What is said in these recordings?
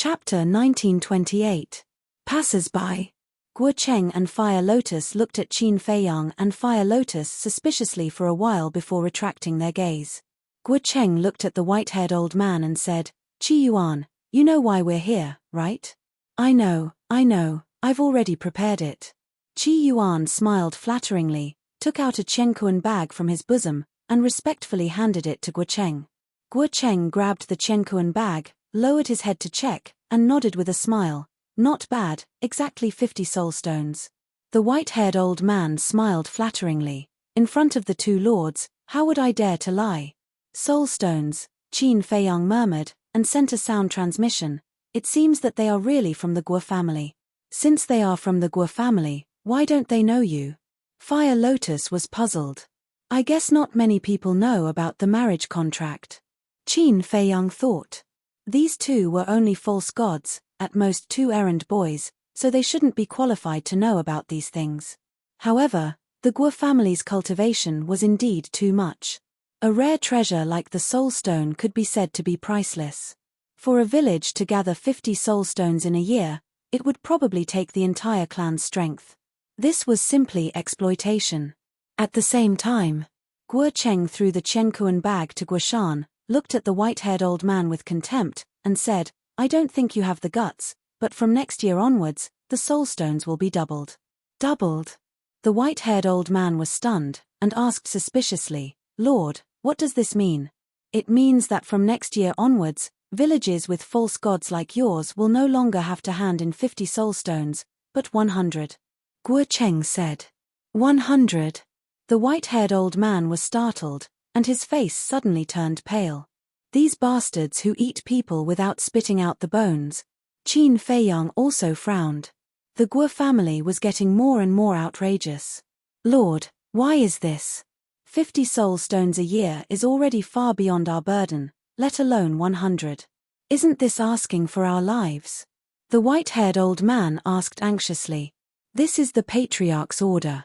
Chapter 1928. Passers-by. Guo Cheng and Fire Lotus looked at Qin Feiyang and Fire Lotus suspiciously for a while before retracting their gaze. Guo Cheng looked at the white-haired old man and said, "Qi Yuan, you know why we're here, right?" I know, I've already prepared it." Qi Yuan smiled flatteringly, took out a Qianquan bag from his bosom, and respectfully handed it to Guo Cheng. Guo Cheng grabbed the Qianquan bag, lowered his head to check, and nodded with a smile. "Not bad, exactly 50 soul stones." The white-haired old man smiled flatteringly. "In front of the two lords, how would I dare to lie?" "Soul stones," Qin Feiyang murmured, and sent a sound transmission. "It seems that they are really from the Guo family." "Since they are from the Guo family, why don't they know you?" Fire Lotus was puzzled. "I guess not many people know about the marriage contract." Qin Feiyang thought. These two were only false gods, at most two errand boys, so they shouldn't be qualified to know about these things. However, the Guo family's cultivation was indeed too much. A rare treasure like the soul stone could be said to be priceless. For a village to gather 50 soul stones in a year, it would probably take the entire clan's strength. This was simply exploitation. At the same time, Guo Cheng threw the Qianquan bag to Guo Shan, looked at the white-haired old man with contempt, and said, "I don't think you have the guts, but from next year onwards, the soul stones will be doubled." Doubled? The white-haired old man was stunned, and asked suspiciously, "Lord, what does this mean?" "It means that from next year onwards, villages with false gods like yours will no longer have to hand in 50 soul stones, but 100. Guo Cheng said. 100. The white-haired old man was startled, and his face suddenly turned pale. "These bastards who eat people without spitting out the bones." Qin Feiyang also frowned. The Guo family was getting more and more outrageous. "Lord, why is this? 50 soul stones a year is already far beyond our burden, let alone 100. Isn't this asking for our lives?" The white-haired old man asked anxiously. "This is the patriarch's order,"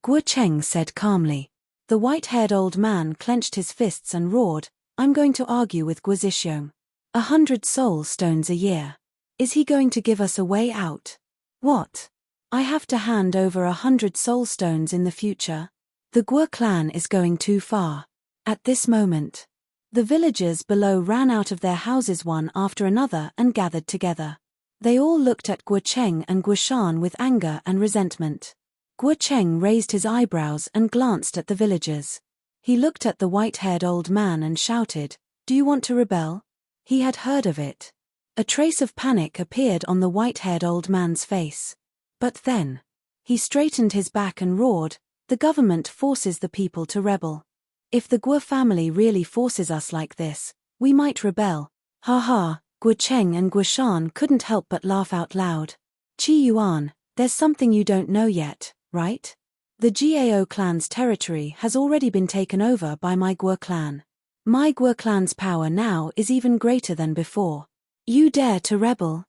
Guo Cheng said calmly. The white-haired old man clenched his fists and roared, "I'm going to argue with Guo Zhixiong. 100 soul stones a year. Is he going to give us a way out? What? I have to hand over 100 soul stones in the future? The Guo clan is going too far." At this moment, the villagers below ran out of their houses one after another and gathered together. They all looked at Guo Cheng and Guo Shan with anger and resentment. Guo Cheng raised his eyebrows and glanced at the villagers. He looked at the white-haired old man and shouted, "Do you want to rebel?" He had heard of it. A trace of panic appeared on the white-haired old man's face. But then, he straightened his back and roared, "The government forces the people to rebel. If the Guo family really forces us like this, we might rebel." Ha ha, Guo Cheng and Guo Shan couldn't help but laugh out loud. "Qi Yuan, there's something you don't know yet, right? The Gao clan's territory has already been taken over by my Guo clan. My Guo clan's power now is even greater than before. You dare to rebel?"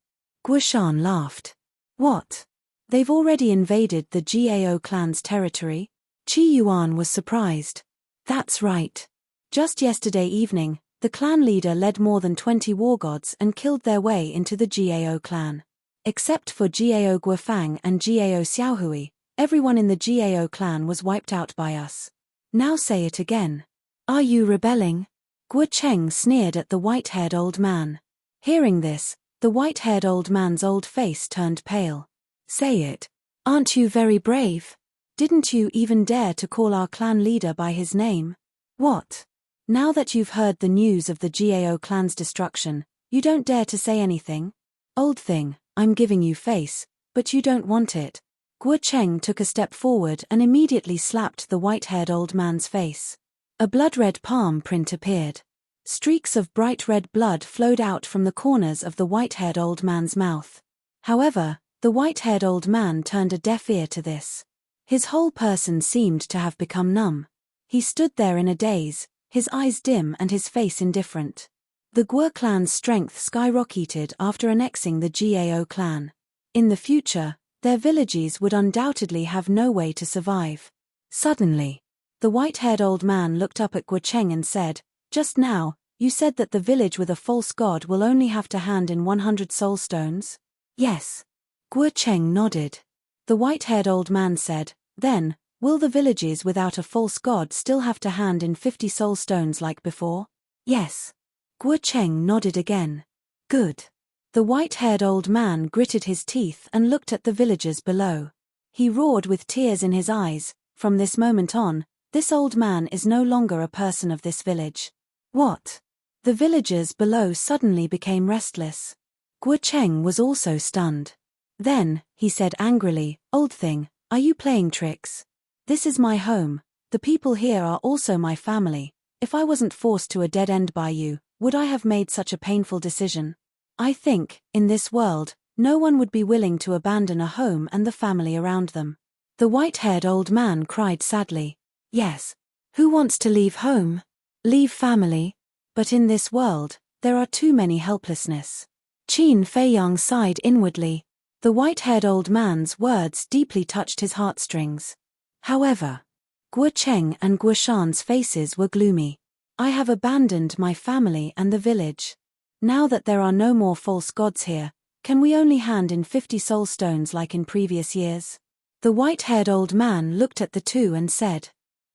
Guo Shan laughed. "What? They've already invaded the Gao clan's territory?" Qi Yuan was surprised. "That's right. Just yesterday evening, the clan leader led more than 20 war gods and killed their way into the Gao clan. Except for Gao Guofang and Gao Xiaohui, everyone in the Gao clan was wiped out by us. Now say it again. Are you rebelling?" Guo Cheng sneered at the white-haired old man. Hearing this, the white-haired old man's old face turned pale. "Say it. Aren't you very brave? Didn't you even dare to call our clan leader by his name? What? Now that you've heard the news of the Gao clan's destruction, you don't dare to say anything? Old thing, I'm giving you face, but you don't want it." Guo Cheng took a step forward and immediately slapped the white-haired old man's face. A blood-red palm print appeared. Streaks of bright red blood flowed out from the corners of the white-haired old man's mouth. However, the white-haired old man turned a deaf ear to this. His whole person seemed to have become numb. He stood there in a daze, his eyes dim and his face indifferent. The Guo clan's strength skyrocketed after annexing the Gao clan. In the future, their villages would undoubtedly have no way to survive. Suddenly, the white-haired old man looked up at Guo Cheng and said, "Just now, You said that the village with a false god will only have to hand in 100 soul stones? Yes. Guo Cheng nodded. The white-haired old man said, then, will the villages without a false god still have to hand in 50 soul stones like before? Yes. Guo Cheng nodded again. Good. The white-haired old man gritted his teeth and looked at the villagers below. He roared with tears in his eyes, from this moment on, this old man is no longer a person of this village. What? The villagers below suddenly became restless. Guo Cheng was also stunned. Then, he said angrily, old thing, are you playing tricks? This is my home, the people here are also my family. If I wasn't forced to a dead end by you, would I have made such a painful decision? I think, in this world, no one would be willing to abandon a home and the family around them. The white-haired old man cried sadly. Yes. Who wants to leave home? Leave family? But in this world, there are too many helplessness. Qin Feiyang sighed inwardly. The white-haired old man's words deeply touched his heartstrings. However, Guo Cheng and Guo Shan's faces were gloomy. I have abandoned my family and the village. Now that there are no more false gods here, can we only hand in 50 soul stones like in previous years? The white-haired old man looked at the two and said.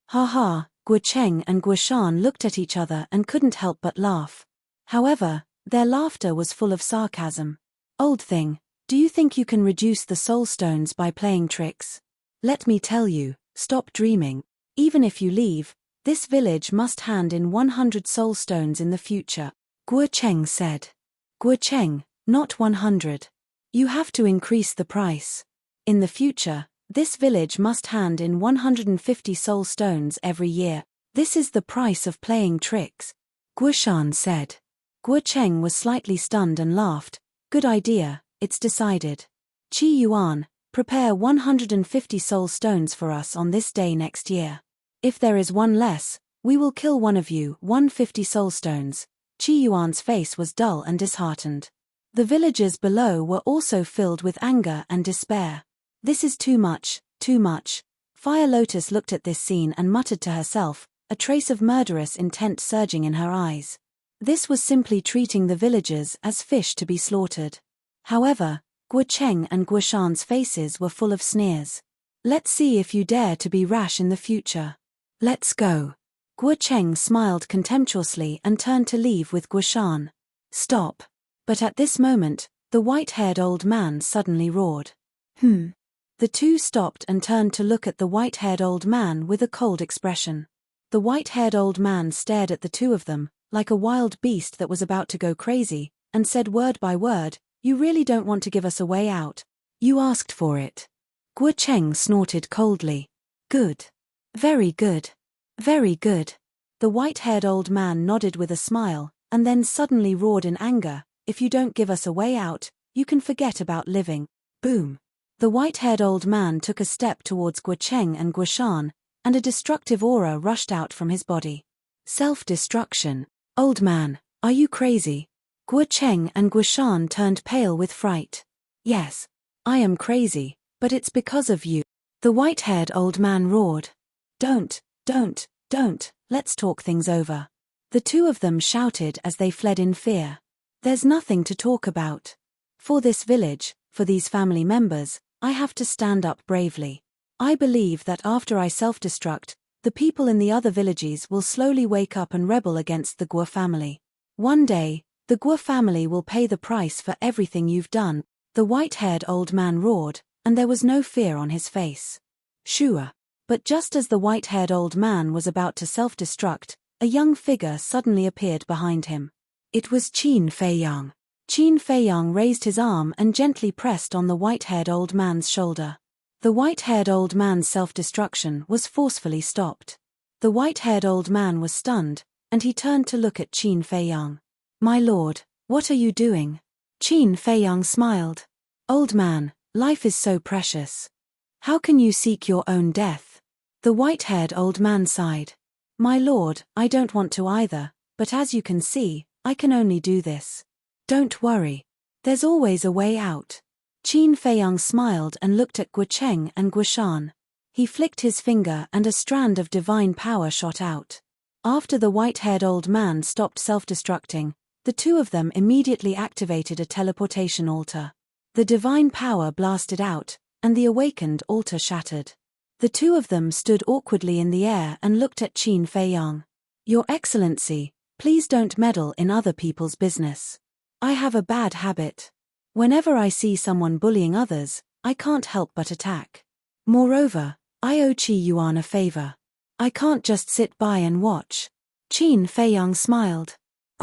Ha ha, Guo Cheng and Guo Shan looked at each other and couldn't help but laugh. However, their laughter was full of sarcasm. Old thing, do you think you can reduce the soul stones by playing tricks? Let me tell you, stop dreaming. Even if you leave, this village must hand in 100 soul stones in the future. Guo Cheng said. Guo Cheng, not 100. You have to increase the price. In the future, this village must hand in 150 soul stones every year. This is the price of playing tricks. Guo Shan said. Guo Cheng was slightly stunned and laughed. Good idea, it's decided. Qi Yuan, prepare 150 soul stones for us on this day next year. If there is one less, we will kill one of you. 150 soul stones. Qi Yuan's face was dull and disheartened. The villagers below were also filled with anger and despair. This is too much, too much. Fire Lotus looked at this scene and muttered to herself, a trace of murderous intent surging in her eyes. This was simply treating the villagers as fish to be slaughtered. However, Guo Cheng and Guo Shan's faces were full of sneers. Let's see if you dare to be rash in the future. Let's go. Guo Cheng smiled contemptuously and turned to leave with Guo Shan. Stop. But at this moment, the white-haired old man suddenly roared. The two stopped and turned to look at the white-haired old man with a cold expression. The white-haired old man stared at the two of them, like a wild beast that was about to go crazy, and said word by word, you really don't want to give us a way out. You asked for it. Guo Cheng snorted coldly. Good. Very good. Very good. The white-haired old man nodded with a smile, and then suddenly roared in anger, if you don't give us a way out, you can forget about living. Boom. The white-haired old man took a step towards Guo Cheng and Guo Shan, and a destructive aura rushed out from his body. Self-destruction. Old man, are you crazy? Guo Cheng and Guo Shan turned pale with fright. Yes. I am crazy, but it's because of you. The white-haired old man roared. Don't, let's talk things over. The two of them shouted as they fled in fear. There's nothing to talk about. For this village, for these family members, I have to stand up bravely. I believe that after I self-destruct, the people in the other villages will slowly wake up and rebel against the Guo family. One day, the Guo family will pay the price for everything you've done. The white-haired old man roared, and there was no fear on his face. Sure. But just as the white-haired old man was about to self-destruct, a young figure suddenly appeared behind him. It was Qin Feiyang. Qin Feiyang raised his arm and gently pressed on the white-haired old man's shoulder. The white-haired old man's self-destruction was forcefully stopped. The white-haired old man was stunned, and he turned to look at Qin Feiyang. My lord, what are you doing? Qin Feiyang smiled. Old man, life is so precious. How can you seek your own death? The white-haired old man sighed. My lord, I don't want to either, but as you can see, I can only do this. Don't worry. There's always a way out. Qin Feiyang smiled and looked at Guo Cheng and Guo Shan. He flicked his finger and a strand of divine power shot out. After the white-haired old man stopped self-destructing, the two of them immediately activated a teleportation altar. The divine power blasted out, and the awakened altar shattered. The two of them stood awkwardly in the air and looked at Qin Feiyang. "Your Excellency, please don't meddle in other people's business. I have a bad habit. Whenever I see someone bullying others, I can't help but attack. Moreover, I owe Qi Yuan a favor. I can't just sit by and watch." Qin Feiyang smiled.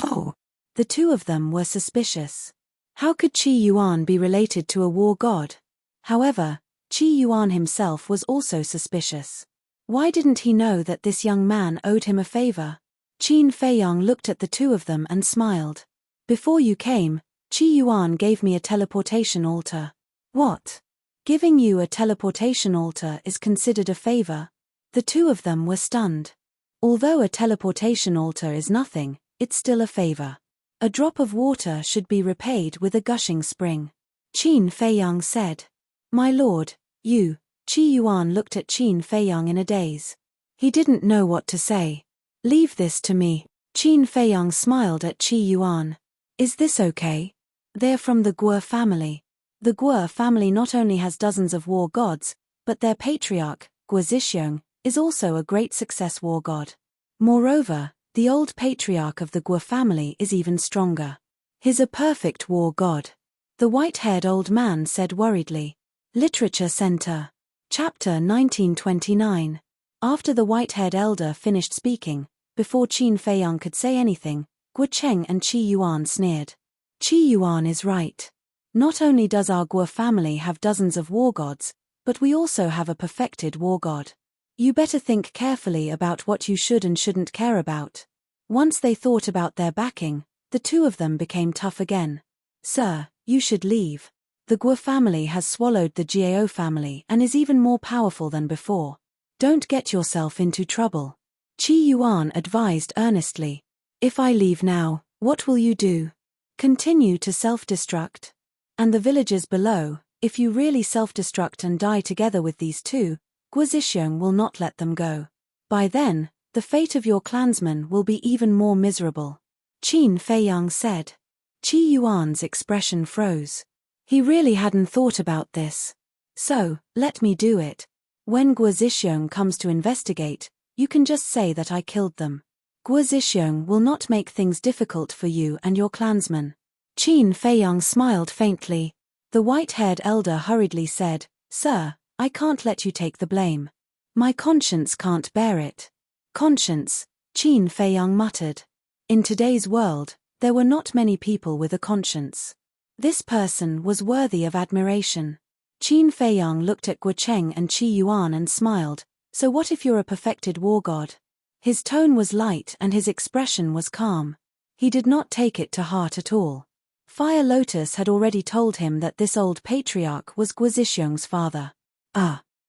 Oh. The two of them were suspicious. How could Qi Yuan be related to a war god? However, Qi Yuan himself was also suspicious. Why didn't he know that this young man owed him a favor? Qin Feiyang looked at the two of them and smiled. "Before you came, Qi Yuan gave me a teleportation altar." "What? Giving you a teleportation altar is considered a favor?" The two of them were stunned. Although a teleportation altar is nothing, it's still a favor. A drop of water should be repaid with a gushing spring. Qin Feiyang said. "My lord, you." Qi Yuan looked at Qin Feiyang in a daze. He didn't know what to say. "Leave this to me." Qin Feiyang smiled at Qi Yuan. "Is this okay? They're from the Guo family. The Guo family not only has dozens of war gods, but their patriarch, Guo Zhixiong, is also a great success war god. Moreover, the old patriarch of the Guo family is even stronger. He's a perfect war god." The white-haired old man said worriedly. Literature Center. Chapter 1929. After the white-haired elder finished speaking, before Qin Feiyang could say anything, Guo Cheng and Qi Yuan sneered. "Qi Yuan is right. Not only does our Guo family have dozens of war gods, but we also have a perfected war god. You better think carefully about what you should and shouldn't care about." Once they thought about their backing, the two of them became tough again. "Sir, you should leave. The Guo family has swallowed the Jiao family and is even more powerful than before. Don't get yourself into trouble." Qi Yuan advised earnestly. "If I leave now, what will you do? Continue to self-destruct? And the villagers below, if you really self-destruct and die together with these two, Guo Zhixiong will not let them go. By then, the fate of your clansmen will be even more miserable." Qin Feiyang said. Qi Yuan's expression froze. He really hadn't thought about this. "So, let me do it. When Guo Zhixiong comes to investigate, you can just say that I killed them. Guo Zhixiong will not make things difficult for you and your clansmen." Qin Feiyang smiled faintly. The white-haired elder hurriedly said, "Sir, I can't let you take the blame. My conscience can't bear it." "Conscience," Qin Feiyang muttered. In today's world, there were not many people with a conscience. This person was worthy of admiration. Qin Feiyang looked at Guo Cheng and Qi Yuan and smiled. "So what if you're a perfected war god?" His tone was light and his expression was calm. He did not take it to heart at all. Fire Lotus had already told him that this old patriarch was Guo Zhixiong's father.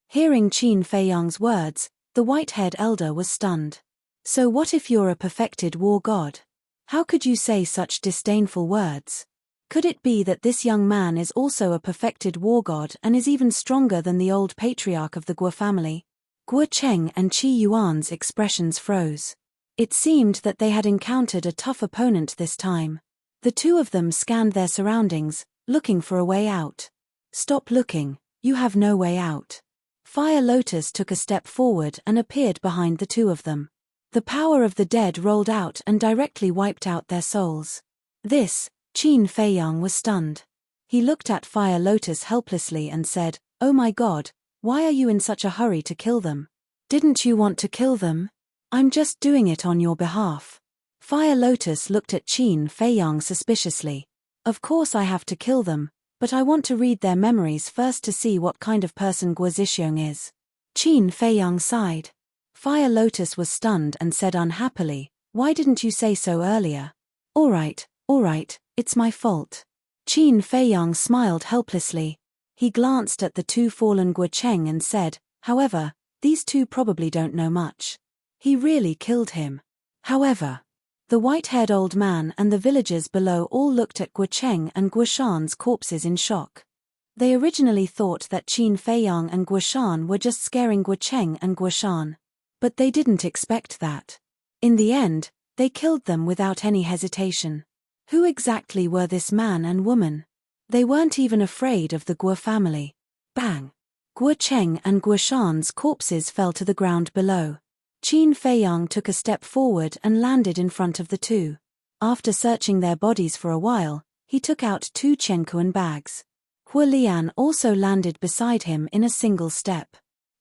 Hearing Qin Feiyang's words, the white-haired elder was stunned. "So what if you're a perfected war god? How could you say such disdainful words? Could it be that this young man is also a perfected war god and is even stronger than the old patriarch of the Guo family?" Guo Cheng and Qi Yuan's expressions froze. It seemed that they had encountered a tough opponent this time. The two of them scanned their surroundings, looking for a way out. "Stop looking, you have no way out." Fire Lotus took a step forward and appeared behind the two of them. The power of the dead rolled out and directly wiped out their souls. Qin Feiyang was stunned. He looked at Fire Lotus helplessly and said, "Oh my god, why are you in such a hurry to kill them? Didn't you want to kill them? I'm just doing it on your behalf." Fire Lotus looked at Qin Feiyang suspiciously. "Of course I have to kill them, but I want to read their memories first to see what kind of person Guo Zhixiong is." Qin Feiyang sighed. Fire Lotus was stunned and said unhappily, "Why didn't you say so earlier?" All right, it's my fault." Qin Feiyang smiled helplessly. He glanced at the two fallen Guo Cheng and said, "However, these two probably don't know much. He really killed him." However, the white-haired old man and the villagers below all looked at Guo Cheng and Guo Shan's corpses in shock. They originally thought that Qin Feiyang and Guo Shan were just scaring Guo Cheng and Guo Shan. But they didn't expect that. In the end, they killed them without any hesitation. Who exactly were this man and woman? They weren't even afraid of the Guo family. Bang! Guo Cheng and Guo Shan's corpses fell to the ground below. Qin Feiyang took a step forward and landed in front of the two. After searching their bodies for a while, he took out 2 Chenkuan bags. Hua Lian also landed beside him in a single step.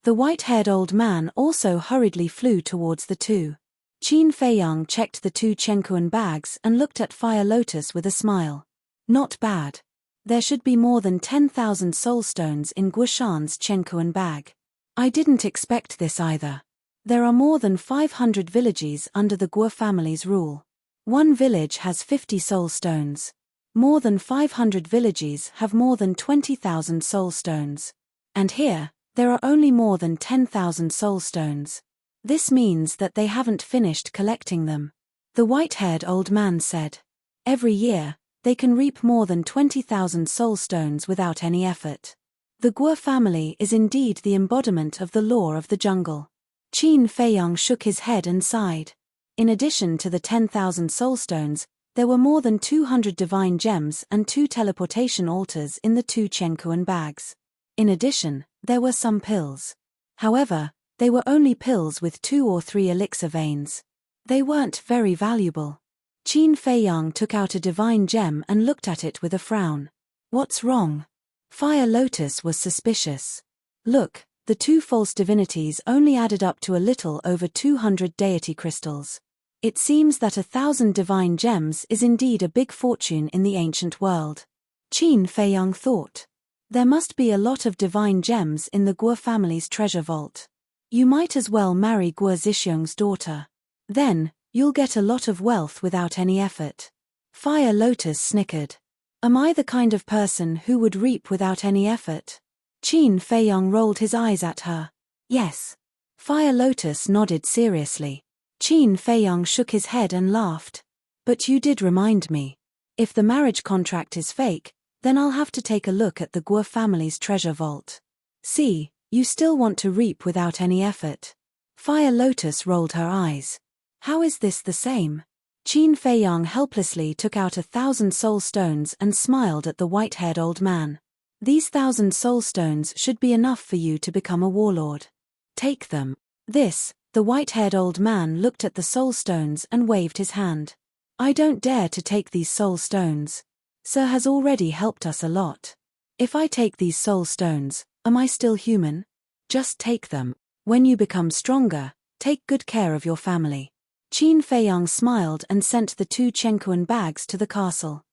The white-haired old man also hurriedly flew towards the two. Qin Feiyang checked the 2 Chenkuan bags and looked at Fire Lotus with a smile. Not bad. There should be more than 10,000 soul stones in Guo Shan's Chenkuan bag. I didn't expect this either. There are more than 500 villages under the Guo family's rule. One village has 50 soul stones. More than 500 villages have more than 20,000 soul stones. And here, there are only more than 10,000 soul stones. This means that they haven't finished collecting them. The white-haired old man said. Every year, they can reap more than 20,000 soul stones without any effort. The Guo family is indeed the embodiment of the law of the jungle. Qin Feiyang shook his head and sighed. In addition to the 10,000 soul stones, there were more than 200 divine gems and 2 teleportation altars in the 2 Chenkuan bags. In addition, there were some pills. However, they were only pills with 2 or 3 elixir veins. They weren't very valuable. Qin Feiyang took out a divine gem and looked at it with a frown. What's wrong? Fire Lotus was suspicious. Look, the 2 false divinities only added up to a little over 200 deity crystals. It seems that 1,000 divine gems is indeed a big fortune in the ancient world. Qin Feiyang thought. There must be a lot of divine gems in the Guo family's treasure vault. You might as well marry Guo Zixiong's daughter. Then, you'll get a lot of wealth without any effort. Fire Lotus snickered. Am I the kind of person who would reap without any effort? Qin Feiyang rolled his eyes at her. Yes. Fire Lotus nodded seriously. Qin Feiyang shook his head and laughed. But you did remind me. If the marriage contract is fake, then I'll have to take a look at the Guo family's treasure vault. See, you still want to reap without any effort. Fire Lotus rolled her eyes. How is this the same? Qin Feiyang helplessly took out 1,000 soul stones and smiled at the white-haired old man. These 1,000 soul stones should be enough for you to become a warlord. Take them. The white-haired old man looked at the soul stones and waved his hand. I don't dare to take these soul stones. Sir has already helped us a lot. If I take these soul stones, am I still human? Just take them. When you become stronger, take good care of your family. Qin Feiyang smiled and sent the 2 Chenkuan bags to the castle.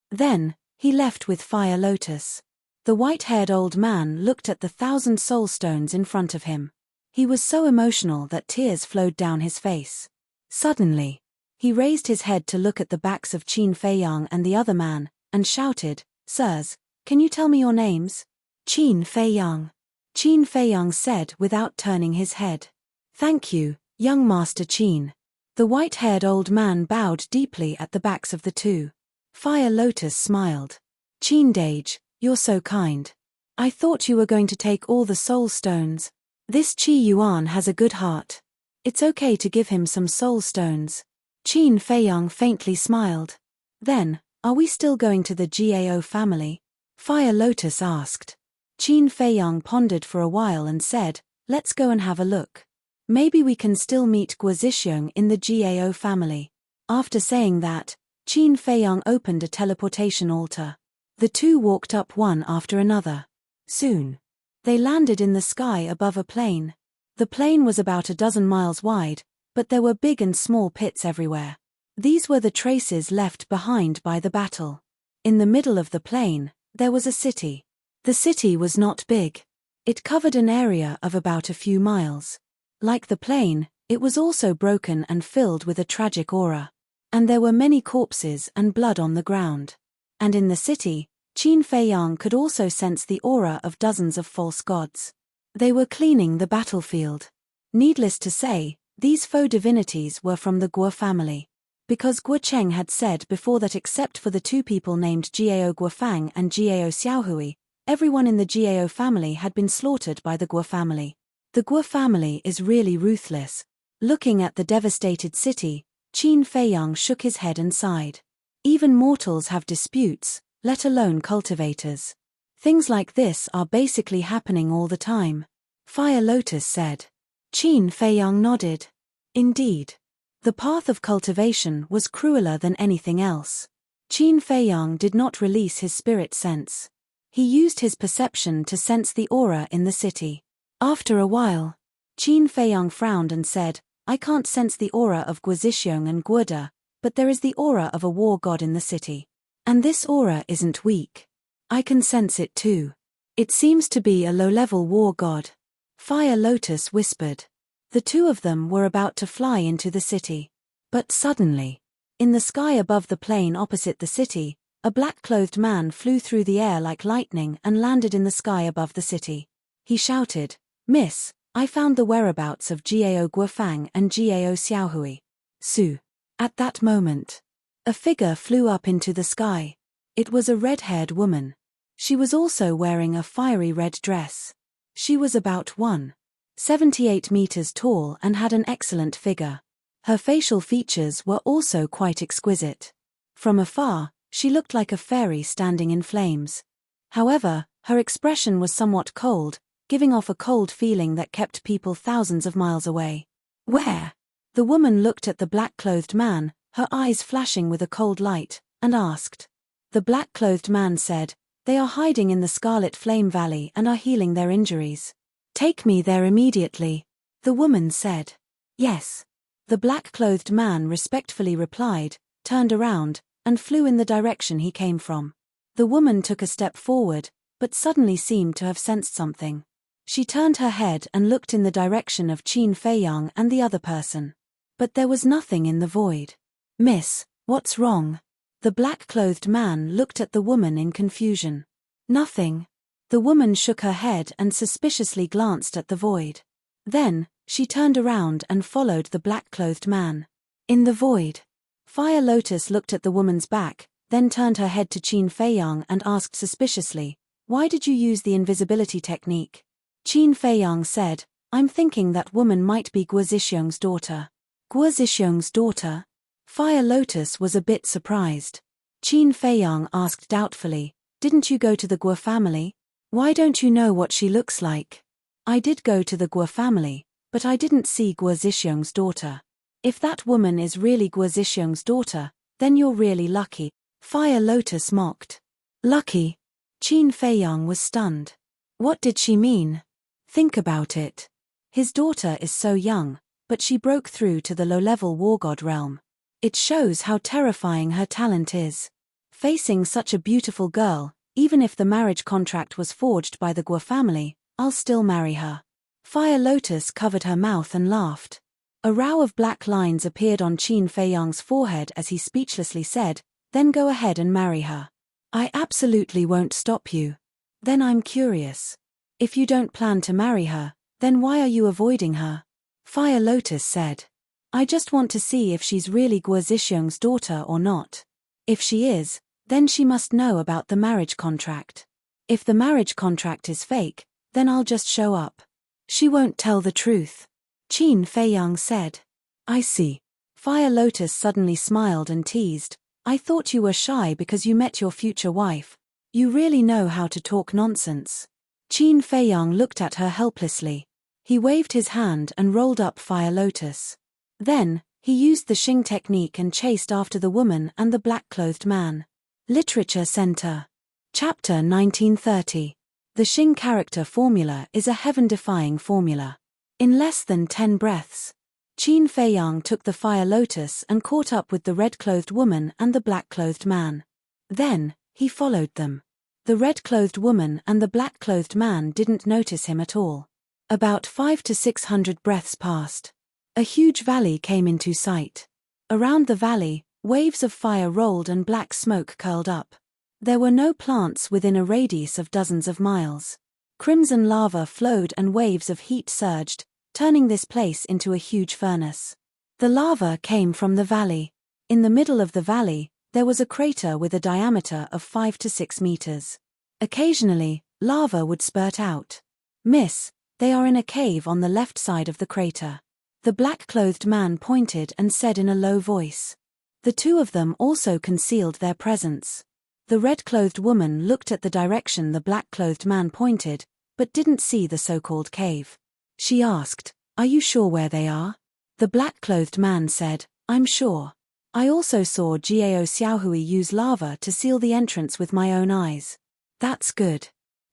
Then, he left with Fire Lotus. The white-haired old man looked at the 1,000 soul stones in front of him. He was so emotional that tears flowed down his face. Suddenly, he raised his head to look at the backs of Qin Feiyang and the other man, and shouted, Sirs, can you tell me your names? Qin Feiyang. Qin Feiyang said without turning his head. Thank you, young Master Qin. The white-haired old man bowed deeply at the backs of the two. Fire Lotus smiled. Qin Dage, you're so kind. I thought you were going to take all the soul stones. This Qi Yuan has a good heart. It's okay to give him some soul stones. Qin Feiyang faintly smiled. Then, are we still going to the Gao family? Fire Lotus asked. Qin Feiyang pondered for a while and said, let's go and have a look. Maybe we can still meet Guo Zixiong in the Gao family. After saying that, Qin Feiyang opened a teleportation altar. The two walked up one after another. Soon, they landed in the sky above a plain. The plain was about 12 miles wide, but there were big and small pits everywhere. These were the traces left behind by the battle. In the middle of the plain, there was a city. The city was not big. It covered an area of about a few miles. Like the plain, it was also broken and filled with a tragic aura. And there were many corpses and blood on the ground. And in the city, Qin Feiyang could also sense the aura of dozens of false gods. They were cleaning the battlefield. Needless to say, these faux divinities were from the Guo family. Because Guo Cheng had said before that except for the 2 people named Gao Guofang and Gao Xiaohui, everyone in the Gao family had been slaughtered by the Guo family. The Guo family is really ruthless. Looking at the devastated city, Qin Feiyang shook his head and sighed. Even mortals have disputes, let alone cultivators. Things like this are basically happening all the time. Fire Lotus said. Qin Feiyang nodded. Indeed. The path of cultivation was crueler than anything else. Qin Feiyang did not release his spirit sense. He used his perception to sense the aura in the city. After a while, Qin Feiyang frowned and said, I can't sense the aura of Guozixing and Guoda, but there is the aura of a war god in the city. And this aura isn't weak. I can sense it too. It seems to be a low-level war god. Fire Lotus whispered. The two of them were about to fly into the city. But suddenly, in the sky above the plain opposite the city, a black-clothed man flew through the air like lightning and landed in the sky above the city. He shouted, Miss, I found the whereabouts of Gao Guofang and Gao Xiaohui. Su. At that moment, a figure flew up into the sky. It was a red-haired woman. She was also wearing a fiery red dress. She was about 1.78 meters tall and had an excellent figure. Her facial features were also quite exquisite. From afar, she looked like a fairy standing in flames. However, her expression was somewhat cold, giving off a cold feeling that kept people thousands of miles away. Where? The woman looked at the black-clothed man, her eyes flashing with a cold light, and asked. The black-clothed man said, They are hiding in the Scarlet Flame Valley and are healing their injuries. Take me there immediately. The woman said. Yes. The black-clothed man respectfully replied, turned around, and flew in the direction he came from. The woman took a step forward, but suddenly seemed to have sensed something. She turned her head and looked in the direction of Qin Feiyang and the other person. But there was nothing in the void. Miss, what's wrong? The black-clothed man looked at the woman in confusion. Nothing. The woman shook her head and suspiciously glanced at the void. Then, she turned around and followed the black-clothed man. In the void. Fire Lotus looked at the woman's back, then turned her head to Qin Feiyang and asked suspiciously, Why did you use the invisibility technique? Qin Feiyang said, I'm thinking that woman might be Guozixing's daughter. Guozixing's daughter? Fire Lotus was a bit surprised. Qin Feiyang asked doubtfully, Didn't you go to the Guo family? Why don't you know what she looks like? I did go to the Guo family, but I didn't see Guozixing's daughter. If that woman is really Guozixing's daughter, then you're really lucky. Fire Lotus mocked. Lucky? Qin Feiyang was stunned. What did she mean? Think about it. His daughter is so young, but she broke through to the low-level war god realm. It shows how terrifying her talent is. Facing such a beautiful girl, even if the marriage contract was forged by the Guo family, I'll still marry her. Fire Lotus covered her mouth and laughed. A row of black lines appeared on Qin Feiyang's forehead as he speechlessly said, Then go ahead and marry her. I absolutely won't stop you. Then I'm curious. If you don't plan to marry her, then why are you avoiding her? Fire Lotus said. I just want to see if she's really Guozixing's daughter or not. If she is, then she must know about the marriage contract. If the marriage contract is fake, then I'll just show up. She won't tell the truth. Qin Feiyang said. I see. Fire Lotus suddenly smiled and teased. I thought you were shy because you met your future wife. You really know how to talk nonsense. Qin Feiyang looked at her helplessly. He waved his hand and rolled up Fire Lotus. Then, he used the Xing technique and chased after the woman and the black-clothed man. Literature Center. Chapter 1930. The Xing character formula is a heaven-defying formula. In less than 10 breaths, Qin Feiyang took the Fire Lotus and caught up with the red-clothed woman and the black-clothed man. Then, he followed them. The red-clothed woman and the black-clothed man didn't notice him at all. About 500 to 600 breaths passed. A huge valley came into sight. Around the valley, waves of fire rolled and black smoke curled up. There were no plants within a radius of dozens of miles. Crimson lava flowed and waves of heat surged, turning this place into a huge furnace. The lava came from the valley. In the middle of the valley, there was a crater with a diameter of 5 to 6 meters. Occasionally, lava would spurt out. Miss, they are in a cave on the left side of the crater. The black-clothed man pointed and said in a low voice. The two of them also concealed their presence. The red-clothed woman looked at the direction the black-clothed man pointed, but didn't see the so-called cave. She asked, "Are you sure where they are?" The black-clothed man said, "I'm sure. I also saw Gao Xiaohui use lava to seal the entrance with my own eyes." "That's good.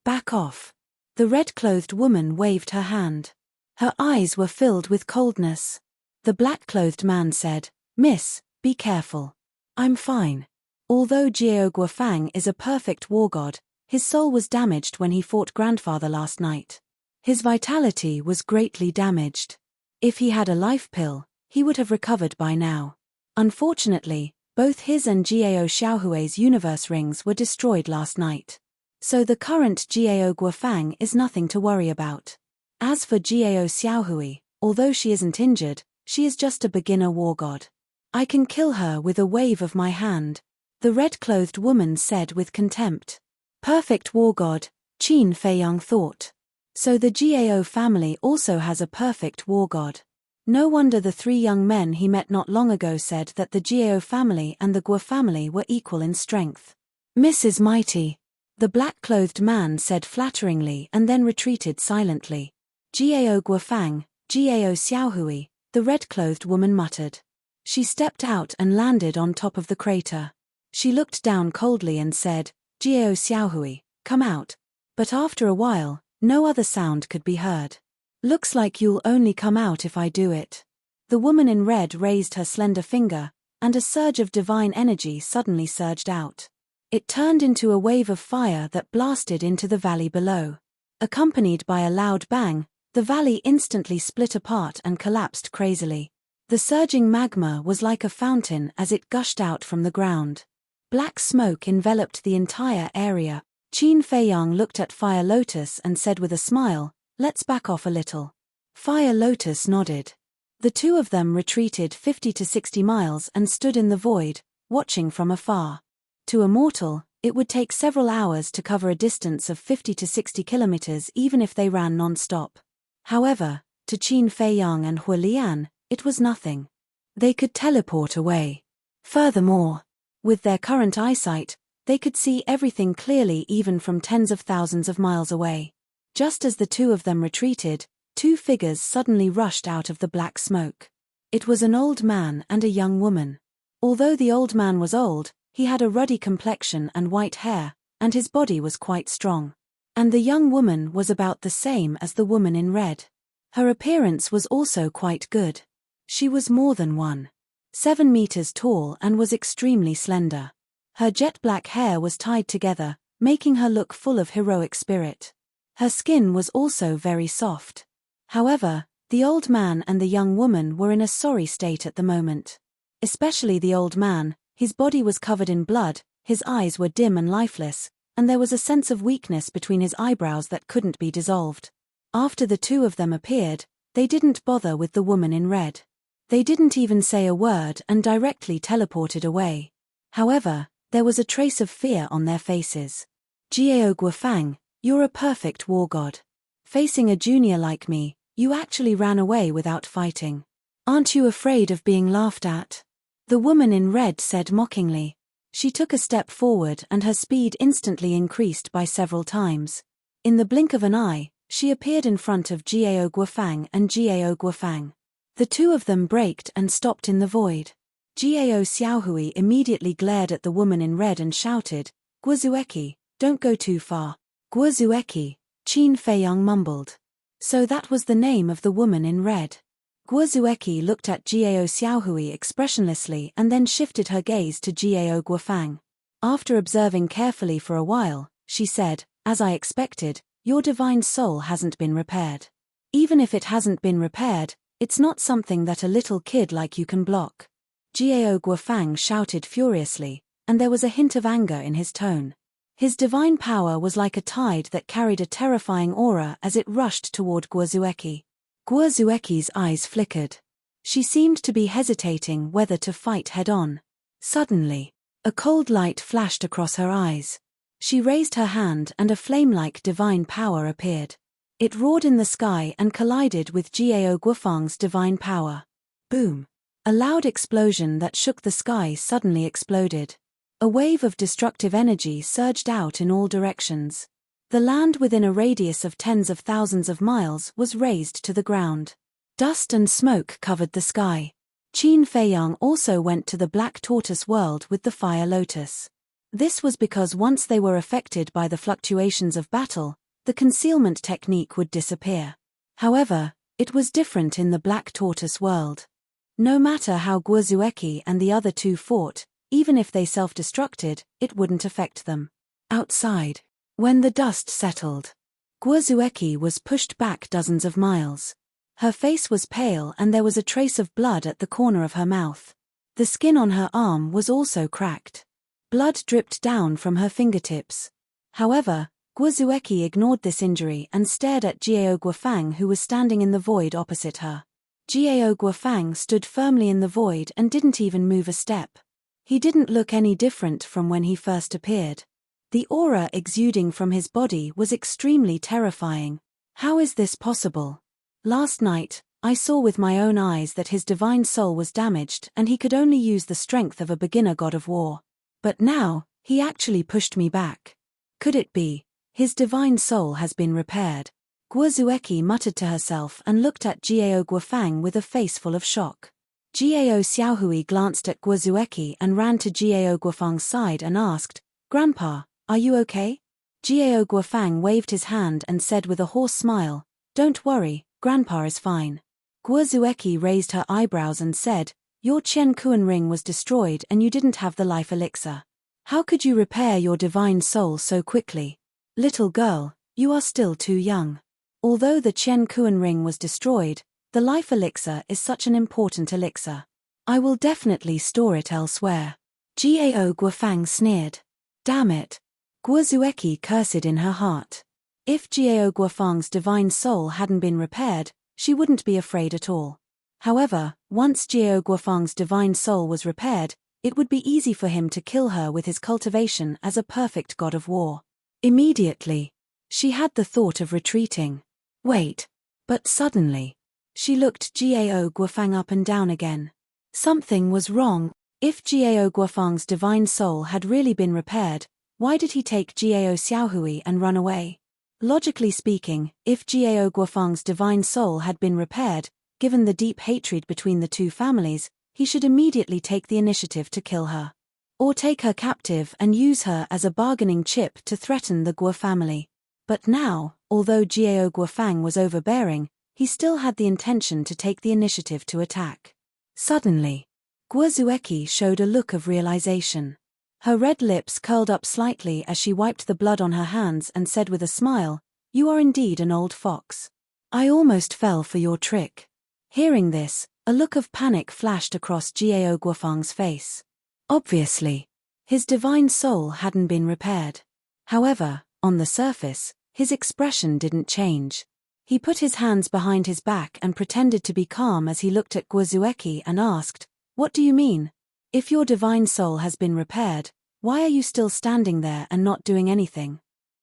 Back off." The red-clothed woman waved her hand. Her eyes were filled with coldness. The black-clothed man said, "Miss, be careful." "I'm fine." Although Jiao Guofang is a perfect war god, his soul was damaged when he fought grandfather last night. His vitality was greatly damaged. If he had a life pill, he would have recovered by now. Unfortunately, both his and Jiao Xiaohui's universe rings were destroyed last night. So the current Jiao Guofang is nothing to worry about. As for Jiao Xiaohui, although she isn't injured, she is just a beginner war god. "I can kill her with a wave of my hand," the red-clothed woman said with contempt. Perfect war god, Qin Feiyang thought. So the Jiao family also has a perfect war god. No wonder the three young men he met not long ago said that the Jiao family and the Guo family were equal in strength. "Mrs. Mighty," the black-clothed man said flatteringly and then retreated silently. "Jiao Guofang, Jiao Xiaohui," the red-clothed woman muttered. She stepped out and landed on top of the crater. She looked down coldly and said, "Jiao Xiaohui, come out." But after a while, no other sound could be heard. "Looks like you'll only come out if I do it." The woman in red raised her slender finger, and a surge of divine energy suddenly surged out. It turned into a wave of fire that blasted into the valley below. Accompanied by a loud bang, the valley instantly split apart and collapsed crazily. The surging magma was like a fountain as it gushed out from the ground. Black smoke enveloped the entire area. Qin Feiyang looked at Fire Lotus and said with a smile, "Let's back off a little." Fire Lotus nodded. The two of them retreated 50 to 60 miles and stood in the void, watching from afar. To a mortal, it would take several hours to cover a distance of 50 to 60 kilometers even if they ran non-stop. However, to Qin Feiyang and Hua Lian, it was nothing. They could teleport away. Furthermore, with their current eyesight, they could see everything clearly even from tens of thousands of miles away. Just as the two of them retreated, two figures suddenly rushed out of the black smoke. It was an old man and a young woman. Although the old man was old, he had a ruddy complexion and white hair, and his body was quite strong. And the young woman was about the same as the woman in red. Her appearance was also quite good. She was more than 1.7 meters tall and was extremely slender. Her jet black hair was tied together, making her look full of heroic spirit. Her skin was also very soft. However, the old man and the young woman were in a sorry state at the moment. Especially the old man, his body was covered in blood, his eyes were dim and lifeless, and there was a sense of weakness between his eyebrows that couldn't be dissolved. After the two of them appeared, they didn't bother with the woman in red. They didn't even say a word and directly teleported away. However, there was a trace of fear on their faces. "Jiao Guofang, you're a perfect war god. Facing a junior like me, you actually ran away without fighting. Aren't you afraid of being laughed at?" The woman in red said mockingly. She took a step forward and her speed instantly increased by several times. In the blink of an eye, she appeared in front of Jiao Guofang and Jiao Guofang. The two of them braked and stopped in the void. Jiao Xiaohui immediately glared at the woman in red and shouted, "Guozueki, don't go too far." "Guozueki," Qin Feiyang mumbled. So that was the name of the woman in red. Guozueki looked at Jiao Xiaohui expressionlessly and then shifted her gaze to Jiao Guofang. After observing carefully for a while, she said, "As I expected, your divine soul hasn't been repaired. Even if it hasn't been repaired, it's not something that a little kid like you can block." Jiao Guofang shouted furiously, and there was a hint of anger in his tone. His divine power was like a tide that carried a terrifying aura as it rushed toward Guozueki. Guozueki's eyes flickered. She seemed to be hesitating whether to fight head-on. Suddenly, a cold light flashed across her eyes. She raised her hand and a flame-like divine power appeared. It roared in the sky and collided with Jiao Guofang's divine power. Boom! A loud explosion that shook the sky suddenly exploded. A wave of destructive energy surged out in all directions. The land within a radius of tens of thousands of miles was razed to the ground. Dust and smoke covered the sky. Qin Feiyang also went to the Black Tortoise world with the Fire Lotus. This was because once they were affected by the fluctuations of battle, the concealment technique would disappear. However, it was different in the Black Tortoise world. No matter how Guozueki and the other two fought, even if they self-destructed, it wouldn't affect them. Outside, when the dust settled, Guozueki was pushed back dozens of miles. Her face was pale and there was a trace of blood at the corner of her mouth. The skin on her arm was also cracked. Blood dripped down from her fingertips. However, Guozueki ignored this injury and stared at Jiao Guofang, who was standing in the void opposite her. Jiao Guofang stood firmly in the void and didn't even move a step. He didn't look any different from when he first appeared. The aura exuding from his body was extremely terrifying. How is this possible? Last night, I saw with my own eyes that his divine soul was damaged and he could only use the strength of a beginner god of war. But now, he actually pushed me back. Could it be? His divine soul has been repaired. Guozueki muttered to herself and looked at Jiao Guofang with a face full of shock. Jiao Xiaohui glanced at Guozueki and ran to Jiao Guofang's side and asked, "Grandpa, are you okay?" Jiao Guofang waved his hand and said with a hoarse smile, "Don't worry, Grandpa is fine." Guozueki raised her eyebrows and said, "Your Qian Kuan ring was destroyed and you didn't have the life elixir. How could you repair your divine soul so quickly? Little girl, you are still too young. Although the Qian Kuan ring was destroyed, the life elixir is such an important elixir. I will definitely store it elsewhere." Jiao Guofang sneered. Damn it. Guozueki cursed in her heart. If Jiao Guofang's divine soul hadn't been repaired, she wouldn't be afraid at all. However, once Jiao Guofang's divine soul was repaired, it would be easy for him to kill her with his cultivation as a perfect god of war. Immediately, she had the thought of retreating. Wait. But suddenly, she looked Jiao Guofang up and down again. Something was wrong. If Jiao Guofang's divine soul had really been repaired, why did he take Jiao Xiaohui and run away? Logically speaking, if Jiao Guofang's divine soul had been repaired, given the deep hatred between the two families, he should immediately take the initiative to kill her. Or take her captive and use her as a bargaining chip to threaten the Guo family. But now, although Jiao Guofang was overbearing, he still had the intention to take the initiative to attack. Suddenly, Guozueki showed a look of realization. Her red lips curled up slightly as she wiped the blood on her hands and said with a smile, "You are indeed an old fox. I almost fell for your trick." Hearing this, a look of panic flashed across Jiao Guofang's face. Obviously, his divine soul hadn't been repaired. However, on the surface, his expression didn't change. He put his hands behind his back and pretended to be calm as he looked at Guozueki and asked, "What do you mean? If your divine soul has been repaired, why are you still standing there and not doing anything?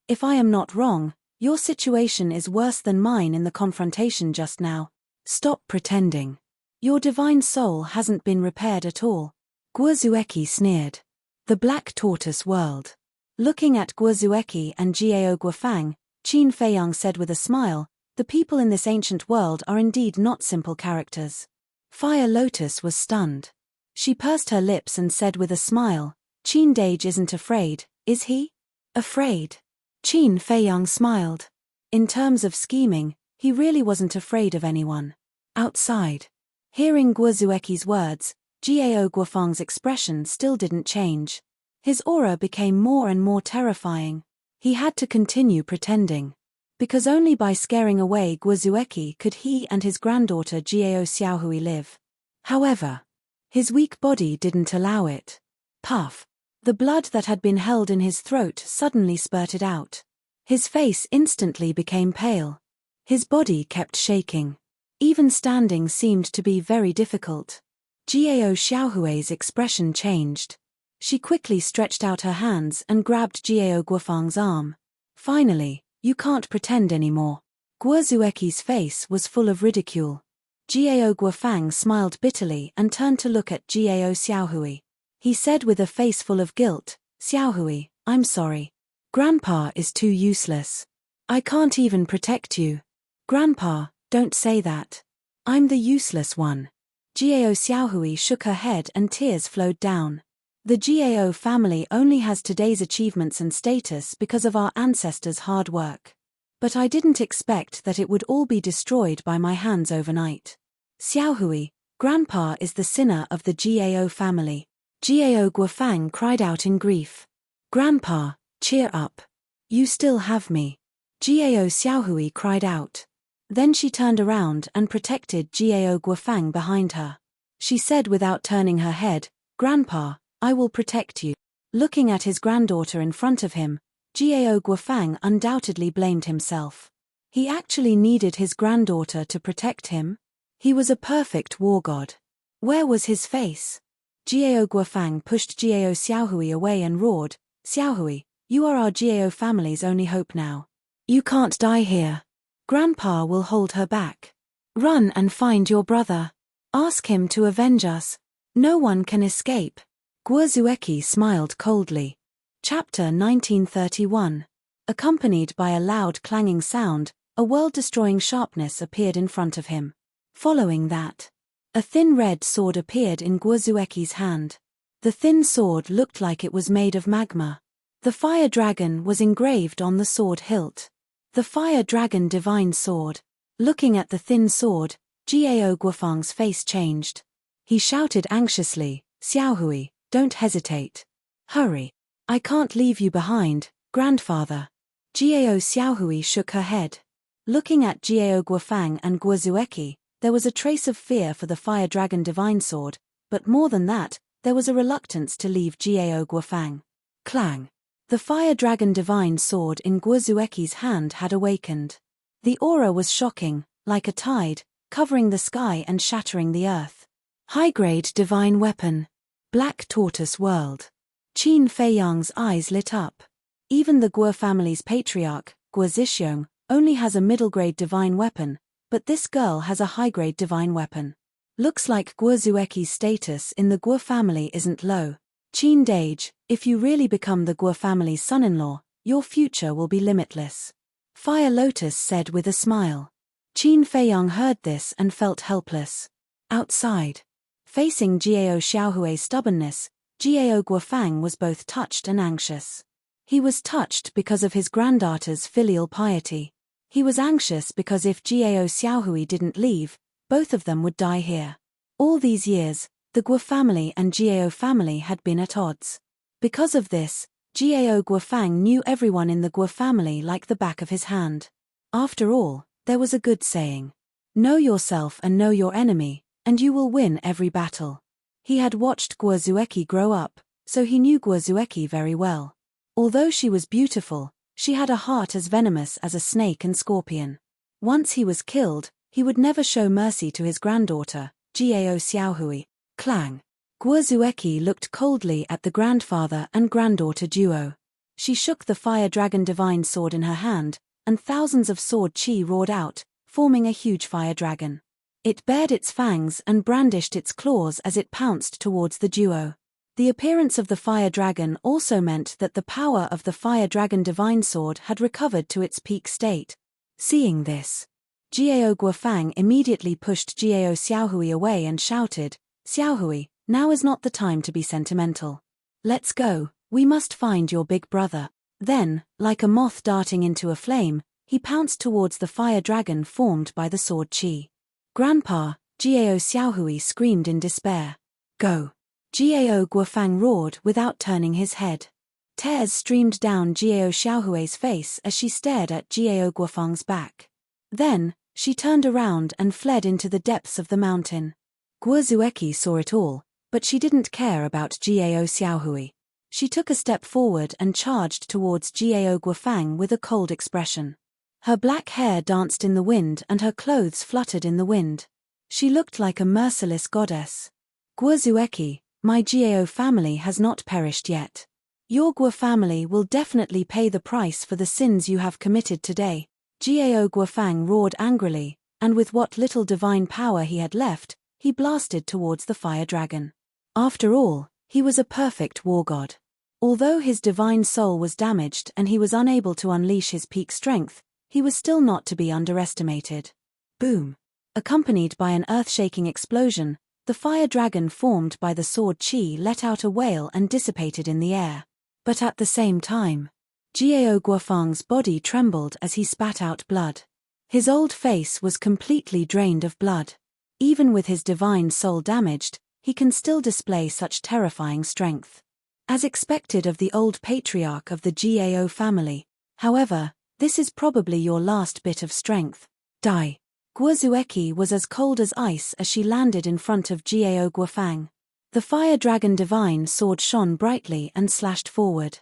If I am not wrong, your situation is worse than mine in the confrontation just now. Stop pretending. Your divine soul hasn't been repaired at all." Guozueki sneered. The Black Tortoise world. Looking at Guozueki and Jiao Guofang, Qin Feiyang said with a smile, "The people in this ancient world are indeed not simple characters." Fire Lotus was stunned. She pursed her lips and said with a smile, "Qin Dage isn't afraid, is he?" Afraid? Qin Feiyang smiled. In terms of scheming, he really wasn't afraid of anyone. Outside. Hearing Guozueki's words, Jiao Guofang's expression still didn't change. His aura became more and more terrifying. He had to continue pretending. Because only by scaring away Guozueki could he and his granddaughter Jiao Xiaohui live. However, his weak body didn't allow it. Puff. The blood that had been held in his throat suddenly spurted out. His face instantly became pale. His body kept shaking. Even standing seemed to be very difficult. Jiao Xiaohui's expression changed. She quickly stretched out her hands and grabbed Jiao Guofang's arm. "Finally, you can't pretend anymore." Guo Zueki's face was full of ridicule. Jiao Guofang smiled bitterly and turned to look at Jiao Xiaohui. He said with a face full of guilt, "Xiaohui, I'm sorry. Grandpa is too useless. I can't even protect you." "Grandpa, don't say that. I'm the useless one." Jiao Xiaohui shook her head and tears flowed down. "The Jiao family only has today's achievements and status because of our ancestors' hard work. But I didn't expect that it would all be destroyed by my hands overnight. Xiaohui, Grandpa is the sinner of the Jiao family." Jiao Guofang cried out in grief. "Grandpa, cheer up. You still have me." Jiao Xiaohui cried out. Then she turned around and protected Jiao Guofang behind her. She said without turning her head, "Grandpa, I will protect you." Looking at his granddaughter in front of him, Jiao Guofang undoubtedly blamed himself. He actually needed his granddaughter to protect him? He was a perfect war god. Where was his face? Jiao Guofang pushed Jiao Xiaohui away and roared, "Xiaohui, you are our Jiao family's only hope now. You can't die here. Grandpa will hold her back. Run and find your brother. Ask him to avenge us. No one can escape." Guo Zueki smiled coldly. Chapter 1931. Accompanied by a loud clanging sound, a world-destroying sharpness appeared in front of him. Following that, a thin red sword appeared in Guo Zueki's hand. The thin sword looked like it was made of magma. The fire dragon was engraved on the sword hilt. The fire dragon divine sword. Looking at the thin sword, Jiao Guofang's face changed. He shouted anxiously, "Xiaohui, don't hesitate. Hurry. I can't leave you behind, grandfather." Jiao Xiaohui shook her head. Looking at Jiao Guofang and Guo Zueki, there was a trace of fear for the fire dragon divine sword, but more than that, there was a reluctance to leave Jiao Guofang. Clang. The fire dragon divine sword in Guo Zueki's hand had awakened. The aura was shocking, like a tide, covering the sky and shattering the earth. High-grade divine weapon. Black tortoise world. Qin Feiyang's eyes lit up. Even the Guo family's patriarch, Guo Zixiong, only has a middle-grade divine weapon, but this girl has a high-grade divine weapon. Looks like Guo Zueki's status in the Guo family isn't low. Qin Dage, if you really become the Guo family's son-in-law, your future will be limitless. Fire Lotus said with a smile. Qin Feiyang heard this and felt helpless. Outside, facing Jiao Xiaohui's stubbornness, Jiao Guofang was both touched and anxious. He was touched because of his granddaughter's filial piety. He was anxious because if Jiao Xiaohui didn't leave, both of them would die here. All these years, the Guo family and Jiao family had been at odds. Because of this, Jiao Guofang knew everyone in the Guo family like the back of his hand. After all, there was a good saying. Know yourself and know your enemy, and you will win every battle. He had watched Guo Zueki grow up, so he knew Guo Zueki very well. Although she was beautiful, she had a heart as venomous as a snake and scorpion. Once he was killed, he would never show mercy to his granddaughter, Jiao Xiaohui. Clang. Guo Zueki looked coldly at the grandfather and granddaughter duo. She shook the fire dragon divine sword in her hand, and thousands of sword chi roared out, forming a huge fire dragon. It bared its fangs and brandished its claws as it pounced towards the duo. The appearance of the fire dragon also meant that the power of the fire dragon divine sword had recovered to its peak state. Seeing this, Jiao Guofang immediately pushed Jiao Xiaohui away and shouted, "Xiaohui, now is not the time to be sentimental. Let's go, we must find your big brother." Then, like a moth darting into a flame, he pounced towards the fire dragon formed by the sword chi. "Grandpa," Jiao Xiaohui screamed in despair. "Go." Jiao Guofang roared without turning his head. Tears streamed down Jiao Xiaohui's face as she stared at Jiao Guofang's back. Then, she turned around and fled into the depths of the mountain. Guo Zueki saw it all, but she didn't care about Jiao Xiaohui. She took a step forward and charged towards Jiao Guofang with a cold expression. Her black hair danced in the wind and her clothes fluttered in the wind. She looked like a merciless goddess. "Guo Zueki, my Jiao family has not perished yet. Your Guo family will definitely pay the price for the sins you have committed today." Jiao Guofang roared angrily, and with what little divine power he had left, he blasted towards the fire dragon. After all, he was a perfect war god. Although his divine soul was damaged and he was unable to unleash his peak strength, he was still not to be underestimated. Boom! Accompanied by an earth-shaking explosion, the fire dragon formed by the sword Qi let out a wail and dissipated in the air. But at the same time, Jiao Guofang's body trembled as he spat out blood. His old face was completely drained of blood. Even with his divine soul damaged, he can still display such terrifying strength. As expected of the old patriarch of the Jiao family, however, this is probably your last bit of strength. Die. Guozueki was as cold as ice as she landed in front of Jiao Guofang. The fire dragon divine sword shone brightly and slashed forward.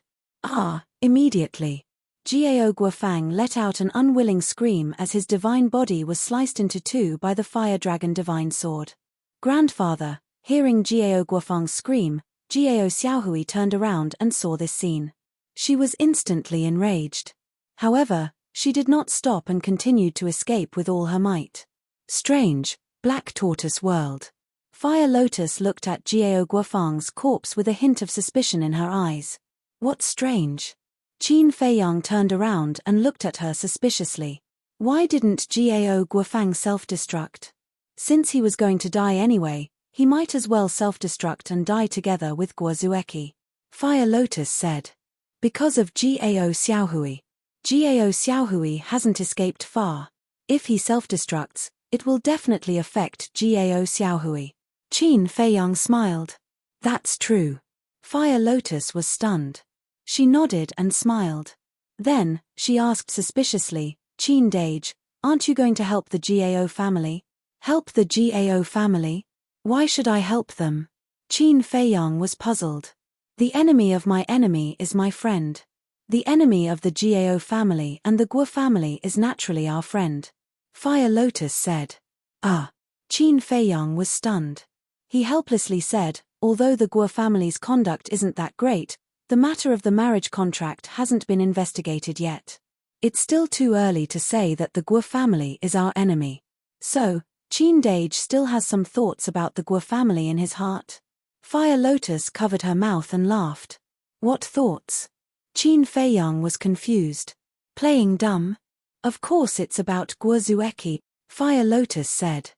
Immediately, Jiao Guofang let out an unwilling scream as his divine body was sliced into two by the fire dragon divine sword. Grandfather, hearing Jiao Guofang's scream, Jiao Xiaohui turned around and saw this scene. She was instantly enraged. However, she did not stop and continued to escape with all her might. Strange, Black Tortoise World. Fire Lotus looked at Jiao Guofang's corpse with a hint of suspicion in her eyes. What's strange? Qin Feiyang turned around and looked at her suspiciously. Why didn't Jiao Guofang self-destruct? Since he was going to die anyway, he might as well self-destruct and die together with Guozueki. Fire Lotus said. Because of Jiao Xiaohui. Jiao Xiaohui hasn't escaped far. If he self-destructs, it will definitely affect Jiao Xiaohui. Qin Feiyang smiled. That's true. Fire Lotus was stunned. She nodded and smiled. Then, she asked suspiciously, Qin Dage, aren't you going to help the Jiao family? Help the Jiao family? Why should I help them? Qin Feiyang was puzzled. The enemy of my enemy is my friend. The enemy of the Jiao family and the Guo family is naturally our friend. Fire Lotus said. Qin Feiyang was stunned. He helplessly said, although the Guo family's conduct isn't that great, the matter of the marriage contract hasn't been investigated yet. It's still too early to say that the Guo family is our enemy. So, Qin Dage still has some thoughts about the Guo family in his heart. Fire Lotus covered her mouth and laughed. What thoughts? Qin Feiyang was confused. Playing dumb? Of course it's about Guozueki, Fire Lotus said.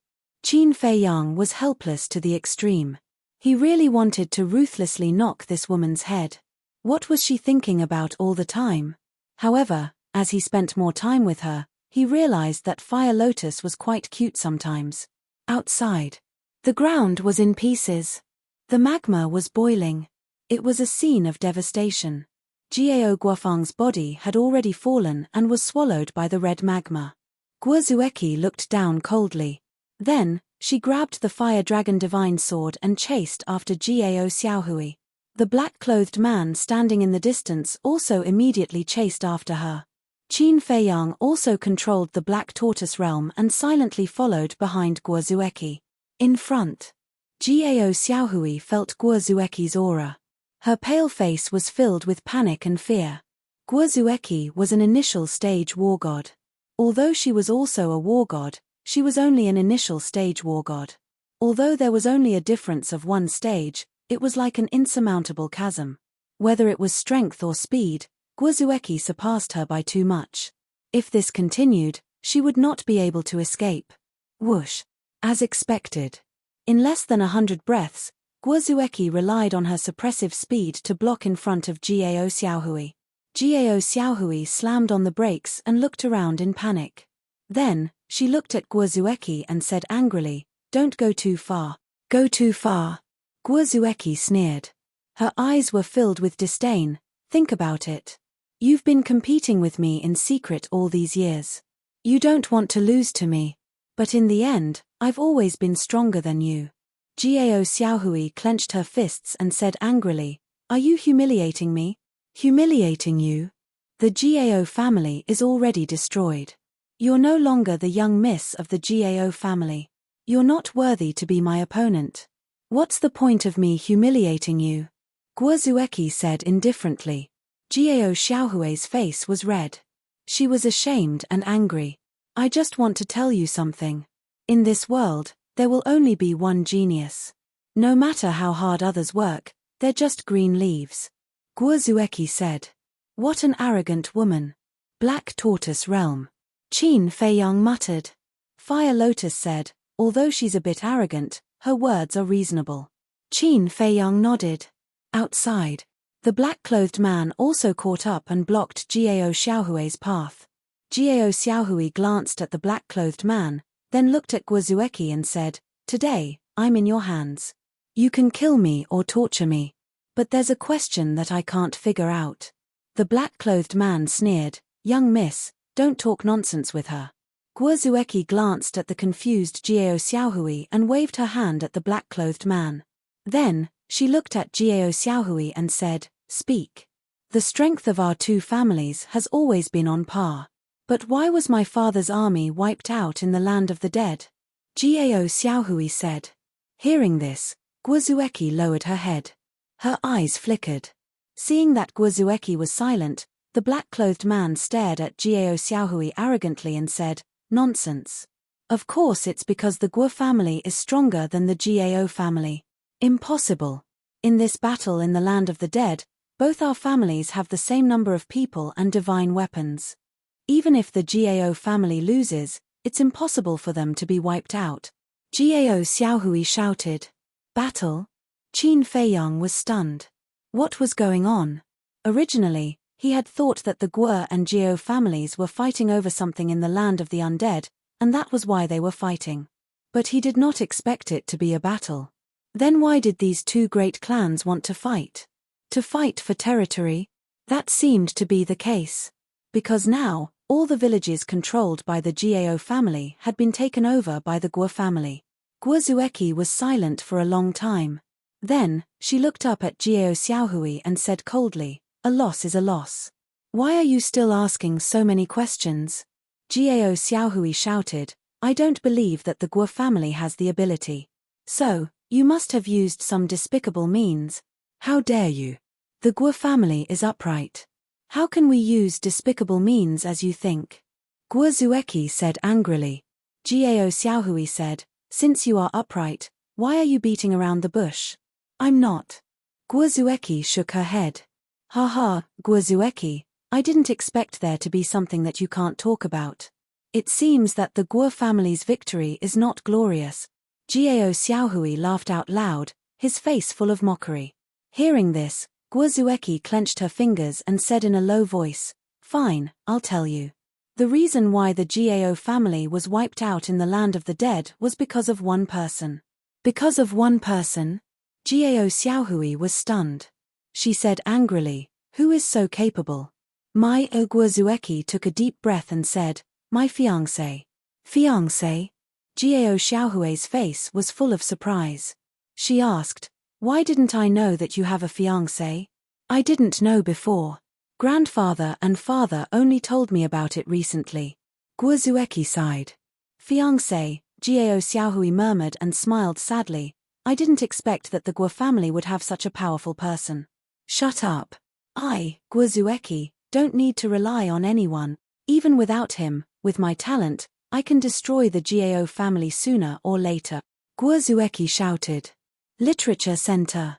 Qin Feiyang was helpless to the extreme. He really wanted to ruthlessly knock this woman's head. What was she thinking about all the time? However, as he spent more time with her, he realized that Fire Lotus was quite cute sometimes. Outside, the ground was in pieces. The magma was boiling. It was a scene of devastation. Jiao Guofang's body had already fallen and was swallowed by the red magma. Guozueki looked down coldly. Then, she grabbed the fire dragon divine sword and chased after Jiao Xiaohui. The black-clothed man standing in the distance also immediately chased after her. Qin Feiyang also controlled the Black Tortoise realm and silently followed behind Guozueki. In front, Jiao Xiaohui felt Guozueki's aura. Her pale face was filled with panic and fear. Guozueki was an initial stage war god. Although she was also a war god, she was only an initial stage war god. Although there was only a difference of one stage, it was like an insurmountable chasm. Whether it was strength or speed, Guozueki surpassed her by too much. If this continued, she would not be able to escape. Whoosh! As expected. In less than 100 breaths, Guozueki relied on her suppressive speed to block in front of Jiao Xiaohui. Jiao Xiaohui slammed on the brakes and looked around in panic. Then, she looked at Guozueki and said angrily, "Don't go too far. Go too far." Guozueki sneered. Her eyes were filled with disdain. Think about it. You've been competing with me in secret all these years. You don't want to lose to me. But in the end, I've always been stronger than you. Jiao Xiaohui clenched her fists and said angrily, "Are you humiliating me? Humiliating you? The Jiao family is already destroyed. You're no longer the young miss of the Jiao family. You're not worthy to be my opponent. What's the point of me humiliating you?" Guozueki said indifferently. Jiao Xiaohui's face was red. She was ashamed and angry. I just want to tell you something. In this world, there will only be one genius. No matter how hard others work, they're just green leaves. Guozueki said. What an arrogant woman. Black Tortoise Realm. Qin Feiyang muttered. Fire Lotus said, although she's a bit arrogant, her words are reasonable. Qin Feiyang nodded. Outside, the black-clothed man also caught up and blocked Jiao Xiaohui's path. Jiao Xiaohui glanced at the black-clothed man, then looked at Guozueki and said, Today, I'm in your hands. You can kill me or torture me. But there's a question that I can't figure out. The black-clothed man sneered, Young miss, don't talk nonsense with her. Guozueki glanced at the confused Jiao Xiaohui and waved her hand at the black-clothed man. Then, she looked at Jiao Xiaohui and said, Speak. The strength of our two families has always been on par. But why was my father's army wiped out in the land of the dead? Jiao Xiaohui said. Hearing this, Guozueki lowered her head. Her eyes flickered. Seeing that Guozueki was silent, the black-clothed man stared at Jiao Xiaohui arrogantly and said, Nonsense. Of course it's because the Guo family is stronger than the Jiao family. Impossible. In this battle in the land of the dead, both our families have the same number of people and divine weapons. Even if the Jiao family loses, it's impossible for them to be wiped out. Jiao Xiaohui shouted. Battle? Qin Feiyang was stunned. What was going on? Originally, he had thought that the Guo and Jiao families were fighting over something in the land of the undead, and that was why they were fighting. But he did not expect it to be a battle. Then why did these two great clans want to fight? To fight for territory? That seemed to be the case. Because now, all the villages controlled by the Jiao family had been taken over by the Guo family. Guozueki was silent for a long time. Then, she looked up at Jiao Xiaohui and said coldly, A loss is a loss. Why are you still asking so many questions? Jiao Xiaohui shouted, I don't believe that the Guo family has the ability. So, you must have used some despicable means. How dare you? The Guo family is upright. How can we use despicable means as you think? Guozueki said angrily. Jiao Xiaohui said, Since you are upright, why are you beating around the bush? I'm not. Guozueki shook her head. Haha, Guozueki, I didn't expect there to be something that you can't talk about. It seems that the Guo family's victory is not glorious. Jiao Xiaohui laughed out loud, his face full of mockery. Hearing this, Guozueki clenched her fingers and said in a low voice, Fine, I'll tell you. The reason why the Jiao family was wiped out in the land of the dead was because of one person. Because of one person? Jiao Xiaohui was stunned. She said angrily, Who is so capable? My Guozueki took a deep breath and said, My fiancé. Fiancé? Jiao Xiaohui's face was full of surprise. She asked, Why didn't I know that you have a fiancé? I didn't know before. Grandfather and father only told me about it recently. Guozueki sighed. Fiancé, Jiao Xiaohui murmured and smiled sadly. I didn't expect that the Guo family would have such a powerful person. Shut up. I, Guozueki, don't need to rely on anyone. Even without him, with my talent, I can destroy the Jiao family sooner or later. Guozueki shouted. Literature Center.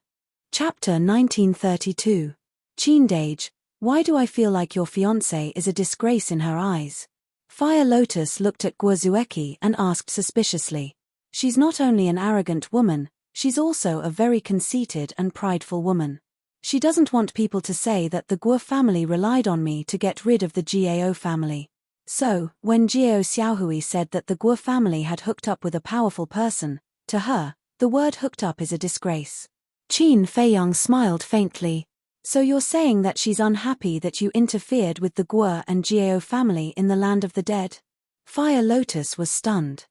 Chapter 1932. Qindage, why do I feel like your fiancé is a disgrace in her eyes? Fire Lotus looked at Guozueki and asked suspiciously. She's not only an arrogant woman, she's also a very conceited and prideful woman. She doesn't want people to say that the Guo family relied on me to get rid of the Jiao family. So, when Jiao Xiaohui said that the Guo family had hooked up with a powerful person, to her, the word hooked up is a disgrace. Qin Feiyang smiled faintly. So you're saying that she's unhappy that you interfered with the Guo and Jiao family in the land of the dead? Fire Lotus was stunned.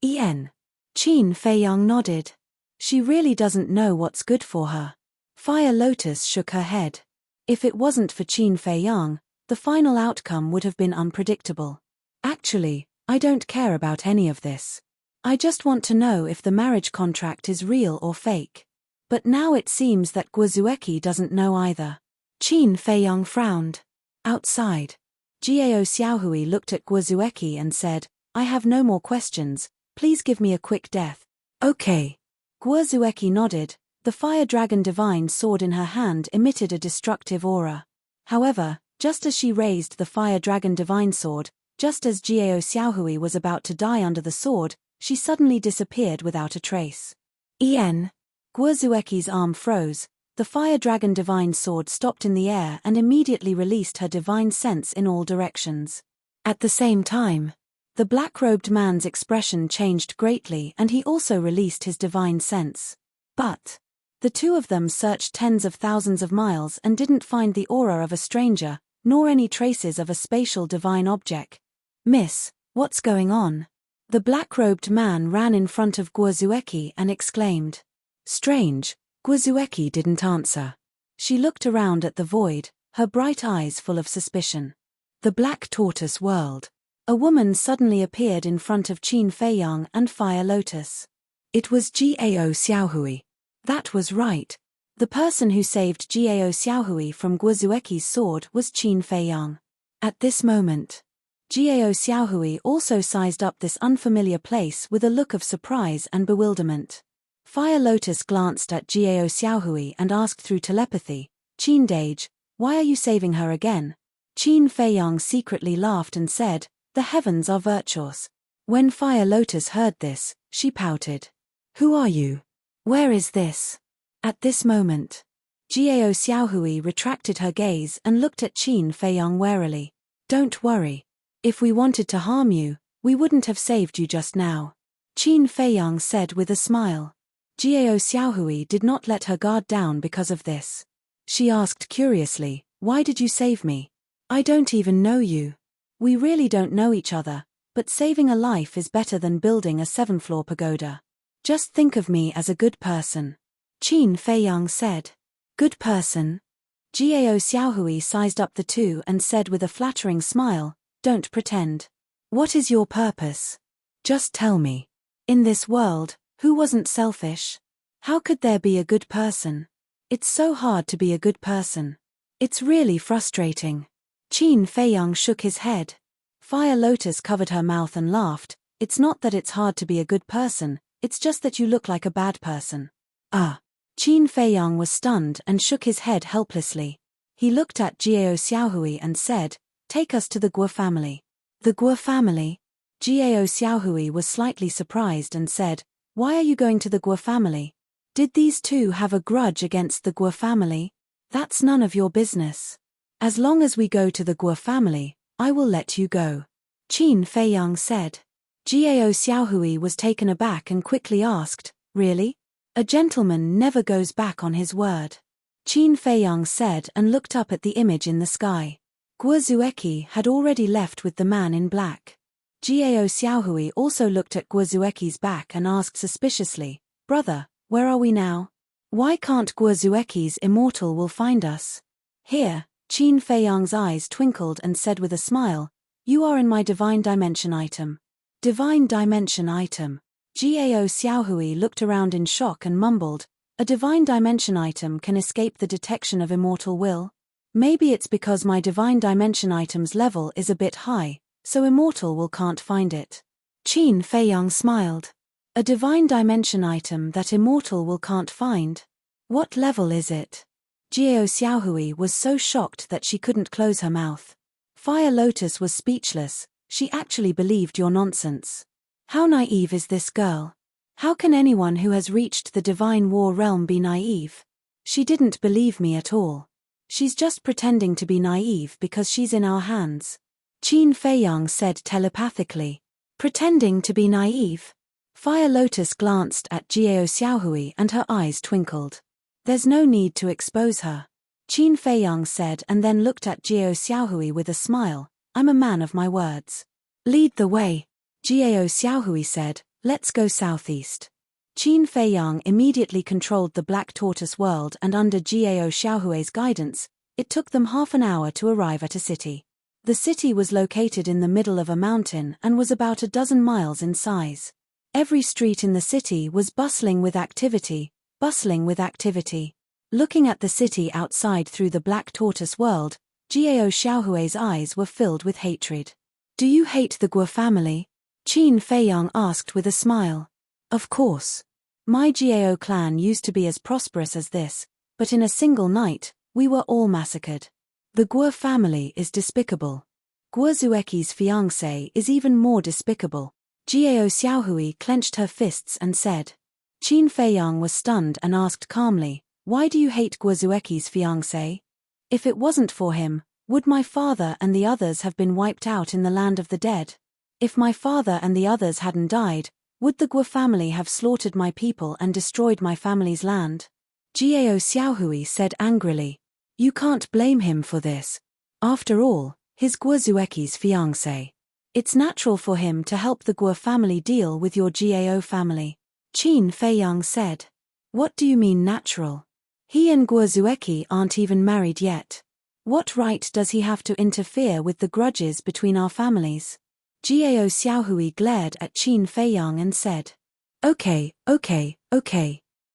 Qin Feiyang nodded. She really doesn't know what's good for her. Fire Lotus shook her head. If it wasn't for Qin Feiyang, the final outcome would have been unpredictable. Actually, I don't care about any of this. I just want to know if the marriage contract is real or fake. But now it seems that Guozueki doesn't know either. Qin Feiyang frowned. Outside. Jiao Xiaohui looked at Guozueki and said, I have no more questions, please give me a quick death. Okay. Guozueki nodded. The fire dragon divine sword in her hand emitted a destructive aura. However, just as she raised the fire dragon divine sword, just as Jiao Xiaohui was about to die under the sword, she suddenly disappeared without a trace. Guozueki's arm froze. The fire dragon divine sword stopped in the air and immediately released her divine sense in all directions. At the same time, the black-robed man's expression changed greatly and he also released his divine sense. But the two of them searched tens of thousands of miles and didn't find the aura of a stranger, nor any traces of a spatial divine object. Miss, what's going on? The black-robed man ran in front of Guozueki and exclaimed. Strange. Guozueki didn't answer. She looked around at the void, her bright eyes full of suspicion. The Black Tortoise World. A woman suddenly appeared in front of Qin Feiyang and Fire Lotus. It was Jiao Xiaohui. That was right. The person who saved Jiao Xiaohui from Guozueki's sword was Qin Feiyang. At this moment, Jiao Xiaohui also sized up this unfamiliar place with a look of surprise and bewilderment. Fire Lotus glanced at Jiao Xiaohui and asked through telepathy, Qin Dage, why are you saving her again? Qin Feiyang secretly laughed and said, the heavens are virtuous. When Fire Lotus heard this, she pouted. Who are you? Where is this? At this moment, Jiao Xiaohui retracted her gaze and looked at Qin Feiyang warily. Don't worry. If we wanted to harm you, we wouldn't have saved you just now. Qin Feiyang said with a smile. Jiao Xiaohui did not let her guard down because of this. She asked curiously, why did you save me? I don't even know you. We really don't know each other, but saving a life is better than building a 7-floor pagoda. Just think of me as a good person. Qin Feiyang said. Good person? Jiao Xiaohui sized up the two and said with a flattering smile, don't pretend. What is your purpose? Just tell me. In this world, who wasn't selfish? How could there be a good person? It's so hard to be a good person. It's really frustrating. Qin Feiyang shook his head. Fire Lotus covered her mouth and laughed. It's not that it's hard to be a good person, it's just that you look like a bad person. Qin Feiyang was stunned and shook his head helplessly. He looked at Jiao Xiaohui and said, take us to the Guo family. The Guo family? Jiao Xiaohui was slightly surprised and said, why are you going to the Guo family? Did these two have a grudge against the Guo family? That's none of your business. As long as we go to the Guo family, I will let you go. Qin Feiyang said. Jiao Xiaohui was taken aback and quickly asked, really? A gentleman never goes back on his word. Qin Feiyang said and looked up at the image in the sky. Guozueki had already left with the man in black. Jiao Xiaohui also looked at Guozueki's back and asked suspiciously, brother, where are we now? Why can't Guozueki's immortal will find us? Here, Qin Feiyang's eyes twinkled and said with a smile, you are in my divine dimension item. Divine dimension item. Jiao Xiaohui looked around in shock and mumbled, a divine dimension item can escape the detection of immortal will? Maybe it's because my divine dimension item's level is a bit high, so immortal will can't find it. Qin Feiyang smiled. A divine dimension item that immortal will can't find? What level is it? Jiao Xiaohui was so shocked that she couldn't close her mouth. Fire Lotus was speechless, she actually believed your nonsense. How naive is this girl? How can anyone who has reached the divine war realm be naive? She didn't believe me at all. She's just pretending to be naive because she's in our hands. Qin Feiyang said telepathically. Pretending to be naive? Fire Lotus glanced at Jiao Xiaohui and her eyes twinkled. There's no need to expose her. Qin Feiyang said and then looked at Jiao Xiaohui with a smile, I'm a man of my words. Lead the way. Jiao Xiaohui said, let's go southeast. Qin Feiyang immediately controlled the Black Tortoise World and under Jiao Xiaohui's guidance, it took them half an hour to arrive at a city. The city was located in the middle of a mountain and was about a dozen miles in size. Every street in the city was bustling with activity. Looking at the city outside through the Black Tortoise World, Gao Xiaohui's eyes were filled with hatred. Do you hate the Guo family? Qin Feiyang asked with a smile. Of course. My Gao clan used to be as prosperous as this, but in a single night, we were all massacred. The Guo family is despicable. Guo Zueqi's fiancé is even more despicable. Gao Xiaohui clenched her fists and said. Qin Feiyang was stunned and asked calmly, why do you hate Guo Zueqi's fiancé? If it wasn't for him, would my father and the others have been wiped out in the land of the dead? If my father and the others hadn't died, would the Guo family have slaughtered my people and destroyed my family's land? Gao Xiaohui said angrily. You can't blame him for this. After all, he's Guo Zueqi's fiancé. It's natural for him to help the Guo family deal with your Gao family. Qin Feiyang said. What do you mean natural? He and Guo Zueqi aren't even married yet. What right does he have to interfere with the grudges between our families? Gao Xiaohui glared at Qin Feiyang and said. Okay.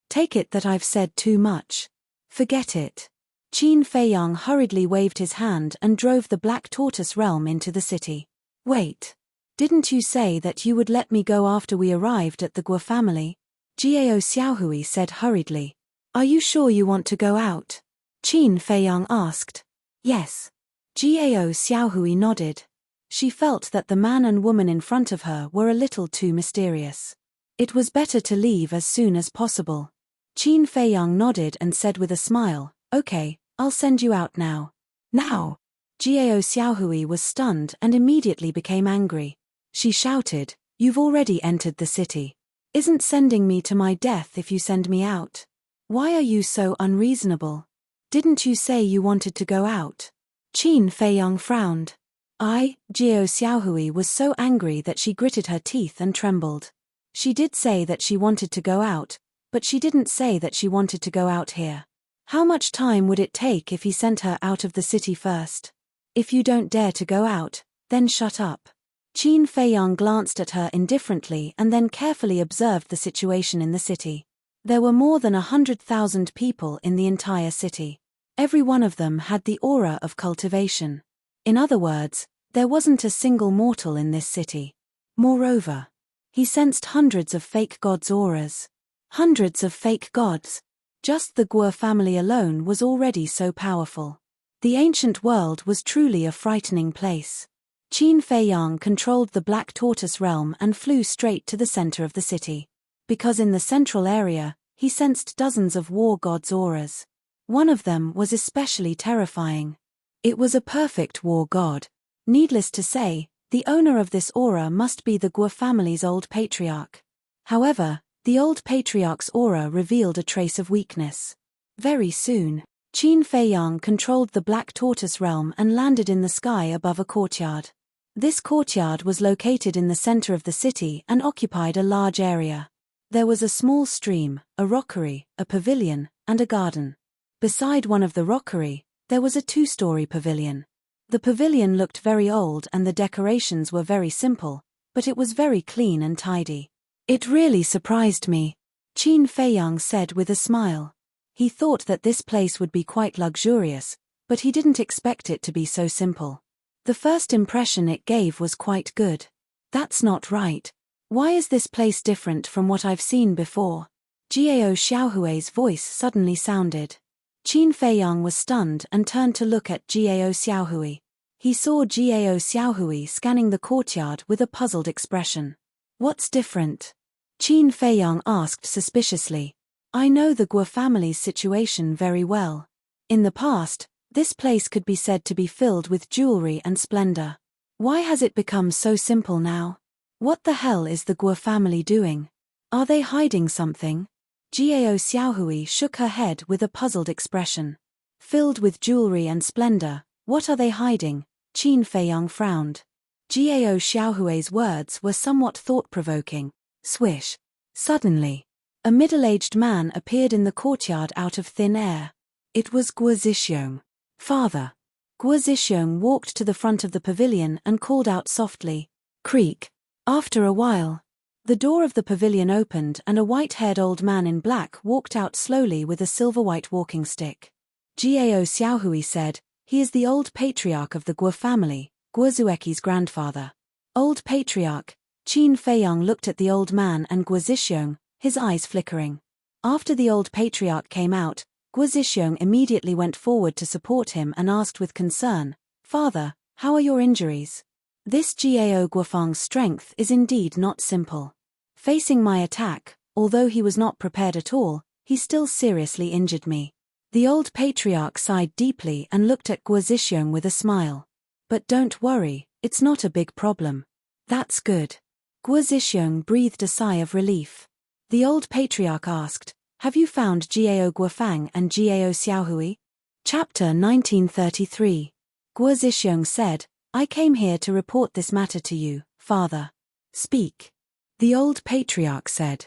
Take it that I've said too much. Forget it. Qin Feiyang hurriedly waved his hand and drove the Black Tortoise realm into the city. Wait. Didn't you say that you would let me go after we arrived at the Guo family? Gao Xiaohui said hurriedly. Are you sure you want to go out? Qin Feiyang asked. Yes. Gao Xiaohui nodded. She felt that the man and woman in front of her were a little too mysterious. It was better to leave as soon as possible. Qin Feiyang nodded and said with a smile, okay, I'll send you out now. Now! Gao Xiaohui was stunned and immediately became angry. She shouted, you've already entered the city. Isn't sending me to my death if you send me out? Why are you so unreasonable? Didn't you say you wanted to go out? Qin Feiyang frowned. Gao Xiaohui was so angry that she gritted her teeth and trembled. She did say that she wanted to go out, but she didn't say that she wanted to go out here. How much time would it take if he sent her out of the city first? If you don't dare to go out, then shut up. Qin Feiyang glanced at her indifferently and then carefully observed the situation in the city. There were more than 100,000 people in the entire city. Every one of them had the aura of cultivation. In other words, there wasn't a single mortal in this city. Moreover, he sensed hundreds of fake gods' auras. Hundreds of fake gods. Just the Guo family alone was already so powerful. The ancient world was truly a frightening place. Qin Feiyang controlled the Black Tortoise realm and flew straight to the center of the city. Because in the central area, he sensed dozens of war gods' auras. One of them was especially terrifying. It was a perfect war god. Needless to say, the owner of this aura must be the Guo family's old patriarch. However, the old patriarch's aura revealed a trace of weakness. Very soon, Qin Feiyang controlled the Black Tortoise realm and landed in the sky above a courtyard. This courtyard was located in the center of the city and occupied a large area. There was a small stream, a rockery, a pavilion, and a garden. Beside one of the rockery, there was a two-story pavilion. The pavilion looked very old and the decorations were very simple, but it was very clean and tidy. It really surprised me, Qin Feiyang said with a smile. He thought that this place would be quite luxurious, but he didn't expect it to be so simple. The first impression it gave was quite good. That's not right. Why is this place different from what I've seen before? Gao Xiaohui's voice suddenly sounded. Qin Feiyang was stunned and turned to look at Gao Xiaohui. He saw Gao Xiaohui scanning the courtyard with a puzzled expression. What's different? Qin Feiyang asked suspiciously. I know the Guo family's situation very well. In the past, this place could be said to be filled with jewelry and splendor. Why has it become so simple now? What the hell is the Guo family doing? Are they hiding something? Gao Xiaohui shook her head with a puzzled expression. Filled with jewelry and splendor, what are they hiding? Qin Feiyang frowned. Gao Xiaohui's words were somewhat thought-provoking. Swish. Suddenly, a middle-aged man appeared in the courtyard out of thin air. It was Guo Zixiong. Father. Guo Zixiong walked to the front of the pavilion and called out softly. Creak. After a while, the door of the pavilion opened and a white-haired old man in black walked out slowly with a silver-white walking stick. Gao Xiaohui said, He is the old patriarch of the Guo family, Guo Zueki's grandfather. Old patriarch. Qin Feiyang looked at the old man and Guo Zixiong, his eyes flickering. After the old patriarch came out, Guo Zixiong immediately went forward to support him and asked with concern, "Father, how are your injuries? This Gao Guofang's strength is indeed not simple. Facing my attack, although he was not prepared at all, he still seriously injured me." The old patriarch sighed deeply and looked at Guo Zixiong with a smile. "But don't worry, it's not a big problem." "That's good." Guo Zixiong breathed a sigh of relief. The old patriarch asked, "Have you found Gao Guofang and Gao Xiaohui?" Chapter 1933. Guo Zixiong said, "I came here to report this matter to you, father." "Speak." The old patriarch said.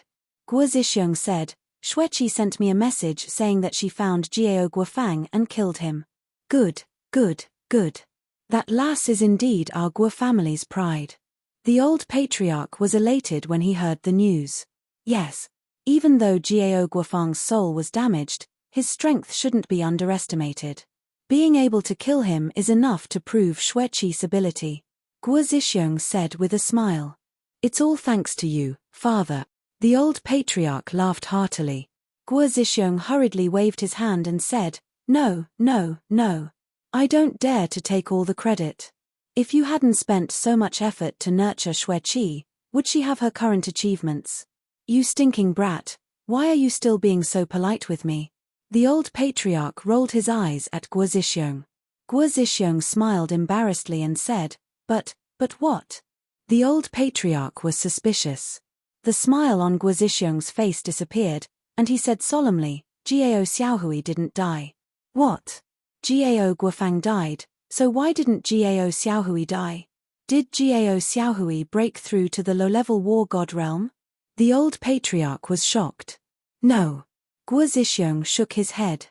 Guo Zixiong said, "Xueqi sent me a message saying that she found Gao Guofang and killed him." "Good, good, good. That lass is indeed our Guo family's pride." The old patriarch was elated when he heard the news. Yes, even though Gao Guofang's soul was damaged, his strength shouldn't be underestimated. Being able to kill him is enough to prove Xueqi's ability. Guo Zixiong said with a smile. "It's all thanks to you, father." The old patriarch laughed heartily. Guo Zixiong hurriedly waved his hand and said, "No, no, no. I don't dare to take all the credit. If you hadn't spent so much effort to nurture Xueqi, would she have her current achievements? You stinking brat, why are you still being so polite with me?" The old patriarch rolled his eyes at Guo Zixiong. Guo Zixiong smiled embarrassedly and said, But what?" The old patriarch was suspicious. The smile on Guo Zixiong's face disappeared, and he said solemnly, "Gao Xiaohui didn't die." "What? Gao Guofang died, so why didn't Gao Xiaohui die? Did Gao Xiaohui break through to the low-level war god realm?" The old patriarch was shocked. "No." Guo Zixiong shook his head.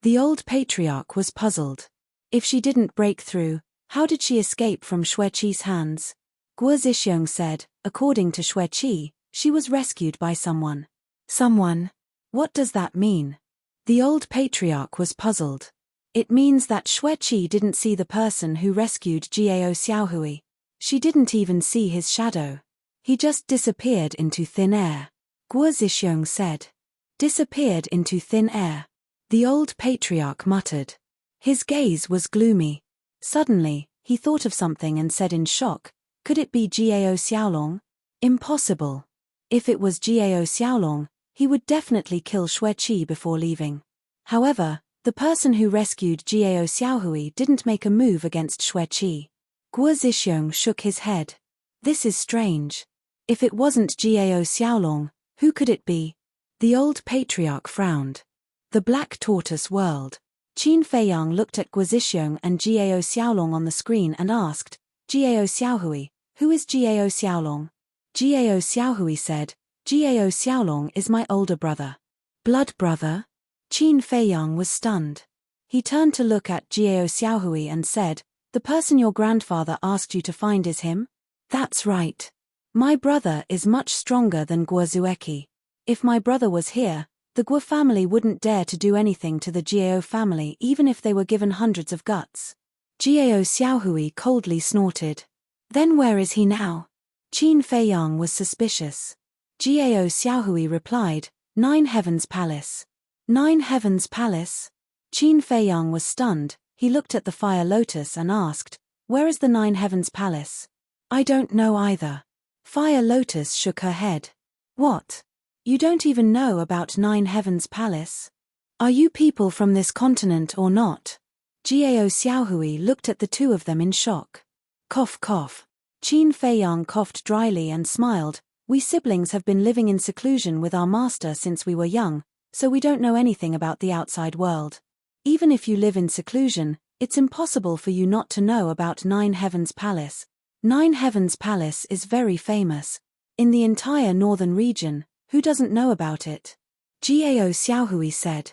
The old patriarch was puzzled. If she didn't break through, how did she escape from Xueqi's hands? Guo Zixiong said, "According to Xueqi, she was rescued by someone." "Someone? What does that mean?" The old patriarch was puzzled. "It means that Xueqi didn't see the person who rescued Gao Xiaohui. She didn't even see his shadow. He just disappeared into thin air." Guo Zixiong said. "Disappeared into thin air." The old patriarch muttered. His gaze was gloomy. Suddenly, he thought of something and said in shock, "Could it be Gao Xiaolong?" "Impossible. If it was Gao Xiaolong, he would definitely kill Xueqi before leaving." However, the person who rescued Gao Xiaohui didn't make a move against Xueqi. Guo Zixiong shook his head. "This is strange. If it wasn't Gao Xiaolong, who could it be?" The old patriarch frowned. The Black Tortoise World. Qin Feiyang looked at Guo Zixiong and Gao Xiaolong on the screen and asked, "Gao Xiaohui, who is Gao Xiaolong?" Gao Xiaohui said, "Gao Xiaolong is my older brother." "Blood brother?" Qin Feiyang was stunned. He turned to look at Gao Xiaohui and said, "The person your grandfather asked you to find is him?" "That's right. My brother is much stronger than Guo Zueki. If my brother was here, the Guo family wouldn't dare to do anything to the Gao family even if they were given hundreds of guts." Gao Xiaohui coldly snorted. "Then where is he now?" Qin Feiyang was suspicious. Gao Xiaohui replied, "Nine Heavens Palace." "Nine Heavens Palace?" Qin Feiyang was stunned. He looked at the fire lotus and asked, "Where is the Nine Heavens Palace?" "I don't know either." Fire Lotus shook her head. "What? You don't even know about Nine Heavens Palace? Are you people from this continent or not?" Gao Xiaohui looked at the two of them in shock. Cough cough. Qin Feiyang coughed dryly and smiled. "We siblings have been living in seclusion with our master since we were young, so we don't know anything about the outside world. Even if you live in seclusion, it's impossible for you not to know about Nine Heavens Palace. Nine Heavens Palace is very famous. In the entire northern region, who doesn't know about it?" Gao Xiaohui said.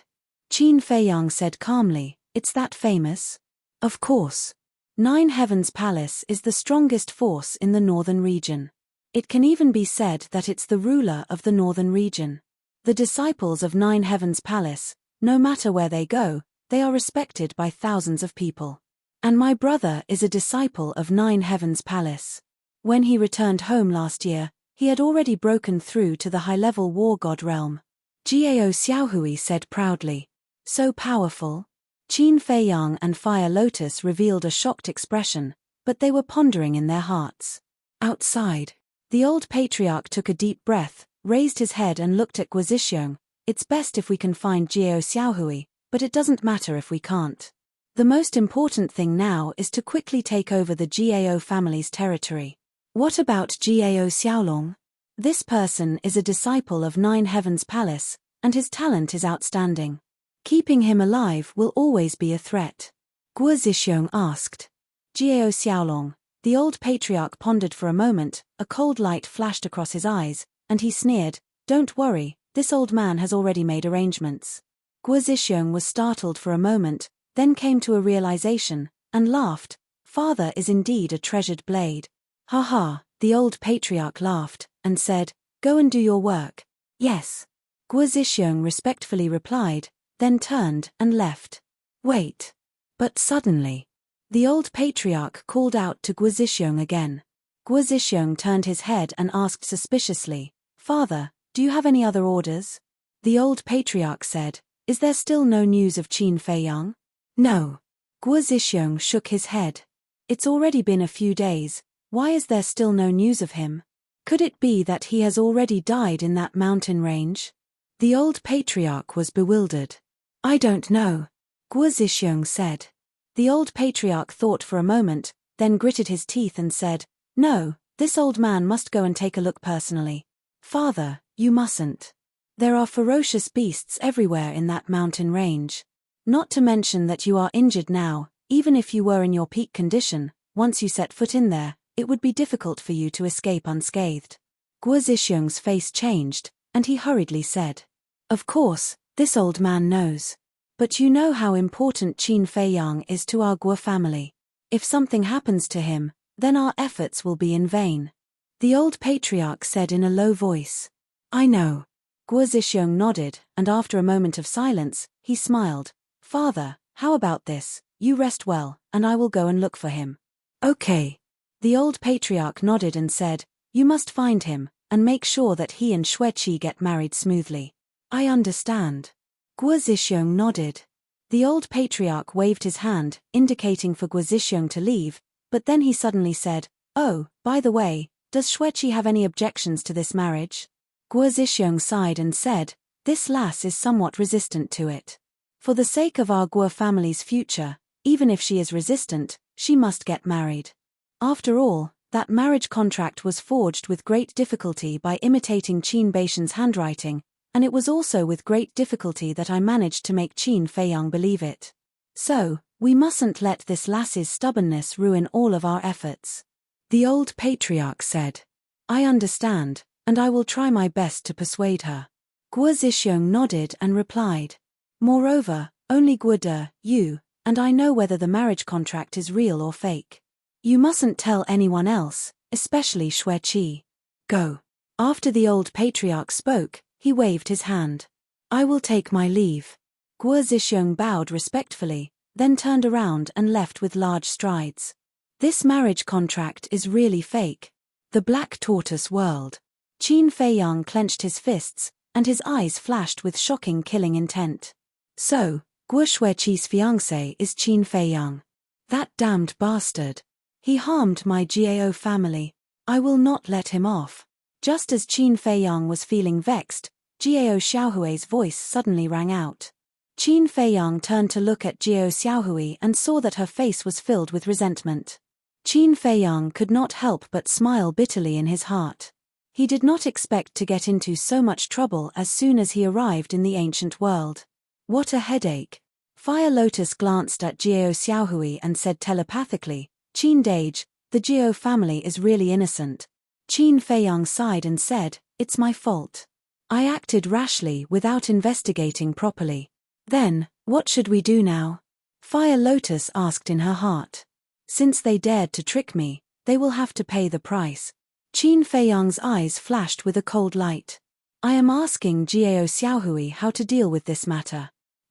Qin Feiyang said calmly, "It's that famous?" "Of course. Nine Heavens Palace is the strongest force in the northern region. It can even be said that it's the ruler of the northern region. The disciples of Nine Heavens Palace, no matter where they go, they are respected by thousands of people. And my brother is a disciple of Nine Heavens Palace. When he returned home last year, he had already broken through to the high-level war god realm. Gao Xiaohui said proudly. So powerful? Qin Feiyang and Fire Lotus revealed a shocked expression, but they were pondering in their hearts. Outside, the old patriarch took a deep breath, raised his head and looked at Guozixing. It's best if we can find Gao Xiaohui, but it doesn't matter if we can't. The most important thing now is to quickly take over the Gao family's territory. What about Gao Xiaolong? This person is a disciple of Nine Heavens Palace, and his talent is outstanding. Keeping him alive will always be a threat. Guozixing asked. Gao Xiaolong. The old patriarch pondered for a moment, a cold light flashed across his eyes, and he sneered, "Don't worry, this old man has already made arrangements." Guozixing was startled for a moment, then came to a realization, and laughed. "Father is indeed a treasured blade." "Ha ha," the old patriarch laughed, and said, "Go and do your work." "Yes." Guozixing respectfully replied, then turned and left. "Wait." But suddenly, the old patriarch called out to Guozixing again. Guozixing turned his head and asked suspiciously, "Father, do you have any other orders?" The old patriarch said, "Is there still no news of Qin Feiyang?" "No." Guozixing shook his head. "It's already been a few days, why is there still no news of him? Could it be that he has already died in that mountain range?" The old patriarch was bewildered. "I don't know," Guozixing said. The old patriarch thought for a moment, then gritted his teeth and said, "No, this old man must go and take a look personally." "Father, you mustn't. There are ferocious beasts everywhere in that mountain range. Not to mention that you are injured now, even if you were in your peak condition, once you set foot in there, it would be difficult for you to escape unscathed." Guozixing's face changed, and he hurriedly said, "Of course, this old man knows. But you know how important Qin Feiyang is to our Guo family. If something happens to him, then our efforts will be in vain." The old patriarch said in a low voice. "I know." Guozixing nodded, and after a moment of silence, he smiled. "Father, how about this? You rest well, and I will go and look for him." "Okay." The old patriarch nodded and said, "You must find him, and make sure that he and Xueqi get married smoothly." "I understand." Guozixing nodded. The old patriarch waved his hand, indicating for Guozixing to leave, but then he suddenly said, "Oh, by the way, does Xueqi have any objections to this marriage?" Guozixing sighed and said, "This lass is somewhat resistant to it. For the sake of our Guo family's future, even if she is resistant, she must get married. After all, that marriage contract was forged with great difficulty by imitating Qin Baishan's handwriting, and it was also with great difficulty that I managed to make Qin Feiyang believe it. So, we mustn't let this lass's stubbornness ruin all of our efforts." The old patriarch said, "I understand, and I will try my best to persuade her." Guozixing nodded and replied, "Moreover, only Guode, you, and I know whether the marriage contract is real or fake. You mustn't tell anyone else, especially Xueqi. Go." After the old patriarch spoke, he waved his hand. "I will take my leave." Guozixing bowed respectfully, then turned around and left with large strides. This marriage contract is really fake. The Black Tortoise whirled. Qin Feiyang clenched his fists, and his eyes flashed with shocking killing intent. "So, Guo Xueqi's fiancé is Qin Feiyang. That damned bastard. He harmed my Gao family. I will not let him off." Just as Qin Feiyang was feeling vexed, Gao Xiaohui's voice suddenly rang out. Qin Feiyang turned to look at Gao Xiaohui and saw that her face was filled with resentment. Qin Feiyang could not help but smile bitterly in his heart. He did not expect to get into so much trouble as soon as he arrived in the ancient world. What a headache. Fire Lotus glanced at Gao Xiaohui and said telepathically, "Qin Dage, the Gao family is really innocent." Qin Feiyang sighed and said, "It's my fault. I acted rashly without investigating properly." "Then, what should we do now?" Fire Lotus asked in her heart. "Since they dared to trick me, they will have to pay the price." Qin Feiyang's eyes flashed with a cold light. "I am asking Gao Xiaohui how to deal with this matter."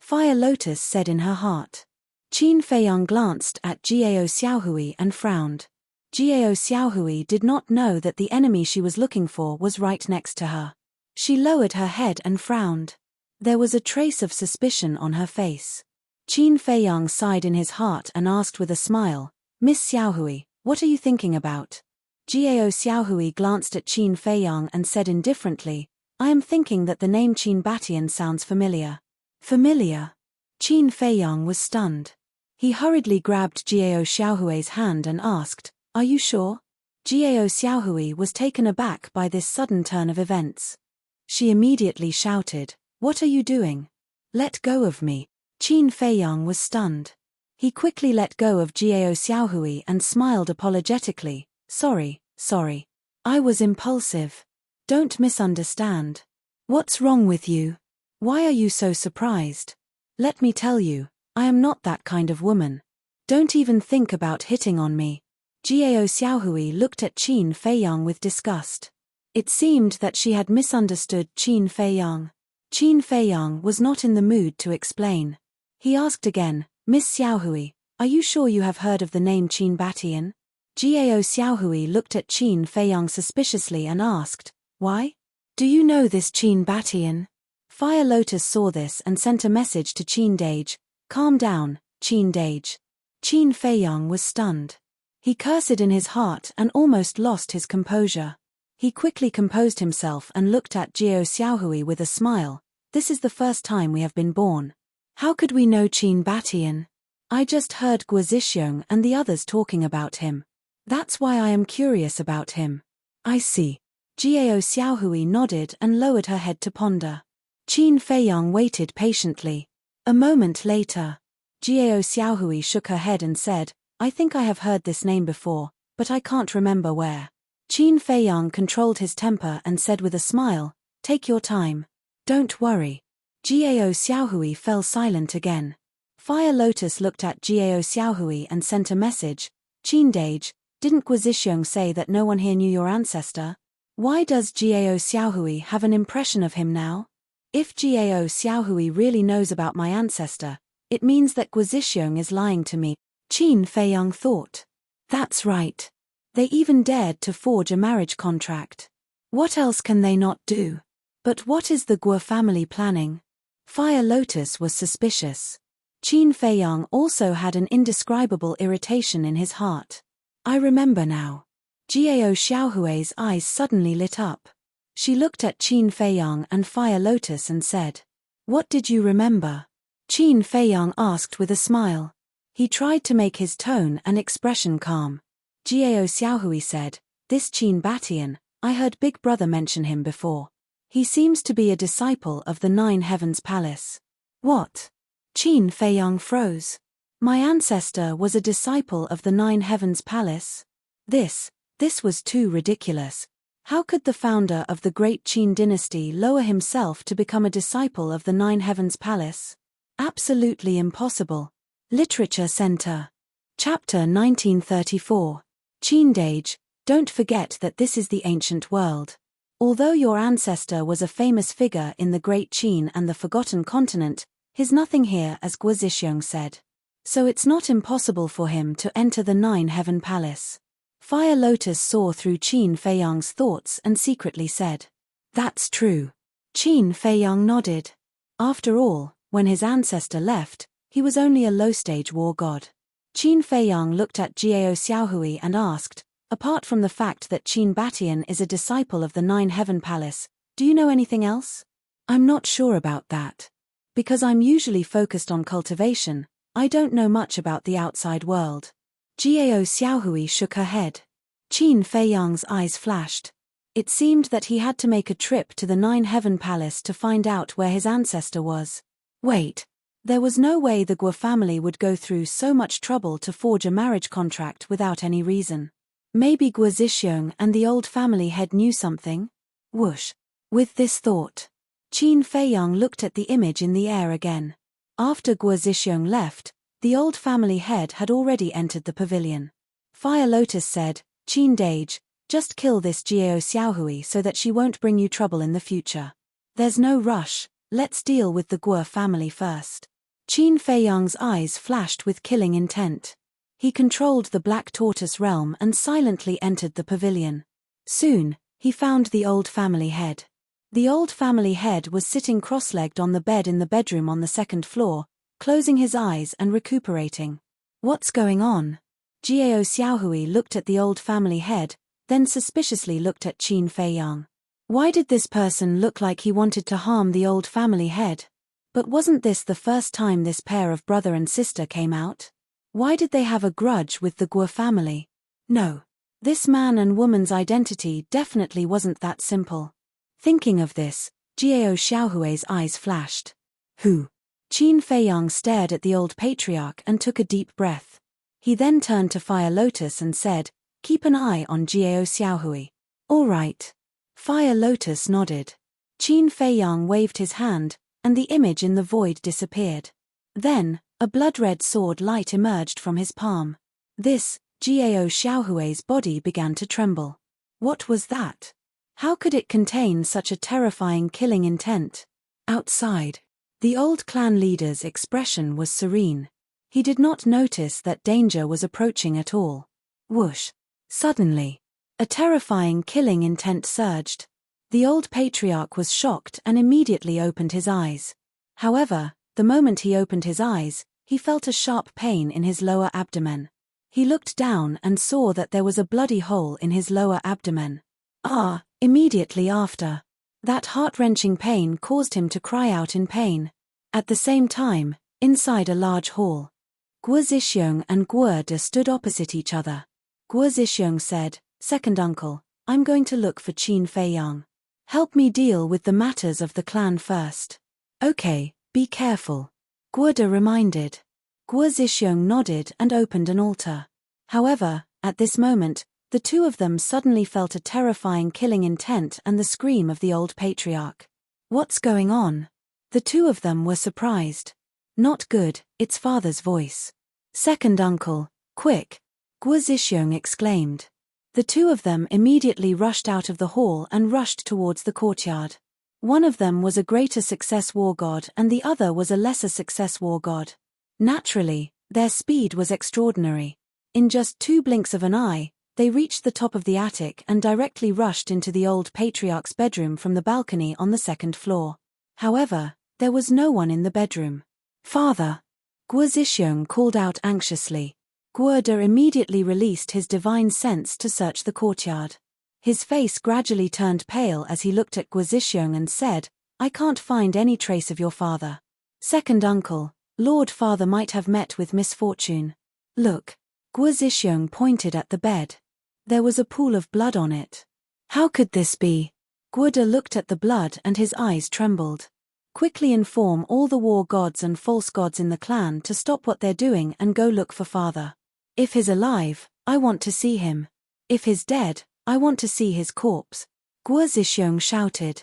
Fire Lotus said in her heart. Qin Feiyang glanced at Jiao Xiaohui and frowned. Jiao Xiaohui did not know that the enemy she was looking for was right next to her. She lowered her head and frowned. There was a trace of suspicion on her face. Qin Feiyang sighed in his heart and asked with a smile, "Miss Xiaohui, what are you thinking about?" Jiao Xiaohui glanced at Qin Feiyang and said indifferently, "I am thinking that the name Qin Batian sounds familiar." Familiar? Qin Feiyang was stunned. He hurriedly grabbed Jiao Xiaohui's hand and asked, "Are you sure?" Jiao Xiaohui was taken aback by this sudden turn of events. She immediately shouted, "What are you doing? Let go of me." Qin Feiyang was stunned. He quickly let go of Jiao Xiaohui and smiled apologetically, Sorry. I was impulsive. Don't misunderstand. What's wrong with you? Why are you so surprised? Let me tell you, I am not that kind of woman. Don't even think about hitting on me." Jiao Xiaohui looked at Qin Feiyang with disgust. It seemed that she had misunderstood Qin Feiyang. Qin Feiyang was not in the mood to explain. He asked again, "Miss Xiaohui, are you sure you have heard of the name Qin Batian?" Jiao Xiaohui looked at Qin Feiyang suspiciously and asked, "Why? Do you know this Qin Batian?" Fire Lotus saw this and sent a message to Qin Deji, "Calm down, Qin Deji." Qin Feiyang was stunned. He cursed in his heart and almost lost his composure. He quickly composed himself and looked at Jiao Xiaohui with a smile, "This is the first time we have been born. How could we know Qin Batian? I just heard Guo Zhixiong and the others talking about him. That's why I am curious about him." "I see." Jiao Xiaohui nodded and lowered her head to ponder. Qin Feiyang waited patiently. A moment later, Jiao Xiaohui shook her head and said, "I think I have heard this name before, but I can't remember where." Qin Feiyang controlled his temper and said with a smile, "Take your time. Don't worry." Jiao Xiaohui fell silent again. Fire Lotus looked at Jiao Xiaohui and sent a message, "Qin Deji, didn't Guo Zhixiong say that no one here knew your ancestor? Why does Jiao Xiaohui have an impression of him now? If Jiao Xiaohui really knows about my ancestor, it means that Guo Zhixiong is lying to me." Qin Feiyang thought. That's right. They even dared to forge a marriage contract. What else can they not do? But what is the Guo family planning? Fire Lotus was suspicious. Qin Feiyang also had an indescribable irritation in his heart. "I remember now." Jiao Xiaohui's eyes suddenly lit up. She looked at Qin Feiyang and Fire Lotus and said, "What did you remember?" Qin Feiyang asked with a smile. He tried to make his tone and expression calm. Jiao Xiaohui said, "This Qin Batian, I heard Big Brother mention him before. He seems to be a disciple of the Nine Heavens Palace." "What?" Qin Feiyang froze. "My ancestor was a disciple of the Nine Heavens Palace?" This was too ridiculous. How could the founder of the great Qin dynasty lower himself to become a disciple of the Nine Heavens Palace? Absolutely impossible. Literature Center. Chapter 1934. Qin Deji, don't forget that this is the ancient world. Although your ancestor was a famous figure in the Great Qin and the Forgotten Continent, he's nothing here, as Guo Zhixiong said. So it's not impossible for him to enter the Nine Heaven Palace. Fire Lotus saw through Qin Feiyang's thoughts and secretly said, "That's true." Qin Feiyang nodded. After all, when his ancestor left, he was only a low-stage war god. Qin Feiyang looked at Jiao Xiaohui and asked, "Apart from the fact that Qin Batian is a disciple of the Nine Heaven Palace, do you know anything else?" "I'm not sure about that. Because I'm usually focused on cultivation, I don't know much about the outside world." Jiao Xiaohui shook her head. Qin Feiyang's eyes flashed. It seemed that he had to make a trip to the Nine Heaven Palace to find out where his ancestor was. Wait. There was no way the Guo family would go through so much trouble to forge a marriage contract without any reason. Maybe Guo Zhixiong and the old family head knew something? Whoosh. With this thought, Qin Feiyang looked at the image in the air again. After Guo Zhixiong left, the old family head had already entered the pavilion. Fire Lotus said, "Qin Deji, just kill this Jiao Xiaohui so that she won't bring you trouble in the future. There's no rush, let's deal with the Guo family first." Qin Feiyang's eyes flashed with killing intent. He controlled the Black Tortoise realm and silently entered the pavilion. Soon, he found the old family head. The old family head was sitting cross-legged on the bed in the bedroom on the second floor, closing his eyes and recuperating. What's going on? Jiao Xiaohui looked at the old family head, then suspiciously looked at Qin Feiyang. Why did this person look like he wanted to harm the old family head? But wasn't this the first time this pair of brother and sister came out? Why did they have a grudge with the Guo family? No. This man and woman's identity definitely wasn't that simple. Thinking of this, Jiao Xiaohui's eyes flashed. Who? Qin Feiyang stared at the old patriarch and took a deep breath. He then turned to Fire Lotus and said, "Keep an eye on Jiao Xiaohui." "All right." Fire Lotus nodded. Qin Feiyang waved his hand, and the image in the void disappeared. Then, a blood-red sword light emerged from his palm. Jiao Xiaohui's body began to tremble. What was that? How could it contain such a terrifying killing intent? Outside, the old clan leader's expression was serene. He did not notice that danger was approaching at all. Whoosh! Suddenly, a terrifying killing intent surged. The old patriarch was shocked and immediately opened his eyes. However, the moment he opened his eyes, he felt a sharp pain in his lower abdomen. He looked down and saw that there was a bloody hole in his lower abdomen. Immediately after, that heart-wrenching pain caused him to cry out in pain. At the same time, inside a large hall, Guo Zixiong and Guo De stood opposite each other. Guo Zixiong said, "Second uncle, I'm going to look for Qin Feiyang. Help me deal with the matters of the clan first." "Okay, be careful," Guo De reminded. Guo Zixiong nodded and opened an altar. However, at this moment, the two of them suddenly felt a terrifying killing intent and the scream of the old patriarch. What's going on? The two of them were surprised. Not good, it's father's voice. "Second uncle, quick!" Guo Zixiong exclaimed. The two of them immediately rushed out of the hall and rushed towards the courtyard. One of them was a greater success war god and the other was a lesser success war god. Naturally, their speed was extraordinary. In just 2 blinks of an eye, they reached the top of the attic and directly rushed into the old patriarch's bedroom from the balcony on the second floor. However, there was no one in the bedroom. "Father!" Guo Zixiong called out anxiously. Guo De immediately released his divine sense to search the courtyard. His face gradually turned pale as he looked at Guo Zixiong and said, "I can't find any trace of your father. Second uncle, Lord Father might have met with misfortune. Look." Guo Zixiong pointed at the bed. There was a pool of blood on it. How could this be? Guo De looked at the blood and his eyes trembled. "Quickly inform all the war gods and false gods in the clan to stop what they're doing and go look for father. If he's alive, I want to see him. If he's dead, I want to see his corpse," Guo Zixiong shouted.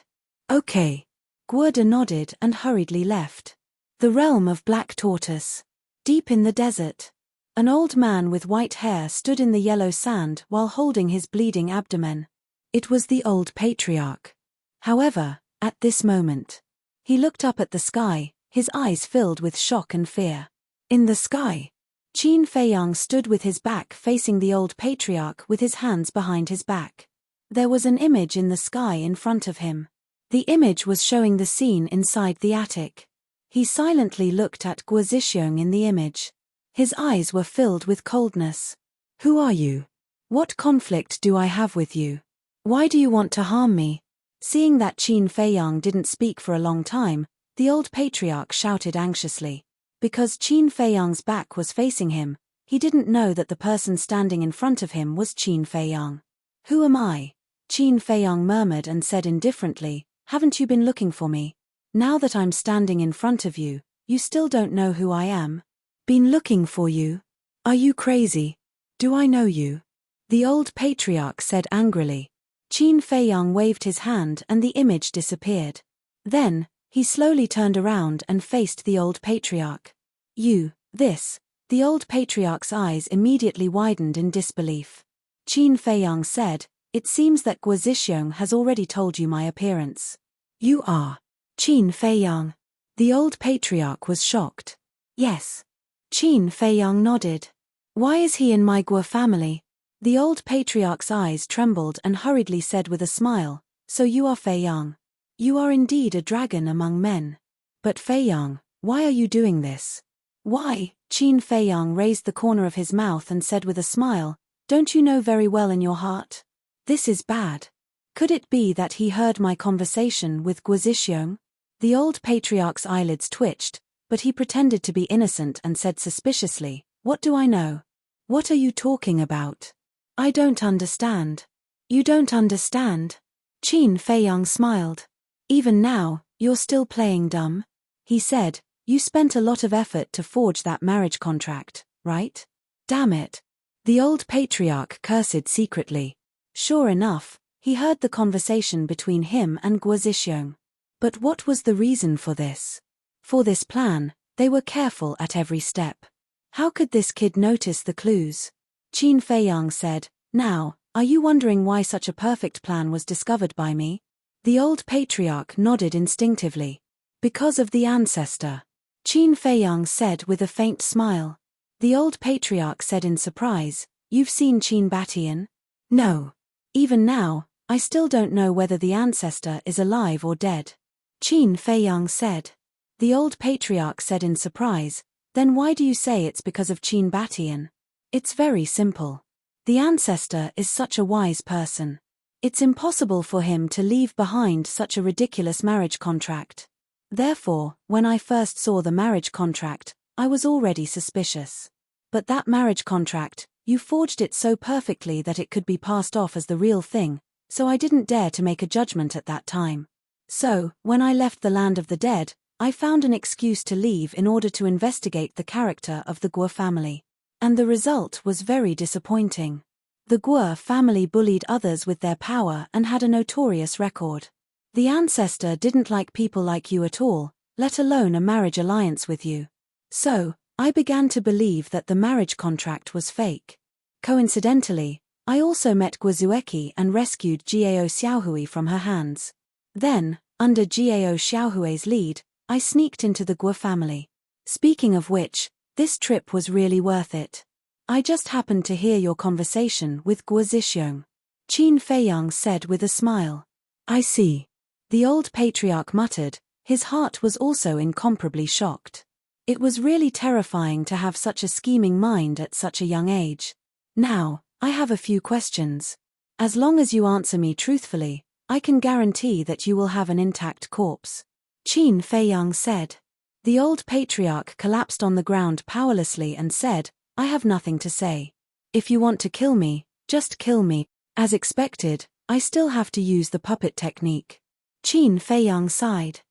"Okay." Guo De nodded and hurriedly left. The realm of Black Tortoise. Deep in the desert, an old man with white hair stood in the yellow sand while holding his bleeding abdomen. It was the old patriarch. However, at this moment, he looked up at the sky, his eyes filled with shock and fear. In the sky, Qin Feiyang stood with his back facing the old patriarch with his hands behind his back. There was an image in the sky in front of him. The image was showing the scene inside the attic. He silently looked at Guo Zixiong in the image. His eyes were filled with coldness. "Who are you? What conflict do I have with you? Why do you want to harm me?" Seeing that Qin Feiyang didn't speak for a long time, the old patriarch shouted anxiously. Because Qin Feiyang's back was facing him, he didn't know that the person standing in front of him was Qin Feiyang. "Who am I?" Qin Feiyang murmured and said indifferently, "Haven't you been looking for me? Now that I'm standing in front of you, you still don't know who I am?" "Been looking for you? Are you crazy? Do I know you?" the old patriarch said angrily. Qin Feiyang waved his hand and the image disappeared. Then, he slowly turned around and faced the old patriarch. The old patriarch's eyes immediately widened in disbelief. Qin Feiyang said, "It seems that Guo Zixiong has already told you my appearance." "You are Qin Feiyang." The old patriarch was shocked. Yes. Qin Feiyang nodded. Why is he in my Guo family? The old patriarch's eyes trembled and hurriedly said with a smile, so you are Feiyang. You are indeed a dragon among men. But Feiyang, why are you doing this? Why? Qin Feiyang raised the corner of his mouth and said with a smile, don't you know very well in your heart? This is bad. Could it be that he heard my conversation with Guo Zhixiong? The old patriarch's eyelids twitched, but he pretended to be innocent and said suspiciously, what do I know? What are you talking about? I don't understand. You don't understand? Qin Feiyang smiled. Even now, you're still playing dumb? He said, you spent a lot of effort to forge that marriage contract, right? Damn it. The old patriarch cursed secretly. Sure enough, he heard the conversation between him and Guo Zhixiong. But what was the reason for this? For this plan, they were careful at every step. How could this kid notice the clues? Qin Feiyang said, now, are you wondering why such a perfect plan was discovered by me? The old patriarch nodded instinctively. Because of the ancestor. Qin Feiyang said with a faint smile. The old patriarch said in surprise, you've seen Qin Batian? No. Even now, I still don't know whether the ancestor is alive or dead. Qin Feiyang said. The old patriarch said in surprise, then why do you say it's because of Qin Batian? It's very simple. The ancestor is such a wise person. It's impossible for him to leave behind such a ridiculous marriage contract. Therefore, when I first saw the marriage contract, I was already suspicious. But that marriage contract, you forged it so perfectly that it could be passed off as the real thing, so I didn't dare to make a judgment at that time. So, when I left the land of the dead, I found an excuse to leave in order to investigate the character of the Guo family. And the result was very disappointing. The Guo family bullied others with their power and had a notorious record. The ancestor didn't like people like you at all, let alone a marriage alliance with you. So, I began to believe that the marriage contract was fake. Coincidentally, I also met Guo Zueki and rescued Jiao Xiaohui from her hands. Then, under Jiao Xiaohui's lead, I sneaked into the Guo family. Speaking of which, this trip was really worth it. I just happened to hear your conversation with Guo Zhixiong. Qin Feiyang said with a smile. I see. The old patriarch muttered, his heart was also incomparably shocked. It was really terrifying to have such a scheming mind at such a young age. Now, I have a few questions. As long as you answer me truthfully, I can guarantee that you will have an intact corpse. Qin Feiyang said. The old patriarch collapsed on the ground powerlessly and said, I have nothing to say. If you want to kill me, just kill me. As expected, I still have to use the puppet technique. Qin Feiyang sighed.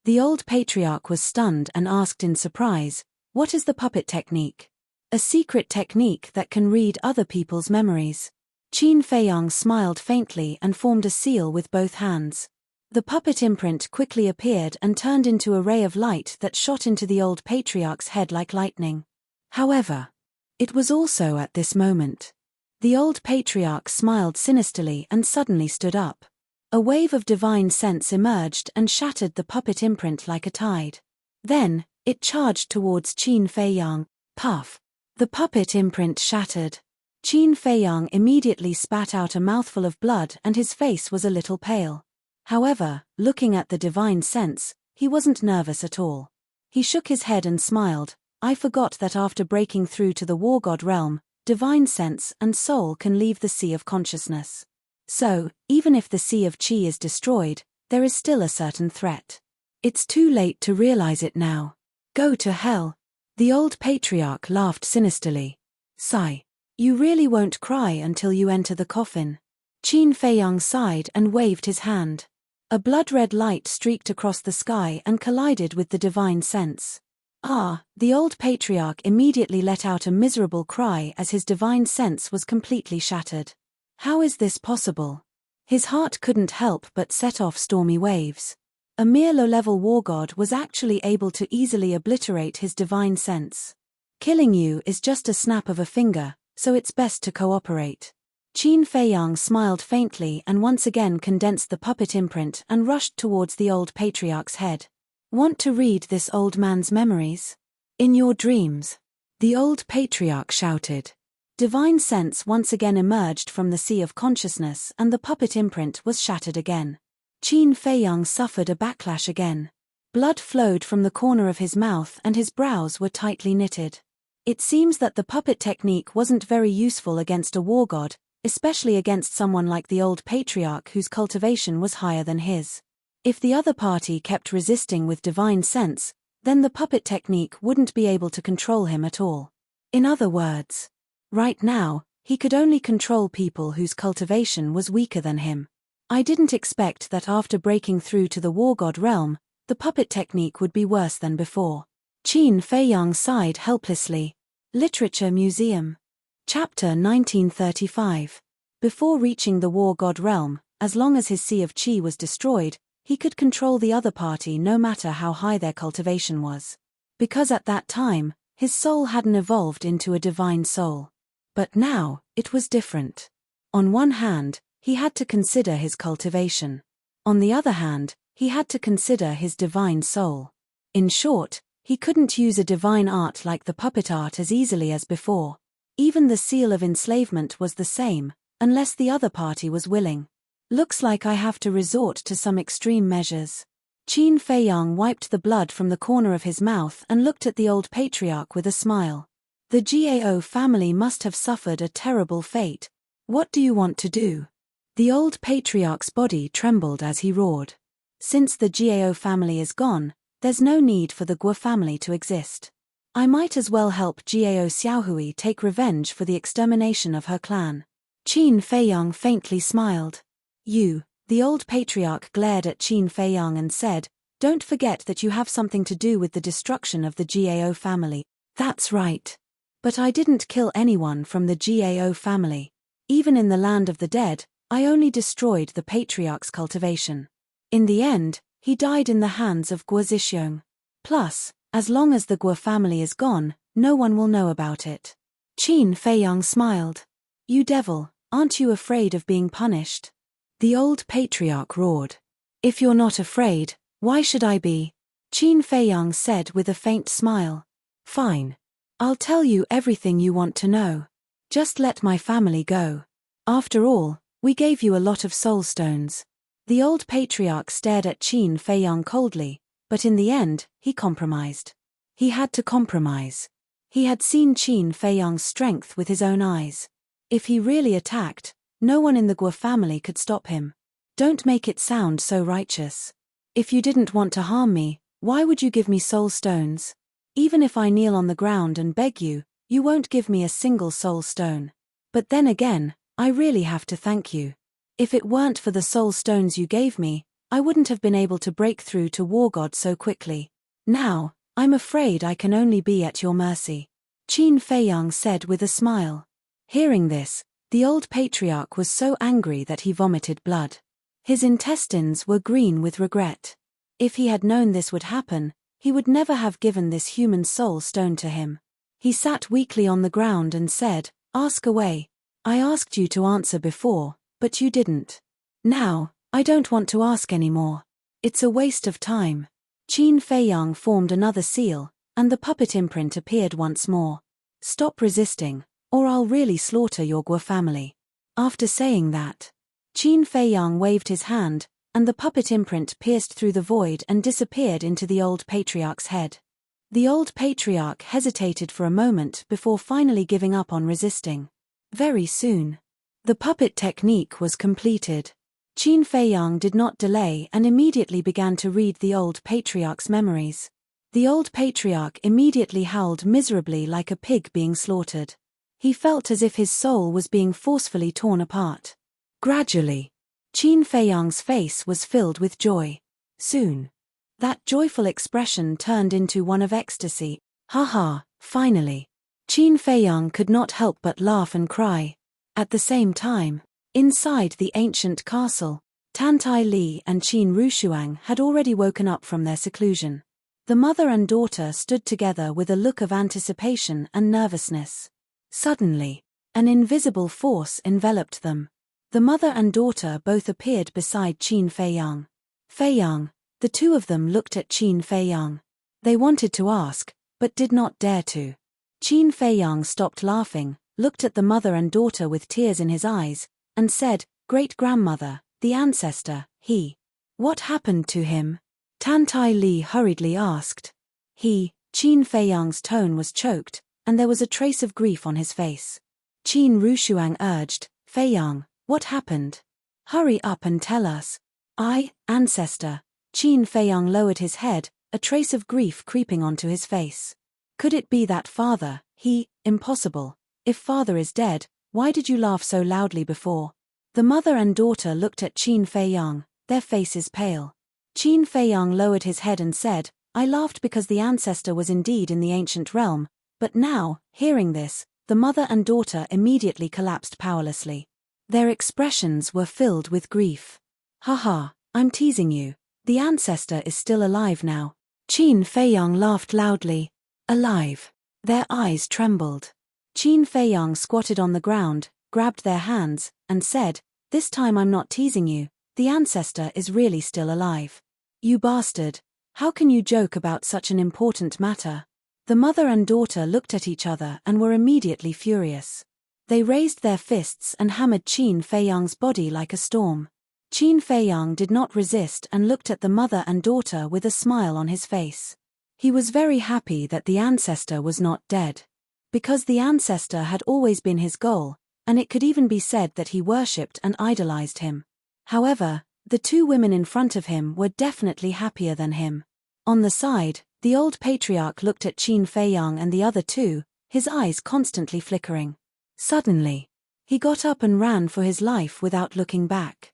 The old patriarch was stunned and asked in surprise, what is the puppet technique? A secret technique that can read other people's memories. Qin Feiyang smiled faintly and formed a seal with both hands. The puppet imprint quickly appeared and turned into a ray of light that shot into the old patriarch's head like lightning. However, it was also at this moment. The old patriarch smiled sinisterly and suddenly stood up. A wave of divine sense emerged and shattered the puppet imprint like a tide. Then, it charged towards Qin Feiyang. Puff! The puppet imprint shattered. Qin Feiyang immediately spat out a mouthful of blood and his face was a little pale. However, looking at the divine sense, he wasn't nervous at all. He shook his head and smiled. I forgot that after breaking through to the war god realm, divine sense and soul can leave the sea of consciousness. So, even if the sea of qi is destroyed, there is still a certain threat. It's too late to realize it now. Go to hell. The old patriarch laughed sinisterly. Sigh. You really won't cry until you enter the coffin. Qin Feiyang sighed and waved his hand. A blood-red light streaked across the sky and collided with the divine sense. Ah, the old patriarch immediately let out a miserable cry as his divine sense was completely shattered. How is this possible? His heart couldn't help but set off stormy waves. A mere low-level war god was actually able to easily obliterate his divine sense. Killing you is just a snap of a finger, so it's best to cooperate. Qin Feiyang smiled faintly and once again condensed the puppet imprint and rushed towards the old patriarch's head. Want to read this old man's memories? In your dreams, the old patriarch shouted. Divine sense once again emerged from the sea of consciousness and the puppet imprint was shattered again. Qin Feiyang suffered a backlash again. Blood flowed from the corner of his mouth and his brows were tightly knitted. It seems that the puppet technique wasn't very useful against a war god, especially against someone like the old patriarch whose cultivation was higher than his. If the other party kept resisting with divine sense, then the puppet technique wouldn't be able to control him at all. In other words, right now, he could only control people whose cultivation was weaker than him. I didn't expect that after breaking through to the war god realm, the puppet technique would be worse than before. Qin Feiyang sighed helplessly. Literature Museum. Chapter 1935. Before reaching the war god realm, as long as his sea of qi was destroyed, he could control the other party no matter how high their cultivation was. Because at that time, his soul hadn't evolved into a divine soul. But now, it was different. On one hand, he had to consider his cultivation. On the other hand, he had to consider his divine soul. In short, he couldn't use a divine art like the puppet art as easily as before. Even the seal of enslavement was the same, unless the other party was willing. Looks like I have to resort to some extreme measures. Qin Feiyang wiped the blood from the corner of his mouth and looked at the old patriarch with a smile. The Gao family must have suffered a terrible fate. What do you want to do? The old patriarch's body trembled as he roared. Since the Gao family is gone, there's no need for the Guo family to exist. I might as well help Gao Xiaohui take revenge for the extermination of her clan. Qin Feiyang faintly smiled. You, the old patriarch glared at Qin Feiyang and said, don't forget that you have something to do with the destruction of the Gao family. That's right. But I didn't kill anyone from the Gao family. Even in the land of the dead, I only destroyed the patriarch's cultivation. In the end, he died in the hands of Guo Zhixiong. Plus, as long as the Guo family is gone, no one will know about it. Qin Feiyang smiled. You devil, aren't you afraid of being punished? The old patriarch roared. If you're not afraid, why should I be? Qin Feiyang said with a faint smile. Fine. I'll tell you everything you want to know. Just let my family go. After all, we gave you a lot of soul stones. The old patriarch stared at Qin Feiyang coldly, but in the end, he compromised. He had to compromise. He had seen Qin Feiyang's strength with his own eyes. If he really attacked, no one in the Guo family could stop him. Don't make it sound so righteous. If you didn't want to harm me, why would you give me soul stones? Even if I kneel on the ground and beg you, you won't give me a single soul stone. But then again, I really have to thank you. If it weren't for the soul stones you gave me, I wouldn't have been able to break through to War God so quickly. Now, I'm afraid I can only be at your mercy. Qin Feiyang said with a smile. Hearing this, the old patriarch was so angry that he vomited blood. His intestines were green with regret. If he had known this would happen, he would never have given this human soul stone to him. He sat weakly on the ground and said, Ask away. I asked you to answer before, but you didn't. Now, I don't want to ask anymore. It's a waste of time. Qin Feiyang formed another seal, and the puppet imprint appeared once more. Stop resisting, or I'll really slaughter your Guo family. After saying that, Qin Feiyang waved his hand, and the puppet imprint pierced through the void and disappeared into the old patriarch's head. The old patriarch hesitated for a moment before finally giving up on resisting. Very soon, the puppet technique was completed. Qin Feiyang did not delay and immediately began to read the old patriarch's memories. The old patriarch immediately howled miserably like a pig being slaughtered. He felt as if his soul was being forcefully torn apart. Gradually, Qin Feiyang's face was filled with joy. Soon, that joyful expression turned into one of ecstasy. Ha, finally. Qin Feiyang could not help but laugh and cry. At the same time, inside the ancient castle, Tan Tai Li and Qin Rushuang had already woken up from their seclusion. The mother and daughter stood together with a look of anticipation and nervousness. Suddenly, an invisible force enveloped them. The mother and daughter both appeared beside Qin Feiyang. Feiyang, the two of them looked at Qin Feiyang. They wanted to ask, but did not dare to. Qin Feiyang stopped laughing, looked at the mother and daughter with tears in his eyes, and said, "Great-grandmother, the ancestor, he. What happened to him?" Tan Tai Li hurriedly asked. Qin Feiyang's tone was choked, and there was a trace of grief on his face. Qin Rushuang urged, "Feiyang, what happened? Hurry up and tell us." Ancestor." Qin Feiyang lowered his head, a trace of grief creeping onto his face. "Could it be that father? Impossible. If father is dead, why did you laugh so loudly before?" The mother and daughter looked at Qin Feiyang, their faces pale. Qin Feiyang lowered his head and said, "I laughed because the ancestor was indeed in the ancient realm, but now, hearing this, the mother and daughter immediately collapsed powerlessly. Their expressions were filled with grief. "Haha, I'm teasing you. The ancestor is still alive now." Qin Feiyang laughed loudly. "Alive." Their eyes trembled. Qin Feiyang squatted on the ground, grabbed their hands, and said, "This time I'm not teasing you. The ancestor is really still alive." "You bastard. How can you joke about such an important matter?" The mother and daughter looked at each other and were immediately furious. They raised their fists and hammered Qin Feiyang's body like a storm. Qin Feiyang did not resist and looked at the mother and daughter with a smile on his face. He was very happy that the ancestor was not dead. Because the ancestor had always been his goal, and it could even be said that he worshipped and idolized him. However, the two women in front of him were definitely happier than him. On the side, the old patriarch looked at Qin Feiyang and the other two, his eyes constantly flickering. Suddenly, he got up and ran for his life without looking back.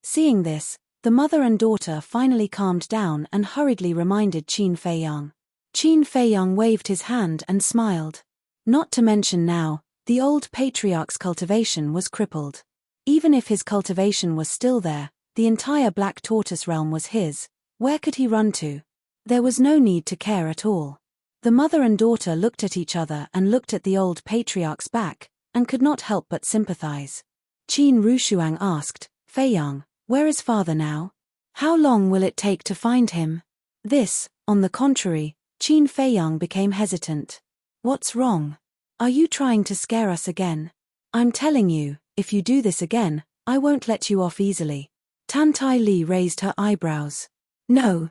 Seeing this, the mother and daughter finally calmed down and hurriedly reminded Qin Feiyang. Qin Feiyang waved his hand and smiled. Not to mention now, the old patriarch's cultivation was crippled. Even if his cultivation was still there, the entire Black Tortoise realm was his. Where could he run to? There was no need to care at all. The mother and daughter looked at each other and looked at the old patriarch's back, and could not help but sympathize. Qin Rushuang asked, "Feiyang, where is father now? How long will it take to find him?" This, on the contrary, Qin Feiyang became hesitant. "What's wrong? Are you trying to scare us again? I'm telling you, if you do this again, I won't let you off easily." Tan Tai Li raised her eyebrows. No.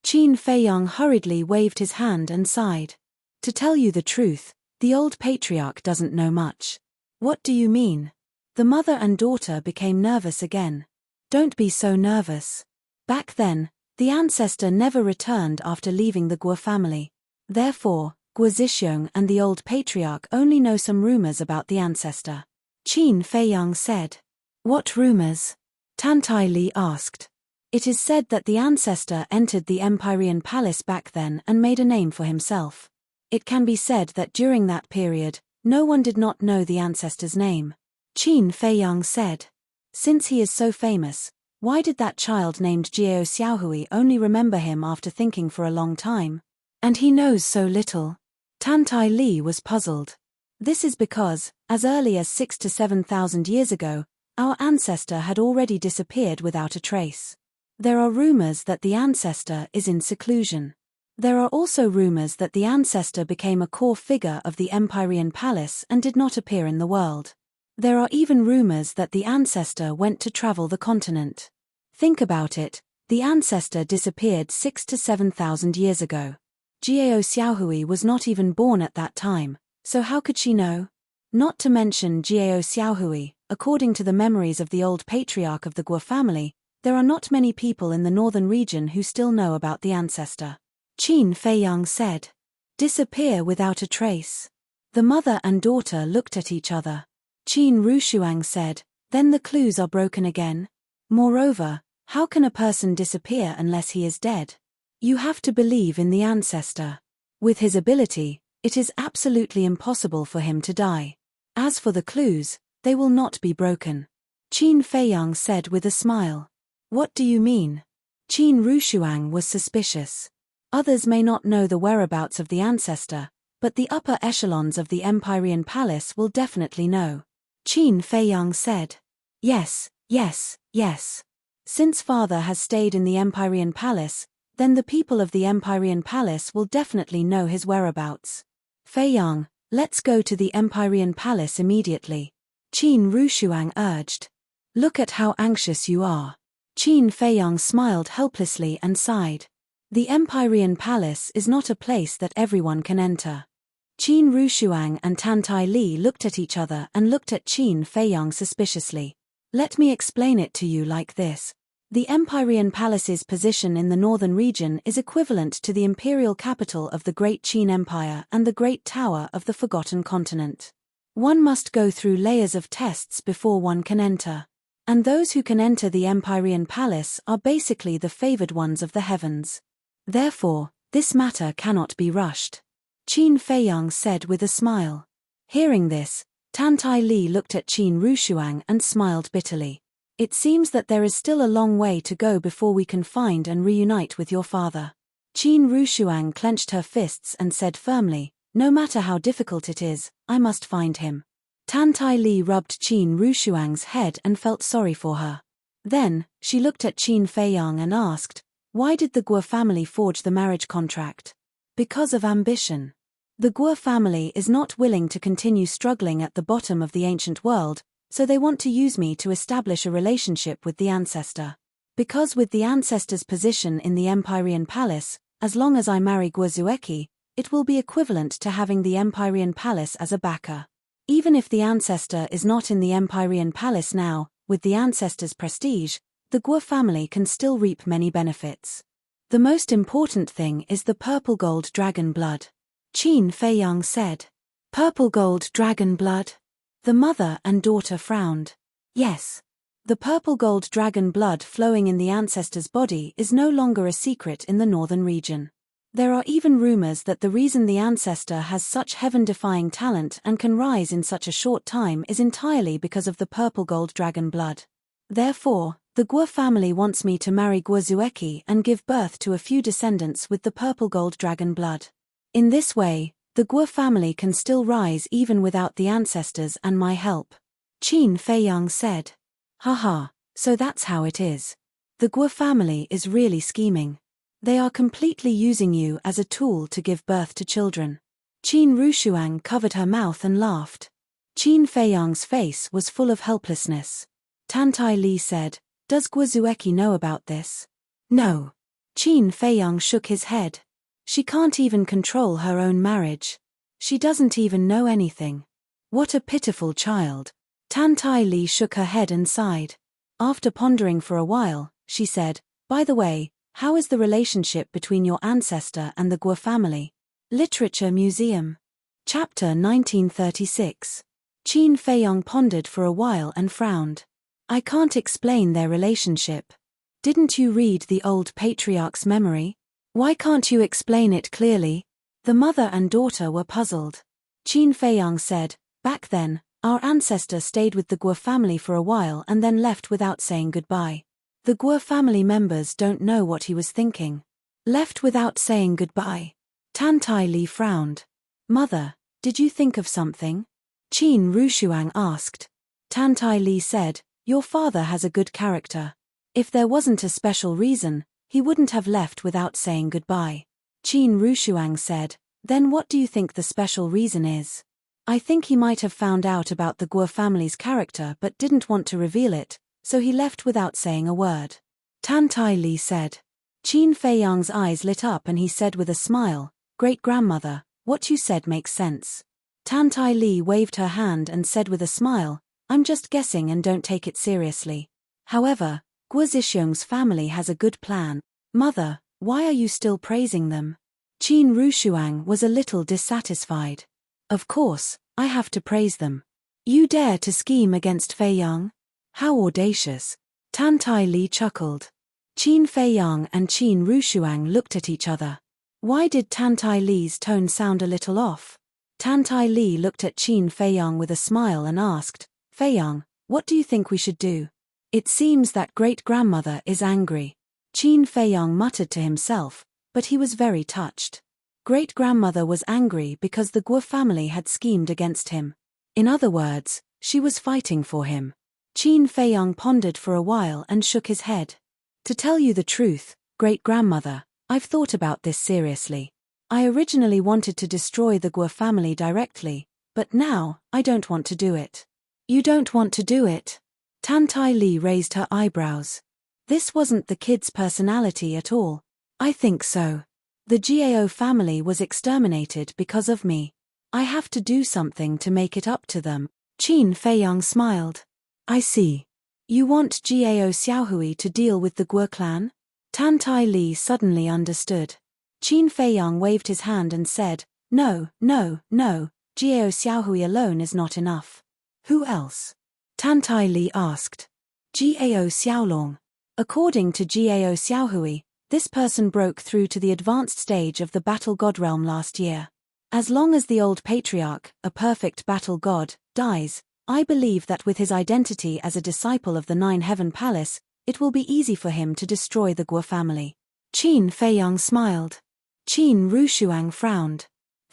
Qin Feiyang hurriedly waved his hand and sighed. "To tell you the truth, the old patriarch doesn't know much." "What do you mean?" The mother and daughter became nervous again. "Don't be so nervous. Back then, the ancestor never returned after leaving the Guo family. Therefore, Guo Zixiong and the old patriarch only know some rumors about the ancestor." Qin Feiyang said. "What rumors?" Tan Tai Li asked. "It is said that the ancestor entered the Empyrean Palace back then and made a name for himself. It can be said that during that period, no one did not know the ancestor's name." Qin Feiyang said. "Since he is so famous, why did that child named Jiao Xiaohui only remember him after thinking for a long time? And he knows so little?" Tan Tai Li was puzzled. "This is because, as early as 6,000 to 7,000 years ago, our ancestor had already disappeared without a trace. There are rumors that the ancestor is in seclusion. There are also rumors that the ancestor became a core figure of the Empyrean Palace and did not appear in the world. There are even rumors that the ancestor went to travel the continent. Think about it, the ancestor disappeared 6,000 to 7,000 years ago. Jiao Xiaohui was not even born at that time, so how could she know? Not to mention Jiao Xiaohui, according to the memories of the old patriarch of the Guo family, there are not many people in the northern region who still know about the ancestor." Qin Feiyang said. "Disappear without a trace." The mother and daughter looked at each other. Qin Rushuang said, "Then the clues are broken again. Moreover, how can a person disappear unless he is dead? You have to believe in the ancestor. With his ability, it is absolutely impossible for him to die. As for the clues, they will not be broken." Qin Feiyang said with a smile. "What do you mean?" Qin Rushuang was suspicious. Others may not know the whereabouts of the ancestor, but the upper echelons of the Empyrean Palace will definitely know. Qin Feiyang said. Yes. Since father has stayed in the Empyrean Palace, then the people of the Empyrean Palace will definitely know his whereabouts. Fei Yang, let's go to the Empyrean Palace immediately. Qin Rushuang urged. Look at how anxious you are. Qin Fei Yang smiled helplessly and sighed. The Empyrean Palace is not a place that everyone can enter. Qin Rushuang and Tantai Li looked at each other and looked at Qin Fei Yang suspiciously. Let me explain it to you like this. The Empyrean Palace's position in the northern region is equivalent to the imperial capital of the Great Qin Empire and the Great Tower of the Forgotten Continent. One must go through layers of tests before one can enter. And those who can enter the Empyrean Palace are basically the favored ones of the heavens. Therefore, this matter cannot be rushed. Qin Fei Yang said with a smile. Hearing this, Tantai Li looked at Qin Rushuang and smiled bitterly. It seems that there is still a long way to go before we can find and reunite with your father. Qin Rushuang clenched her fists and said firmly, no matter how difficult it is, I must find him. Tantai Li rubbed Qin Rushuang's head and felt sorry for her. Then, she looked at Qin Fei Yang and asked, why did the Guo family forge the marriage contract? Because of ambition. The Guo family is not willing to continue struggling at the bottom of the ancient world, so they want to use me to establish a relationship with the ancestor. Because with the ancestor's position in the Empyrean Palace, as long as I marry Guo Zueki, it will be equivalent to having the Empyrean Palace as a backer. Even if the ancestor is not in the Empyrean Palace now, with the ancestor's prestige, the Guo family can still reap many benefits. The most important thing is the purple gold dragon blood. Qin Fei Yang said. Purple gold dragon blood? The mother and daughter frowned. Yes. The purple gold dragon blood flowing in the ancestor's body is no longer a secret in the northern region. There are even rumors that the reason the ancestor has such heaven-defying talent and can rise in such a short time is entirely because of the purple gold dragon blood. Therefore, the Guo family wants me to marry Guo Zueki and give birth to a few descendants with the purple gold dragon blood. In this way, the Guo family can still rise even without the ancestors and my help. Qin Fei Yang said. Haha, so that's how it is. The Guo family is really scheming. They are completely using you as a tool to give birth to children. Qin Rushuang covered her mouth and laughed. Qin Fei Yang's face was full of helplessness. Tantai Li said, does Guo Zueki know about this? No. Qin Fei Yang shook his head. She can't even control her own marriage. She doesn't even know anything. What a pitiful child. Tantai Li shook her head and sighed. After pondering for a while, she said, by the way, how is the relationship between your ancestor and the Guo family? Literature Museum. Chapter 1936. Qin Fei Yang pondered for a while and frowned. I can't explain their relationship. Didn't you read the old patriarch's memory? Why can't you explain it clearly? The mother and daughter were puzzled. Qin Fei Yang said, back then, our ancestor stayed with the Guo family for a while and then left without saying goodbye. The Guo family members don't know what he was thinking. Left without saying goodbye. Tantai Li frowned. Mother, did you think of something? Qin Rushuang asked. Tantai Li said, your father has a good character. If there wasn't a special reason, he wouldn't have left without saying goodbye. Qin Rushuang said, then what do you think the special reason is? I think he might have found out about the Guo family's character but didn't want to reveal it, so he left without saying a word. Tantai Li said. Qin Fei Yang's eyes lit up and he said with a smile, Great-grandmother, what you said makes sense. Tantai Li waved her hand and said with a smile, I'm just guessing and don't take it seriously. However, Guo Zhixiong's family has a good plan. Mother, why are you still praising them? Qin Rushuang was a little dissatisfied. Of course, I have to praise them. You dare to scheme against Fei Yang? How audacious. Tantai Li chuckled. Qin Fei Yang and Qin Rushuang looked at each other. Why did Tantai Li's tone sound a little off? Tantai Li looked at Qin Fei Yang with a smile and asked, Fei Yang, what do you think we should do? It seems that great-grandmother is angry. Qin Fei Yang muttered to himself, but he was very touched. Great-grandmother was angry because the Guo family had schemed against him. In other words, she was fighting for him. Qin Fei Yang pondered for a while and shook his head. To tell you the truth, great-grandmother, I've thought about this seriously. I originally wanted to destroy the Guo family directly, but now, I don't want to do it. You don't want to do it? Tan Tai Li raised her eyebrows. This wasn't the kid's personality at all. I think so. The Gao family was exterminated because of me. I have to do something to make it up to them. Qin Feiyang smiled. I see. You want Gao Xiaohui to deal with the Guo clan? Tan Tai Li suddenly understood. Qin Feiyang waved his hand and said, No, no, no, Gao Xiaohui alone is not enough. Who else? Tan Tai Li asked. Gao Xiaolong. According to Gao Xiaohui, this person broke through to the advanced stage of the battle god realm last year. As long as the old patriarch, a perfect battle god, dies, I believe that with his identity as a disciple of the Nine Heaven Palace, it will be easy for him to destroy the Guo family. Qin Feiyang smiled. Qin Rushuang frowned.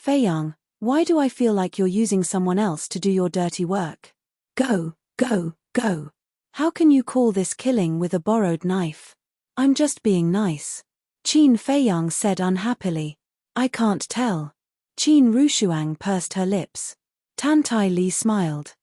Feiyang, why do I feel like you're using someone else to do your dirty work? Go, go, go. How can you call this killing with a borrowed knife? I'm just being nice. Qin Feiyang said unhappily. I can't tell. Qin Rushuang pursed her lips. Tan Tai Li smiled.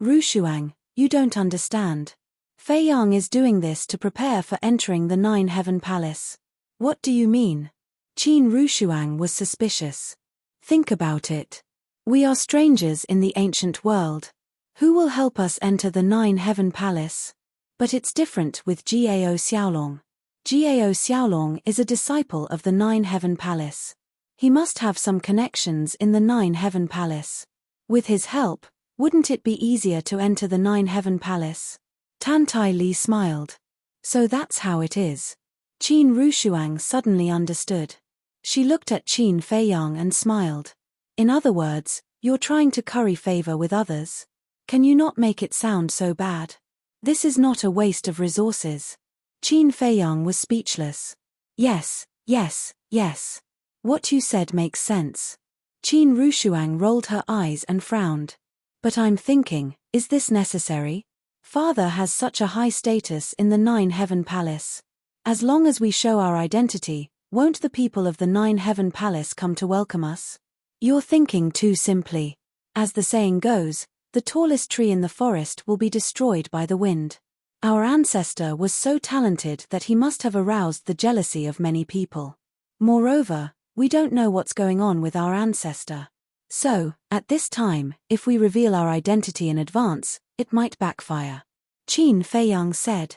Rushuang, you don't understand. Feiyang is doing this to prepare for entering the Nine Heaven Palace. What do you mean? Qin Rushuang was suspicious. Think about it. We are strangers in the ancient world. Who will help us enter the Nine Heaven Palace? But it's different with Gao Xiaolong. Gao Xiaolong is a disciple of the Nine Heaven Palace. He must have some connections in the Nine Heaven Palace. With his help, wouldn't it be easier to enter the Nine Heaven Palace? Tan Tai Li smiled. So that's how it is. Qin Rushuang suddenly understood. She looked at Qin Feiyang and smiled. In other words, you're trying to curry favor with others. Can you not make it sound so bad? This is not a waste of resources. Qin Feiyang was speechless. Yes, yes, yes. What you said makes sense. Qin Rushuang rolled her eyes and frowned. But I'm thinking, is this necessary? Father has such a high status in the Nine Heaven Palace. As long as we show our identity, won't the people of the Nine Heaven Palace come to welcome us? You're thinking too simply. As the saying goes, the tallest tree in the forest will be destroyed by the wind. Our ancestor was so talented that he must have aroused the jealousy of many people. Moreover, we don't know what's going on with our ancestor. So, at this time, if we reveal our identity in advance, it might backfire. Qin Feiyang said.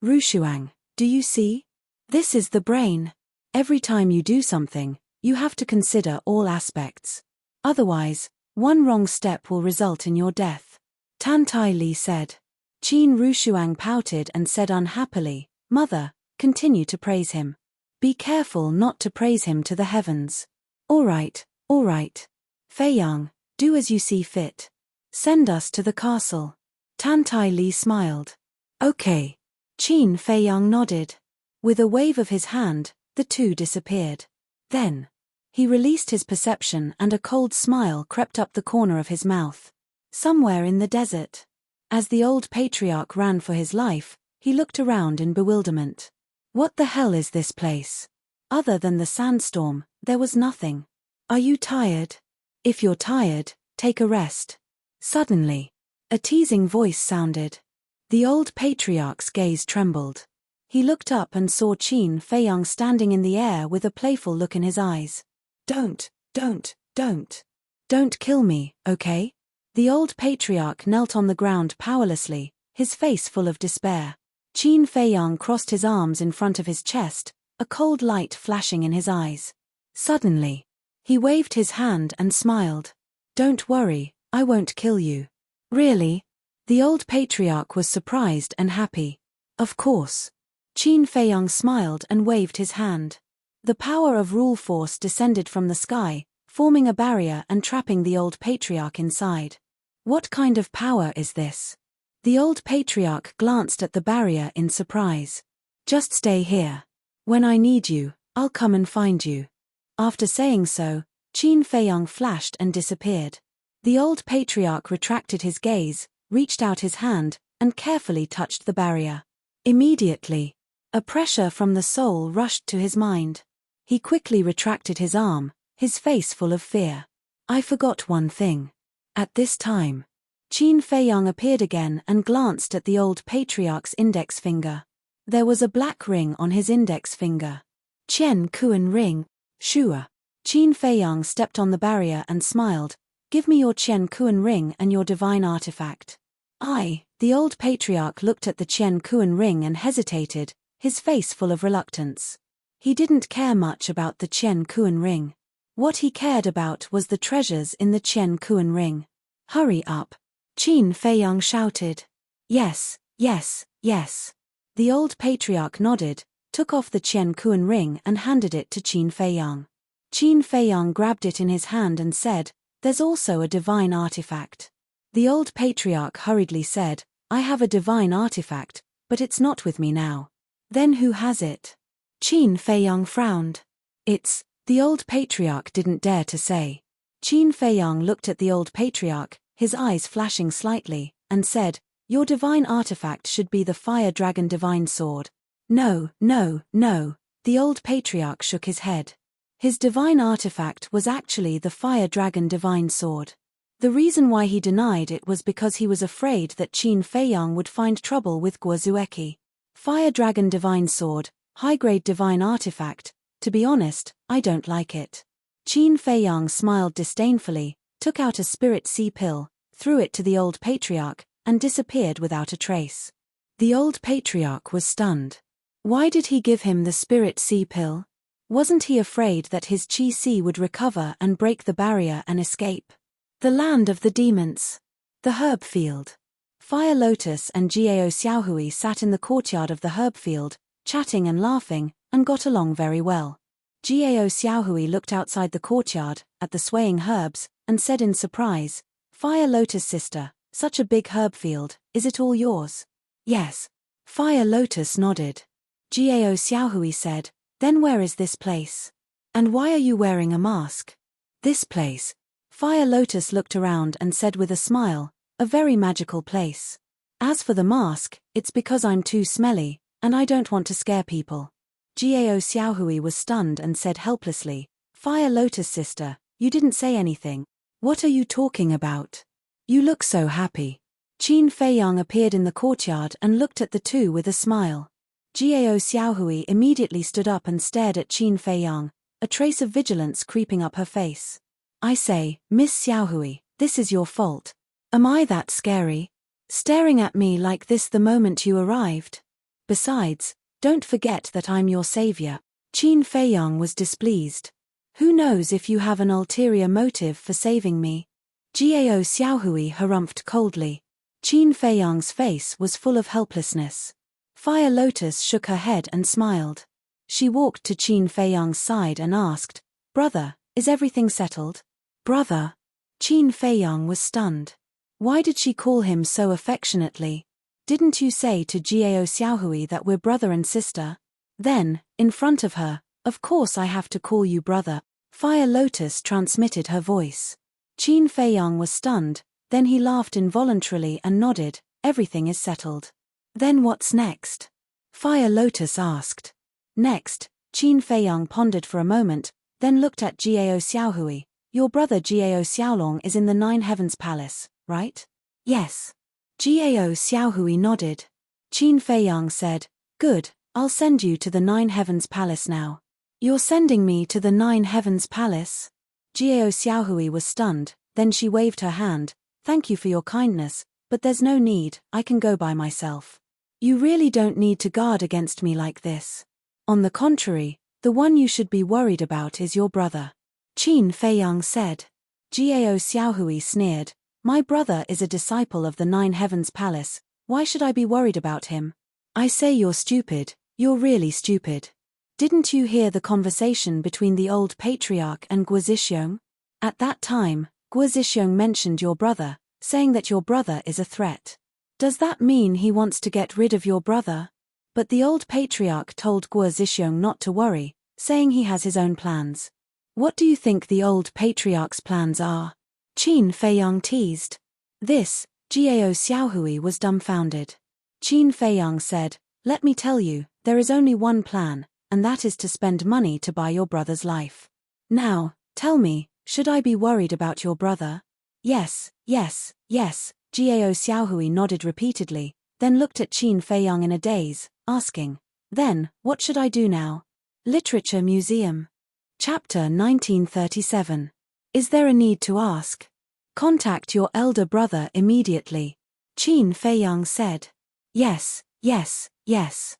Rushuang, do you see? This is the brain. Every time you do something, you have to consider all aspects. Otherwise, one wrong step will result in your death. Tan Tai Li said. Qin Rushuang pouted and said unhappily, Mother, continue to praise him. Be careful not to praise him to the heavens. All right. Feiyang, do as you see fit. Send us to the castle. Tan Tai Li smiled. Okay. Qin Feiyang nodded. With a wave of his hand, the two disappeared. Then, he released his perception and a cold smile crept up the corner of his mouth. Somewhere in the desert. As the old patriarch ran for his life, he looked around in bewilderment. What the hell is this place? Other than the sandstorm, there was nothing. Are you tired? If you're tired, take a rest. Suddenly, a teasing voice sounded. The old patriarch's gaze trembled. He looked up and saw Qin Feiyang standing in the air with a playful look in his eyes. Don't kill me, okay? The old patriarch knelt on the ground powerlessly, his face full of despair. Qin Feiyang crossed his arms in front of his chest, a cold light flashing in his eyes. Suddenly, he waved his hand and smiled. Don't worry, I won't kill you. Really? The old patriarch was surprised and happy. Of course. Qin Feiyang smiled and waved his hand. The power of rule force descended from the sky, forming a barrier and trapping the old patriarch inside. What kind of power is this? The old patriarch glanced at the barrier in surprise. Just stay here. When I need you, I'll come and find you. After saying so, Qin Feiyang flashed and disappeared. The old patriarch retracted his gaze, reached out his hand, and carefully touched the barrier. Immediately, a pressure from the soul rushed to his mind. He quickly retracted his arm, his face full of fear. I forgot one thing. At this time, Qin Feiyang appeared again and glanced at the old patriarch's index finger. There was a black ring on his index finger. Qian Kuan ring, Shua. Qin Feiyang stepped on the barrier and smiled. Give me your Qian Kuan ring and your divine artifact. The old patriarch looked at the Qian Kuan ring and hesitated, his face full of reluctance. He didn't care much about the Qian Kuan ring. What he cared about was the treasures in the Qian Kuan ring. Hurry up! Qin Feiyang shouted. Yes, yes, yes. The old patriarch nodded, took off the Qian Kuan ring and handed it to Qin Feiyang. Qin Feiyang grabbed it in his hand and said, There's also a divine artifact. The old patriarch hurriedly said, I have a divine artifact, but it's not with me now. Then who has it? Qin Feiyang frowned. The old patriarch didn't dare to say. Qin Feiyang looked at the old patriarch, his eyes flashing slightly, and said, Your divine artifact should be the fire dragon divine sword. No, no, no, the old patriarch shook his head. His divine artifact was actually the fire dragon divine sword. The reason why he denied it was because he was afraid that Qin Feiyang would find trouble with Guozueki. Fire dragon divine sword, high-grade divine artifact. To be honest, I don't like it. Qin Feiyang smiled disdainfully, took out a spirit sea pill, threw it to the old patriarch, and disappeared without a trace. The old patriarch was stunned. Why did he give him the spirit sea pill? Wasn't he afraid that his Qi Si would recover and break the barrier and escape? The land of the demons. The herb field. Fire Lotus and Jiao Xiaohui sat in the courtyard of the herb field, chatting and laughing, and got along very well. Jiao Xiaohui looked outside the courtyard, at the swaying herbs, and said in surprise, Fire Lotus sister, such a big herb field, is it all yours? Yes. Fire Lotus nodded. Jiao Xiaohui said, Then where is this place? And why are you wearing a mask? This place. Fire Lotus looked around and said with a smile, a very magical place. As for the mask, it's because I'm too smelly, and I don't want to scare people. Jiao Xiaohui was stunned and said helplessly, Fire Lotus sister, you didn't say anything. What are you talking about? You look so happy. Qin Feiyang appeared in the courtyard and looked at the two with a smile. Jiao Xiaohui immediately stood up and stared at Qin Feiyang, a trace of vigilance creeping up her face. I say, Miss Xiaohui, this is your fault. Am I that scary? Staring at me like this the moment you arrived? Besides, don't forget that I'm your savior. Qin Feiyang was displeased. Who knows if you have an ulterior motive for saving me? Jiao Xiaohui harumphed coldly. Qin Feiyang's face was full of helplessness. Fire Lotus shook her head and smiled. She walked to Qin Feiyang's side and asked, Brother, is everything settled? Brother? Qin Feiyang was stunned. Why did she call him so affectionately? Didn't you say to Jiao Xiaohui that we're brother and sister? Then, in front of her, of course I have to call you brother. Fire Lotus transmitted her voice. Qin Feiyang was stunned, then he laughed involuntarily and nodded, everything is settled. Then what's next? Fire Lotus asked. Next, Qin Feiyang pondered for a moment, then looked at Jiao Xiaohui. Your brother Jiao Xiaolong is in the Nine Heavens Palace, right? Yes. Jiao Xiaohui nodded. Qin Feiyang said, Good, I'll send you to the Nine Heavens Palace now. You're sending me to the Nine Heavens Palace? Jiao Xiaohui was stunned, then she waved her hand. Thank you for your kindness, but there's no need, I can go by myself. You really don't need to guard against me like this. On the contrary, the one you should be worried about is your brother. Qin Feiyang said. Jiao Xiaohui sneered, My brother is a disciple of the Nine Heavens Palace, why should I be worried about him? I say you're stupid, you're really stupid. Didn't you hear the conversation between the old patriarch and Guo Zhixiong? At that time, Guo Zhixiong mentioned your brother, saying that your brother is a threat. Does that mean he wants to get rid of your brother? But the old patriarch told Guo Zhixiong not to worry, saying he has his own plans. What do you think the old patriarch's plans are? Qin Feiyang teased. This, Jiao Xiaohui was dumbfounded. Qin Feiyang said, Let me tell you, there is only one plan, and that is to spend money to buy your brother's life. Now, tell me, should I be worried about your brother? Yes, yes, yes, Gao Xiaohui nodded repeatedly, then looked at Qin Feiyang in a daze, asking, then, what should I do now? Literature Museum. Chapter 1937. Is there a need to ask? Contact your elder brother immediately. Qin Feiyang said. Yes, yes, yes.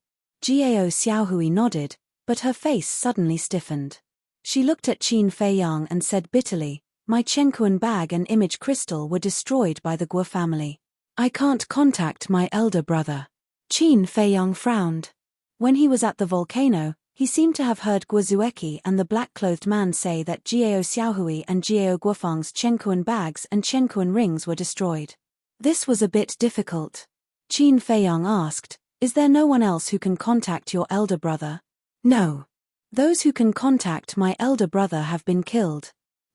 Gao Xiaohui nodded, but her face suddenly stiffened. She looked at Qin Feiyang and said bitterly, my Chenkuan bag and image crystal were destroyed by the Guo family. I can't contact my elder brother. Qin Feiyang frowned. When he was at the volcano, he seemed to have heard Guo Zueki and the black-clothed man say that Gao Xiaohui and Gao Guofang's Chenkuan bags and Chenkuan rings were destroyed. This was a bit difficult. Qin Feiyang asked, is there no one else who can contact your elder brother? No. Those who can contact my elder brother have been killed.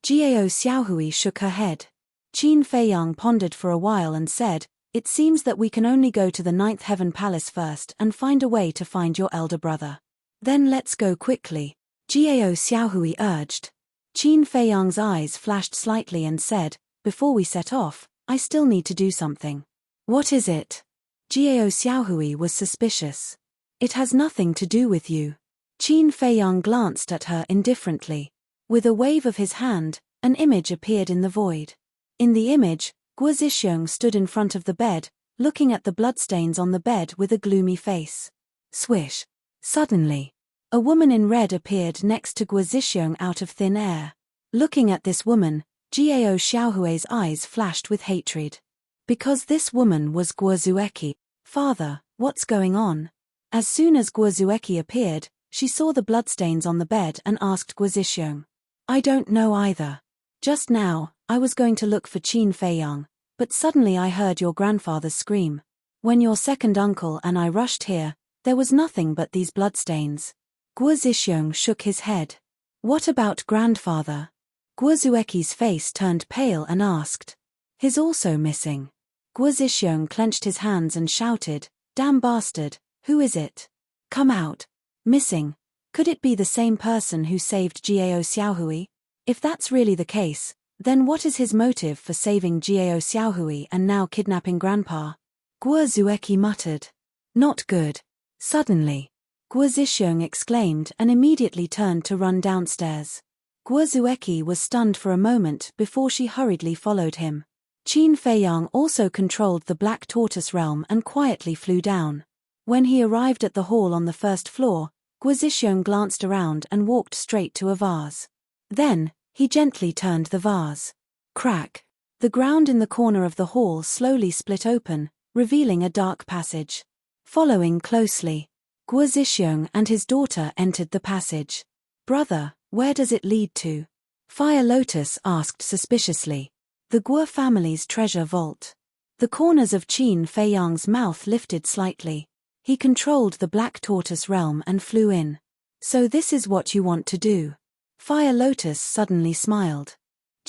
Gao Xiaohui shook her head. Qin Feiyang pondered for a while and said, it seems that we can only go to the Ninth Heaven Palace first and find a way to find your elder brother. Then let's go quickly. Gao Xiaohui urged. Qin Feiyang's eyes flashed slightly and said, before we set off, I still need to do something. What is it? Gao Xiaohui was suspicious. It has nothing to do with you. Qin Feiyang glanced at her indifferently. With a wave of his hand, an image appeared in the void. In the image, Guo Zhixiong stood in front of the bed, looking at the bloodstains on the bed with a gloomy face. Swish. Suddenly, a woman in red appeared next to Guo Zhixiong out of thin air. Looking at this woman, Gao Xiaohui's eyes flashed with hatred. Because this woman was Guo Zueki. Father, what's going on? As soon as Guo Zueki appeared, she saw the bloodstains on the bed and asked Guo Zhixiong. I don't know either. Just now, I was going to look for Qin Feiyang, but suddenly I heard your grandfather's scream. When your second uncle and I rushed here, there was nothing but these bloodstains. Guo Zhixiong shook his head. What about grandfather? Guo Zueki's face turned pale and asked. He's also missing. Guo Zhixiong clenched his hands and shouted, damn bastard, who is it? Come out. Missing. Could it be the same person who saved Gao Xiaohui? If that's really the case, then what is his motive for saving Gao Xiaohui and now kidnapping Grandpa? Guo Zueki muttered. Not good. Suddenly, Guo Zhixiong exclaimed and immediately turned to run downstairs. Guo Zueki was stunned for a moment before she hurriedly followed him. Qin Feiyang also controlled the Black Tortoise realm and quietly flew down. When he arrived at the hall on the first floor, Guo Zhixiong glanced around and walked straight to a vase. Then, he gently turned the vase. Crack! The ground in the corner of the hall slowly split open, revealing a dark passage. Following closely, Guo Zhixiong and his daughter entered the passage. Brother, where does it lead to? Fire Lotus asked suspiciously. The Guo family's treasure vault. The corners of Qin Feiyang's mouth lifted slightly. He controlled the Black Tortoise realm and flew in. So this is what you want to do. Fire Lotus suddenly smiled.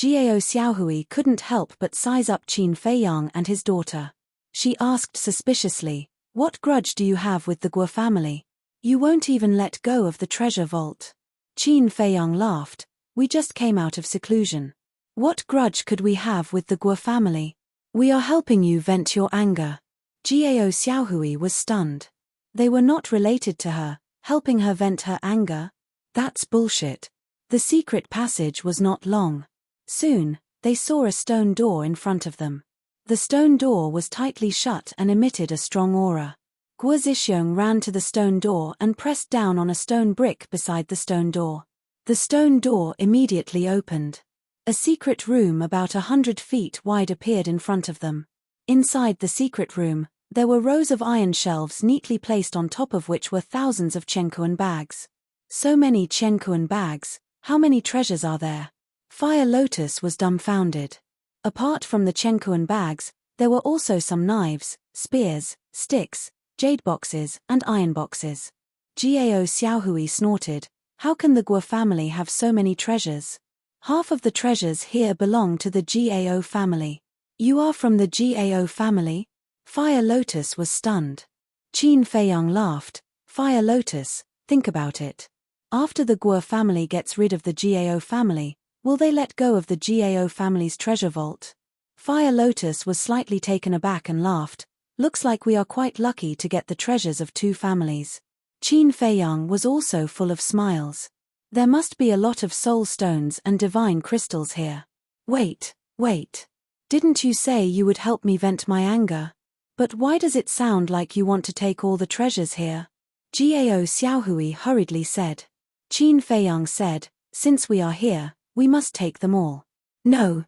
Gao Xiaohui couldn't help but size up Qin Feiyang and his daughter. She asked suspiciously, what grudge do you have with the Guo family? You won't even let go of the treasure vault. Qin Feiyang laughed, we just came out of seclusion. What grudge could we have with the Guo family? We are helping you vent your anger. Gao Xiaohui was stunned. They were not related to her, helping her vent her anger? That's bullshit. The secret passage was not long. Soon, they saw a stone door in front of them. The stone door was tightly shut and emitted a strong aura. Guo Zhixiong ran to the stone door and pressed down on a stone brick beside the stone door. The stone door immediately opened. A secret room about 100 feet wide appeared in front of them. Inside the secret room, there were rows of iron shelves neatly placed on top of which were thousands of Chenkuan bags. So many Chenkuan bags, how many treasures are there? Fire Lotus was dumbfounded. Apart from the Chenkuan bags, there were also some knives, spears, sticks, jade boxes, and iron boxes. Gao Xiaohui snorted, how can the Guo family have so many treasures? Half of the treasures here belong to the Gao family. You are from the Gao family? Fire Lotus was stunned. Qin Feiyang laughed. Fire Lotus, Think about it. After the Guo family gets rid of the Gao family, will they let go of the Gao family's treasure vault? Fire Lotus was slightly taken aback and laughed. Looks like we are quite lucky to get the treasures of two families. Qin Feiyang was also full of smiles. There must be a lot of soul stones and divine crystals here. Wait. Didn't you say you would help me vent my anger? But why does it sound like you want to take all the treasures here? Gao Xiaohui hurriedly said. Qin Feiyang said, since we are here, we must take them all. No.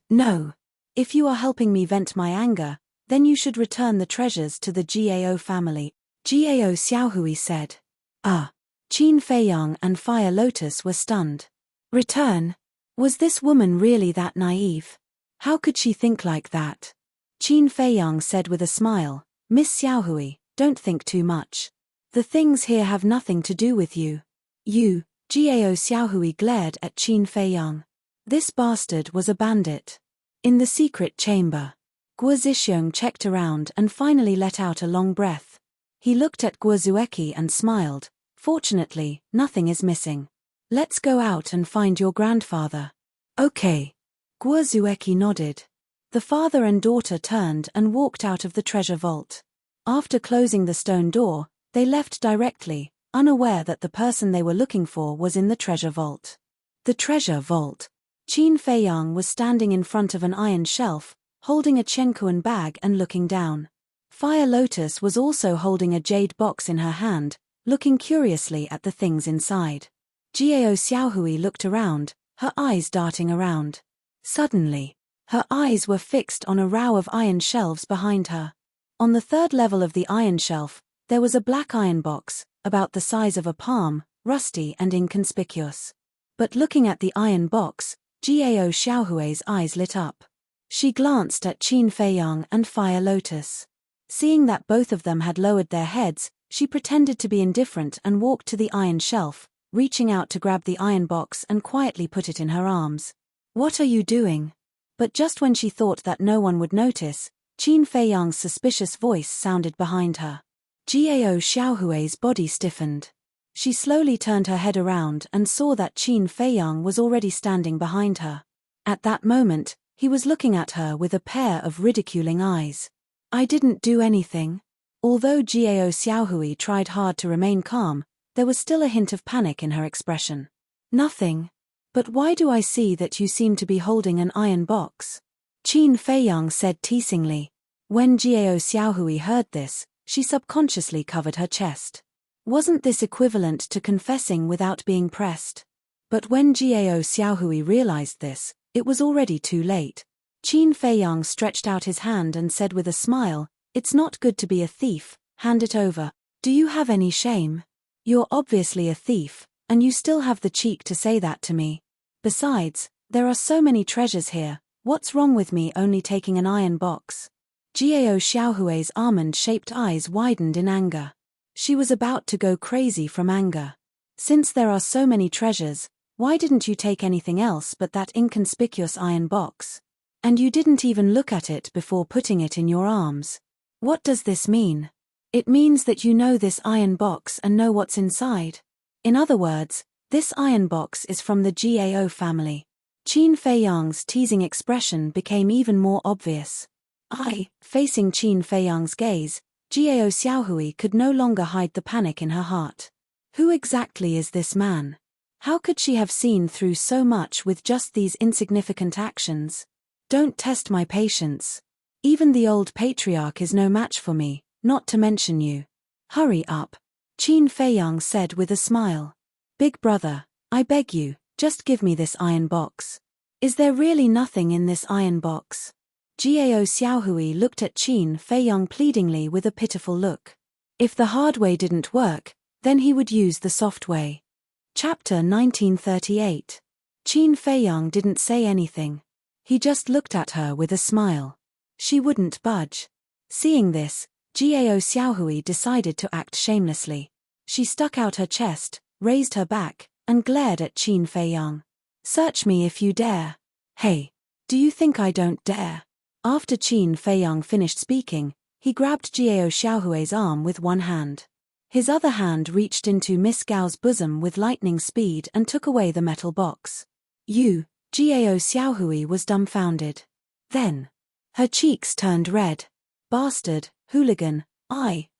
If you are helping me vent my anger, then you should return the treasures to the Gao family, Gao Xiaohui said. Qin Feiyang and Fire Lotus were stunned. Return? Was this woman really that naive? How could she think like that? Qin Feiyang said with a smile, Miss Xiaohui, don't think too much. The things here have nothing to do with you. You, Gao Xiaohui glared at Qin Feiyang. This bastard was a bandit. In the secret chamber, Guo Zixiong checked around and finally let out a long breath. He looked at Guo Zueki and smiled. Fortunately, nothing is missing. Let's go out and find your grandfather. Okay. Guo Zueki nodded. The father and daughter turned and walked out of the treasure vault. After closing the stone door, they left directly, unaware that the person they were looking for was in the treasure vault. The treasure vault. Qin Feiyang was standing in front of an iron shelf, holding a Chenkuan bag and looking down. Fire Lotus was also holding a jade box in her hand, looking curiously at the things inside. Gao Xiaohui looked around, her eyes darting around. Suddenly, her eyes were fixed on a row of iron shelves behind her. On the third level of the iron shelf, there was a black iron box, about the size of a palm, rusty and inconspicuous. But looking at the iron box, Gao Xiaohui's eyes lit up. She glanced at Qin Feiyang and Fire Lotus. Seeing that both of them had lowered their heads, she pretended to be indifferent and walked to the iron shelf, reaching out to grab the iron box and quietly put it in her arms. What are you doing? But just when she thought that no one would notice, Qin Feiyang's suspicious voice sounded behind her. Gao Xiaohui's body stiffened. She slowly turned her head around and saw that Qin Feiyang was already standing behind her. At that moment, he was looking at her with a pair of ridiculing eyes. I didn't do anything. Although Gao Xiaohui tried hard to remain calm, there was still a hint of panic in her expression. Nothing. But why do I see that you seem to be holding an iron box? Qin Feiyang said teasingly. When Gao Xiaohui heard this, she subconsciously covered her chest. Wasn't this equivalent to confessing without being pressed? But when Gao Xiaohui realized this, it was already too late. Qin Feiyang stretched out his hand and said with a smile, It's not good to be a thief, hand it over. Do you have any shame? You're obviously a thief, and you still have the cheek to say that to me. Besides, there are so many treasures here, what's wrong with me only taking an iron box? Gao Xiaohui's almond-shaped eyes widened in anger. She was about to go crazy from anger. Since there are so many treasures, why didn't you take anything else but that inconspicuous iron box? And you didn't even look at it before putting it in your arms. What does this mean? It means that you know this iron box and know what's inside. In other words, this iron box is from the Gao family. Qin Feiyang's teasing expression became even more obvious. Facing Qin Feiyang's gaze, Gao Xiaohui could no longer hide the panic in her heart. Who exactly is this man? How could she have seen through so much with just these insignificant actions? Don't test my patience. Even the old patriarch is no match for me, not to mention you. Hurry up, Qin Feiyang said with a smile. Big brother, I beg you, just give me this iron box. Is there really nothing in this iron box? Gao Xiaohui looked at Qin Feiyang pleadingly with a pitiful look. If the hard way didn't work, then he would use the soft way. Chapter 1938. Qin Feiyang didn't say anything. He just looked at her with a smile. She wouldn't budge. Seeing this, Gao Xiaohui decided to act shamelessly. She stuck out her chest, raised her back, and glared at Qin Feiyang. Search me if you dare. Hey, do you think I don't dare? After Qin Feiyang finished speaking, he grabbed Gao Xiaohui's arm with one hand. His other hand reached into Miss Gao's bosom with lightning speed and took away the metal box. Gao Xiaohui was dumbfounded. Then, her cheeks turned red. Bastard, hooligan,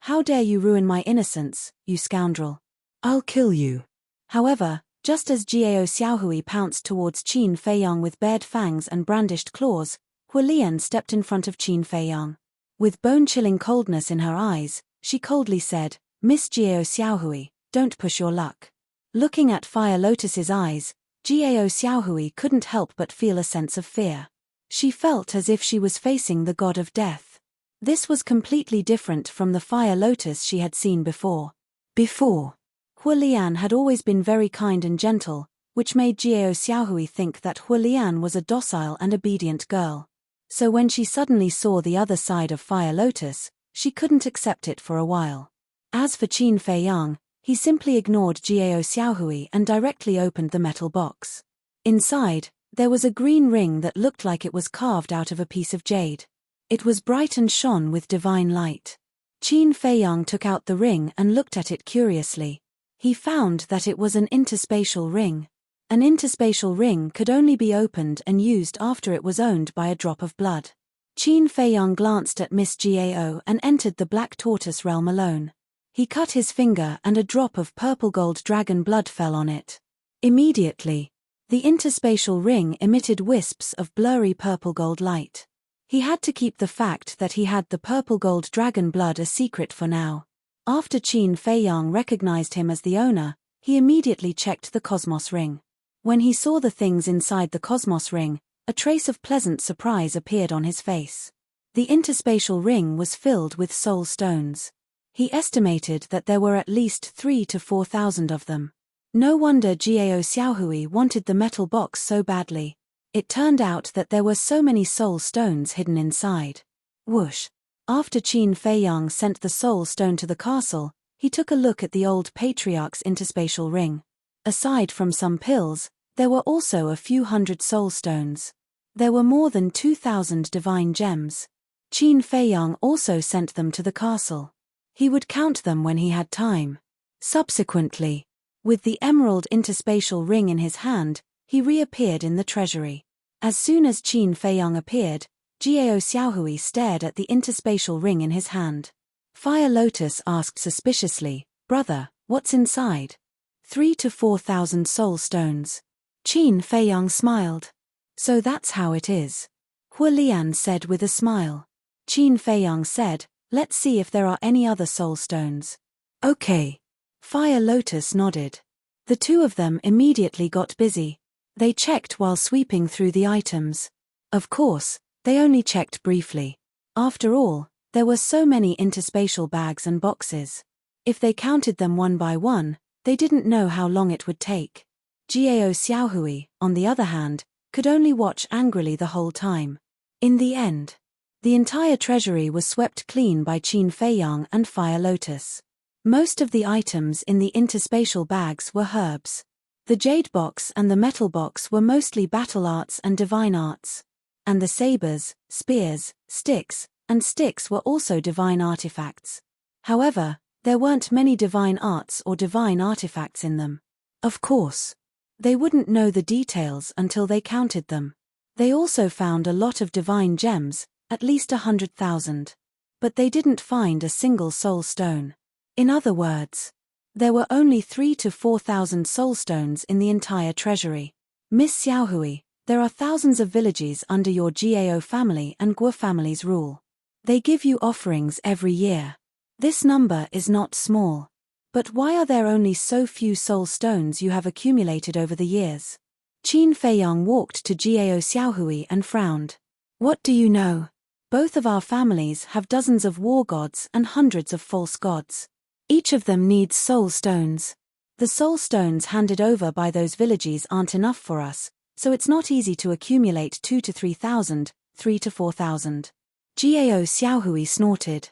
how dare you ruin my innocence, you scoundrel. I'll kill you. However, just as Gao Xiaohui pounced towards Qin Feiyang with bared fangs and brandished claws, Huolian stepped in front of Qin Feiyang. With bone-chilling coldness in her eyes, she coldly said, Miss Gao Xiaohui, don't push your luck. Looking at Fire Lotus's eyes, Gao Xiaohui couldn't help but feel a sense of fear. She felt as if she was facing the god of death. This was completely different from the Fire Lotus she had seen before. Huolian had always been very kind and gentle, which made Gao Xiaohui think that Huolian was a docile and obedient girl. So when she suddenly saw the other side of Fire Lotus, she couldn't accept it for a while. As for Qin Feiyang, he simply ignored Gao Xiaohui and directly opened the metal box. Inside, there was a green ring that looked like it was carved out of a piece of jade. It was bright and shone with divine light. Qin Feiyang took out the ring and looked at it curiously. He found that it was an interspatial ring. An interspatial ring could only be opened and used after it was owned by a drop of blood. Qin Feiyang glanced at Miss Gao and entered the Black Tortoise realm alone. He cut his finger and a drop of purple gold dragon blood fell on it. Immediately, the interspatial ring emitted wisps of blurry purple gold light. He had to keep the fact that he had the purple gold dragon blood a secret for now. After Qin Feiyang recognized him as the owner, he immediately checked the Cosmos Ring. When he saw the things inside the Cosmos Ring, a trace of pleasant surprise appeared on his face. The interspatial ring was filled with soul stones. He estimated that there were at least 3,000 to 4,000 of them. No wonder Gao Xiaohui wanted the metal box so badly. It turned out that there were so many soul stones hidden inside. Whoosh! After Qin Feiyang sent the soul stone to the castle, he took a look at the old patriarch's interspatial ring. Aside from some pills, there were also a few hundred soul stones. There were more than 2,000 divine gems. Qin Feiyang also sent them to the castle. He would count them when he had time. Subsequently, with the emerald interspatial ring in his hand, he reappeared in the treasury. As soon as Qin Feiyang appeared, Gao Xiaohui stared at the interspatial ring in his hand. Fire Lotus asked suspiciously, Brother, what's inside? 3,000 to 4,000 soul stones. Qin Feiyang smiled. So that's how it is. Huolian said with a smile. Qin Feiyang said, Let's see if there are any other soul stones. Okay. Fire Lotus nodded. The two of them immediately got busy. They checked while sweeping through the items. Of course, they only checked briefly. After all, there were so many interspatial bags and boxes. If they counted them one by one, they didn't know how long it would take. Gao Xiaohui, on the other hand, could only watch angrily the whole time. In the end, the entire treasury was swept clean by Qin Feiyang and Fire Lotus. Most of the items in the interspatial bags were herbs. The jade box and the metal box were mostly battle arts and divine arts. And the sabers, spears, sticks, and sticks were also divine artifacts. However, there weren't many divine arts or divine artifacts in them. Of course, they wouldn't know the details until they counted them. They also found a lot of divine gems, at least 100,000. But they didn't find a single soul stone. In other words, there were only 3,000 to 4,000 soul stones in the entire treasury. Miss Xiaohui, there are thousands of villages under your Gao family and Guo family's rule. They give you offerings every year. This number is not small. But why are there only so few soul stones you have accumulated over the years? Qin Feiyang walked to Gao Xiaohui and frowned. What do you know? Both of our families have dozens of war gods and hundreds of false gods. Each of them needs soul stones. The soul stones handed over by those villages aren't enough for us, so it's not easy to accumulate 2,000 to 3,000, 3,000 to 4,000. Gao Xiaohui snorted.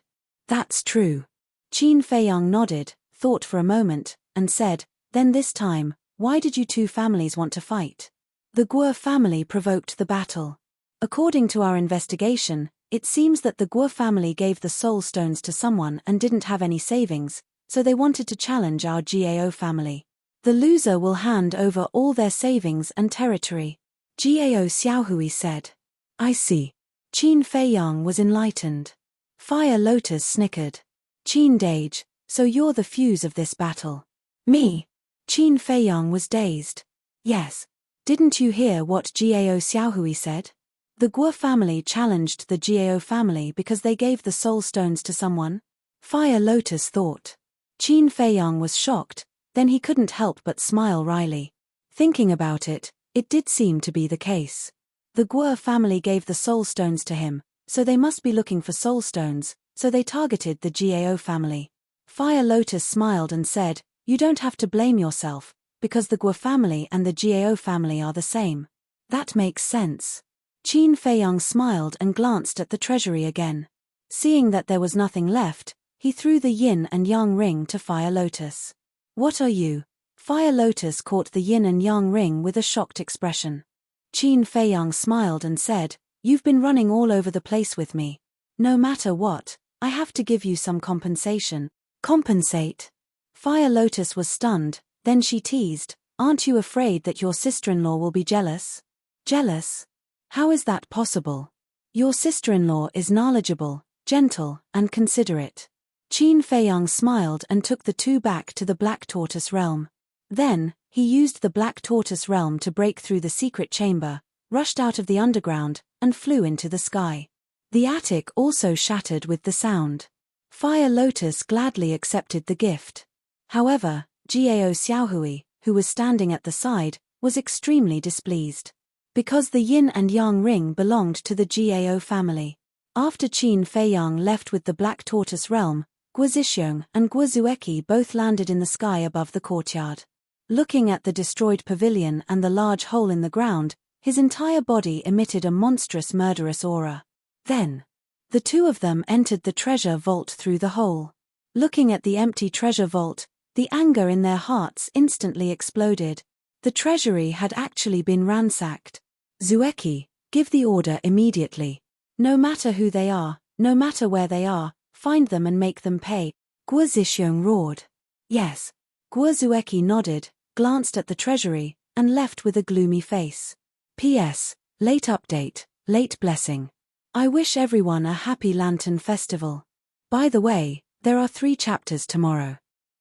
That's true. Qin Feiyang nodded, thought for a moment, and said, Then this time, why did you two families want to fight? The Guo family provoked the battle. According to our investigation, it seems that the Guo family gave the soul stones to someone and didn't have any savings, so they wanted to challenge our Gao family. The loser will hand over all their savings and territory. Gao Xiaohui said. I see. Qin Feiyang was enlightened. Fire Lotus snickered. Qin Dage, so you're the fuse of this battle. Me? Qin Feiyang was dazed. Yes. Didn't you hear what Gao Xiaohui said? The Guo family challenged the Gao family because they gave the soul stones to someone? Fire Lotus thought. Qin Feiyang was shocked, then he couldn't help but smile wryly. Thinking about it, it did seem to be the case. The Guo family gave the soul stones to him, so they must be looking for soul stones, so they targeted the Gao family. Fire Lotus smiled and said, you don't have to blame yourself, because the Guo family and the Gao family are the same. That makes sense. Qin Feiyang smiled and glanced at the treasury again. Seeing that there was nothing left, he threw the yin and yang ring to Fire Lotus. What are you? Fire Lotus caught the yin and yang ring with a shocked expression. Qin Feiyang smiled and said, you've been running all over the place with me. No matter what, I have to give you some compensation. Compensate? Fire Lotus was stunned, then she teased, aren't you afraid that your sister-in-law will be jealous? Jealous? How is that possible? Your sister-in-law is knowledgeable, gentle, and considerate. Qin Feiyang smiled and took the two back to the Black Tortoise realm. Then, he used the Black Tortoise realm to break through the secret chamber, rushed out of the underground, and flew into the sky. The attic also shattered with the sound. Fire Lotus gladly accepted the gift. However, Gao Xiaohui, who was standing at the side, was extremely displeased. Because the yin and yang ring belonged to the Gao family. After Qin Feiyang left with the Black Tortoise realm, Guo Zixiong and Guo Zueki both landed in the sky above the courtyard. Looking at the destroyed pavilion and the large hole in the ground, his entire body emitted a monstrous murderous aura. Then, the two of them entered the treasure vault through the hole. Looking at the empty treasure vault, the anger in their hearts instantly exploded. The treasury had actually been ransacked. Zueki, give the order immediately. No matter who they are, no matter where they are, find them and make them pay. Guo Zixiong roared. Yes. Guo Zueki nodded, glanced at the treasury, and left with a gloomy face. P.S. Late update, late blessing. I wish everyone a happy Lantern Festival. By the way, there are 3 chapters tomorrow.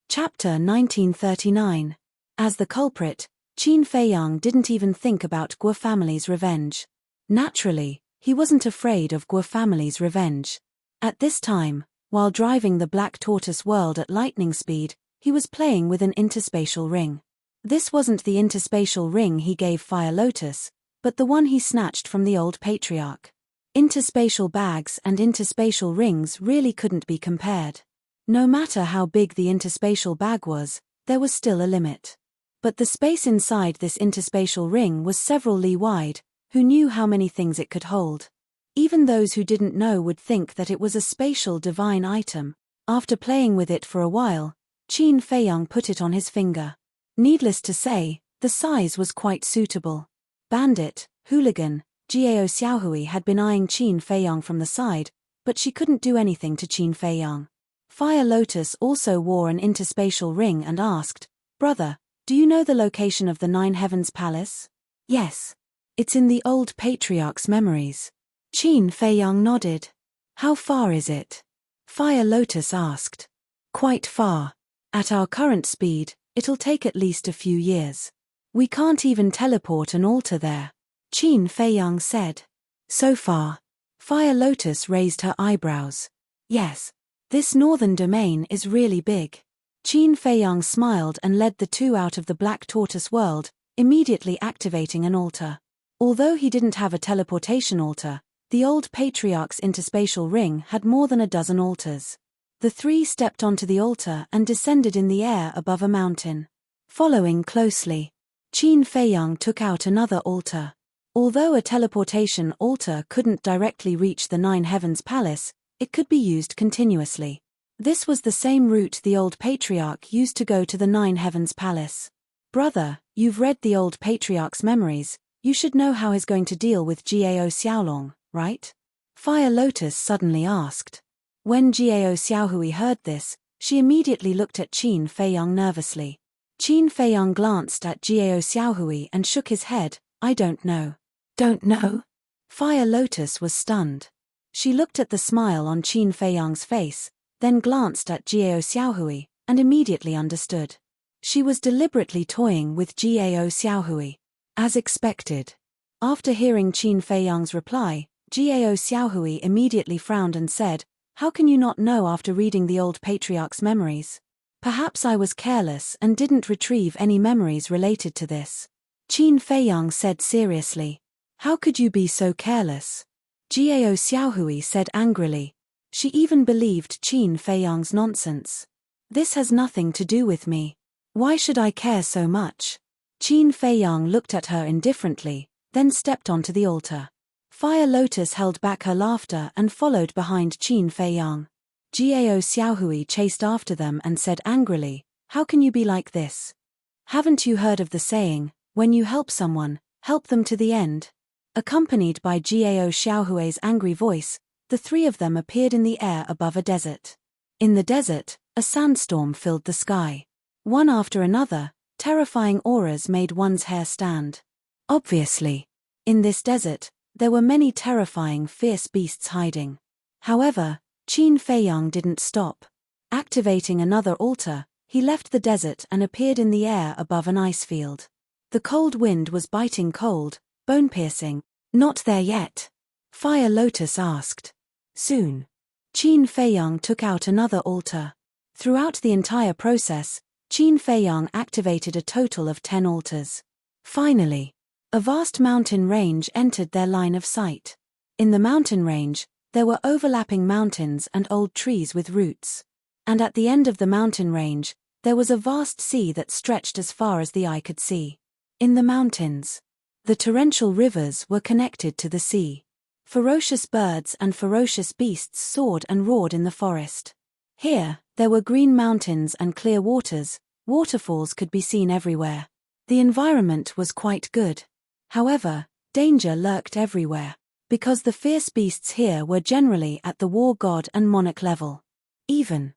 Chapter 1939. As the culprit, Qin Feiyang didn't even think about Guo family's revenge. Naturally, he wasn't afraid of Guo family's revenge. At this time, while driving the Black Tortoise world at lightning speed, he was playing with an interspatial ring. This wasn't the interspatial ring he gave Fire Lotus, but the one he snatched from the old patriarch. Interspatial bags and interspatial rings really couldn't be compared. No matter how big the interspatial bag was, there was still a limit. But the space inside this interspatial ring was several li wide. Who knew how many things it could hold? Even those who didn't know would think that it was a spatial divine item. After playing with it for a while, Qin Feiyang put it on his finger. Needless to say, the size was quite suitable. Bandit, hooligan, Gao Xiaohui had been eyeing Qin Feiyang from the side, but she couldn't do anything to Qin Feiyang. Fire Lotus also wore an interspatial ring and asked, Brother, do you know the location of the 9 Heavens Palace? Yes. It's in the old patriarch's memories. Qin Feiyang nodded. How far is it? Fire Lotus asked. Quite far. At our current speed, it'll take at least a few years. We can't even teleport an altar there. Qin Feiyang said. So far. Fire Lotus raised her eyebrows. Yes. This northern domain is really big. Qin Feiyang smiled and led the two out of the Black Tortoise world, immediately activating an altar. Although he didn't have a teleportation altar, the old patriarch's interspatial ring had more than a dozen altars. The 3 stepped onto the altar and descended in the air above a mountain. Following closely, Qin Feiyang took out another altar. Although a teleportation altar couldn't directly reach the 9 Heavens Palace, it could be used continuously. This was the same route the old patriarch used to go to the 9 Heavens Palace. Brother, you've read the old patriarch's memories. You should know how he's going to deal with Gao Xiaolong, right? Fire Lotus suddenly asked. When Gao Xiaohui heard this, She immediately looked at Qin Feiyang nervously. Qin Feiyang glanced at Jiao Xiaohui and shook his head. I don't know. Don't know? Fire Lotus was stunned. She looked at the smile on Qin Feiyang's face, then glanced at Jiao Xiaohui, and immediately understood. She was deliberately toying with Jiao Xiaohui. As expected. After hearing Qin Feiyang's reply, Jiao Xiaohui immediately frowned and said, How can you not know after reading the old patriarch's memories? Perhaps I was careless and didn't retrieve any memories related to this. Qin Feiyang said seriously. How could you be so careless? Jiao Xiaohui said angrily. She even believed Qin Feiyang's nonsense. This has nothing to do with me. Why should I care so much? Qin Feiyang looked at her indifferently, then stepped onto the altar. Fire Lotus held back her laughter and followed behind Qin Feiyang. Jiao Xiaohui chased after them and said angrily, How can you be like this? Haven't you heard of the saying, when you help someone, help them to the end? Accompanied by Jiao Xiaohui's angry voice, the three of them appeared in the air above a desert. In the desert, a sandstorm filled the sky. One after another, terrifying auras made one's hair stand. Obviously. In this desert, there were many terrifying fierce beasts hiding. However, Qin Feiyang didn't stop. Activating another altar, he left the desert and appeared in the air above an ice field. The cold wind was biting cold, bone-piercing. Not there yet? Fire Lotus asked. Soon. Qin Feiyang took out another altar. Throughout the entire process, Qin Feiyang activated a total of 10 altars. Finally, a vast mountain range entered their line of sight. In the mountain range, there were overlapping mountains and old trees with roots. And at the end of the mountain range, there was a vast sea that stretched as far as the eye could see. In the mountains, the torrential rivers were connected to the sea. Ferocious birds and ferocious beasts soared and roared in the forest. Here, there were green mountains and clear waters, waterfalls could be seen everywhere. The environment was quite good. However, danger lurked everywhere, because the fierce beasts here were generally at the war god and monarch level. Qin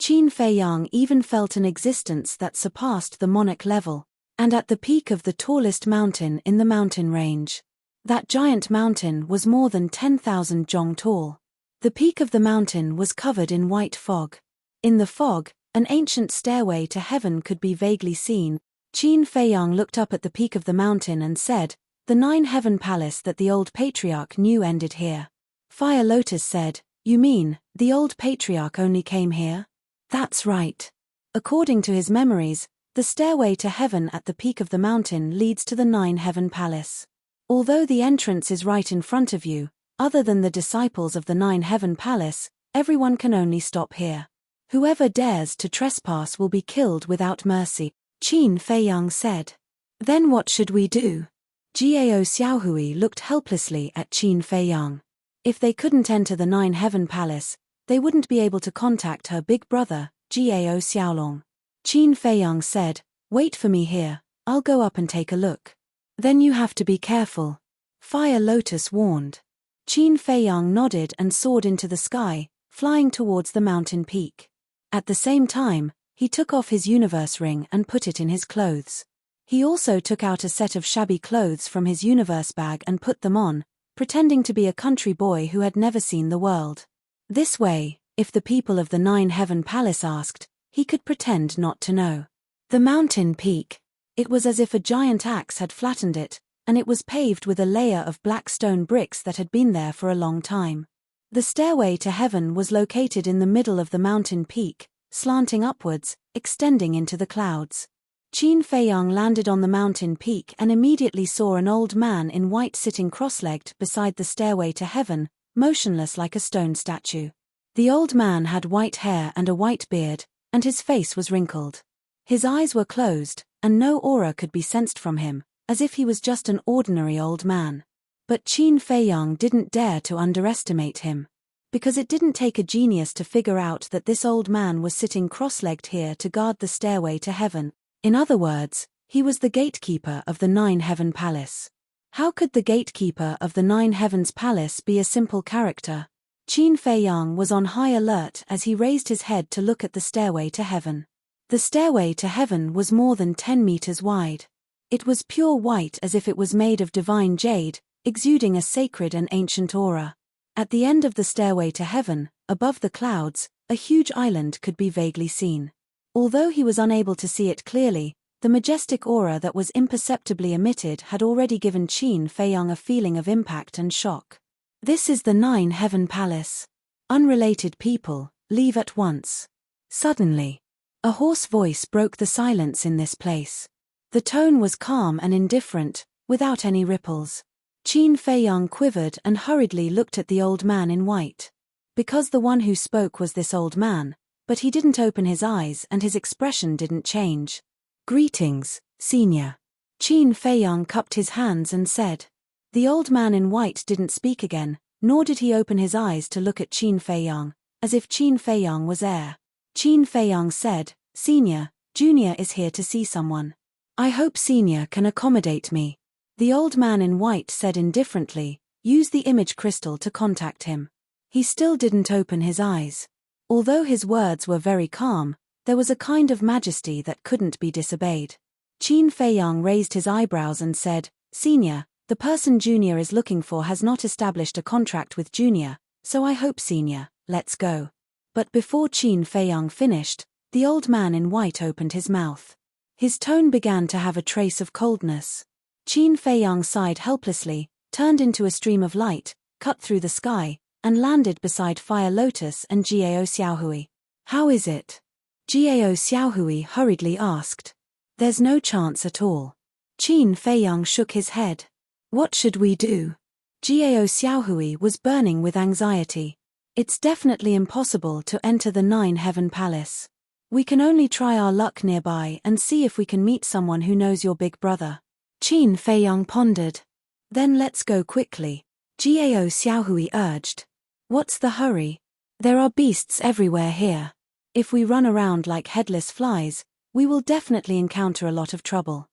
Feiyang even felt an existence that surpassed the monarch level, and at the peak of the tallest mountain in the mountain range. That giant mountain was more than 10,000 zhong tall. The peak of the mountain was covered in white fog. In the fog, an ancient stairway to heaven could be vaguely seen. Qin Feiyang looked up at the peak of the mountain and said, The 9 heaven palace that the old patriarch knew ended here. Fire Lotus said, You mean, the old patriarch only came here? That's right. According to his memories, the stairway to heaven at the peak of the mountain leads to the 9 heaven palace. Although the entrance is right in front of you, other than the disciples of the 9 heaven palace, everyone can only stop here. Whoever dares to trespass will be killed without mercy, Qin Feiyang said. Then what should we do? Jiao Xiaohui looked helplessly at Qin Feiyang. If they couldn't enter the 9 heaven palace, they wouldn't be able to contact her big brother, Jiao Xiaolong. Qin Feiyang said, Wait for me here, I'll go up and take a look. Then you have to be careful. Fire Lotus warned. Qin Feiyang nodded and soared into the sky, flying towards the mountain peak. At the same time, he took off his universe ring and put it in his clothes. He also took out a set of shabby clothes from his universe bag and put them on, pretending to be a country boy who had never seen the world. This way, if the people of the 9 heaven palace asked, he could pretend not to know. The mountain peak. It was as if a giant axe had flattened it, and it was paved with a layer of black stone bricks that had been there for a long time. The stairway to heaven was located in the middle of the mountain peak, slanting upwards, extending into the clouds. Qin Feiyang landed on the mountain peak and immediately saw an old man in white sitting cross-legged beside the stairway to heaven, motionless like a stone statue. The old man had white hair and a white beard, and his face was wrinkled. His eyes were closed, and no aura could be sensed from him, as if he was just an ordinary old man. But Qin Feiyang didn't dare to underestimate him. Because it didn't take a genius to figure out that this old man was sitting cross-legged here to guard the stairway to heaven. In other words, he was the gatekeeper of the 9 heaven palace. How could the gatekeeper of the 9 heavens palace be a simple character? Qin Feiyang was on high alert as he raised his head to look at the stairway to heaven. The stairway to heaven was more than 10 meters wide. It was pure white as if it was made of divine jade, exuding a sacred and ancient aura. At the end of the stairway to heaven, above the clouds, a huge island could be vaguely seen. Although he was unable to see it clearly, the majestic aura that was imperceptibly emitted had already given Qin Feiyang a feeling of impact and shock. This is the 9 Heaven Palace. Unrelated people, leave at once. Suddenly, a hoarse voice broke the silence in this place. The tone was calm and indifferent, without any ripples. Qin Feiyang quivered and hurriedly looked at the old man in white. Because the one who spoke was this old man, but he didn't open his eyes and his expression didn't change. "Greetings, senior." Qin Feiyang cupped his hands and said. The old man in white didn't speak again, nor did he open his eyes to look at Qin Feiyang, as if Qin Feiyang was air. Qin Feiyang said, "Senior, Junior is here to see someone. I hope Senior can accommodate me." The old man in white said indifferently, "Use the image crystal to contact him." He still didn't open his eyes. Although his words were very calm, there was a kind of majesty that couldn't be disobeyed. Qin Feiyang raised his eyebrows and said, "Senior, the person Junior is looking for has not established a contract with Junior, so I hope Senior, let's go." But before Qin Feiyang finished, the old man in white opened his mouth. His tone began to have a trace of coldness. Qin Feiyang sighed helplessly, turned into a stream of light, cut through the sky, and landed beside Fire Lotus and Jiao Xiaohui. "How is it?" Jiao Xiaohui hurriedly asked. "There's no chance at all." Qin Feiyang shook his head. "What should we do?" Jiao Xiaohui was burning with anxiety. "It's definitely impossible to enter the 9 Heaven Palace. We can only try our luck nearby and see if we can meet someone who knows your big brother." Qin Feiyang pondered. "Then let's go quickly," Jiao Xiaohui urged. "What's the hurry? There are beasts everywhere here. If we run around like headless flies, we will definitely encounter a lot of trouble."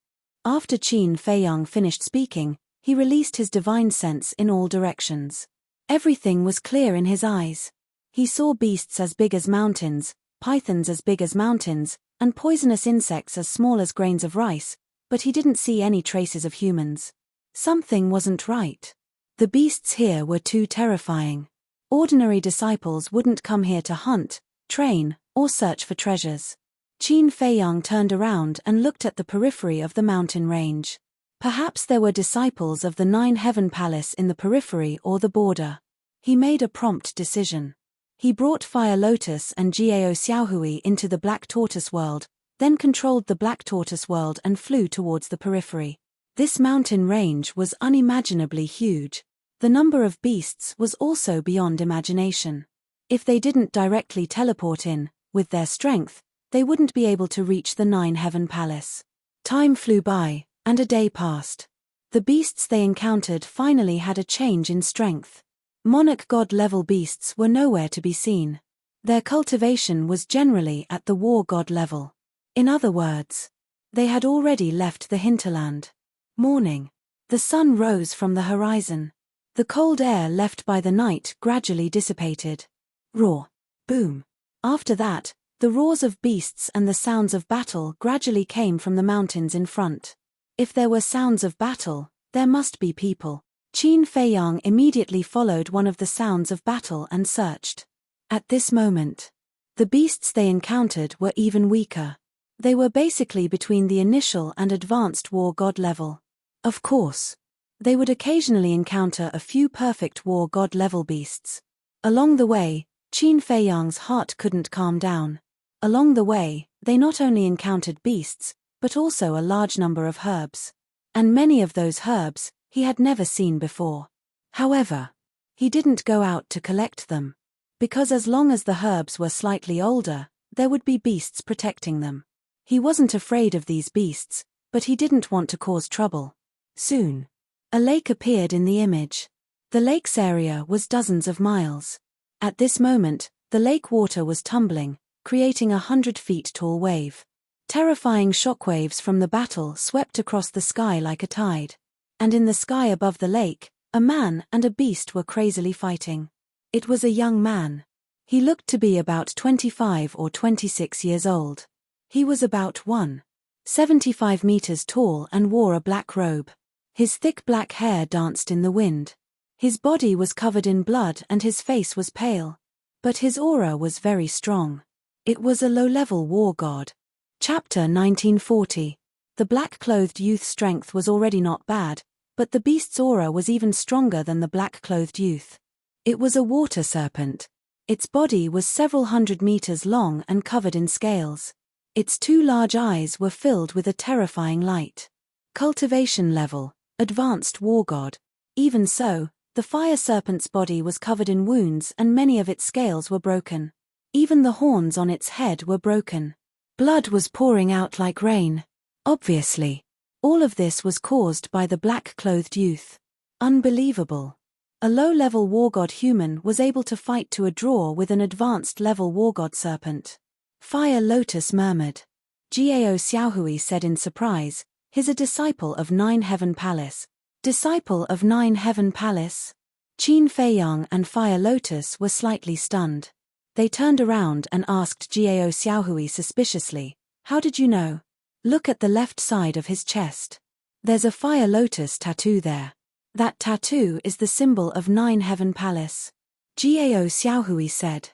After Qin Feiyang finished speaking, he released his divine sense in all directions. Everything was clear in his eyes. He saw beasts as big as mountains, pythons as big as mountains, and poisonous insects as small as grains of rice, but he didn't see any traces of humans. Something wasn't right. The beasts here were too terrifying. Ordinary disciples wouldn't come here to hunt, train, or search for treasures. Qin Feiyang turned around and looked at the periphery of the mountain range. Perhaps there were disciples of the 9 Heaven Palace in the periphery or the border. He made a prompt decision. He brought Fire Lotus and Jiao Xiaohui into the Black Tortoise world, then controlled the Black Tortoise world and flew towards the periphery. This mountain range was unimaginably huge. The number of beasts was also beyond imagination. If they didn't directly teleport in, with their strength, they wouldn't be able to reach the 9 Heaven Palace. Time flew by, and a day passed. The beasts they encountered finally had a change in strength. Monarch god-level beasts were nowhere to be seen. Their cultivation was generally at the war god level. In other words, they had already left the hinterland. Morning. The sun rose from the horizon. The cold air left by the night gradually dissipated. Roar. Boom. After that, the roars of beasts and the sounds of battle gradually came from the mountains in front. If there were sounds of battle, there must be people. Qin Feiyang immediately followed one of the sounds of battle and searched. At this moment, the beasts they encountered were even weaker. They were basically between the initial and advanced war god level. Of course, they would occasionally encounter a few perfect war god level beasts. Along the way, Qin Feiyang's heart couldn't calm down. Along the way, they not only encountered beasts, but also a large number of herbs. And many of those herbs he had never seen before. However, he didn't go out to collect them. Because as long as the herbs were slightly older, there would be beasts protecting them. He wasn't afraid of these beasts, but he didn't want to cause trouble. Soon, a lake appeared in the image. The lake's area was dozens of miles. At this moment, the lake water was tumbling, creating a 100-feet-tall wave. Terrifying shockwaves from the battle swept across the sky like a tide. And in the sky above the lake, a man and a beast were crazily fighting. It was a young man. He looked to be about 25 or 26 years old. He was about 175 meters tall and wore a black robe. His thick black hair danced in the wind. His body was covered in blood and his face was pale. But his aura was very strong. It was a low-level war god. Chapter 1940. The black-clothed youth's strength was already not bad, but the beast's aura was even stronger than the black-clothed youth. It was a water serpent. Its body was several hundred meters long and covered in scales. Its two large eyes were filled with a terrifying light. Cultivation level, advanced war god. Even so, the fire serpent's body was covered in wounds and many of its scales were broken. Even the horns on its head were broken. Blood was pouring out like rain. Obviously. All of this was caused by the black-clothed youth. Unbelievable. A low-level war god human was able to fight to a draw with an advanced-level war god serpent. Fire Lotus murmured. Gao Xiaohui said in surprise, "He's a disciple of Nine Heaven Palace." Disciple of Nine Heaven Palace? Qin Feiyang and Fire Lotus were slightly stunned. They turned around and asked Gao Xiaohui suspiciously, "How did you know?" "Look at the left side of his chest. There's a Fire Lotus tattoo there. That tattoo is the symbol of Nine Heaven Palace." Gao Xiaohui said.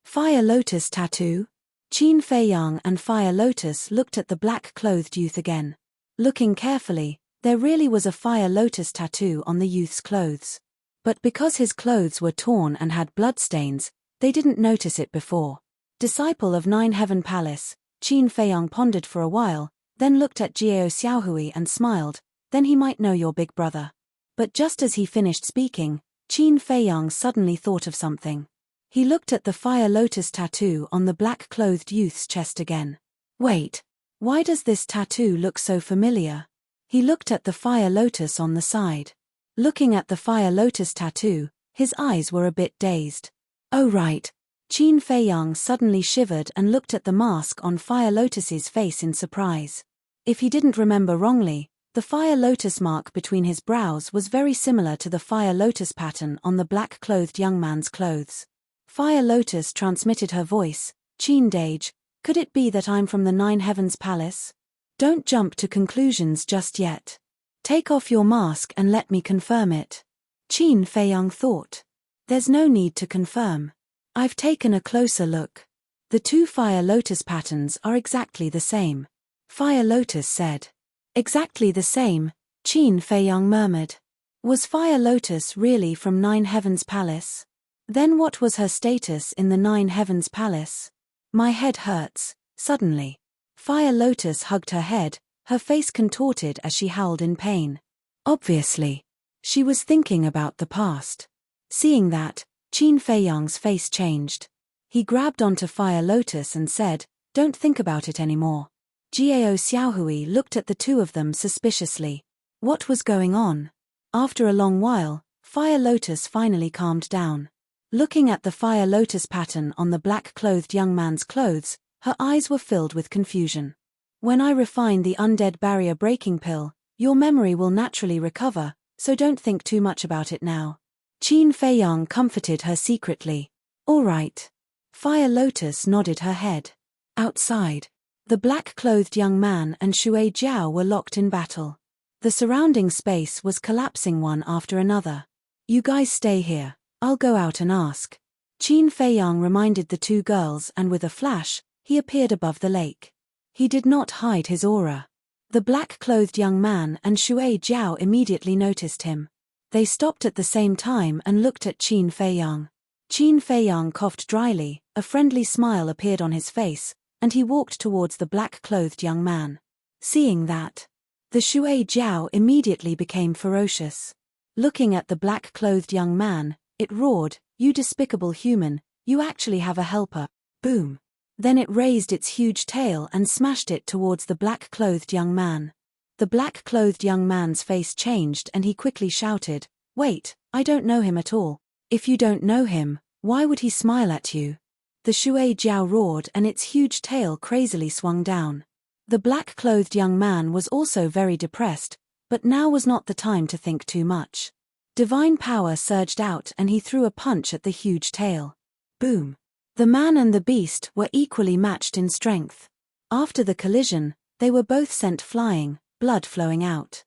"Fire Lotus tattoo?" Qin Feiyang and Fire Lotus looked at the black-clothed youth again. Looking carefully, there really was a Fire Lotus tattoo on the youth's clothes. But because his clothes were torn and had bloodstains, they didn't notice it before. Disciple of Nine Heaven Palace, Qin Feiyang pondered for a while, then looked at Gao Xiaohui and smiled, "Then he might know your big brother." But just as he finished speaking, Qin Feiyang suddenly thought of something. He looked at the Fire Lotus tattoo on the black-clothed youth's chest again. "Wait, why does this tattoo look so familiar?" He looked at the Fire Lotus on the side. Looking at the Fire Lotus tattoo, his eyes were a bit dazed. "Oh right." Qin Feiyang suddenly shivered and looked at the mask on Fire Lotus's face in surprise. If he didn't remember wrongly, the Fire Lotus mark between his brows was very similar to the Fire Lotus pattern on the black-clothed young man's clothes. Fire Lotus transmitted her voice, "Qin Dage, could it be that I'm from the Nine Heavens Palace? Don't jump to conclusions just yet. Take off your mask and let me confirm it." Qin Feiyang thought. "There's no need to confirm. I've taken a closer look. The two Fire Lotus patterns are exactly the same." Fire Lotus said. "Exactly the same," Qin Feiyang murmured. Was Fire Lotus really from Nine Heavens Palace? Then what was her status in the Nine Heavens Palace? "My head hurts," suddenly. Fire Lotus hugged her head, her face contorted as she howled in pain. Obviously. She was thinking about the past. Seeing that, Qin Feiyang's face changed. He grabbed onto Fire Lotus and said, "Don't think about it anymore." Gao Xiaohui looked at the two of them suspiciously. What was going on? After a long while, Fire Lotus finally calmed down. Looking at the Fire Lotus pattern on the black-clothed young man's clothes, her eyes were filled with confusion. "When I refine the undead barrier breaking pill, your memory will naturally recover, so don't think too much about it now." Qin Feiyang comforted her secretly. "All right." Fire Lotus nodded her head. Outside, the black-clothed young man and Shui Jiao were locked in battle. The surrounding space was collapsing one after another. "You guys stay here. I'll go out and ask." Qin Feiyang reminded the two girls and with a flash, he appeared above the lake. He did not hide his aura. The black-clothed young man and Shui Jiao immediately noticed him. They stopped at the same time and looked at Qin Feiyang. Qin Feiyang coughed dryly, a friendly smile appeared on his face, and he walked towards the black-clothed young man. Seeing that, the Shui Jiao immediately became ferocious. Looking at the black-clothed young man, it roared, "You despicable human, you actually have a helper." Boom. Then it raised its huge tail and smashed it towards the black-clothed young man. The black-clothed young man's face changed and he quickly shouted, "Wait, I don't know him at all." "If you don't know him, why would he smile at you?" The Shui Jiao roared and its huge tail crazily swung down. The black-clothed young man was also very depressed, but now was not the time to think too much. Divine power surged out and he threw a punch at the huge tail. Boom! The man and the beast were equally matched in strength. After the collision, they were both sent flying, blood flowing out.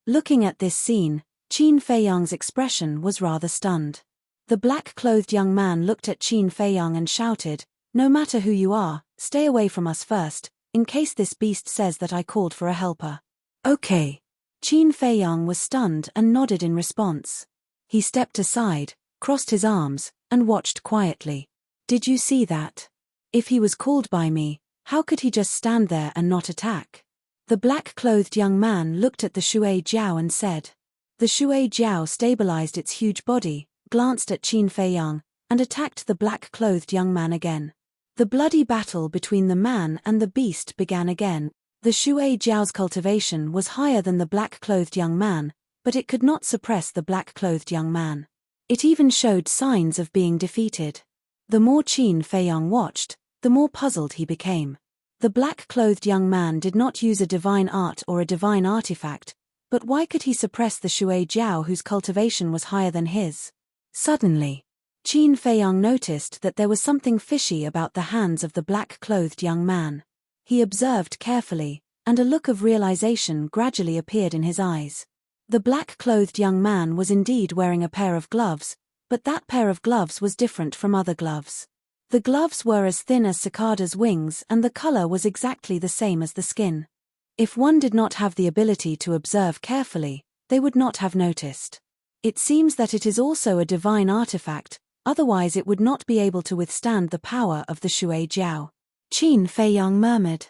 Looking at this scene, Qin Feiyang's expression was rather stunned. The black-clothed young man looked at Qin Feiyang and shouted, "No matter who you are, stay away from us first, in case this beast says that I called for a helper." "Okay." Qin Feiyang was stunned and nodded in response. He stepped aside, crossed his arms, and watched quietly. "Did you see that? If he was called by me, how could he just stand there and not attack?" The black-clothed young man looked at the Shui Jiao and said. The Shui Jiao stabilized its huge body, glanced at Qin Feiyang, and attacked the black-clothed young man again. The bloody battle between the man and the beast began again. The Shui Jiao's cultivation was higher than the black-clothed young man, but it could not suppress the black-clothed young man. It even showed signs of being defeated. The more Qin Feiyang watched, the more puzzled he became. The black-clothed young man did not use a divine art or a divine artifact, but why could he suppress the Shui Jiao whose cultivation was higher than his? Suddenly, Qin Feiyang noticed that there was something fishy about the hands of the black-clothed young man. He observed carefully, and a look of realization gradually appeared in his eyes. The black-clothed young man was indeed wearing a pair of gloves, but that pair of gloves was different from other gloves. The gloves were as thin as cicada's wings and the color was exactly the same as the skin. If one did not have the ability to observe carefully, they would not have noticed. It seems that it is also a divine artifact, otherwise it would not be able to withstand the power of the Shui Jiao. Qin Feiyang murmured.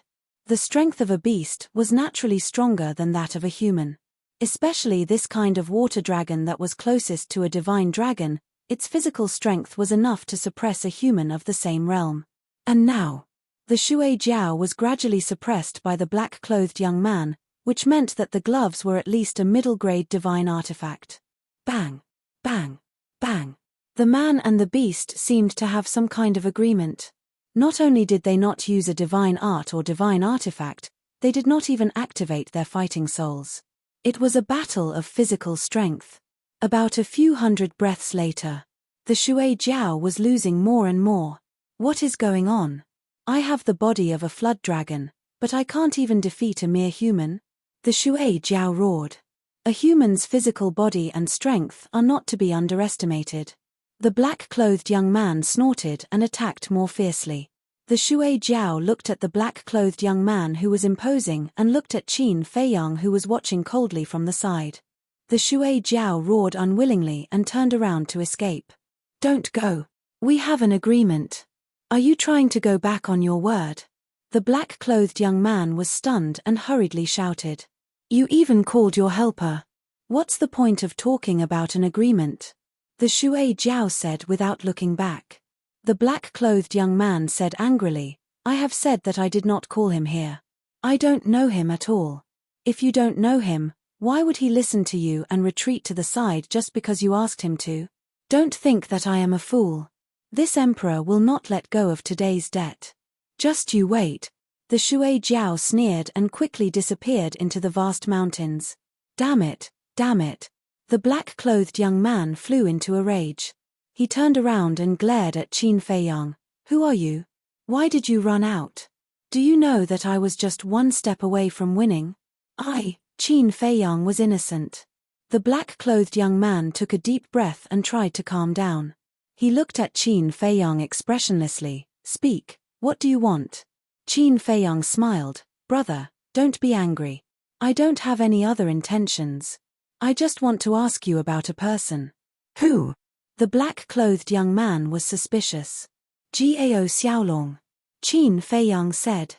The strength of a beast was naturally stronger than that of a human. Especially this kind of water dragon that was closest to a divine dragon, its physical strength was enough to suppress a human of the same realm. And now, the Shui Jiao was gradually suppressed by the black-clothed young man, which meant that the gloves were at least a middle-grade divine artifact. Bang! Bang! Bang! The man and the beast seemed to have some kind of agreement. Not only did they not use a divine art or divine artifact, they did not even activate their fighting souls. It was a battle of physical strength. About a few hundred breaths later, the Shui Jiao was losing more and more. What is going on? I have the body of a flood dragon, but I can't even defeat a mere human? The Shui Jiao roared. A human's physical body and strength are not to be underestimated. The black-clothed young man snorted and attacked more fiercely. The Shui Jiao looked at the black-clothed young man who was imposing and looked at Qin Feiyang who was watching coldly from the side. The Shui Jiao roared unwillingly and turned around to escape. "Don't go. We have an agreement. Are you trying to go back on your word?" The black-clothed young man was stunned and hurriedly shouted. "You even called your helper. What's the point of talking about an agreement?" The Shui Jiao said without looking back. The black-clothed young man said angrily, "I have said that I did not call him here. I don't know him at all. If you don't know him, why would he listen to you and retreat to the side just because you asked him to? Don't think that I am a fool. This emperor will not let go of today's debt. Just you wait." The Shui Jiao sneered and quickly disappeared into the vast mountains. Damn it, damn it. The black-clothed young man flew into a rage. He turned around and glared at Qin Feiyang. "Who are you? Why did you run out? Do you know that I was just one step away from winning?" Qin Feiyang was innocent. The black-clothed young man took a deep breath and tried to calm down. He looked at Qin Feiyang expressionlessly. "Speak, what do you want?" Qin Feiyang smiled. "Brother, don't be angry. I don't have any other intentions. I just want to ask you about a person." "Who?" The black-clothed young man was suspicious. "Gao Xiaolong," Qin Feiyang said.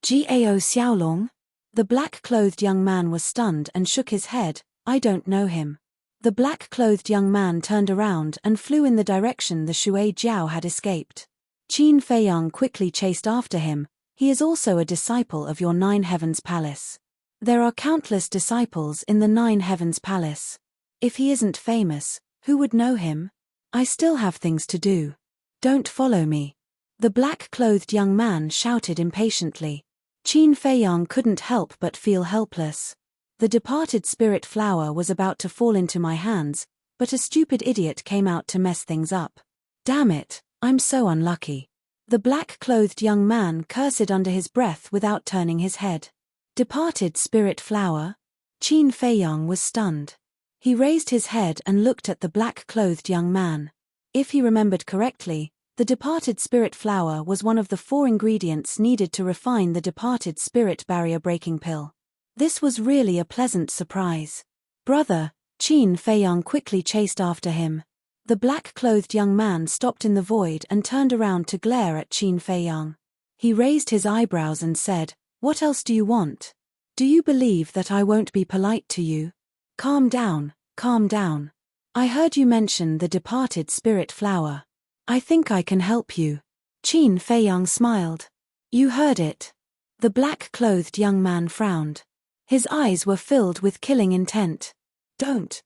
"Gao Xiaolong?" The black-clothed young man was stunned and shook his head. "I don't know him." The black-clothed young man turned around and flew in the direction the Shui Jiao had escaped. Qin Feiyang quickly chased after him. "He is also a disciple of your Nine Heavens Palace. There are countless disciples in the Nine Heavens Palace. If he isn't famous, who would know him? I still have things to do. Don't follow me." The black-clothed young man shouted impatiently. Qin Feiyang couldn't help but feel helpless. The departed spirit flower was about to fall into my hands, but a stupid idiot came out to mess things up. Damn it, I'm so unlucky. The black-clothed young man cursed under his breath without turning his head. Departed spirit flower? Qin Feiyang was stunned. He raised his head and looked at the black-clothed young man. If he remembered correctly, the departed spirit flower was one of the 4 ingredients needed to refine the departed spirit barrier-breaking pill. This was really a pleasant surprise. Brother, Qin Feiyang quickly chased after him. The black-clothed young man stopped in the void and turned around to glare at Qin Feiyang. He raised his eyebrows and said, "What else do you want? Do you believe that I won't be polite to you? Calm down, calm down. I heard you mention the departed spirit flower. I think I can help you." Qin Feiyang smiled. "You heard it." The black-clothed young man frowned. His eyes were filled with killing intent. Don't.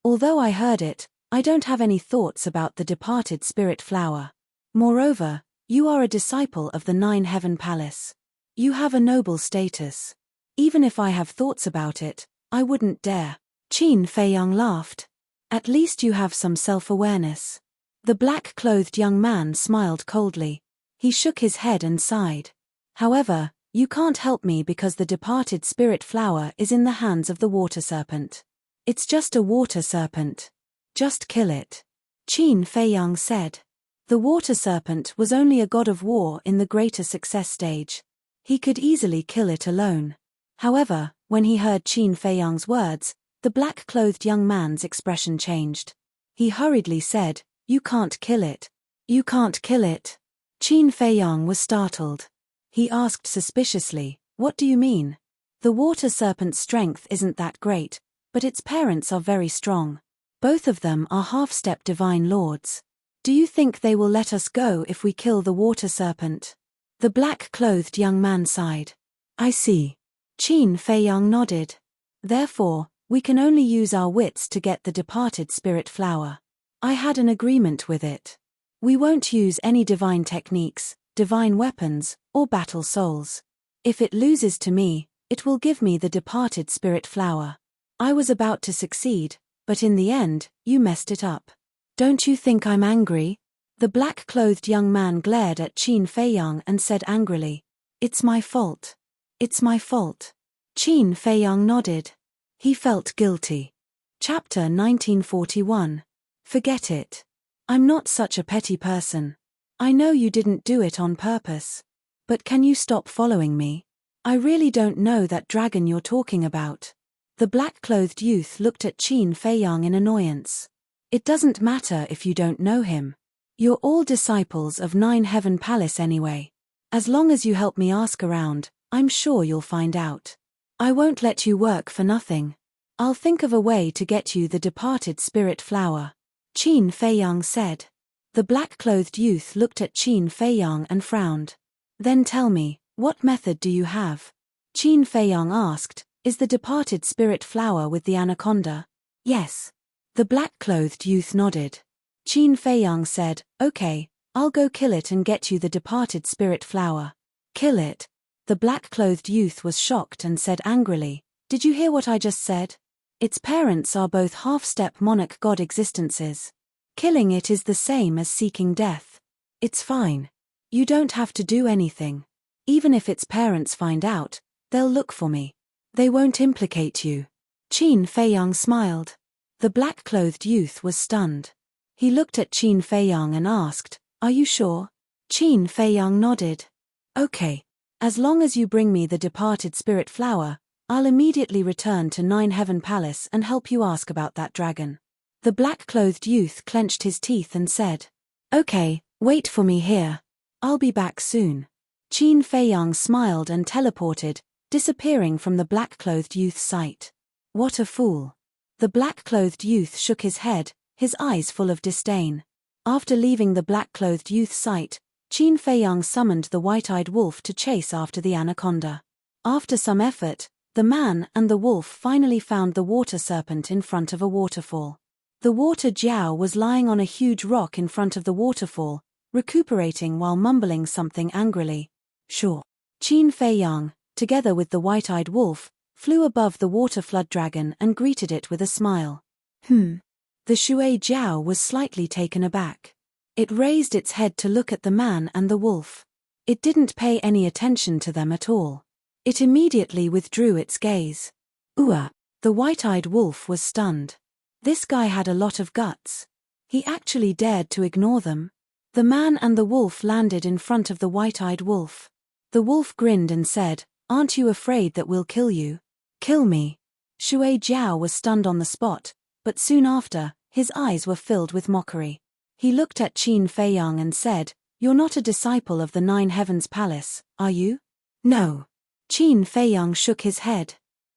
Although I heard it, I don't have any thoughts about the departed spirit flower. Moreover, you are a disciple of the 9 Heaven Palace. You have a noble status. Even if I have thoughts about it, I wouldn't dare. Qin Feiyang laughed. At least you have some self-awareness. The black-clothed young man smiled coldly. He shook his head and sighed. However, you can't help me because the departed spirit flower is in the hands of the water serpent. It's just a water serpent. Just kill it. Qin Feiyang said. The water serpent was only a god of war in the greater success stage. He could easily kill it alone. However, when he heard Qin Feiyang's words, the black-clothed young man's expression changed. He hurriedly said, "You can't kill it. You can't kill it." Qin Feiyang was startled. He asked suspiciously, "What do you mean?" The water serpent's strength isn't that great, but its parents are very strong. Both of them are half-step divine lords. Do you think they will let us go if we kill the water serpent? The black-clothed young man sighed. I see. Qin Feiyang nodded. Therefore, we can only use our wits to get the departed spirit flower. I had an agreement with it. We won't use any divine techniques, divine weapons, or battle souls. If it loses to me, it will give me the departed spirit flower. I was about to succeed, but in the end, you messed it up. Don't you think I'm angry? The black-clothed young man glared at Qin Feiyang and said angrily, "It's my fault. It's my fault." Qin Feiyang nodded. He felt guilty. Chapter 1941. Forget it. I'm not such a petty person. I know you didn't do it on purpose. But can you stop following me? I really don't know that dragon you're talking about. The black-clothed youth looked at Qin Feiyang in annoyance. It doesn't matter if you don't know him. You're all disciples of 9 Heaven Palace anyway. As long as you help me ask around, I'm sure you'll find out. I won't let you work for nothing. I'll think of a way to get you the departed spirit flower. Qin Feiyang said. The black-clothed youth looked at Qin Feiyang and frowned. Then tell me, what method do you have? Qin Feiyang asked, is the departed spirit flower with the anaconda? Yes. The black-clothed youth nodded. Qin Feiyang said, okay, I'll go kill it and get you the departed spirit flower. Kill it? The black-clothed youth was shocked and said angrily, did you hear what I just said? Its parents are both half-step monarch god existences. Killing it is the same as seeking death. It's fine. You don't have to do anything. Even if its parents find out, they'll look for me. They won't implicate you. Qin Feiyang smiled. The black-clothed youth was stunned. He looked at Qin Feiyang and asked, are you sure? Qin Feiyang nodded. Okay. As long as you bring me the departed spirit flower, I'll immediately return to 9 Heaven Palace and help you ask about that dragon. The black-clothed youth clenched his teeth and said, okay, wait for me here. I'll be back soon. Qin Feiyang smiled and teleported, disappearing from the black-clothed youth's sight. What a fool. The black-clothed youth shook his head, his eyes full of disdain. After leaving the black-clothed youth's sight, Qin Feiyang summoned the white-eyed wolf to chase after the anaconda. After some effort, the man and the wolf finally found the water serpent in front of a waterfall. The water jiao was lying on a huge rock in front of the waterfall, recuperating while mumbling something angrily. Sure. Qin Feiyang, together with the white-eyed wolf, flew above the water flood dragon and greeted it with a smile. The Shui Jiao was slightly taken aback. It raised its head to look at the man and the wolf. It didn't pay any attention to them at all. It immediately withdrew its gaze. The white-eyed wolf was stunned. This guy had a lot of guts. He actually dared to ignore them. The man and the wolf landed in front of the white-eyed wolf. The wolf grinned and said, "Aren't you afraid that we'll kill you?" "Kill me?" Shui Jiao was stunned on the spot, but soon after, his eyes were filled with mockery. He looked at Qin Feiyang and said, "You're not a disciple of the Nine Heavens Palace, are you?" "No." Qin Feiyang shook his head.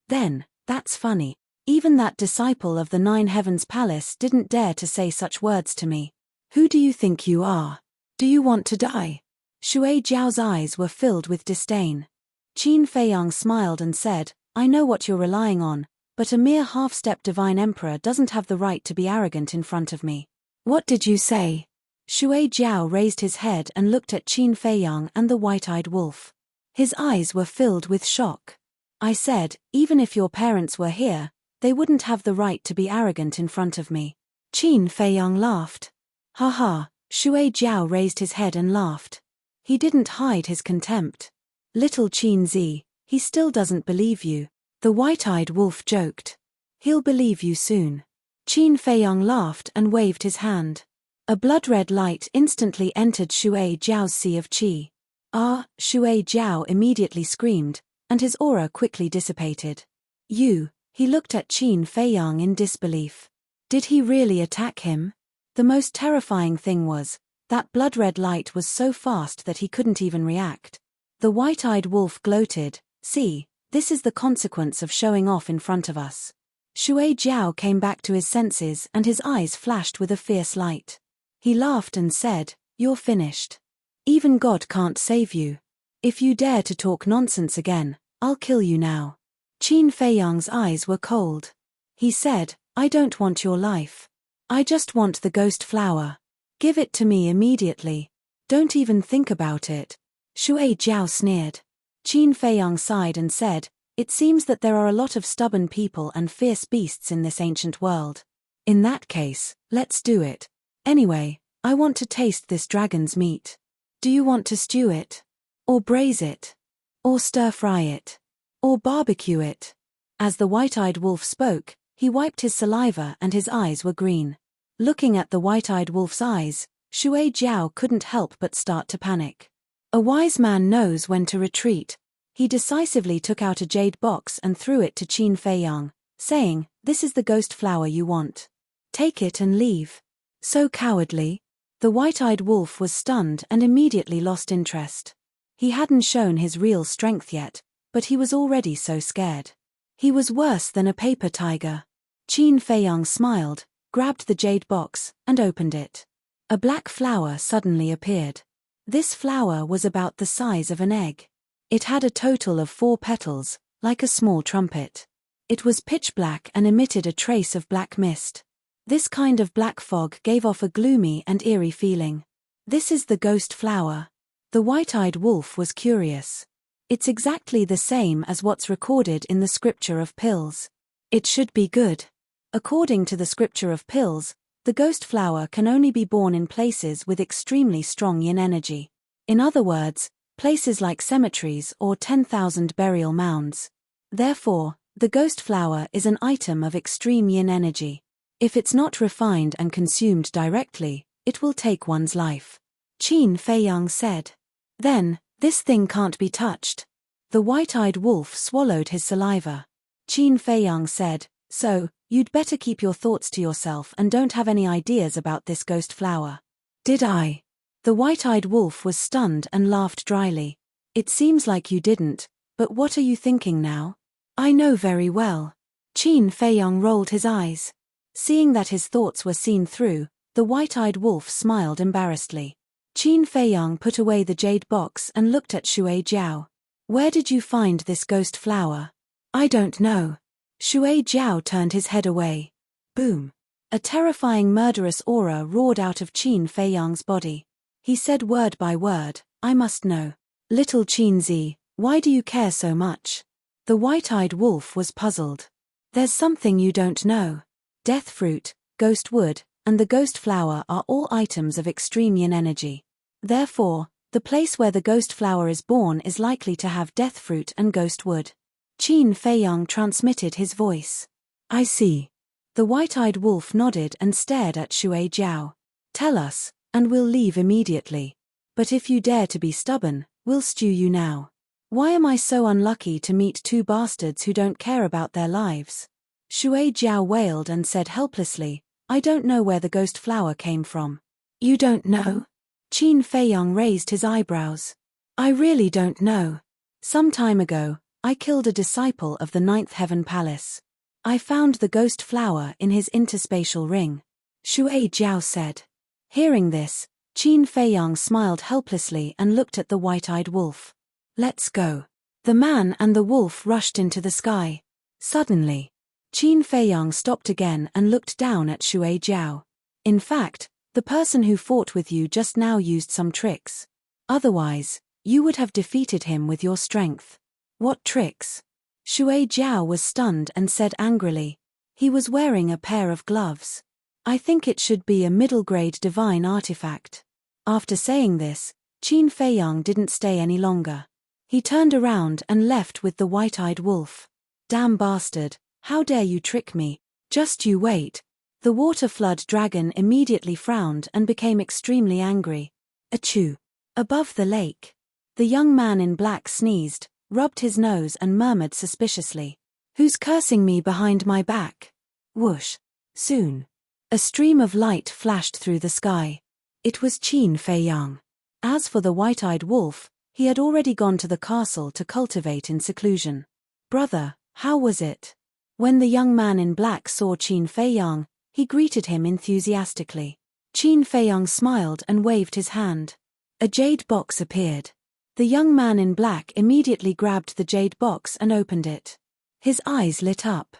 "Then, that's funny. Even that disciple of the Nine Heavens Palace didn't dare to say such words to me. Who do you think you are? Do you want to die?" Shui Jiao's eyes were filled with disdain. Qin Feiyang smiled and said, "I know what you're relying on, but a mere half-step divine emperor doesn't have the right to be arrogant in front of me." "What did you say?" Shui Jiao raised his head and looked at Qin Feiyang and the white-eyed wolf. His eyes were filled with shock. "I said, even if your parents were here, they wouldn't have the right to be arrogant in front of me." Qin Feiyang laughed. "Ha ha." Shui Jiao raised his head and laughed. He didn't hide his contempt. "Little Qin Zi, he still doesn't believe you." The white-eyed wolf joked. "He'll believe you soon." Qin Feiyang laughed and waved his hand. A blood-red light instantly entered Shui Jiao's sea of qi. "Ah!" Shui Jiao immediately screamed, and his aura quickly dissipated. "You!" He looked at Qin Feiyang in disbelief. Did he really attack him? The most terrifying thing was, that blood-red light was so fast that he couldn't even react. The white-eyed wolf gloated, "See, this is the consequence of showing off in front of us." Shui Jiao came back to his senses and his eyes flashed with a fierce light. He laughed and said, "You're finished. Even God can't save you. If you dare to talk nonsense again, I'll kill you now." Qin Feiyang's eyes were cold. He said, "I don't want your life. I just want the ghost flower. Give it to me immediately. Don't even think about it." Shui Jiao sneered. Qin Feiyang sighed and said, "It seems that there are a lot of stubborn people and fierce beasts in this ancient world. In that case, let's do it. Anyway, I want to taste this dragon's meat. Do you want to stew it? Or braise it? Or stir-fry it? Or barbecue it?" As the white-eyed wolf spoke, he wiped his saliva and his eyes were green. Looking at the white-eyed wolf's eyes, Shui Jiao couldn't help but start to panic. A wise man knows when to retreat. He decisively took out a jade box and threw it to Qin Feiyang, saying, "This is the ghost flower you want. Take it and leave." So cowardly. The white-eyed wolf was stunned and immediately lost interest. He hadn't shown his real strength yet, but he was already so scared. He was worse than a paper tiger. Qin Feiyang smiled, grabbed the jade box, and opened it. A black flower suddenly appeared. This flower was about the size of an egg. It had a total of 4 petals, like a small trumpet. It was pitch black and emitted a trace of black mist. This kind of black fog gave off a gloomy and eerie feeling. "This is the ghost flower." The white-eyed wolf was curious. "It's exactly the same as what's recorded in the scripture of pills. It should be good." According to the scripture of pills, the ghost flower can only be born in places with extremely strong yin energy. In other words, places like cemeteries or 10,000 burial mounds. Therefore, the ghost flower is an item of extreme yin energy. If it's not refined and consumed directly, it will take one's life. Qin Feiyang said. "Then, this thing can't be touched." The white-eyed wolf swallowed his saliva. Qin Feiyang said, "So, you'd better keep your thoughts to yourself and don't have any ideas about this ghost flower." "Did I?" The white-eyed wolf was stunned and laughed dryly. "It seems like you didn't, but what are you thinking now?" "I know very well." Qin Feiyang rolled his eyes. Seeing that his thoughts were seen through, the white-eyed wolf smiled embarrassedly. Qin Feiyang put away the jade box and looked at Shui Jiao. "Where did you find this ghost flower?" "I don't know." Shui Jiao turned his head away. Boom. A terrifying murderous aura roared out of Qin Feiyang's body. He said word by word, "I must know. Little Qin Zi, why do you care so much?" The white-eyed wolf was puzzled. There's something you don't know. Death fruit, ghost wood, and the ghost flower are all items of extreme yin energy. Therefore, the place where the ghost flower is born is likely to have death fruit and ghost wood. Qin Feiyang transmitted his voice. I see. The white-eyed wolf nodded and stared at Shui Jiao. Tell us, and we'll leave immediately. But if you dare to be stubborn, we'll stew you now. Why am I so unlucky to meet two bastards who don't care about their lives? Shui Jiao wailed and said helplessly, I don't know where the ghost flower came from. You don't know? Qin Feiyang raised his eyebrows. I really don't know. Some time ago, I killed a disciple of the Ninth Heaven Palace. I found the ghost flower in his interspatial ring. Shui Jiao said. Hearing this, Qin Feiyang smiled helplessly and looked at the white-eyed wolf. Let's go. The man and the wolf rushed into the sky. Suddenly, Qin Feiyang stopped again and looked down at Shui Jiao. In fact, the person who fought with you just now used some tricks. Otherwise, you would have defeated him with your strength. What tricks? Shui Jiao was stunned and said angrily. He was wearing a pair of gloves. I think it should be a middle-grade divine artifact. After saying this, Qin Feiyang didn't stay any longer. He turned around and left with the white-eyed wolf. Damn bastard, how dare you trick me? Just you wait. The water flood dragon immediately frowned and became extremely angry. Achoo! Above the lake. The young man in black sneezed, rubbed his nose and murmured suspiciously. Who's cursing me behind my back? Whoosh. Soon. A stream of light flashed through the sky. It was Qin Feiyang. As for the white-eyed wolf, he had already gone to the castle to cultivate in seclusion. Brother, how was it? When the young man in black saw Qin Feiyang, he greeted him enthusiastically. Qin Feiyang smiled and waved his hand. A jade box appeared. The young man in black immediately grabbed the jade box and opened it. His eyes lit up.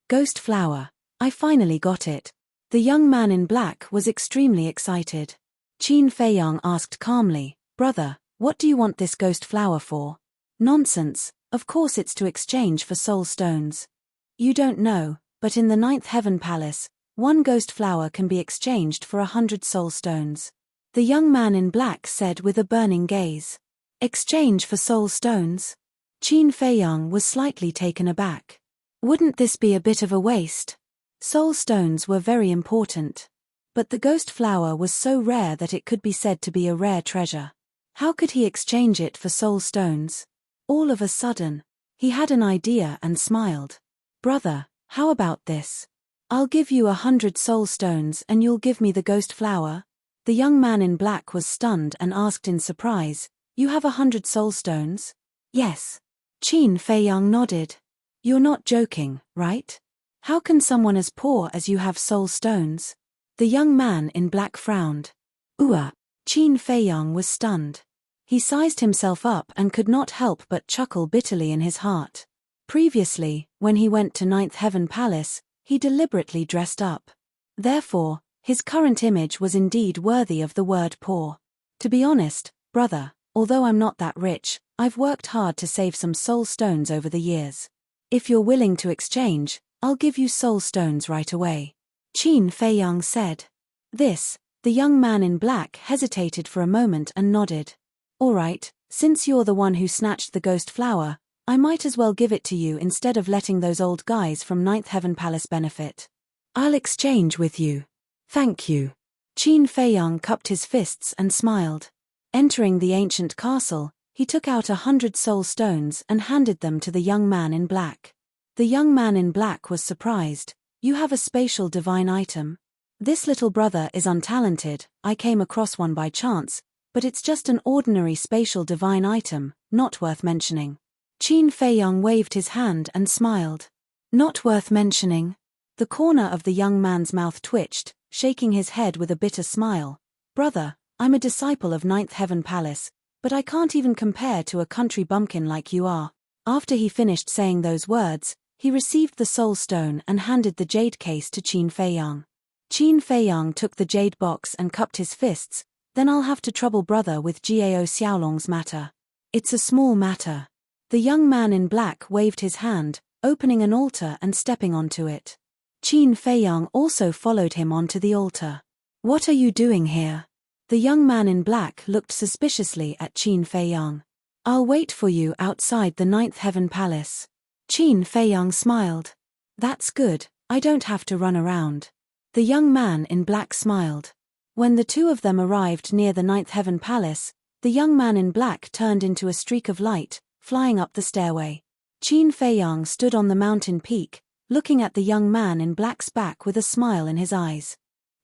Ghost flower. I finally got it. The young man in black was extremely excited. Qin Feiyang asked calmly, Brother, what do you want this ghost flower for? Nonsense, of course it's to exchange for soul stones. You don't know, but in the Ninth Heaven Palace, one ghost flower can be exchanged for 100 soul stones. The young man in black said with a burning gaze. Exchange for soul stones? Qin Feiyang was slightly taken aback. Wouldn't this be a bit of a waste? Soul stones were very important. But the ghost flower was so rare that it could be said to be a rare treasure. How could he exchange it for soul stones? All of a sudden, he had an idea and smiled. Brother, how about this? I'll give you 100 soul stones and you'll give me the ghost flower? The young man in black was stunned and asked in surprise, You have 100 soul stones? Yes. Qin Feiyang nodded. You're not joking, right? How can someone as poor as you have soul stones? The young man in black frowned. Qin Feiyang was stunned. He sized himself up and could not help but chuckle bitterly in his heart. Previously, when he went to Ninth Heaven Palace, he deliberately dressed up. Therefore, his current image was indeed worthy of the word poor. To be honest, brother, although I'm not that rich, I've worked hard to save some soul stones over the years. If you're willing to exchange, I'll give you soul stones right away. Qin Feiyang said. The young man in black hesitated for a moment and nodded. All right, since you're the one who snatched the ghost flower, I might as well give it to you instead of letting those old guys from Ninth Heaven Palace benefit. I'll exchange with you. Thank you. Qin Feiyang cupped his fists and smiled. Entering the ancient castle, he took out 100 soul stones and handed them to the young man in black. The young man in black was surprised. You have a spatial divine item? This little brother is untalented, I came across one by chance, but it's just an ordinary spatial divine item, not worth mentioning. Qin Feiyang waved his hand and smiled. Not worth mentioning? The corner of the young man's mouth twitched, shaking his head with a bitter smile. Brother, I'm a disciple of Ninth Heaven Palace, but I can't even compare to a country bumpkin like you are. After he finished saying those words, he received the soul stone and handed the jade case to Qin Feiyang. Qin Feiyang took the jade box and cupped his fists. Then I'll have to trouble brother with Gao Xiaolong's matter. It's a small matter. The young man in black waved his hand, opening an altar and stepping onto it. Qin Feiyang also followed him onto the altar. What are you doing here? The young man in black looked suspiciously at Qin Feiyang. I'll wait for you outside the Ninth Heaven Palace. Qin Feiyang smiled. That's good, I don't have to run around. The young man in black smiled. When the two of them arrived near the Ninth Heaven Palace, the young man in black turned into a streak of light, flying up the stairway. Qin Feiyang stood on the mountain peak, looking at the young man in black's back with a smile in his eyes.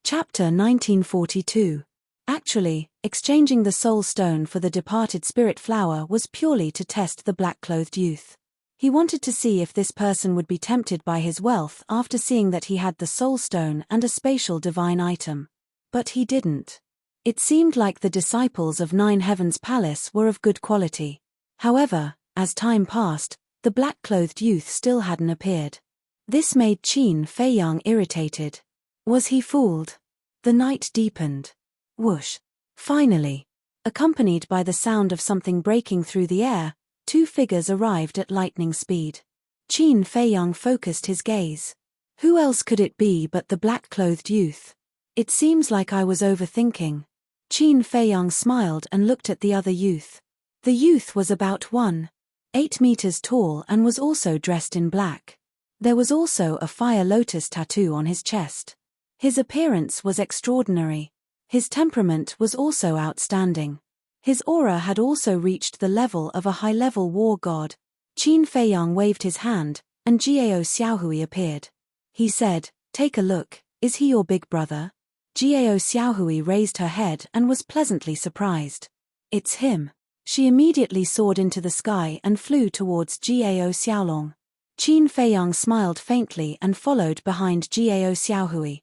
Chapter 1942. Actually, exchanging the soul stone for the departed spirit flower was purely to test the black-clothed youth. He wanted to see if this person would be tempted by his wealth after seeing that he had the soul stone and a spatial divine item. But he didn't. It seemed like the disciples of Nine Heavens Palace were of good quality. However, as time passed, the black-clothed youth still hadn't appeared. This made Qin Feiyang irritated. Was he fooled? The night deepened. Whoosh. Finally, accompanied by the sound of something breaking through the air, two figures arrived at lightning speed. Qin Feiyang focused his gaze. Who else could it be but the black-clothed youth? It seems like I was overthinking. Qin Feiyang smiled and looked at the other youth. The youth was about 1.8 meters tall and was also dressed in black. There was also a fire lotus tattoo on his chest. His appearance was extraordinary. His temperament was also outstanding. His aura had also reached the level of a high-level war god. Qin Feiyang waved his hand, and Jiao Xiaohui appeared. He said, "Take a look, is he your big brother?" Jiao Xiaohui raised her head and was pleasantly surprised. It's him. She immediately soared into the sky and flew towards Jiao Xiaolong. Qin Feiyang smiled faintly and followed behind Jiao Xiaohui.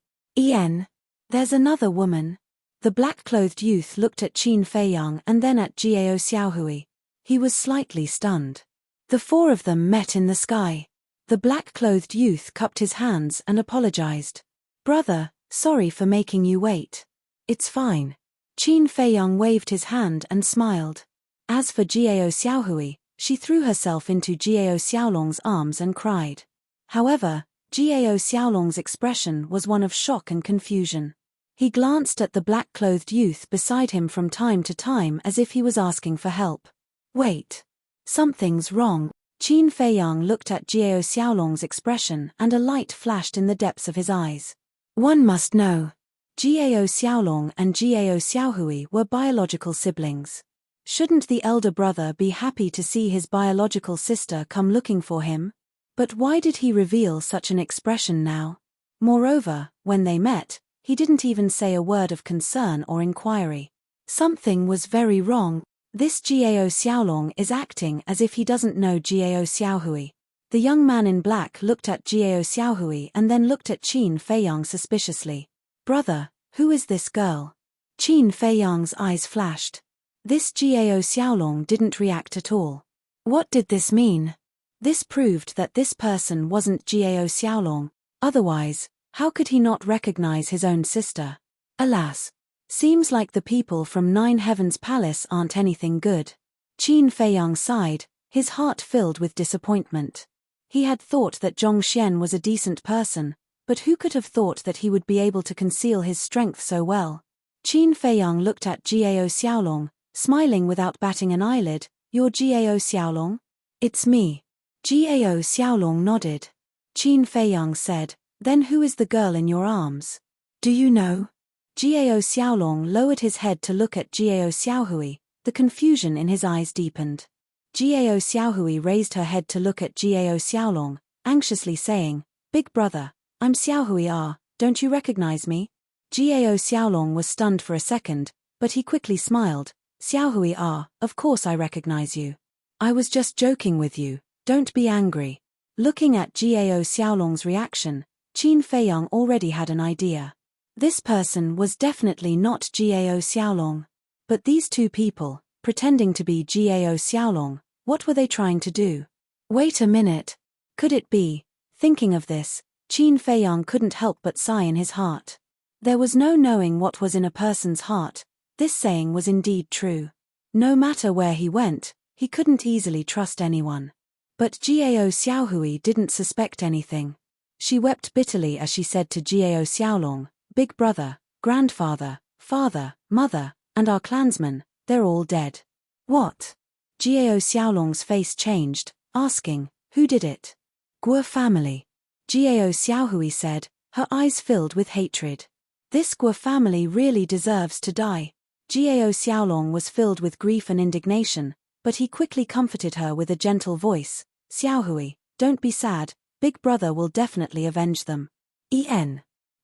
There's another woman. The black-clothed youth looked at Qin Feiyang and then at Jiao Xiaohui. He was slightly stunned. The four of them met in the sky. The black-clothed youth cupped his hands and apologized. Brother, sorry for making you wait. It's fine. Qin Feiyang waved his hand and smiled. As for Jiao Xiaohui, she threw herself into Jiao Xiaolong's arms and cried. However, Jiao Xiaolong's expression was one of shock and confusion. He glanced at the black-clothed youth beside him from time to time as if he was asking for help. Wait. Something's wrong. Qin Feiyang looked at Jiao Xiaolong's expression and a light flashed in the depths of his eyes. One must know. Jiao Xiaolong and Jiao Xiaohui were biological siblings. Shouldn't the elder brother be happy to see his biological sister come looking for him? But why did he reveal such an expression now? Moreover, when they met, he didn't even say a word of concern or inquiry. Something was very wrong. This Jiao Xiaolong is acting as if he doesn't know Jiao Xiaohui. The young man in black looked at Jiao Xiaohui and then looked at Qin Feiyang suspiciously. Brother, who is this girl? Qin Feiyang's eyes flashed. This Jiao Xiaolong didn't react at all. What did this mean? This proved that this person wasn't Jiao Xiaolong. Otherwise, how could he not recognize his own sister? Alas. Seems like the people from Nine Heavens Palace aren't anything good. Qin Feiyang sighed, his heart filled with disappointment. He had thought that Zhongxian was a decent person, but who could have thought that he would be able to conceal his strength so well? Qin Feiyang looked at Jiao Xiaolong, smiling without batting an eyelid. You're Jiao Xiaolong? It's me. Jiao Xiaolong nodded. Qin Feiyang said, then who is the girl in your arms? Do you know? Jiao Xiaolong lowered his head to look at Jiao Xiaohui, the confusion in his eyes deepened. Jiao Xiaohui raised her head to look at Jiao Xiaolong, anxiously saying, Big brother, I'm Xiaohui. Don't you recognize me? Jiao Xiaolong was stunned for a second, but he quickly smiled. Xiaohui, of course I recognize you. I was just joking with you, don't be angry. Looking at Jiao Xiaolong's reaction, Qin Feiyang already had an idea. This person was definitely not Jiao Xiaolong. But these two people, pretending to be Jiao Xiaolong, what were they trying to do? Wait a minute. Could it be? Thinking of this, Qin Feiyang couldn't help but sigh in his heart. There was no knowing what was in a person's heart. This saying was indeed true. No matter where he went, he couldn't easily trust anyone. But Gao Xiaohui didn't suspect anything. She wept bitterly as she said to Gao Xiaolong, "Big brother, grandfather, father, mother, and our clansmen, they're all dead." "What?" Gao Xiaolong's face changed, asking, "Who did it?" "Guo family." Gao Xiaohui said, her eyes filled with hatred. "This Guo family really deserves to die." Gao Xiaolong was filled with grief and indignation, but he quickly comforted her with a gentle voice. "Xiaohui, don't be sad, Big brother will definitely avenge them.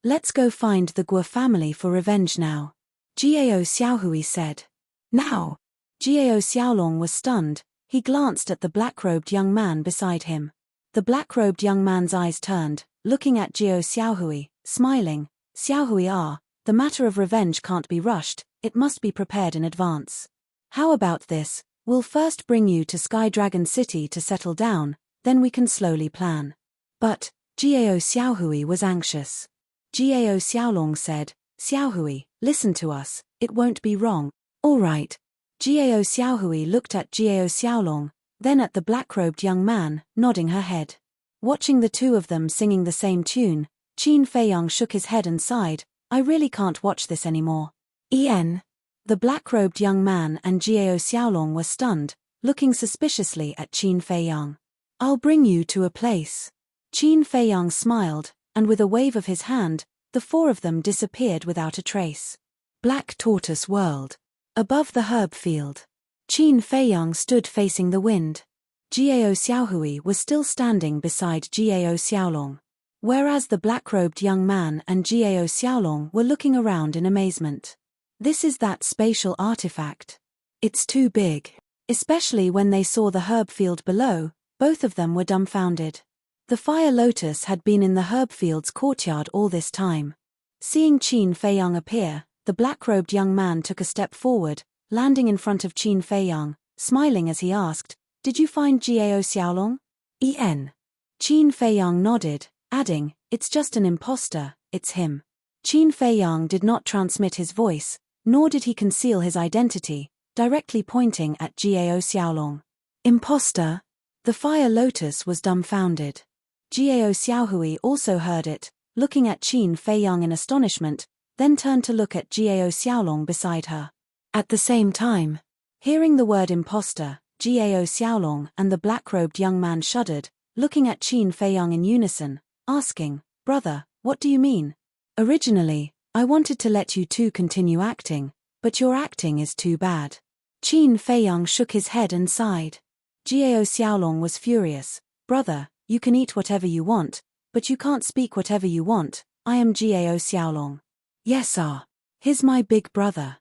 Let's go find the Guo family for revenge now." Gao Xiaohui said. "Now?" Gao Xiaolong was stunned. He glanced at the black-robed young man beside him. The black-robed young man's eyes turned, looking at Gao Xiaohui, smiling. "Xiaohui, the matter of revenge can't be rushed, it must be prepared in advance. How about this? We'll first bring you to Sky Dragon City to settle down, then we can slowly plan." But Gao Xiaohui was anxious. Gao Xiaolong said, "Xiaohui, listen to us, it won't be wrong." "All right." Gao Xiaohui looked at Gao Xiaolong, then at the black-robed young man, nodding her head. Watching the two of them singing the same tune, Qin Feiyang shook his head and sighed, "I really can't watch this anymore." The black-robed young man and Gao Xiaolong were stunned, looking suspiciously at Qin Feiyang. "I'll bring you to a place." Qin Feiyang smiled, and with a wave of his hand, the four of them disappeared without a trace. Black Tortoise World. Above the herb field. Qin Feiyang stood facing the wind. Gao Xiaohui was still standing beside Gao Xiaolong. Whereas the black-robed young man and Gao Xiaolong were looking around in amazement. This is that spatial artifact. It's too big. Especially when they saw the herb field below, both of them were dumbfounded. The fire lotus had been in the herb field's courtyard all this time. Seeing Qin Feiyang appear, the black-robed young man took a step forward, landing in front of Qin Feiyang, smiling as he asked, "Did you find Gao Xiaolong?" Qin Feiyang nodded, adding, "It's just an imposter, it's him." Qin Feiyang did not transmit his voice, nor did he conceal his identity, directly pointing at Gao Xiaolong. "Imposter?" The fire lotus was dumbfounded. Gao Xiaohui also heard it, looking at Qin Feiyang in astonishment, then turned to look at Gao Xiaolong beside her. At the same time, hearing the word imposter, Gao Xiaolong and the black-robed young man shuddered, looking at Qin Feiyang in unison, asking, "Brother, what do you mean? Originally, I wanted to let you two continue acting, but your acting is too bad." Qin Feiyang shook his head and sighed. Gao Xiaolong was furious. "Brother, you can eat whatever you want, but you can't speak whatever you want. I am Gao Xiaolong." "Yes, he's my big brother."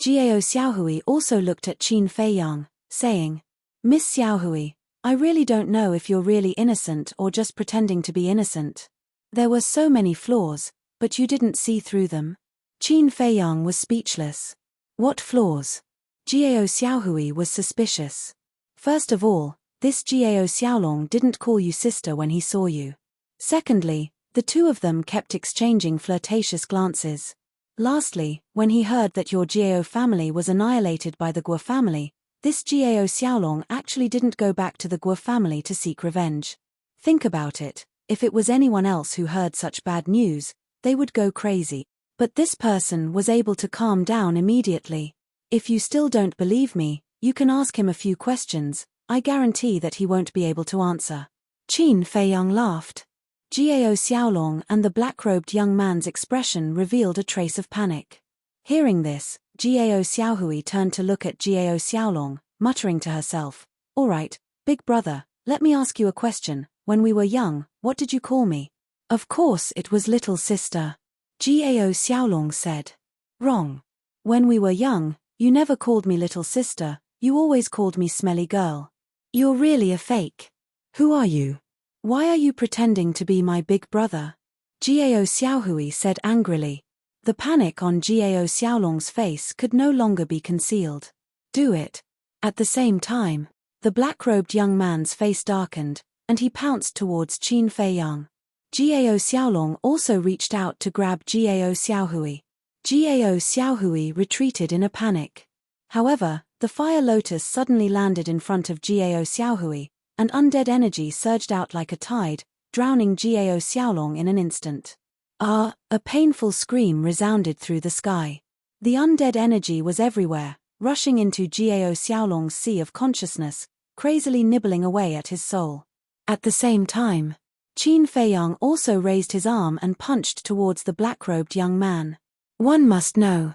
Gao Xiaohui also looked at Qin Feiyang, saying, "Miss Xiaohui, I really don't know if you're really innocent or just pretending to be innocent. There were so many flaws, but you didn't see through them." Qin Feiyang was speechless. "What flaws?" Gao Xiaohui was suspicious. "First of all, this Gao Xiaolong didn't call you sister when he saw you. Secondly, the two of them kept exchanging flirtatious glances. Lastly, when he heard that your Gao family was annihilated by the Guo family, this Gao Xiaolong actually didn't go back to the Guo family to seek revenge. Think about it, if it was anyone else who heard such bad news, they would go crazy. But this person was able to calm down immediately. If you still don't believe me, you can ask him a few questions, I guarantee that he won't be able to answer." Qin Feiyang laughed. Gao Xiaolong and the black-robed young man's expression revealed a trace of panic. Hearing this, Gao Xiaohui turned to look at Gao Xiaolong, muttering to herself, "All right, big brother, let me ask you a question. When we were young, what did you call me?" "Of course it was little sister," Gao Xiaolong said. "Wrong. When we were young, you never called me little sister, you always called me smelly girl. You're really a fake. Who are you? Why are you pretending to be my big brother?" Gao Xiaohui said angrily. The panic on Gao Xiaolong's face could no longer be concealed. "Do it." At the same time, the black-robed young man's face darkened, and he pounced towards Qin Feiyang. Gao Xiaolong also reached out to grab Gao Xiaohui. Gao Xiaohui retreated in a panic. However, The fire lotus suddenly landed in front of Gao Xiaohui, and undead energy surged out like a tide, drowning Gao Xiaolong in an instant. Ah! A painful scream resounded through the sky. The undead energy was everywhere, rushing into Gao Xiaolong's sea of consciousness, crazily nibbling away at his soul. At the same time, Qin Feiyang also raised his arm and punched towards the black-robed young man. One must know.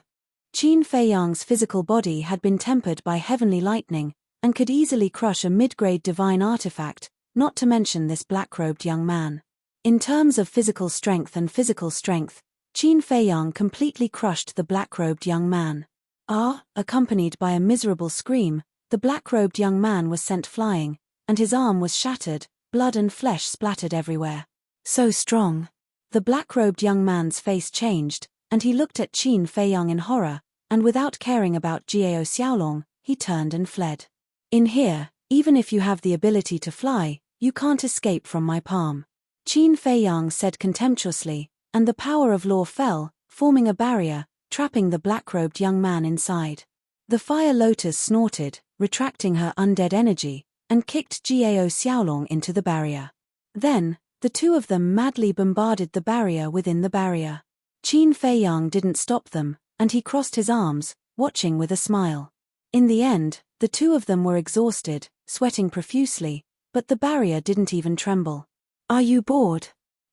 Qin Feiyang's physical body had been tempered by heavenly lightning, and could easily crush a mid-grade divine artifact, not to mention this black-robed young man. In terms of physical strength, Qin Feiyang completely crushed the black-robed young man. Ah! Accompanied by a miserable scream, the black-robed young man was sent flying, and his arm was shattered, blood and flesh splattered everywhere. So strong. The black-robed young man's face changed, and he looked at Qin Feiyang in horror, and without caring about Gao Xiaolong, he turned and fled. In here, even if you have the ability to fly, you can't escape from my palm. Qin Feiyang said contemptuously, and the power of law fell, forming a barrier, trapping the black-robed young man inside. The fire lotus snorted, retracting her undead energy, and kicked Gao Xiaolong into the barrier. Then, the two of them madly bombarded the barrier within the barrier. Qin Feiyang didn't stop them, and he crossed his arms, watching with a smile. In the end, the two of them were exhausted, sweating profusely, but the barrier didn't even tremble. Are you bored?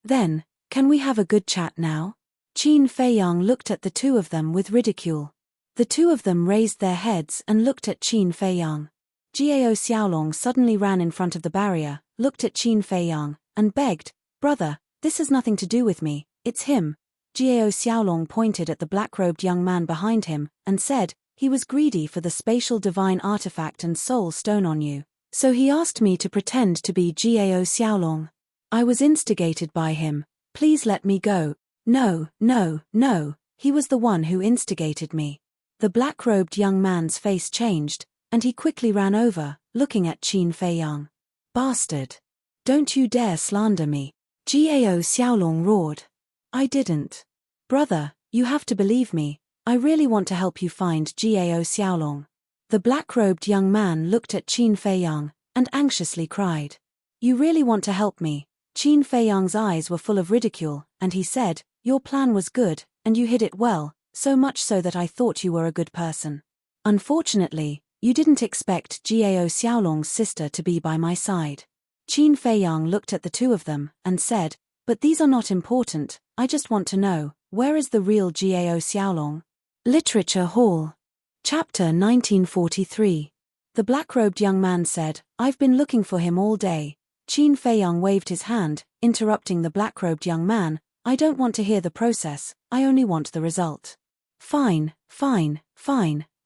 Then, can we have a good chat now? Qin Feiyang looked at the two of them with ridicule. The two of them raised their heads and looked at Qin Feiyang. Gao Xiaolong suddenly ran in front of the barrier, looked at Qin Feiyang, and begged, "Brother, this has nothing to do with me, it's him." Gao Xiaolong pointed at the black-robed young man behind him, and said, "He was greedy for the spatial divine artifact and soul stone on you, so he asked me to pretend to be Gao Xiaolong. I was instigated by him, please let me go." No, he was the one who instigated me." The black-robed young man's face changed, and he quickly ran over, looking at Qin Feiyang. "Bastard! Don't you dare slander me!" Gao Xiaolong roared. "I didn't. Brother, you have to believe me, I really want to help you find Gao Xiaolong." The black-robed young man looked at Qin Feiyang, and anxiously cried. "You really want to help me?" Qin Feiyang's eyes were full of ridicule, and he said, "Your plan was good, and you hid it well, so much so that I thought you were a good person. Unfortunately, you didn't expect Gao Xiaolong's sister to be by my side." Qin Feiyang looked at the two of them, and said, "But these are not important, I just want to know, where is the real Gao Xiaolong?" Literature Hall. Chapter 1943. The black-robed young man said, "I've been looking for him all day." Qin Feiyang waved his hand, interrupting the black-robed young man, "I don't want to hear the process, I only want the result." Fine,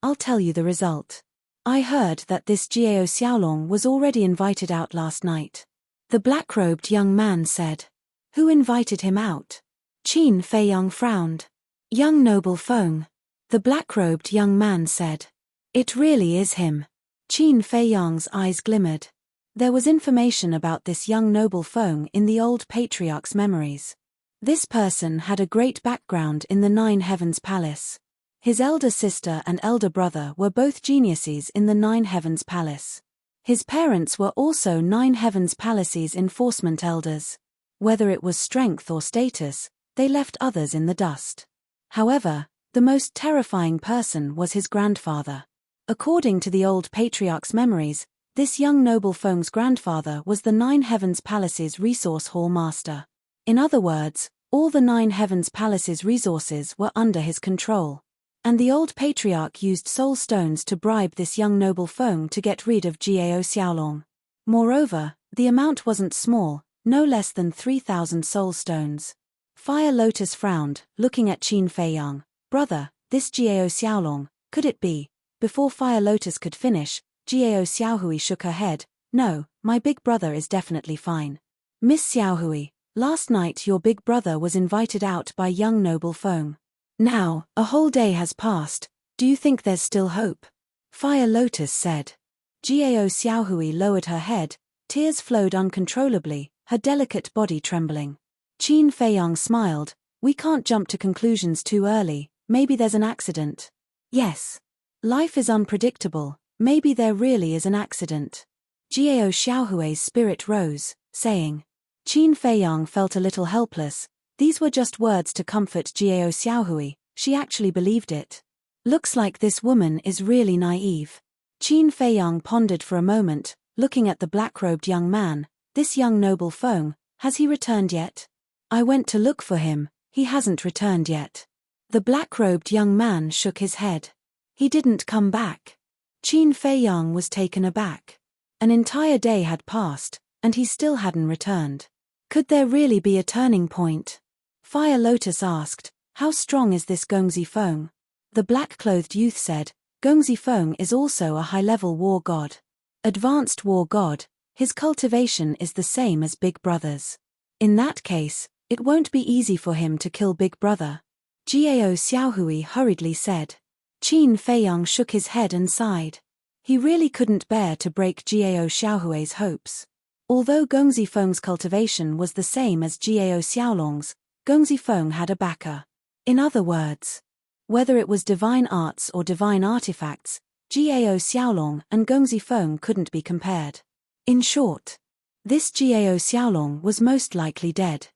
I'll tell you the result. I heard that this Gao Xiaolong was already invited out last night." The black-robed young man said. "Who invited him out?" Qin Feiyang frowned. "Young noble Feng." The black-robed young man said. "It really is him." Qin Feiyang's eyes glimmered. There was information about this young noble Feng in the old patriarch's memories. This person had a great background in the Nine Heavens Palace. His elder sister and elder brother were both geniuses in the Nine Heavens Palace. His parents were also Nine Heavens Palace's enforcement elders. Whether it was strength or status, they left others in the dust. However, the most terrifying person was his grandfather. According to the old patriarch's memories, this young noble Feng's grandfather was the Nine Heavens Palace's resource hall master. In other words, all the Nine Heavens Palace's resources were under his control. And the old patriarch used soul stones to bribe this young noble Feng to get rid of Gao Xiaolong. Moreover, the amount wasn't small, no less than 3,000 soul stones. Fire Lotus frowned, looking at Qin Feiyang. "Brother, this Gao Xiaolong, could it be?" Before Fire Lotus could finish, Gao Xiaohui shook her head. "No, my big brother is definitely fine." "Miss Xiaohui, last night your big brother was invited out by young noble Feng. Now, a whole day has passed, do you think there's still hope?" Fire Lotus said. Gao Xiaohui lowered her head, tears flowed uncontrollably, her delicate body trembling. Qin Feiyang smiled. "We can't jump to conclusions too early, maybe there's an accident." "Yes. Life is unpredictable, maybe there really is an accident. Jiao Xiaohui's spirit rose, saying. Qin Feiyang felt a little helpless. These were just words to comfort Jiao Xiaohui, she actually believed it. Looks like this woman is really naive. Qin Feiyang pondered for a moment, looking at the black-robed young man. This young noble Feng, has he returned yet? I went to look for him, he hasn't returned yet. The black-robed young man shook his head. He didn't come back. Qin Feiyang was taken aback. An entire day had passed, and he still hadn't returned. Could there really be a turning point? Fire Lotus asked, how strong is this Gongzi Feng? The black-clothed youth said, Gongzi Feng is also a high-level war god. Advanced war god, his cultivation is the same as Big Brother's. In that case, it won't be easy for him to kill Big Brother. Jiao Xiaohui hurriedly said. Qin Feiyang shook his head and sighed. He really couldn't bear to break Jiao Xiaohui's hopes. Although Gongzi Feng's cultivation was the same as Jiao Xiaolong's, Gongzi Feng had a backer. In other words, whether it was divine arts or divine artifacts, Jiao Xiaolong and Gongzi Feng couldn't be compared. In short, this Jiao Xiaolong was most likely dead.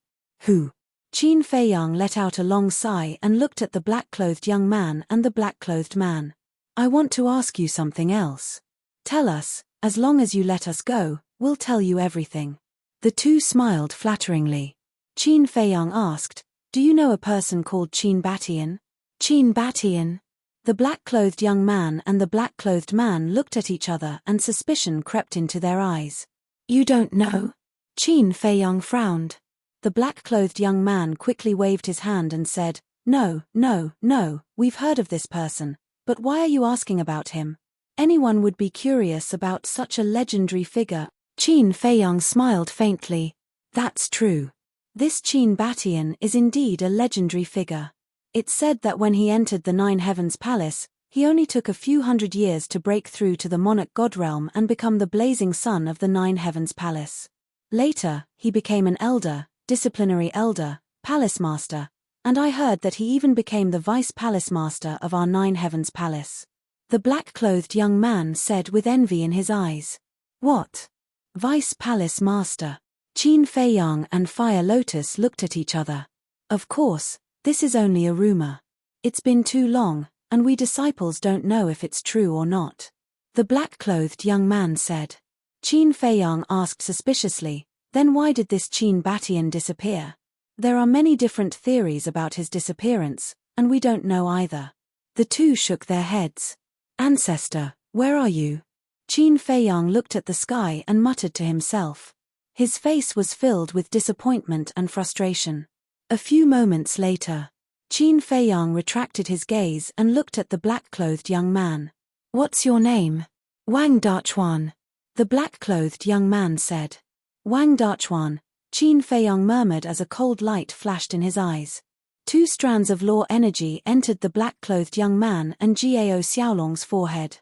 Who? Qin Feiyang let out a long sigh and looked at the black-clothed young man and the black-clothed man. I want to ask you something else. Tell us, as long as you let us go, we'll tell you everything. The two smiled flatteringly. Qin Feiyang asked, do you know a person called Qin Batian? Qin Batian? The black-clothed young man and the black-clothed man looked at each other and suspicion crept into their eyes. You don't know? Qin Feiyang frowned. The black-clothed young man quickly waved his hand and said, no, we've heard of this person, but why are you asking about him? Anyone would be curious about such a legendary figure. Qin Feiyang smiled faintly. That's true. This Qin Batian is indeed a legendary figure. It's said that when he entered the Nine Heavens Palace, he only took a few hundred years to break through to the monarch god realm and become the blazing sun of the Nine Heavens Palace. Later, he became an elder, disciplinary elder, palace master, and I heard that he even became the vice palace master of our Nine Heavens Palace. The black-clothed young man said with envy in his eyes. What? Vice palace master? Qin Feiyang and Fire Lotus looked at each other. Of course, this is only a rumor. It's been too long, and we disciples don't know if it's true or not. The black-clothed young man said. Qin Feiyang asked suspiciously, then why did this Qin Batian disappear? There are many different theories about his disappearance, and we don't know either. The two shook their heads. Ancestor, where are you? Qin Feiyang looked at the sky and muttered to himself. His face was filled with disappointment and frustration. A few moments later, Qin Feiyang retracted his gaze and looked at the black-clothed young man. What's your name? Wang Dachuan. The black-clothed young man said. Wang Dachuan, Qin Feiyang murmured as a cold light flashed in his eyes. Two strands of law energy entered the black-clothed young man and Jiao Xiaolong's forehead.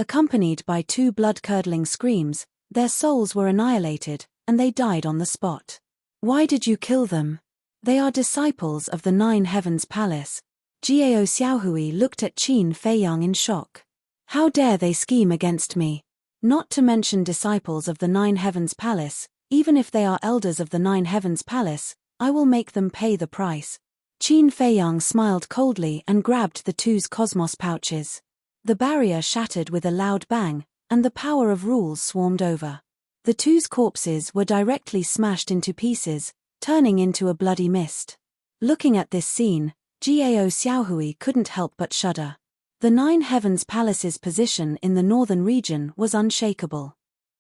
Accompanied by two blood-curdling screams, their souls were annihilated, and they died on the spot. Why did you kill them? They are disciples of the Nine Heavens Palace. Jiao Xiaohui looked at Qin Feiyang in shock. How dare they scheme against me? Not to mention disciples of the Nine Heavens Palace, even if they are elders of the Nine Heavens Palace, I will make them pay the price. Qin Feiyang smiled coldly and grabbed the two's cosmos pouches. The barrier shattered with a loud bang, and the power of rules swarmed over. The two's corpses were directly smashed into pieces, turning into a bloody mist. Looking at this scene, Jiao Xiaohui couldn't help but shudder. The Nine Heavens Palace's position in the northern region was unshakable.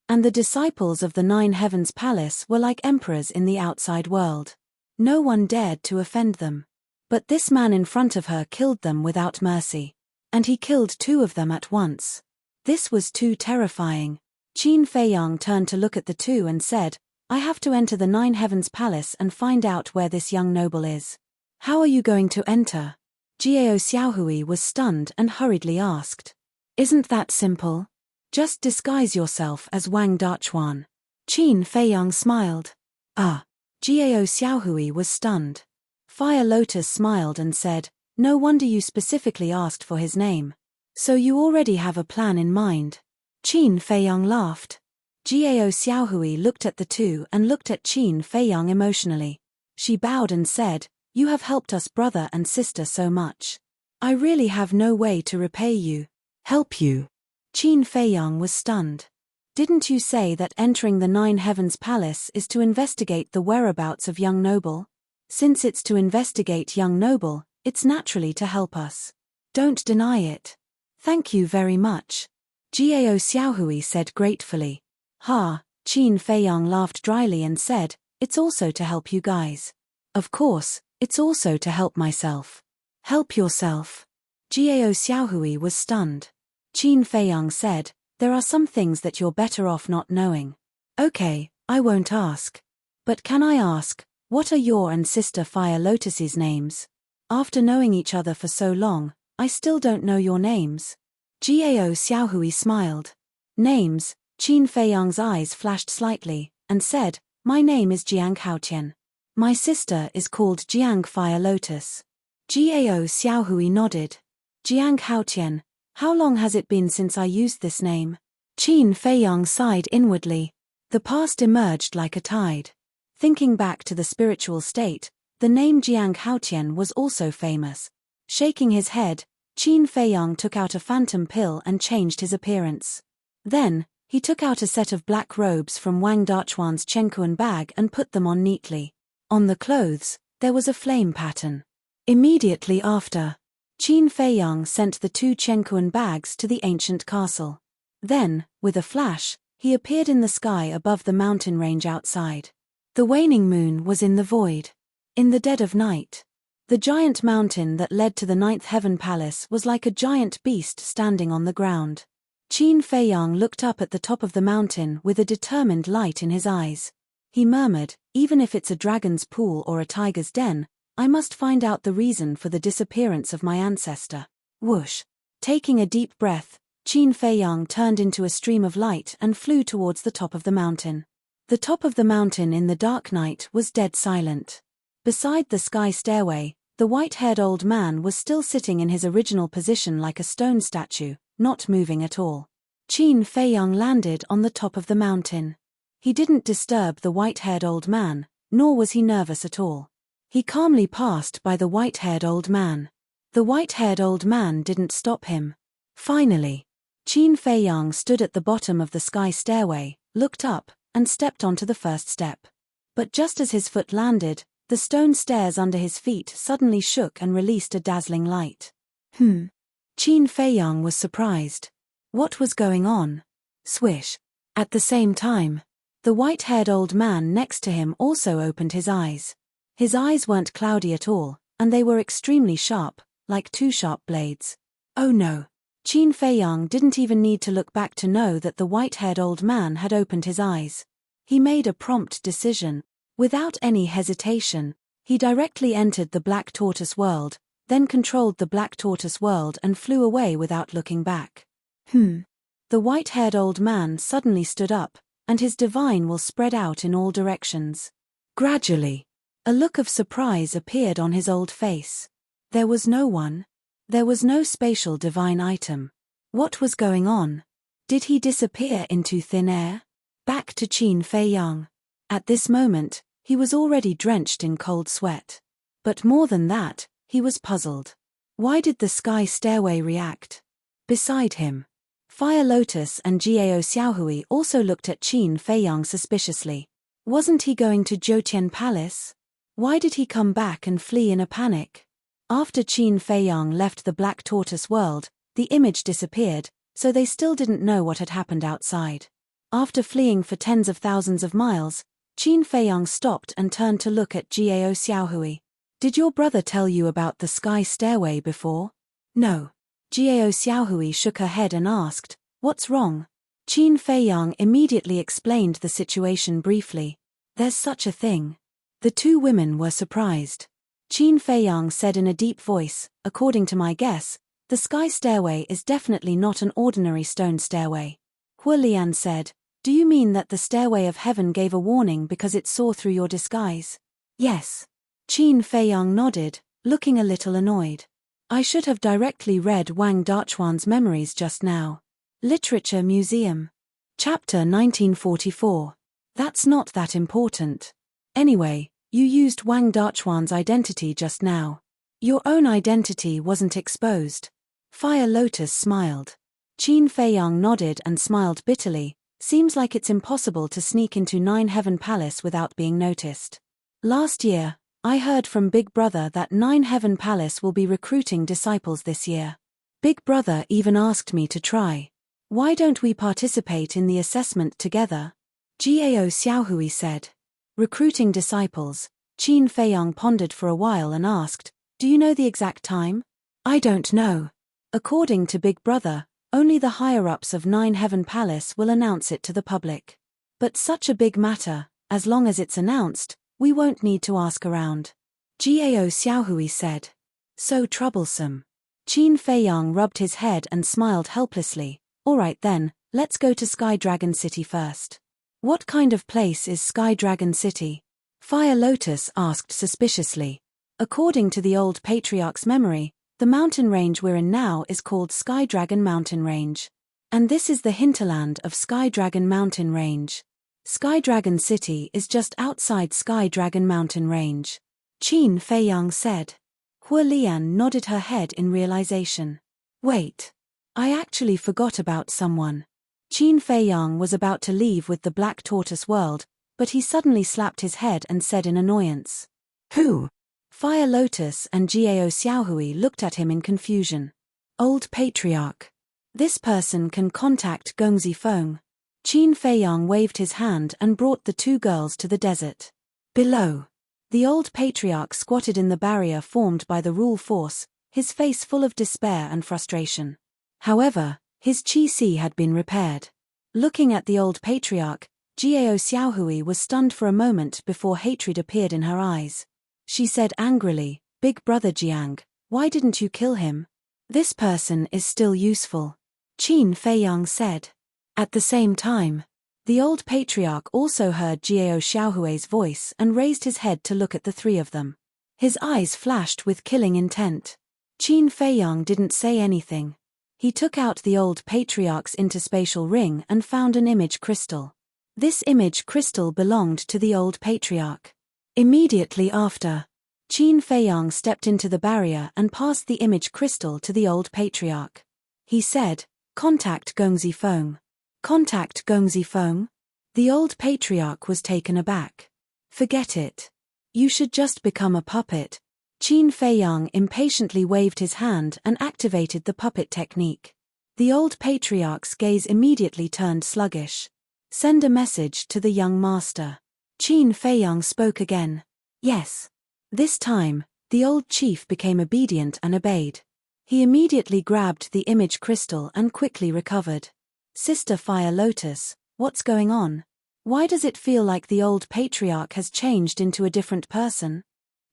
And the disciples of the Nine Heavens Palace were like emperors in the outside world. No one dared to offend them. But this man in front of her killed them without mercy. And he killed two of them at once. This was too terrifying. Qin Feiyang turned to look at the two and said, I have to enter the Nine Heavens Palace and find out where this young noble is. How are you going to enter? Jiao Xiaohui was stunned and hurriedly asked. Isn't that simple? Just disguise yourself as Wang Dachuan. Qin Feiyang smiled. Jiao Xiaohui was stunned. Fire Lotus smiled and said, no wonder you specifically asked for his name. So you already have a plan in mind. Qin Feiyang laughed. Gao Xiaohui looked at the two and looked at Qin Feiyang emotionally. She bowed and said, "You have helped us brother and sister so much. I really have no way to repay you." "Help you?" Qin Feiyang was stunned. "Didn't you say that entering the Nine Heavens Palace is to investigate the whereabouts of young noble? Since it's to investigate young noble, it's naturally to help us. Don't deny it." "Thank you very much," Gao Xiaohui said gratefully. "Ha," Qin Feiyang laughed dryly and said, "It's also to help you guys." "Of course, it's also to help myself." "Help yourself?" Gao Xiaohui was stunned. Qin Feiyang said, "There are some things that you're better off not knowing." "Okay, I won't ask. But can I ask, what are your and sister Fire Lotus's names? After knowing each other for so long, I still don't know your names." Gao Xiaohui smiled. "Names?" Qin Feiyang's eyes flashed slightly, and said, "My name is Jiang Haotian. My sister is called Jiang Fire Lotus." Gao Xiaohui nodded. "Jiang Haotian, how long has it been since I used this name?" Qin Feiyang sighed inwardly. The past emerged like a tide. Thinking back to the spiritual state, the name Jiang Haotian was also famous. Shaking his head, Qin Feiyang took out a phantom pill and changed his appearance. Then, he took out a set of black robes from Wang Dachuan's Chenkuan bag and put them on neatly. On the clothes, there was a flame pattern. Immediately after, Qin Feiyang sent the two Chenkuan bags to the ancient castle. Then, with a flash, he appeared in the sky above the mountain range outside. The waning moon was in the void. In the dead of night, the giant mountain that led to the Ninth Heaven Palace was like a giant beast standing on the ground. Qin Feiyang looked up at the top of the mountain with a determined light in his eyes. He murmured, "Even if it's a dragon's pool or a tiger's den, I must find out the reason for the disappearance of my ancestor." Whoosh! Taking a deep breath, Qin Feiyang turned into a stream of light and flew towards the top of the mountain. The top of the mountain in the dark night was dead silent. Beside the sky stairway, the white-haired old man was still sitting in his original position like a stone statue, not moving at all. Qin Feiyang landed on the top of the mountain. He didn't disturb the white-haired old man, nor was he nervous at all. He calmly passed by the white-haired old man. The white-haired old man didn't stop him. Finally, Qin Feiyang stood at the bottom of the sky stairway, looked up, and stepped onto the first step. But just as his foot landed, the stone stairs under his feet suddenly shook and released a dazzling light. Qin Feiyang was surprised. What was going on? Swish. At the same time, the white-haired old man next to him also opened his eyes. His eyes weren't cloudy at all, and they were extremely sharp, like two sharp blades. Oh no! Qin Feiyang didn't even need to look back to know that the white-haired old man had opened his eyes. He made a prompt decision. Without any hesitation, he directly entered the Black Tortoise world, then controlled the Black Tortoise world and flew away without looking back. The white-haired old man suddenly stood up, and his divine will spread out in all directions. Gradually, a look of surprise appeared on his old face. There was no one. There was no spatial divine item. What was going on? Did he disappear into thin air? Back to Qin Feiyang. At this moment, he was already drenched in cold sweat. But more than that, he was puzzled. Why did the sky stairway react? Beside him, Fire Lotus and Gao Xiaohui also looked at Qin Feiyang suspiciously. Wasn't he going to Jiutian Palace? Why did he come back and flee in a panic? After Qin Feiyang left the Black Tortoise world, the image disappeared, so they still didn't know what had happened outside. After fleeing for tens of thousands of miles, Qin Feiyang stopped and turned to look at Gao Xiaohui. "Did your brother tell you about the sky stairway before?" "No." Gao Xiaohui shook her head and asked, "What's wrong?" Qin Feiyang immediately explained the situation briefly. "There's such a thing." The two women were surprised. Qin Feiyang said in a deep voice, "According to my guess, the sky stairway is definitely not an ordinary stone stairway." Huolian said, "Do you mean that the stairway of heaven gave a warning because it saw through your disguise?" "Yes." Qin Feiyang nodded, looking a little annoyed. I should have directly read Wang Dachuan's memories just now. Literature Museum. Chapter 1944. That's not that important. Anyway, you used Wang Dachuan's identity just now. Your own identity wasn't exposed. Fire Lotus smiled. Qin Feiyang nodded and smiled bitterly. Seems like it's impossible to sneak into Nine Heaven Palace without being noticed. Last year, I heard from Big Brother that Nine Heaven Palace will be recruiting disciples this year. Big Brother even asked me to try. Why don't we participate in the assessment together? Gao Xiaohui said. Recruiting disciples. Qin Feiyang pondered for a while and asked, do you know the exact time? I don't know. According to Big Brother, only the higher-ups of Nine Heaven Palace will announce it to the public. But such a big matter, as long as it's announced, we won't need to ask around. Gao Xiaohui said. So troublesome. Qin Feiyang rubbed his head and smiled helplessly. Alright then, let's go to Sky Dragon City first. What kind of place is Sky Dragon City? Fire Lotus asked suspiciously. According to the old patriarch's memory, the mountain range we're in now is called Sky Dragon Mountain Range. And this is the hinterland of Sky Dragon Mountain Range. Sky Dragon City is just outside Sky Dragon Mountain Range. Qin Feiyang said. Hua Lian nodded her head in realization. Wait. I actually forgot about someone. Qin Feiyang was about to leave with the Black Tortoise World, but he suddenly slapped his head and said in annoyance. Who? Fire Lotus and Gao Xiaohui looked at him in confusion. Old Patriarch. This person can contact Gongzi Feng. Qin Feiyang waved his hand and brought the two girls to the desert. Below. The old patriarch squatted in the barrier formed by the rule force, his face full of despair and frustration. However, his qi had been repaired. Looking at the old patriarch, Gao Xiaohui was stunned for a moment before hatred appeared in her eyes. She said angrily, Big Brother Jiang, why didn't you kill him? This person is still useful. Qin Feiyang said. At the same time, the old patriarch also heard Gao Xiaohui's voice and raised his head to look at the three of them. His eyes flashed with killing intent. Qin Feiyang didn't say anything. He took out the old patriarch's interspatial ring and found an image crystal. This image crystal belonged to the old patriarch. Immediately after, Qin Feiyang stepped into the barrier and passed the image crystal to the old patriarch. He said, Contact Gongzi Feng. Contact Gongzi Feng? The old patriarch was taken aback. Forget it. You should just become a puppet. Qin Feiyang impatiently waved his hand and activated the puppet technique. The old patriarch's gaze immediately turned sluggish. Send a message to the young master. Qin Feiyang spoke again. Yes. This time, the old chief became obedient and obeyed. He immediately grabbed the image crystal and quickly recovered. Sister Fire Lotus, what's going on? Why does it feel like the old patriarch has changed into a different person?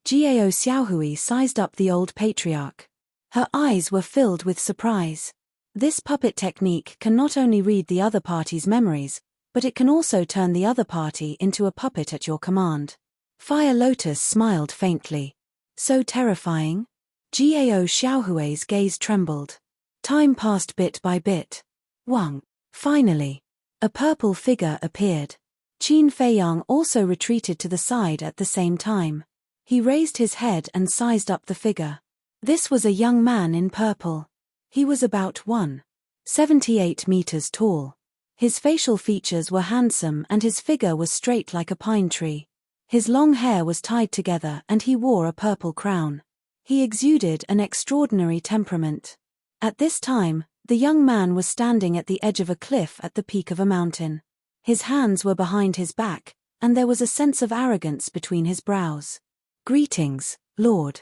Gao Xiaohui sized up the old patriarch. Her eyes were filled with surprise. This puppet technique can not only read the other party's memories, but it can also turn the other party into a puppet at your command. Fire Lotus smiled faintly. So terrifying? Gao Xiaohui's gaze trembled. Time passed bit by bit. Wang. Finally. A purple figure appeared. Qin Feiyang also retreated to the side at the same time. He raised his head and sized up the figure. This was a young man in purple. He was about 1.78 meters tall. His facial features were handsome and his figure was straight like a pine tree. His long hair was tied together and he wore a purple crown. He exuded an extraordinary temperament. At this time, the young man was standing at the edge of a cliff at the peak of a mountain. His hands were behind his back, and there was a sense of arrogance between his brows. Greetings, Lord.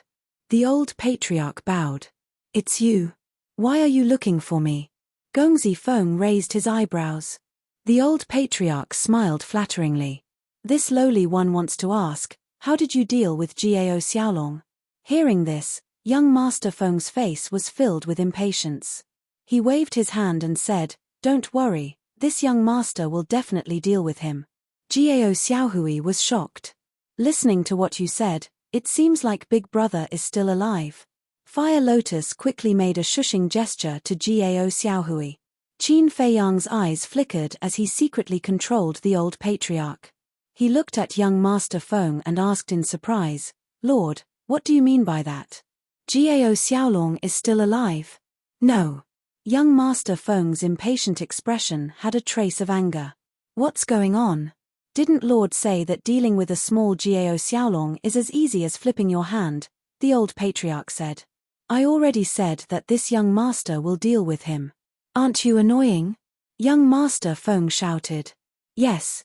The old patriarch bowed. It's you. Why are you looking for me? Gongzi Feng raised his eyebrows. The old patriarch smiled flatteringly. This lowly one wants to ask, how did you deal with Gao Xiaolong? Hearing this, young Master Feng's face was filled with impatience. He waved his hand and said, Don't worry, this young master will definitely deal with him. Gao Xiaohui was shocked. Listening to what you said, it seems like Big Brother is still alive. Fire Lotus quickly made a shushing gesture to Gao Xiaohui. Qin Feiyang's eyes flickered as he secretly controlled the old patriarch. He looked at young Master Feng and asked in surprise, "Lord, what do you mean by that? Gao Xiaolong is still alive?" "No." Young Master Feng's impatient expression had a trace of anger. "What's going on? Didn't Lord say that dealing with a small Gao Xiaolong is as easy as flipping your hand?" the old patriarch said. "I already said that this young master will deal with him." "Aren't you annoying?" Young Master Feng shouted. Yes.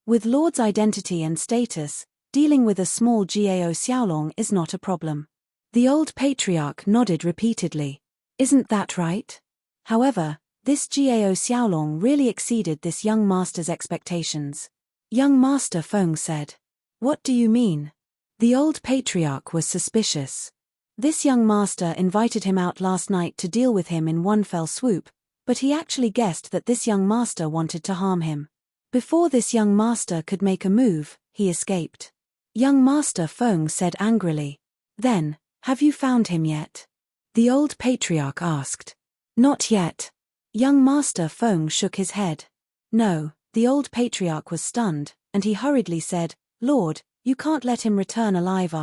With Lord's identity and status, dealing with a small Gao Xiaolong is not a problem." The old patriarch nodded repeatedly. "Isn't that right?" However, this Gao Xiaolong really exceeded this young master's expectations. Young Master Feng said, "What do you mean?" The old patriarch was suspicious. This young master invited him out last night to deal with him in one fell swoop, but he actually guessed that this young master wanted to harm him. Before this young master could make a move, he escaped. Young Master Feng said angrily. "Then, have you found him yet?" the old patriarch asked. "Not yet." Young Master Feng shook his head. "No." The old patriarch was stunned, and he hurriedly said, "Lord, you can't let him return alive.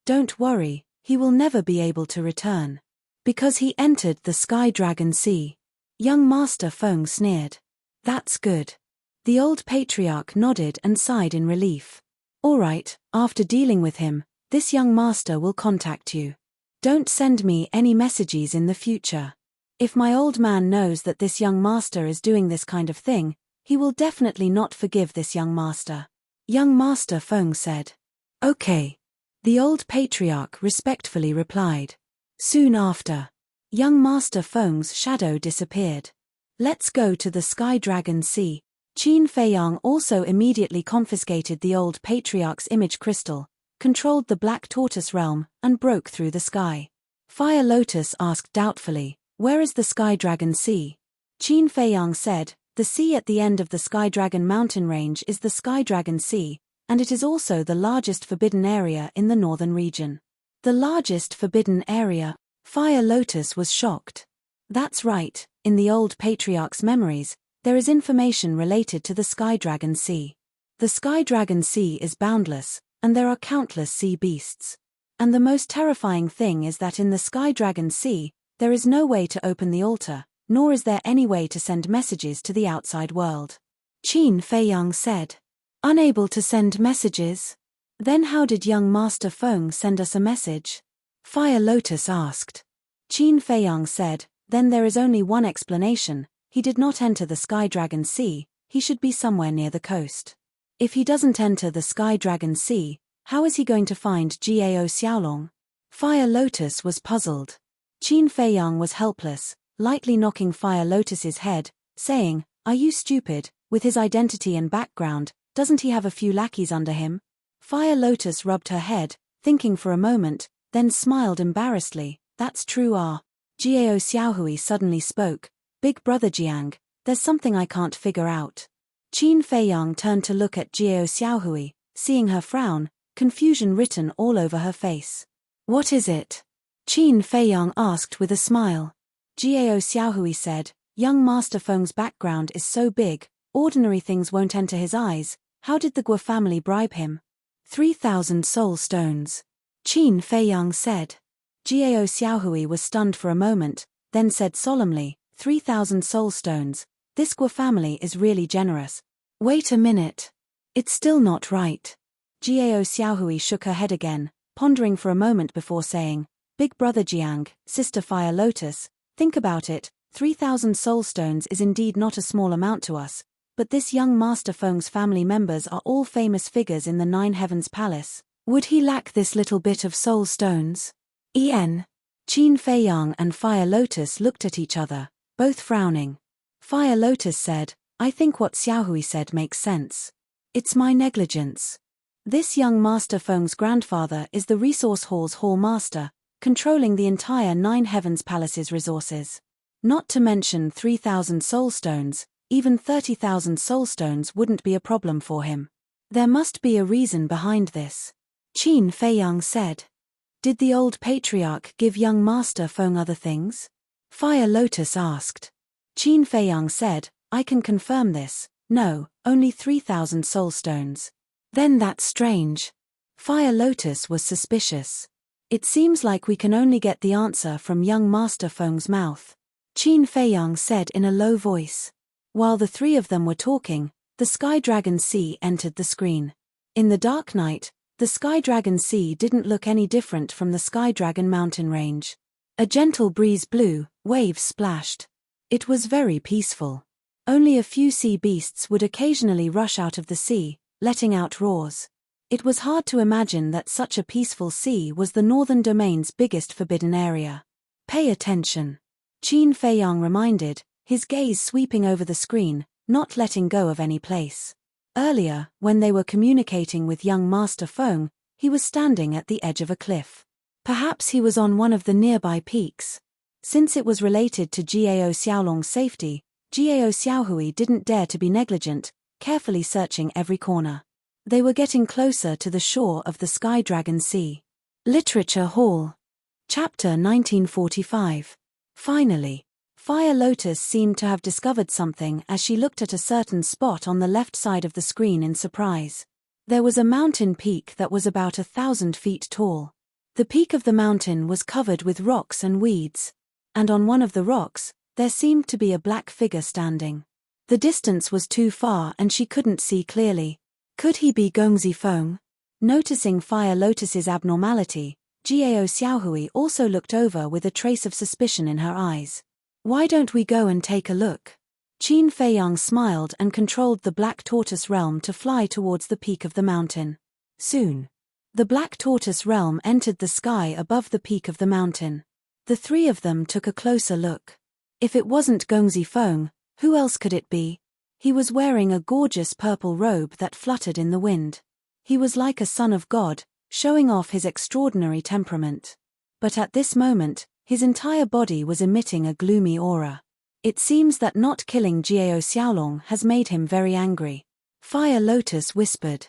Don't worry, he will never be able to return. Because he entered the Sky Dragon Sea." Young Master Feng sneered. "That's good." The old patriarch nodded and sighed in relief. "All right, after dealing with him, this young master will contact you. Don't send me any messages in the future. If my old man knows that this young master is doing this kind of thing, he will definitely not forgive this young master." Young Master Feng said. "Okay." The old patriarch respectfully replied. Soon after, young Master Feng's shadow disappeared. "Let's go to the Sky Dragon Sea." Qin Feiyang also immediately confiscated the old patriarch's image crystal, controlled the Black Tortoise realm, and broke through the sky. Fire Lotus asked doubtfully, "Where is the Sky Dragon Sea?" Qin Feiyang said, "The sea at the end of the Sky Dragon mountain range is the Sky Dragon Sea, and it is also the largest forbidden area in the northern region." "The largest forbidden area?" Fire Lotus was shocked. That's right, in the old patriarch's memories, there is information related to the Sky Dragon Sea. The Sky Dragon Sea is boundless, and there are countless sea beasts. And the most terrifying thing is that in the Sky Dragon Sea, there is no way to open the altar, nor is there any way to send messages to the outside world. Qin Feiyang said. "Unable to send messages? Then how did young Master Feng send us a message?" Fire Lotus asked. Qin Feiyang said, "Then there is only one explanation. He did not enter the Sky Dragon Sea, he should be somewhere near the coast. If he doesn't enter the Sky Dragon Sea, how is he going to find Gao Xiaolong?" Fire Lotus was puzzled. Qin Feiyang was helpless, lightly knocking Fire Lotus's head, saying, "Are you stupid? With his identity and background, doesn't he have a few lackeys under him?" Fire Lotus rubbed her head, thinking for a moment, then smiled embarrassedly. "That's true. Gao Xiaohui suddenly spoke. "Big Brother Jiang, there's something I can't figure out." Qin Feiyang turned to look at Gao Xiaohui, seeing her frown, confusion written all over her face. "What is it?" Qin Feiyang asked with a smile. Gao Xiaohui said, "Young Master Feng's background is so big, ordinary things won't enter his eyes. How did the Guo family bribe him?" 3,000 soul stones. Qin Feiyang said. Gao Xiaohui was stunned for a moment, then said solemnly, 3,000 soul stones. This Guo family is really generous. Wait a minute. It's still not right. Gao Xiaohui shook her head again, pondering for a moment before saying, "Big Brother Jiang, Sister Fire Lotus, think about it, 3,000 soul stones is indeed not a small amount to us, but this young Master Feng's family members are all famous figures in the Nine Heavens Palace. Would he lack this little bit of soul stones?" Qin Feiyang and Fire Lotus looked at each other, both frowning. Fire Lotus said, "I think what Xiaohui said makes sense. It's my negligence. This young Master Feng's grandfather is the Resource Hall's Hall Master, controlling the entire Nine Heavens Palace's resources. Not to mention 3,000 soul stones, even 30,000 soul stones wouldn't be a problem for him. There must be a reason behind this." Qin Feiyang said. Did the old patriarch give young Master Feng other things? Fire Lotus asked. Qin Feiyang said, I can confirm this. No, only 3,000 soul stones. Then that's strange. Fire Lotus was suspicious. It seems like we can only get the answer from young Master Feng's mouth. Qin Feiyang said in a low voice. While the three of them were talking, the Sky Dragon Sea entered the screen. In the dark night, the Sky Dragon Sea didn't look any different from the Sky Dragon mountain range. A gentle breeze blew, waves splashed. It was very peaceful. Only a few sea beasts would occasionally rush out of the sea, letting out roars. It was hard to imagine that such a peaceful sea was the Northern Domain's biggest forbidden area. Pay attention. Qin Feiyang reminded, his gaze sweeping over the screen, not letting go of any place. Earlier, when they were communicating with young Master Feng, he was standing at the edge of a cliff. Perhaps he was on one of the nearby peaks. Since it was related to Jiao Xiaolong's safety, Jiao Xiaohui didn't dare to be negligent, carefully searching every corner. They were getting closer to the shore of the Sky Dragon Sea. Literature Hall. Chapter 1945. Finally. Fire Lotus seemed to have discovered something as she looked at a certain spot on the left side of the screen in surprise. There was a mountain peak that was about 1,000 feet tall. The peak of the mountain was covered with rocks and weeds. And on one of the rocks, there seemed to be a black figure standing. The distance was too far and she couldn't see clearly. Could he be Gongzi Feng? Noticing Fire Lotus's abnormality, Jiao Xiaohui also looked over with a trace of suspicion in her eyes. Why don't we go and take a look? Qin Feiyang smiled and controlled the Black Tortoise Realm to fly towards the peak of the mountain. Soon. The Black Tortoise Realm entered the sky above the peak of the mountain. The three of them took a closer look. If it wasn't Gongzi Feng, who else could it be? He was wearing a gorgeous purple robe that fluttered in the wind. He was like a son of God, showing off his extraordinary temperament. But at this moment, his entire body was emitting a gloomy aura. It seems that not killing Jiao Xiaolong has made him very angry. Fire Lotus whispered.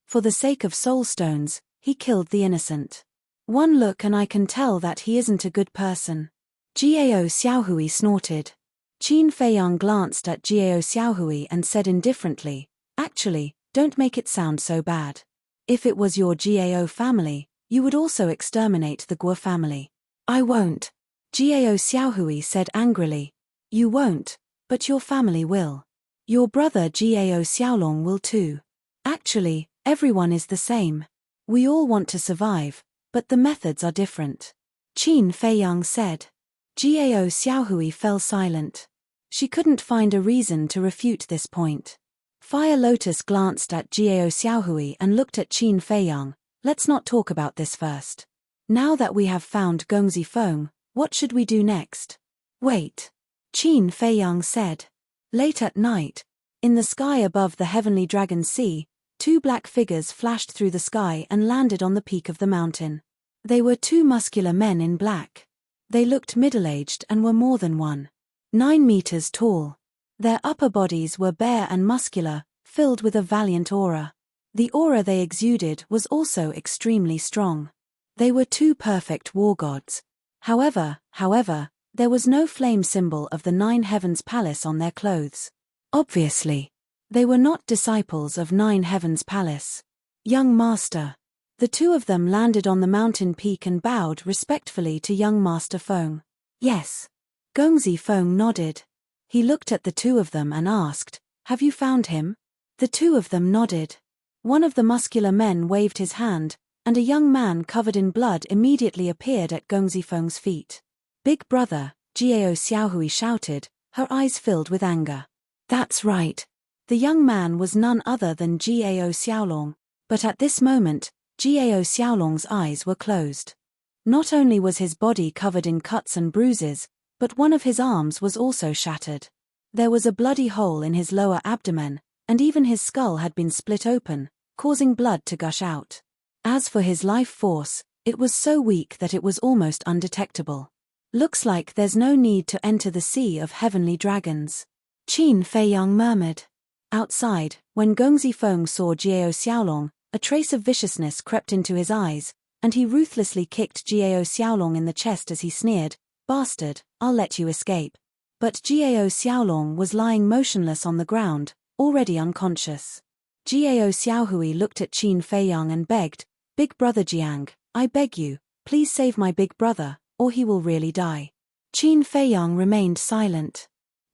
For the sake of soul stones, he killed the innocent. One look and I can tell that he isn't a good person. Jiao Xiaohui snorted. Qin Feiyang glanced at Jiao Xiaohui and said indifferently, actually, don't make it sound so bad. If it was your Jiao family, you would also exterminate the Guo family. I won't. Jiao Xiaohui said angrily. You won't, but your family will. Your brother Jiao Xiaolong will too. Actually, everyone is the same. We all want to survive, but the methods are different. Qin Feiyang said. Jiao Xiaohui fell silent. She couldn't find a reason to refute this point. Fire Lotus glanced at Jiao Xiaohui and looked at Qin Feiyang. Let's not talk about this first. Now that we have found Gongzi Feng, what should we do next? Wait. Qin Feiyang said. Late at night, in the sky above the heavenly Dragon Sea, two black figures flashed through the sky and landed on the peak of the mountain. They were two muscular men in black. They looked middle-aged and were more than 9 meters tall. Their upper bodies were bare and muscular, filled with a valiant aura. The aura they exuded was also extremely strong. They were two perfect war gods. However, there was no flame symbol of the 9 Heavens Palace on their clothes. Obviously, they were not disciples of 9 Heavens Palace. Young Master. The two of them landed on the mountain peak and bowed respectfully to young Master Feng. Yes. Gongzi Feng nodded. He looked at the two of them and asked, have you found him? The two of them nodded. One of the muscular men waved his hand, and a young man covered in blood immediately appeared at Gongzi Feng's feet. Big brother, Jiao Xiaohui shouted, her eyes filled with anger. That's right. The young man was none other than Jiao Xiaolong, but at this moment, Jiao Xiaolong's eyes were closed. Not only was his body covered in cuts and bruises, but one of his arms was also shattered. There was a bloody hole in his lower abdomen, and even his skull had been split open, causing blood to gush out. As for his life force, it was so weak that it was almost undetectable. Looks like there's no need to enter the sea of heavenly dragons. Qin Feiyang murmured. Outside, when Gongzi Feng saw Jiao Xiaolong, a trace of viciousness crept into his eyes, and he ruthlessly kicked Gao Xiaolong in the chest as he sneered, "Bastard, I'll let you escape." But Gao Xiaolong was lying motionless on the ground, already unconscious. Gao Xiaohui looked at Qin Feiyang and begged, "Big brother Jiang, I beg you, please save my big brother, or he will really die." Qin Feiyang remained silent.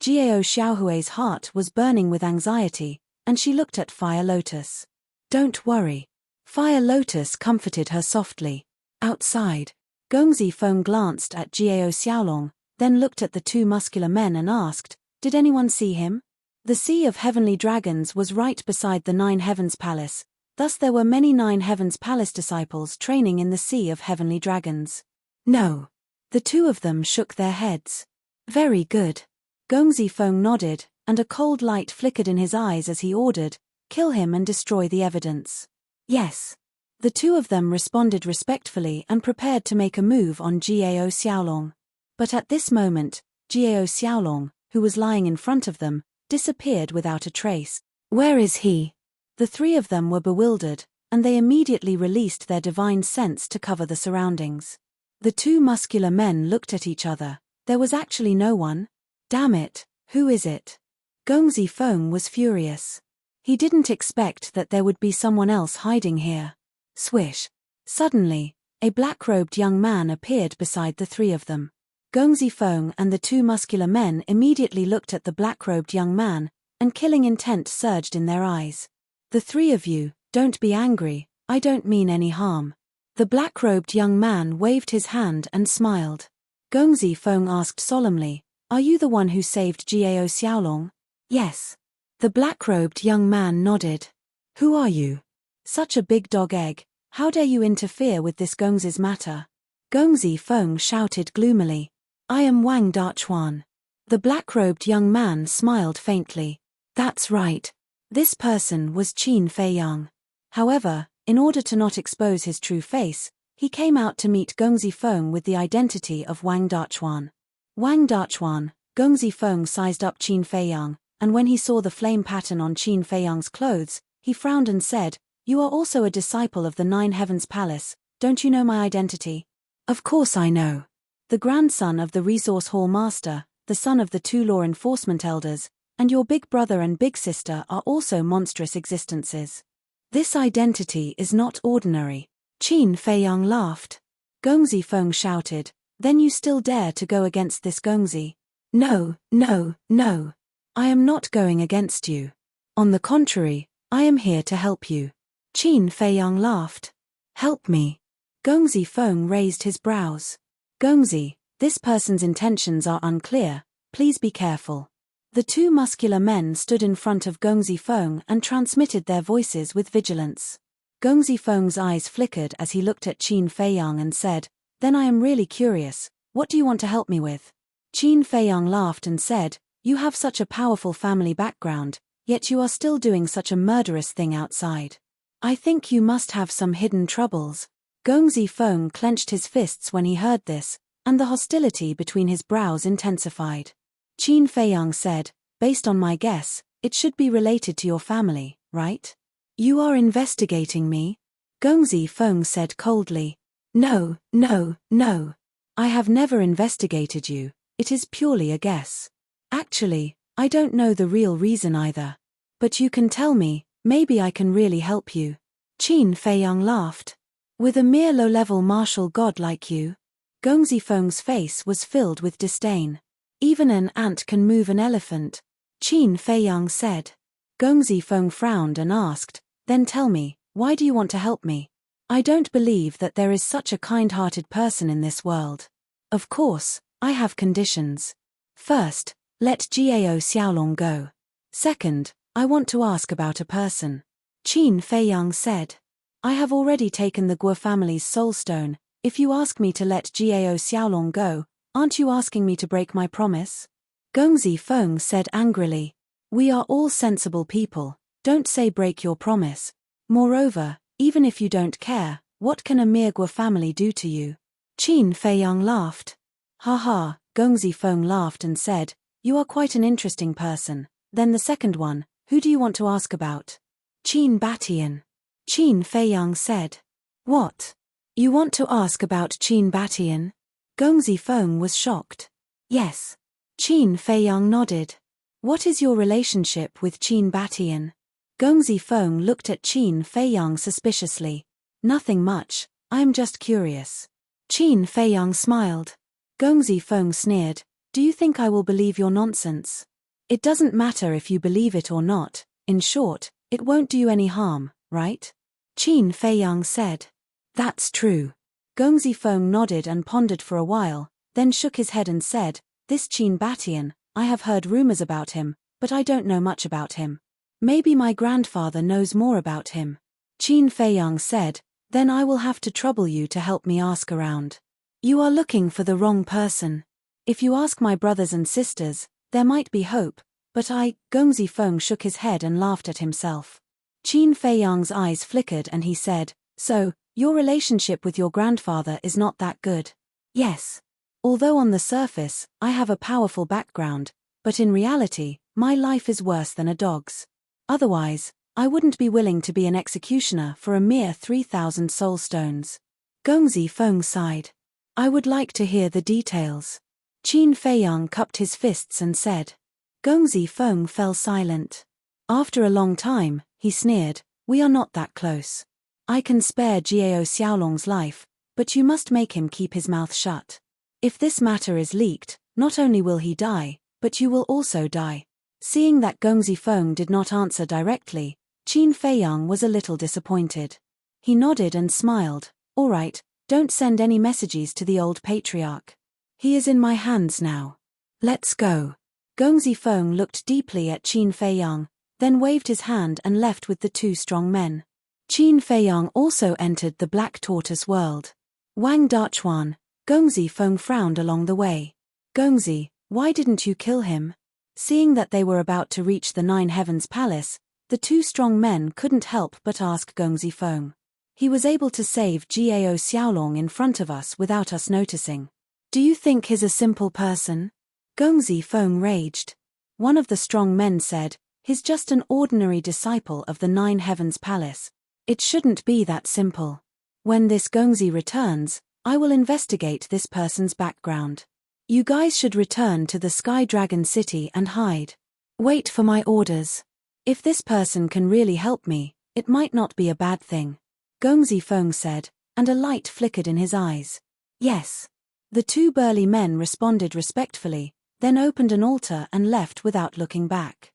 Gao Xiaohui's heart was burning with anxiety, and she looked at Fire Lotus. "Don't worry." Fire Lotus comforted her softly. Outside, Gongzi Feng glanced at Gao Xiaolong, then looked at the two muscular men and asked, "Did anyone see him?" The Sea of Heavenly Dragons was right beside the Nine Heavens Palace, thus there were many Nine Heavens Palace disciples training in the Sea of Heavenly Dragons. "No." The two of them shook their heads. "Very good." Gongzi Feng nodded, and a cold light flickered in his eyes as he ordered, "Kill him and destroy the evidence." "Yes." The two of them responded respectfully and prepared to make a move on Gao Xiaolong. But at this moment, Gao Xiaolong, who was lying in front of them, disappeared without a trace. "Where is he?" The three of them were bewildered, and they immediately released their divine sense to cover the surroundings. The two muscular men looked at each other. There was actually no one. "Damn it, who is it?" Gongzi Feng was furious. He didn't expect that there would be someone else hiding here. Swish. Suddenly, a black-robed young man appeared beside the three of them. Gongzi Feng and the two muscular men immediately looked at the black-robed young man, and killing intent surged in their eyes. "The three of you, don't be angry, I don't mean any harm." The black-robed young man waved his hand and smiled. Gongzi Feng asked solemnly, "Are you the one who saved Gao Xiaolong?" "Yes." The black-robed young man nodded. "Who are you?" "Such a big dog egg, how dare you interfere with this Gongzi's matter?" Gongzi Feng shouted gloomily. "I am Wang Dachuan." The black-robed young man smiled faintly. "That's right. This person was Qin Feiyang." However, in order to not expose his true face, he came out to meet Gongzi Feng with the identity of Wang Dachuan. Wang Dachuan, Gongzi Feng sized up Qin Feiyang, and when he saw the flame pattern on Qin Feiyang's clothes, he frowned and said, "You are also a disciple of the Nine Heavens Palace, don't you know my identity?" "Of course I know. The grandson of the Resource Hall Master, the son of the two law enforcement elders, and your big brother and big sister are also monstrous existences. This identity is not ordinary." Qin Feiyang laughed. Gongzi Feng shouted, "Then you still dare to go against this Gongzi?" "No, no, no. I am not going against you. On the contrary, I am here to help you." Qin Feiyang laughed. "Help me?" Gongzi Feng raised his brows. "Gongzi, this person's intentions are unclear, please be careful." The two muscular men stood in front of Gongzi Feng and transmitted their voices with vigilance. Gongzi Feng's eyes flickered as he looked at Qin Feiyang and said, "Then I am really curious, what do you want to help me with?" Qin Feiyang laughed and said, "You have such a powerful family background, yet you are still doing such a murderous thing outside. I think you must have some hidden troubles." Gongzi Feng clenched his fists when he heard this, and the hostility between his brows intensified. Qin Feiyang said, "Based on my guess, it should be related to your family, right?" "You are investigating me?" Gongzi Feng said coldly. "No, no, no. I have never investigated you, it is purely a guess. Actually, I don't know the real reason either. But you can tell me, maybe I can really help you." Qin Feiyang laughed. "With a mere low-level martial god like you?" Gongzi Feng's face was filled with disdain. "Even an ant can move an elephant," Qin Feiyang said. Gongzi Feng frowned and asked, "Then tell me, why do you want to help me? I don't believe that there is such a kind-hearted person in this world. Of course, I have conditions. First, let Gao Xiaolong go. Second, I want to ask about a person." Qin Feiyang said, "I have already taken the Guo family's soul stone. If you ask me to let Gao Xiaolong go, aren't you asking me to break my promise?" Gongzi Feng said angrily, "We are all sensible people, don't say break your promise. Moreover, even if you don't care, what can a mere Guo family do to you?" Qin Feiyang laughed. "Ha ha," Gongzi Feng laughed and said, "You are quite an interesting person. Then the second one, who do you want to ask about?" "Qin Batian." Qin Feiyang said. "What?" You want to ask about Qin Batian? Gongzi Feng was shocked. Yes. Qin Feiyang nodded. What is your relationship with Qin Batian? Gongzi Feng looked at Qin Feiyang suspiciously. Nothing much, I am just curious. Qin Feiyang smiled. Gongzi Feng sneered. Do you think I will believe your nonsense? It doesn't matter if you believe it or not, in short, it won't do you any harm, right? Qin Feiyang said. That's true. Gongzi Feng nodded and pondered for a while, then shook his head and said, This Qin Batian, I have heard rumors about him, but I don't know much about him. Maybe my grandfather knows more about him. Qin Feiyang said, Then I will have to trouble you to help me ask around. You are looking for the wrong person. If you ask my brothers and sisters, there might be hope, but Gongzi Feng shook his head and laughed at himself. Qin Feiyang's eyes flickered and he said, So, your relationship with your grandfather is not that good. Yes. Although on the surface, I have a powerful background, but in reality, my life is worse than a dog's. Otherwise, I wouldn't be willing to be an executioner for a mere 3,000 soul stones. Gongzi Feng sighed. I would like to hear the details. Qin Feiyang cupped his fists and said. Gongzi Feng fell silent. After a long time, he sneered, We are not that close. I can spare Jiao Xiaolong's life, but you must make him keep his mouth shut. If this matter is leaked, not only will he die, but you will also die. Seeing that Gongzi Feng did not answer directly, Qin Feiyang was a little disappointed. He nodded and smiled. All right, don't send any messages to the old patriarch. He is in my hands now. Let's go. Gongzi Feng looked deeply at Qin Feiyang, then waved his hand and left with the two strong men. Qin Feiyang also entered the Black Tortoise world. Wang Dachuan, Gongzi Feng frowned along the way. Gongzi, why didn't you kill him? Seeing that they were about to reach the Nine Heavens Palace, the two strong men couldn't help but ask Gongzi Feng. He was able to save Jiao Xiaolong in front of us without us noticing. Do you think he's a simple person? Gongzi Feng raged. One of the strong men said, He's just an ordinary disciple of the Nine Heavens Palace. It shouldn't be that simple. When this Gongzi returns, I will investigate this person's background. You guys should return to the Sky Dragon City and hide. Wait for my orders. If this person can really help me, it might not be a bad thing. Gongzi Feng said, and a light flickered in his eyes. Yes. The two burly men responded respectfully, then opened an altar and left without looking back.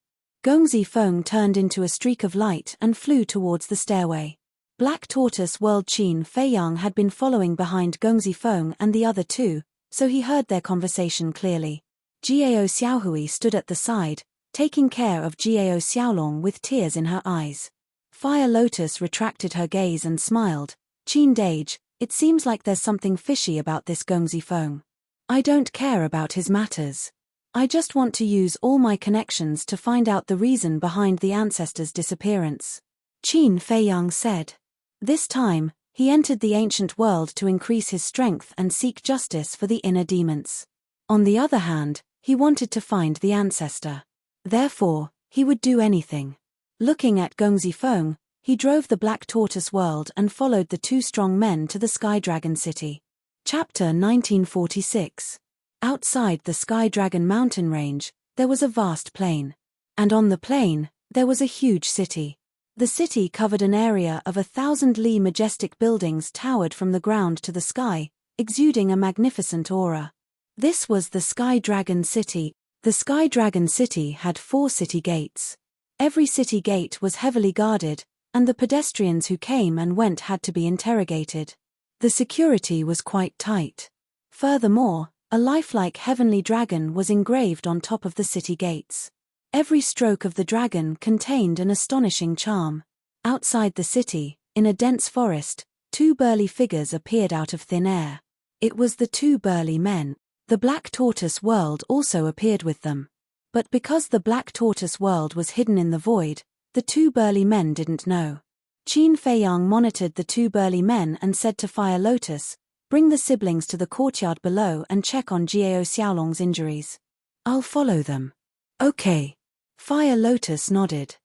Gongzi Feng turned into a streak of light and flew towards the stairway. Black Tortoise World Qin Feiyang had been following behind Gongzi Feng and the other two, so he heard their conversation clearly. Jiao Xiaohui stood at the side, taking care of Jiao Xiaolong with tears in her eyes. Fire Lotus retracted her gaze and smiled. Qin Dage, it seems like there's something fishy about this Gongzi Feng. I don't care about his matters. I just want to use all my connections to find out the reason behind the ancestors' disappearance. Qin Feiyang said. This time, he entered the ancient world to increase his strength and seek justice for the inner demons. On the other hand, he wanted to find the ancestor. Therefore, he would do anything. Looking at Gongzi Feng, he drove the Black Tortoise world and followed the two strong men to the Sky Dragon City. Chapter 1946. Outside the Sky Dragon mountain range, there was a vast plain. And on the plain, there was a huge city. The city covered an area of 1,000 li majestic buildings towered from the ground to the sky, exuding a magnificent aura. This was the Sky Dragon City. The Sky Dragon City had 4 city gates. Every city gate was heavily guarded, and the pedestrians who came and went had to be interrogated. The security was quite tight. Furthermore, a lifelike heavenly dragon was engraved on top of the city gates. Every stroke of the dragon contained an astonishing charm. Outside the city, in a dense forest, 2 burly figures appeared out of thin air. It was the 2 burly men. The Black Tortoise world also appeared with them. But because the Black Tortoise world was hidden in the void, the 2 burly men didn't know. Qin Feiyang monitored the 2 burly men and said to Fire Lotus, Bring the siblings to the courtyard below and check on Jiao Xiaolong's injuries. I'll follow them. Okay. Fire Lotus nodded.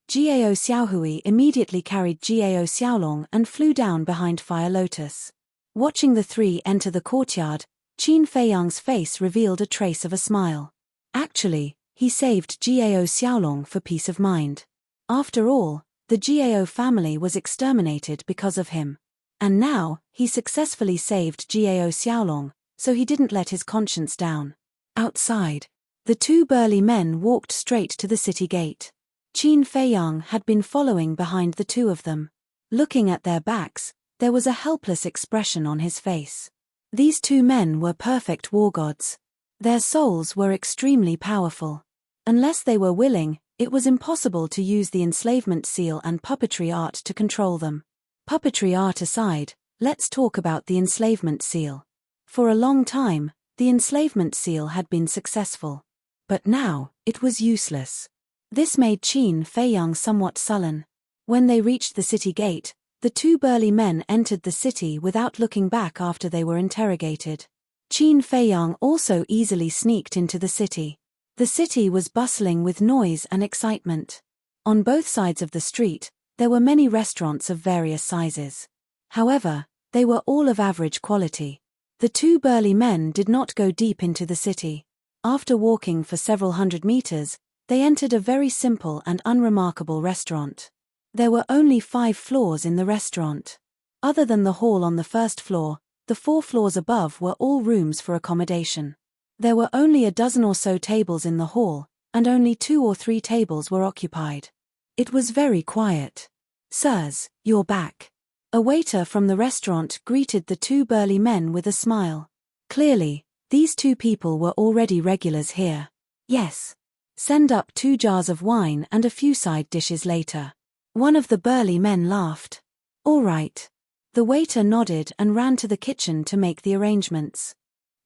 Jiao Xiaohui immediately carried Jiao Xiaolong and flew down behind Fire Lotus. Watching the three enter the courtyard, Qin Feiyang's face revealed a trace of a smile. Actually, he saved Gao Xiaolong for peace of mind. After all, the Gao family was exterminated because of him. And now, he successfully saved Gao Xiaolong, so he didn't let his conscience down. Outside, the two burly men walked straight to the city gate. Qin Feiyang had been following behind the two of them. Looking at their backs, there was a helpless expression on his face. These two men were perfect war gods. Their souls were extremely powerful. Unless they were willing, it was impossible to use the enslavement seal and puppetry art to control them. Puppetry art aside, let's talk about the enslavement seal. For a long time, the enslavement seal had been successful. But now, it was useless. This made Qin Feiyang somewhat sullen. When they reached the city gate, the two burly men entered the city without looking back after they were interrogated. Qin Feiyang also easily sneaked into the city. The city was bustling with noise and excitement. On both sides of the street, there were many restaurants of various sizes. However, they were all of average quality. The two burly men did not go deep into the city. After walking for several hundred meters, they entered a very simple and unremarkable restaurant. There were only 5 floors in the restaurant. Other than the hall on the first floor, the 4 floors above were all rooms for accommodation. There were only a dozen or so tables in the hall, and only 2 or 3 tables were occupied. It was very quiet. "Sirs, you're back." A waiter from the restaurant greeted the two burly men with a smile. Clearly, these two people were already regulars here. "Yes. Send up 2 jars of wine and a few side dishes later." One of the burly men laughed. "All right." The waiter nodded and ran to the kitchen to make the arrangements.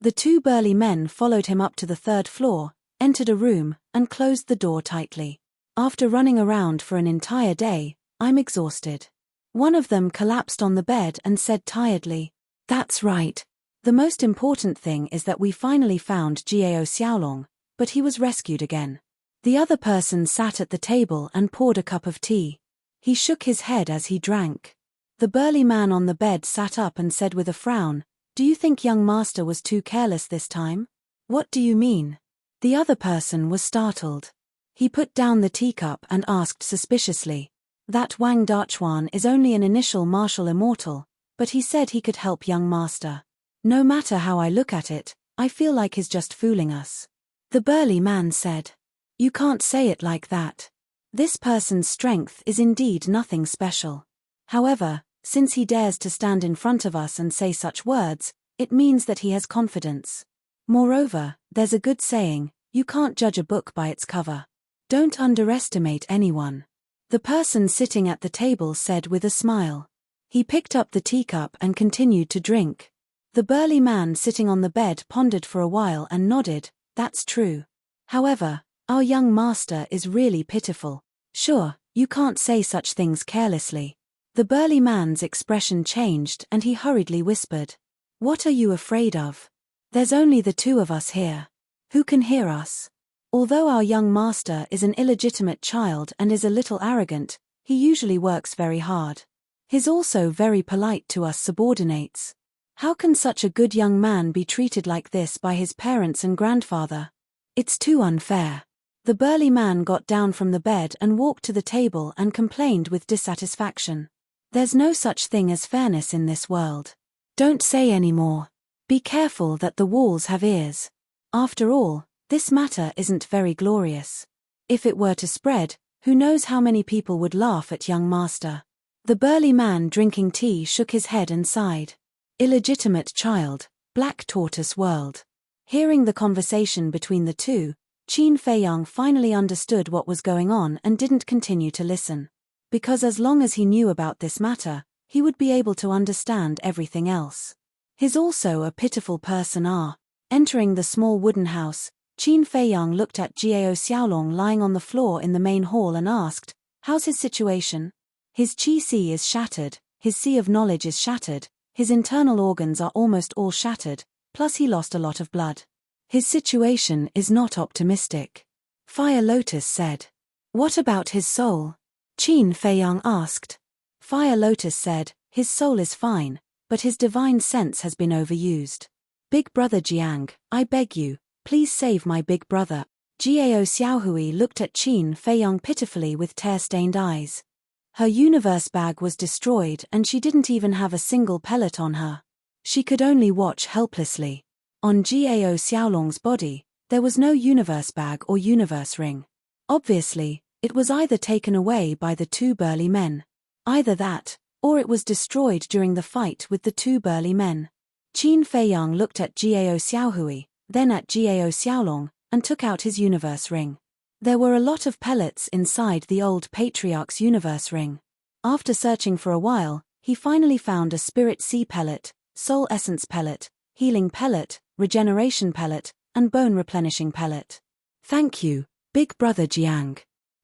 The two burly men followed him up to the 3rd floor, entered a room, and closed the door tightly. "After running around for an entire day, I'm exhausted." One of them collapsed on the bed and said tiredly, "That's right. The most important thing is that we finally found Gao Xiaolong, but he was rescued again." The other person sat at the table and poured a cup of tea. He shook his head as he drank. The burly man on the bed sat up and said with a frown, "Do you think young master was too careless this time?" "What do you mean?" The other person was startled. He put down the teacup and asked suspiciously, "That Wang Dachuan is only an initial martial immortal, but he said he could help young master. No matter how I look at it, I feel like he's just fooling us." The burly man said, "You can't say it like that. This person's strength is indeed nothing special. However, since he dares to stand in front of us and say such words, it means that he has confidence. Moreover, there's a good saying, you can't judge a book by its cover. Don't underestimate anyone." The person sitting at the table said with a smile. He picked up the teacup and continued to drink. The burly man sitting on the bed pondered for a while and nodded, "That's true. However, our young master is really pitiful. Sure, you can't say such things carelessly." The burly man's expression changed and he hurriedly whispered, "What are you afraid of? There's only the two of us here. Who can hear us? Although our young master is an illegitimate child and is a little arrogant, he usually works very hard. He's also very polite to us subordinates. How can such a good young man be treated like this by his parents and grandfather? It's too unfair." The burly man got down from the bed and walked to the table and complained with dissatisfaction. "There's no such thing as fairness in this world. Don't say any more. Be careful that the walls have ears. After all, this matter isn't very glorious. If it were to spread, who knows how many people would laugh at young master." The burly man drinking tea shook his head and sighed. Illegitimate child, black tortoise world. Hearing the conversation between the two, Qin Feiyang finally understood what was going on and didn't continue to listen. Because as long as he knew about this matter, he would be able to understand everything else. He's also a pitiful person. Entering the small wooden house, Qin Feiyang looked at Gao Xiaolong lying on the floor in the main hall and asked, "How's his situation?" "His qi is shattered, his sea of knowledge is shattered, his internal organs are almost all shattered, plus he lost a lot of blood. His situation is not optimistic," Fire Lotus said. "What about his soul?" Qin Feiyang asked. Fire Lotus said, "His soul is fine, but his divine sense has been overused. Big brother Jiang, I beg you, please save my big brother. Gao Xiaohui looked at Qin Feiyang pitifully with tear-stained eyes. Her universe bag was destroyed and she didn't even have a single pellet on her. She could only watch helplessly. On Gao Xiaolong's body, there was no universe bag or universe ring. Obviously, it was either taken away by the two burly men. Either that, or it was destroyed during the fight with the two burly men. Qin Feiyang looked at Gao Xiaohui, then at Gao Xiaolong, and took out his universe ring. There were a lot of pellets inside the old patriarch's universe ring. After searching for a while, he finally found a spirit sea pellet, soul essence pellet, healing pellet, regeneration pellet, and bone replenishing pellet. Thank you, big brother Jiang.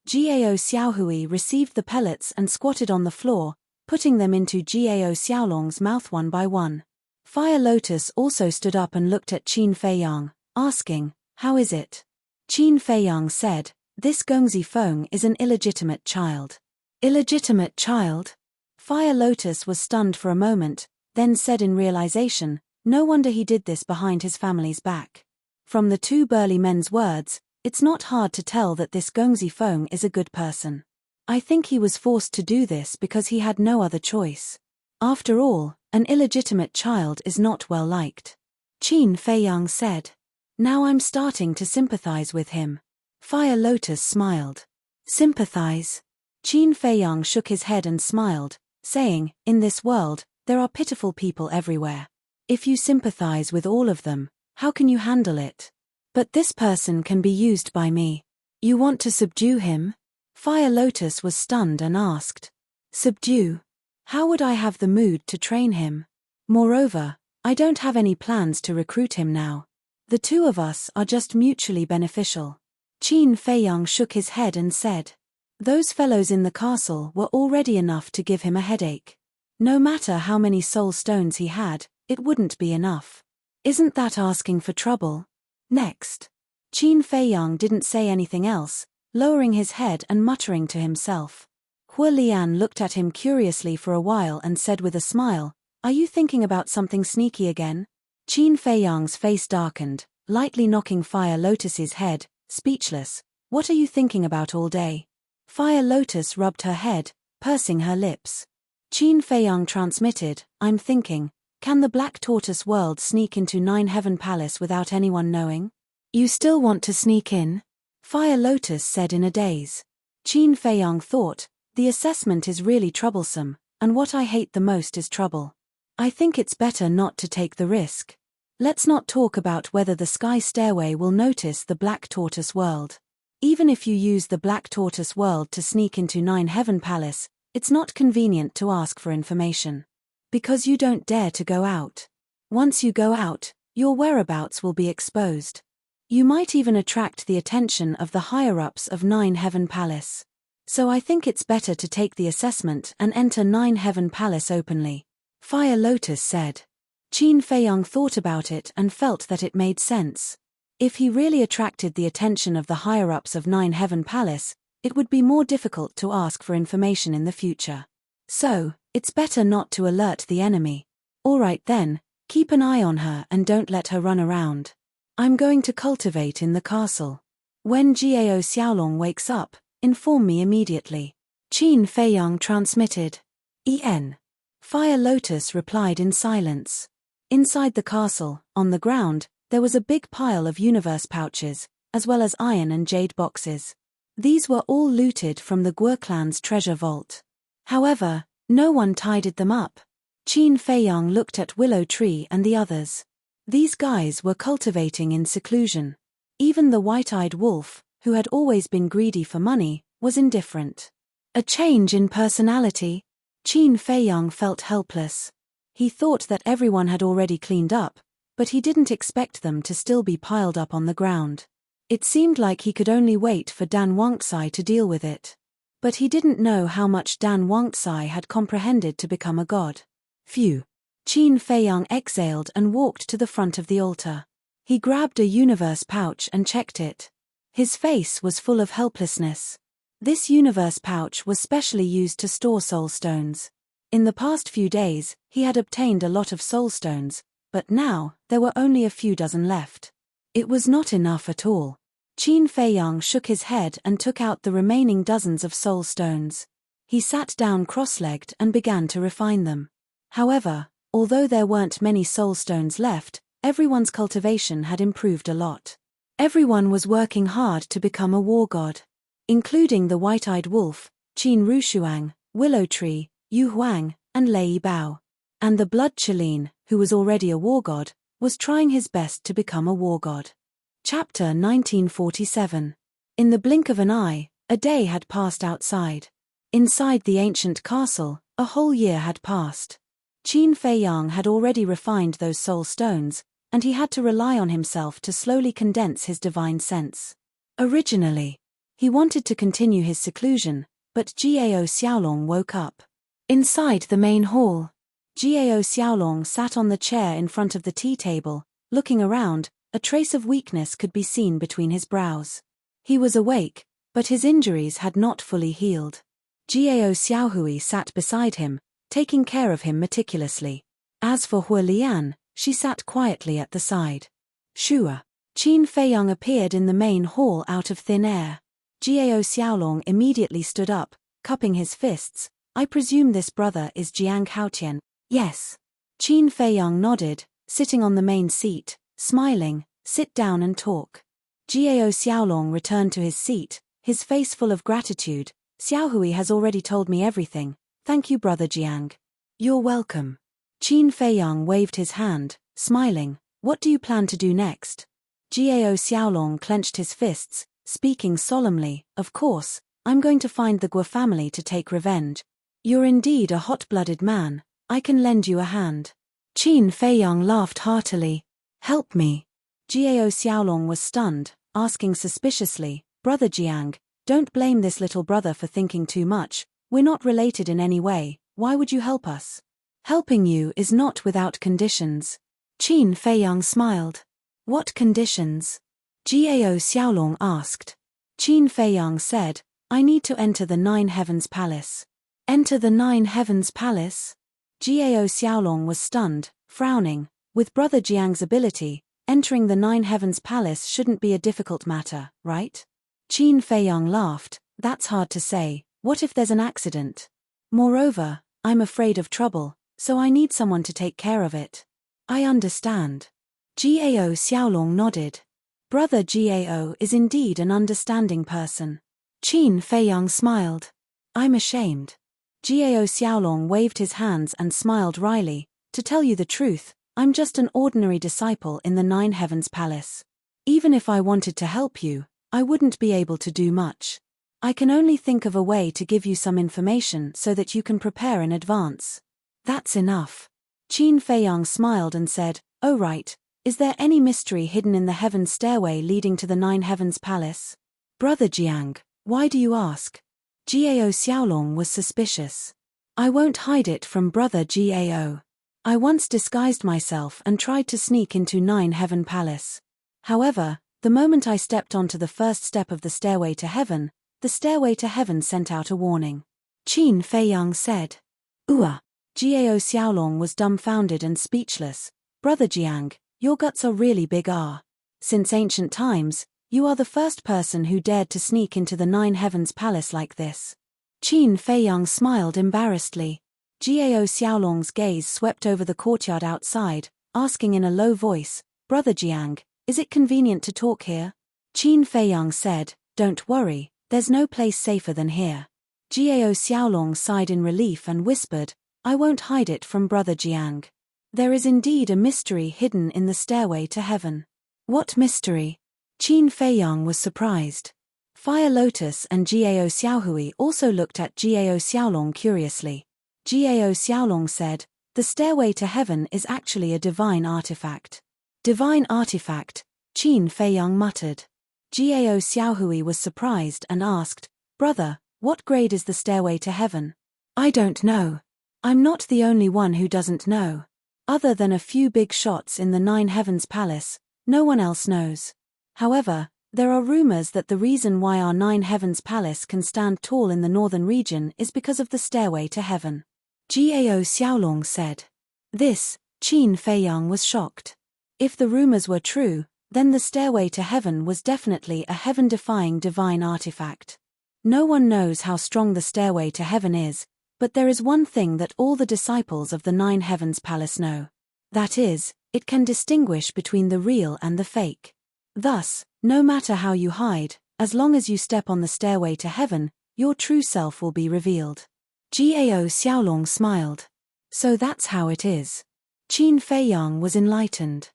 Gao Xiaohui received the pellets and squatted on the floor, putting them into Gao Xiaolong's mouth one by one. Fire Lotus also stood up and looked at Qin Feiyang, asking, how is it? Qin Feiyang said, this Gongzi Feng is an illegitimate child. Illegitimate child? Fire Lotus was stunned for a moment, then said in realization, no wonder he did this behind his family's back. From the two burly men's words, it's not hard to tell that this Gongzi Feng is a good person. I think he was forced to do this because he had no other choice. After all, an illegitimate child is not well liked. Qin Feiyang said. Now I'm starting to sympathize with him. Fire Lotus smiled. Sympathize? Qin Feiyang shook his head and smiled, saying, in this world, there are pitiful people everywhere. If you sympathize with all of them, how can you handle it? But this person can be used by me. You want to subdue him? Fire Lotus was stunned and asked. Subdue? How would I have the mood to train him? Moreover, I don't have any plans to recruit him now. The two of us are just mutually beneficial. Qin Feiyang shook his head and said. Those fellows in the castle were already enough to give him a headache. No matter how many soul stones he had, it wouldn't be enough. Isn't that asking for trouble? Next. Qin Feiyang didn't say anything else, lowering his head and muttering to himself. Hua Lian looked at him curiously for a while and said with a smile, are you thinking about something sneaky again? Qin Feiyang's face darkened, lightly knocking Fire Lotus's head, speechless. What are you thinking about all day? Fire Lotus rubbed her head, pursing her lips. Qin Feiyang transmitted, I'm thinking, can the Black Tortoise world sneak into Nine Heaven Palace without anyone knowing? You still want to sneak in? Fire Lotus said in a daze. Qin Feiyang thought, the assessment is really troublesome, and what I hate the most is trouble. I think it's better not to take the risk. Let's not talk about whether the Sky Stairway will notice the Black Tortoise world. Even if you use the Black Tortoise world to sneak into Nine Heaven Palace, it's not convenient to ask for information. Because you don't dare to go out. Once you go out, your whereabouts will be exposed. You might even attract the attention of the higher-ups of Nine Heaven Palace. So I think it's better to take the assessment and enter Nine Heaven Palace openly. Fire Lotus said. Qin Feiyang thought about it and felt that it made sense. If he really attracted the attention of the higher-ups of Nine Heaven Palace, it would be more difficult to ask for information in the future. So, it's better not to alert the enemy. Alright then, keep an eye on her and don't let her run around. I'm going to cultivate in the castle. When Gao Xiaolong wakes up, inform me immediately. Qin Feiyang transmitted. En. Fire Lotus replied in silence. Inside the castle, on the ground, there was a big pile of universe pouches, as well as iron and jade boxes. These were all looted from the Guo clan's treasure vault. However, no one tidied them up. Qin Feiyang looked at Willow Tree and the others. These guys were cultivating in seclusion. Even the white-eyed wolf, who had always been greedy for money, was indifferent. A change in personality? Qin Feiyang felt helpless. He thought that everyone had already cleaned up, but he didn't expect them to still be piled up on the ground. It seemed like he could only wait for Dan Wangtsai to deal with it. But he didn't know how much Dan Wangtsai had comprehended to become a god. Phew. Qin Feiyang exhaled and walked to the front of the altar. He grabbed a universe pouch and checked it. His face was full of helplessness. This universe pouch was specially used to store soul stones. In the past few days, he had obtained a lot of soul stones, but now, there were only a few dozen left. It was not enough at all. Qin Feiyang shook his head and took out the remaining dozens of soul stones. He sat down cross-legged and began to refine them. However, although there weren't many soul stones left, everyone's cultivation had improved a lot. Everyone was working hard to become a war god, including the white-eyed wolf, Qin Rushuang, Willow Tree, Yu Huang, and Lei Bao. And the blood Qilin, who was already a war god, was trying his best to become a war god. Chapter 1947. In the blink of an eye, a day had passed outside. Inside the ancient castle, a whole year had passed. Qin Feiyang had already refined those soul stones, and he had to rely on himself to slowly condense his divine sense. Originally, he wanted to continue his seclusion, but Jiao Xiaolong woke up. Inside the main hall, Jiao Xiaolong sat on the chair in front of the tea table, looking around. A trace of weakness could be seen between his brows. He was awake, but his injuries had not fully healed. Jiao Xiaohui sat beside him, taking care of him meticulously. As for Hua Lian, she sat quietly at the side. Shua. Qin Feiyang appeared in the main hall out of thin air. Jiao Xiaolong immediately stood up, cupping his fists. I presume this brother is Jiang Haotian. Yes. Qin Feiyang nodded, sitting on the main seat, smiling. Sit down and talk. Jiao Xiaolong returned to his seat, his face full of gratitude. Xiaohui has already told me everything. Thank you, brother Jiang. You're welcome. Qin Feiyang waved his hand, smiling. What do you plan to do next? Jiao Xiaolong clenched his fists, speaking solemnly. Of course, I'm going to find the Guo family to take revenge. You're indeed a hot-blooded man. I can lend you a hand. Qin Feiyang laughed heartily. Help me. Jiao Xiaolong was stunned, asking suspiciously, Brother Jiang, don't blame this little brother for thinking too much. We're not related in any way. Why would you help us? Helping you is not without conditions. Qin Feiyang smiled. What conditions? Jiao Xiaolong asked. Qin Feiyang said, I need to enter the Nine Heavens Palace. Enter the Nine Heavens Palace? Jiao Xiaolong was stunned, frowning. With Brother Jiang's ability, entering the Nine Heavens Palace shouldn't be a difficult matter, right? Qin Feiyang laughed. That's hard to say. What if there's an accident? Moreover, I'm afraid of trouble, so I need someone to take care of it. I understand. Jiao Xiaolong nodded. Brother Jiao is indeed an understanding person. Qin Feiyang smiled. I'm ashamed. Jiao Xiaolong waved his hands and smiled wryly. To tell you the truth, I'm just an ordinary disciple in the Nine Heavens Palace. Even if I wanted to help you, I wouldn't be able to do much. I can only think of a way to give you some information so that you can prepare in advance. That's enough. Qin Feiyang smiled and said, Oh right, is there any mystery hidden in the heaven's stairway leading to the Nine Heavens Palace? Brother Jiang, why do you ask? Jiao Xiaolong was suspicious. I won't hide it from Brother Jiao. I once disguised myself and tried to sneak into Nine Heaven Palace. However, the moment I stepped onto the first step of the stairway to heaven, the stairway to heaven sent out a warning. Qin Feiyang said. Jiao Xiaolong was dumbfounded and speechless. Brother Jiang, your guts are really big. Since ancient times, you are the first person who dared to sneak into the Nine Heavens Palace like this. Qin Feiyang smiled embarrassedly. Jiao Xiaolong's gaze swept over the courtyard outside, asking in a low voice, Brother Jiang, is it convenient to talk here? Qin Feiyang said, Don't worry, there's no place safer than here. Jiao Xiaolong sighed in relief and whispered, I won't hide it from Brother Jiang. There is indeed a mystery hidden in the stairway to heaven. What mystery? Qin Feiyang was surprised. Fire Lotus and Jiao Xiaohui also looked at Jiao Xiaolong curiously. Jiao Xiaolong said, The stairway to heaven is actually a divine artifact. Divine artifact, Qin Feiyang muttered. Jiao Xiaohui was surprised and asked, Brother, what grade is the stairway to heaven? I don't know. I'm not the only one who doesn't know. Other than a few big shots in the Nine Heavens Palace, no one else knows. However, there are rumors that the reason why our Nine Heavens Palace can stand tall in the northern region is because of the stairway to heaven. Gao Xiaolong said. This, Qin Feiyang was shocked. If the rumors were true, then the stairway to heaven was definitely a heaven-defying divine artifact. No one knows how strong the stairway to heaven is, but there is one thing that all the disciples of the Nine Heavens Palace know. That is, it can distinguish between the real and the fake. Thus, no matter how you hide, as long as you step on the stairway to heaven, your true self will be revealed. Gao Xiaolong smiled. So that's how it is. Qin Feiyang was enlightened.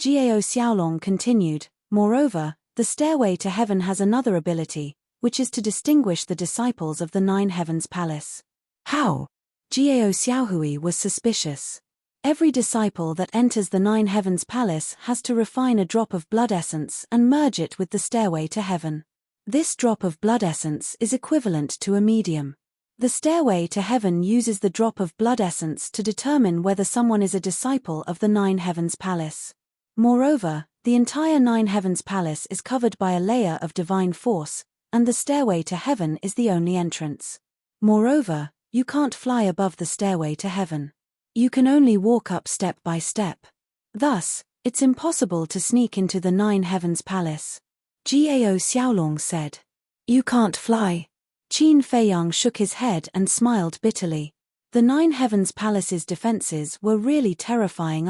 Gao Xiaolong continued, moreover, the stairway to heaven has another ability, which is to distinguish the disciples of the Nine Heavens Palace. How? Gao Xiaohui was suspicious. Every disciple that enters the Nine Heavens Palace has to refine a drop of blood essence and merge it with the stairway to heaven. This drop of blood essence is equivalent to a medium. The stairway to heaven uses the drop of blood essence to determine whether someone is a disciple of the Nine Heavens Palace. Moreover, the entire Nine Heavens Palace is covered by a layer of divine force, and the stairway to heaven is the only entrance. Moreover, you can't fly above the stairway to heaven. You can only walk up step by step. Thus, it's impossible to sneak into the Nine Heavens Palace. Gao Xiaolong said. You can't fly. Qin Feiyang shook his head and smiled bitterly. The Nine Heavens Palace's defenses were really terrifying.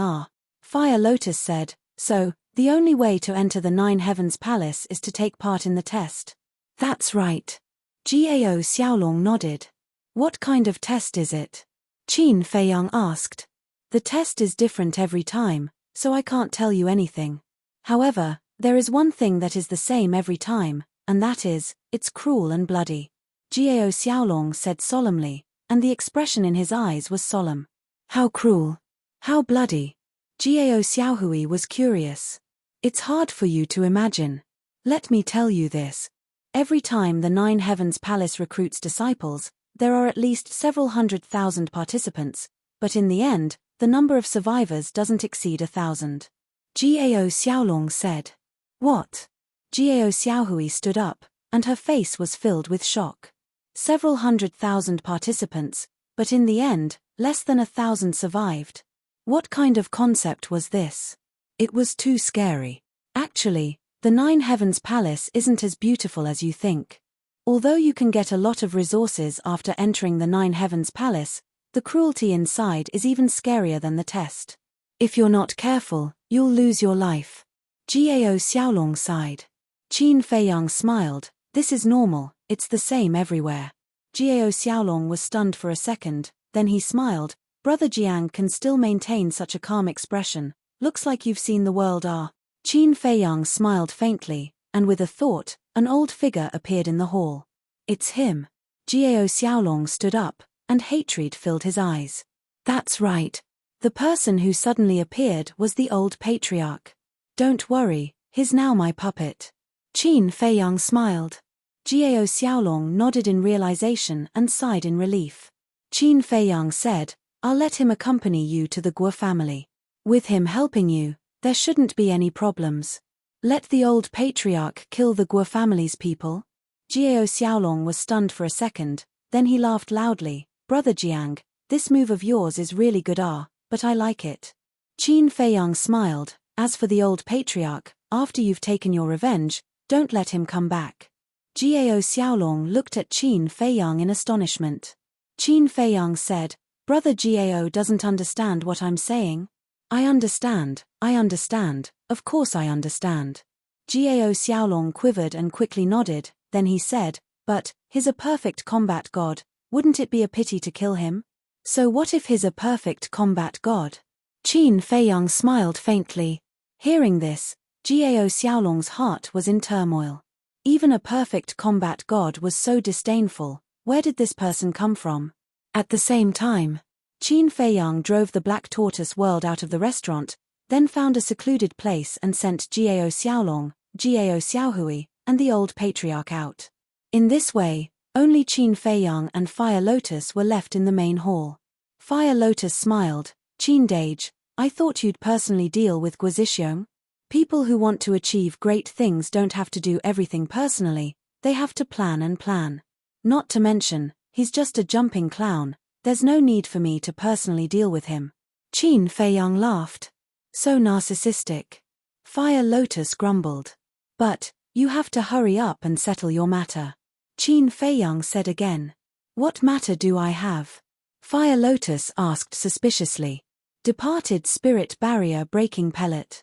Fire Lotus said, so, the only way to enter the Nine Heavens Palace is to take part in the test. That's right. Gao Xiaolong nodded. What kind of test is it? Qin Feiyang asked. The test is different every time, so I can't tell you anything. However, there is one thing that is the same every time, and that is, it's cruel and bloody. Gao Xiaolong said solemnly, and the expression in his eyes was solemn. How cruel? How bloody? Gao Xiaohui was curious. It's hard for you to imagine. Let me tell you this. Every time the Nine Heavens Palace recruits disciples, there are at least several 100,000 participants, but in the end, the number of survivors doesn't exceed 1,000. Gao Xiaolong said. What? Gao Xiaohui stood up, and her face was filled with shock. Several 100,000 participants, but in the end, less than 1,000 survived. What kind of concept was this? It was too scary. Actually, the Nine Heavens Palace isn't as beautiful as you think. Although you can get a lot of resources after entering the Nine Heavens Palace, the cruelty inside is even scarier than the test. If you're not careful, you'll lose your life. Gao Xiaolong sighed. Qin Feiyang smiled. This is normal, it's the same everywhere. Gao Xiaolong was stunned for a second, then he smiled. Brother Jiang can still maintain such a calm expression. Looks like you've seen the world. Qin Feiyang smiled faintly, and with a thought, an old figure appeared in the hall. It's him. Gao Xiaolong stood up, and hatred filled his eyes. That's right. The person who suddenly appeared was the old patriarch. Don't worry, he's now my puppet. Qin Feiyang smiled. Gao Xiaolong nodded in realization and sighed in relief. Qin Feiyang said, I'll let him accompany you to the Guo family. With him helping you, there shouldn't be any problems. Let the old patriarch kill the Guo family's people? Gao Xiaolong was stunned for a second, then he laughed loudly. Brother Jiang, this move of yours is really good, but I like it. Qin Feiyang smiled. As for the old patriarch, after you've taken your revenge, don't let him come back. Gao Xiaolong looked at Qin Feiyang in astonishment. Qin Feiyang said, Brother Gao doesn't understand what I'm saying. I understand, of course I understand. Gao Xiaolong quivered and quickly nodded, then he said, but, he's a perfect combat god, wouldn't it be a pity to kill him? So what if he's a perfect combat god? Qin Feiyang smiled faintly. Hearing this, Gao Xiaolong's heart was in turmoil. Even a perfect combat god was so disdainful. Where did this person come from? At the same time, Qin Feiyang drove the Black Tortoise World out of the restaurant, then found a secluded place and sent Gao Xiaolong, Gao Xiaohui, and the old patriarch out. In this way, only Qin Feiyang and Fire Lotus were left in the main hall. Fire Lotus smiled. Qin Dage, I thought you'd personally deal with Guozixong. People who want to achieve great things don't have to do everything personally, they have to plan and plan. Not to mention, he's just a jumping clown, There's no need for me to personally deal with him. Qin Feiyang laughed. So narcissistic. Fire Lotus grumbled. But, you have to hurry up and settle your matter. Qin Feiyang said again. What matter do I have? Fire Lotus asked suspiciously. Departed spirit barrier breaking pellet.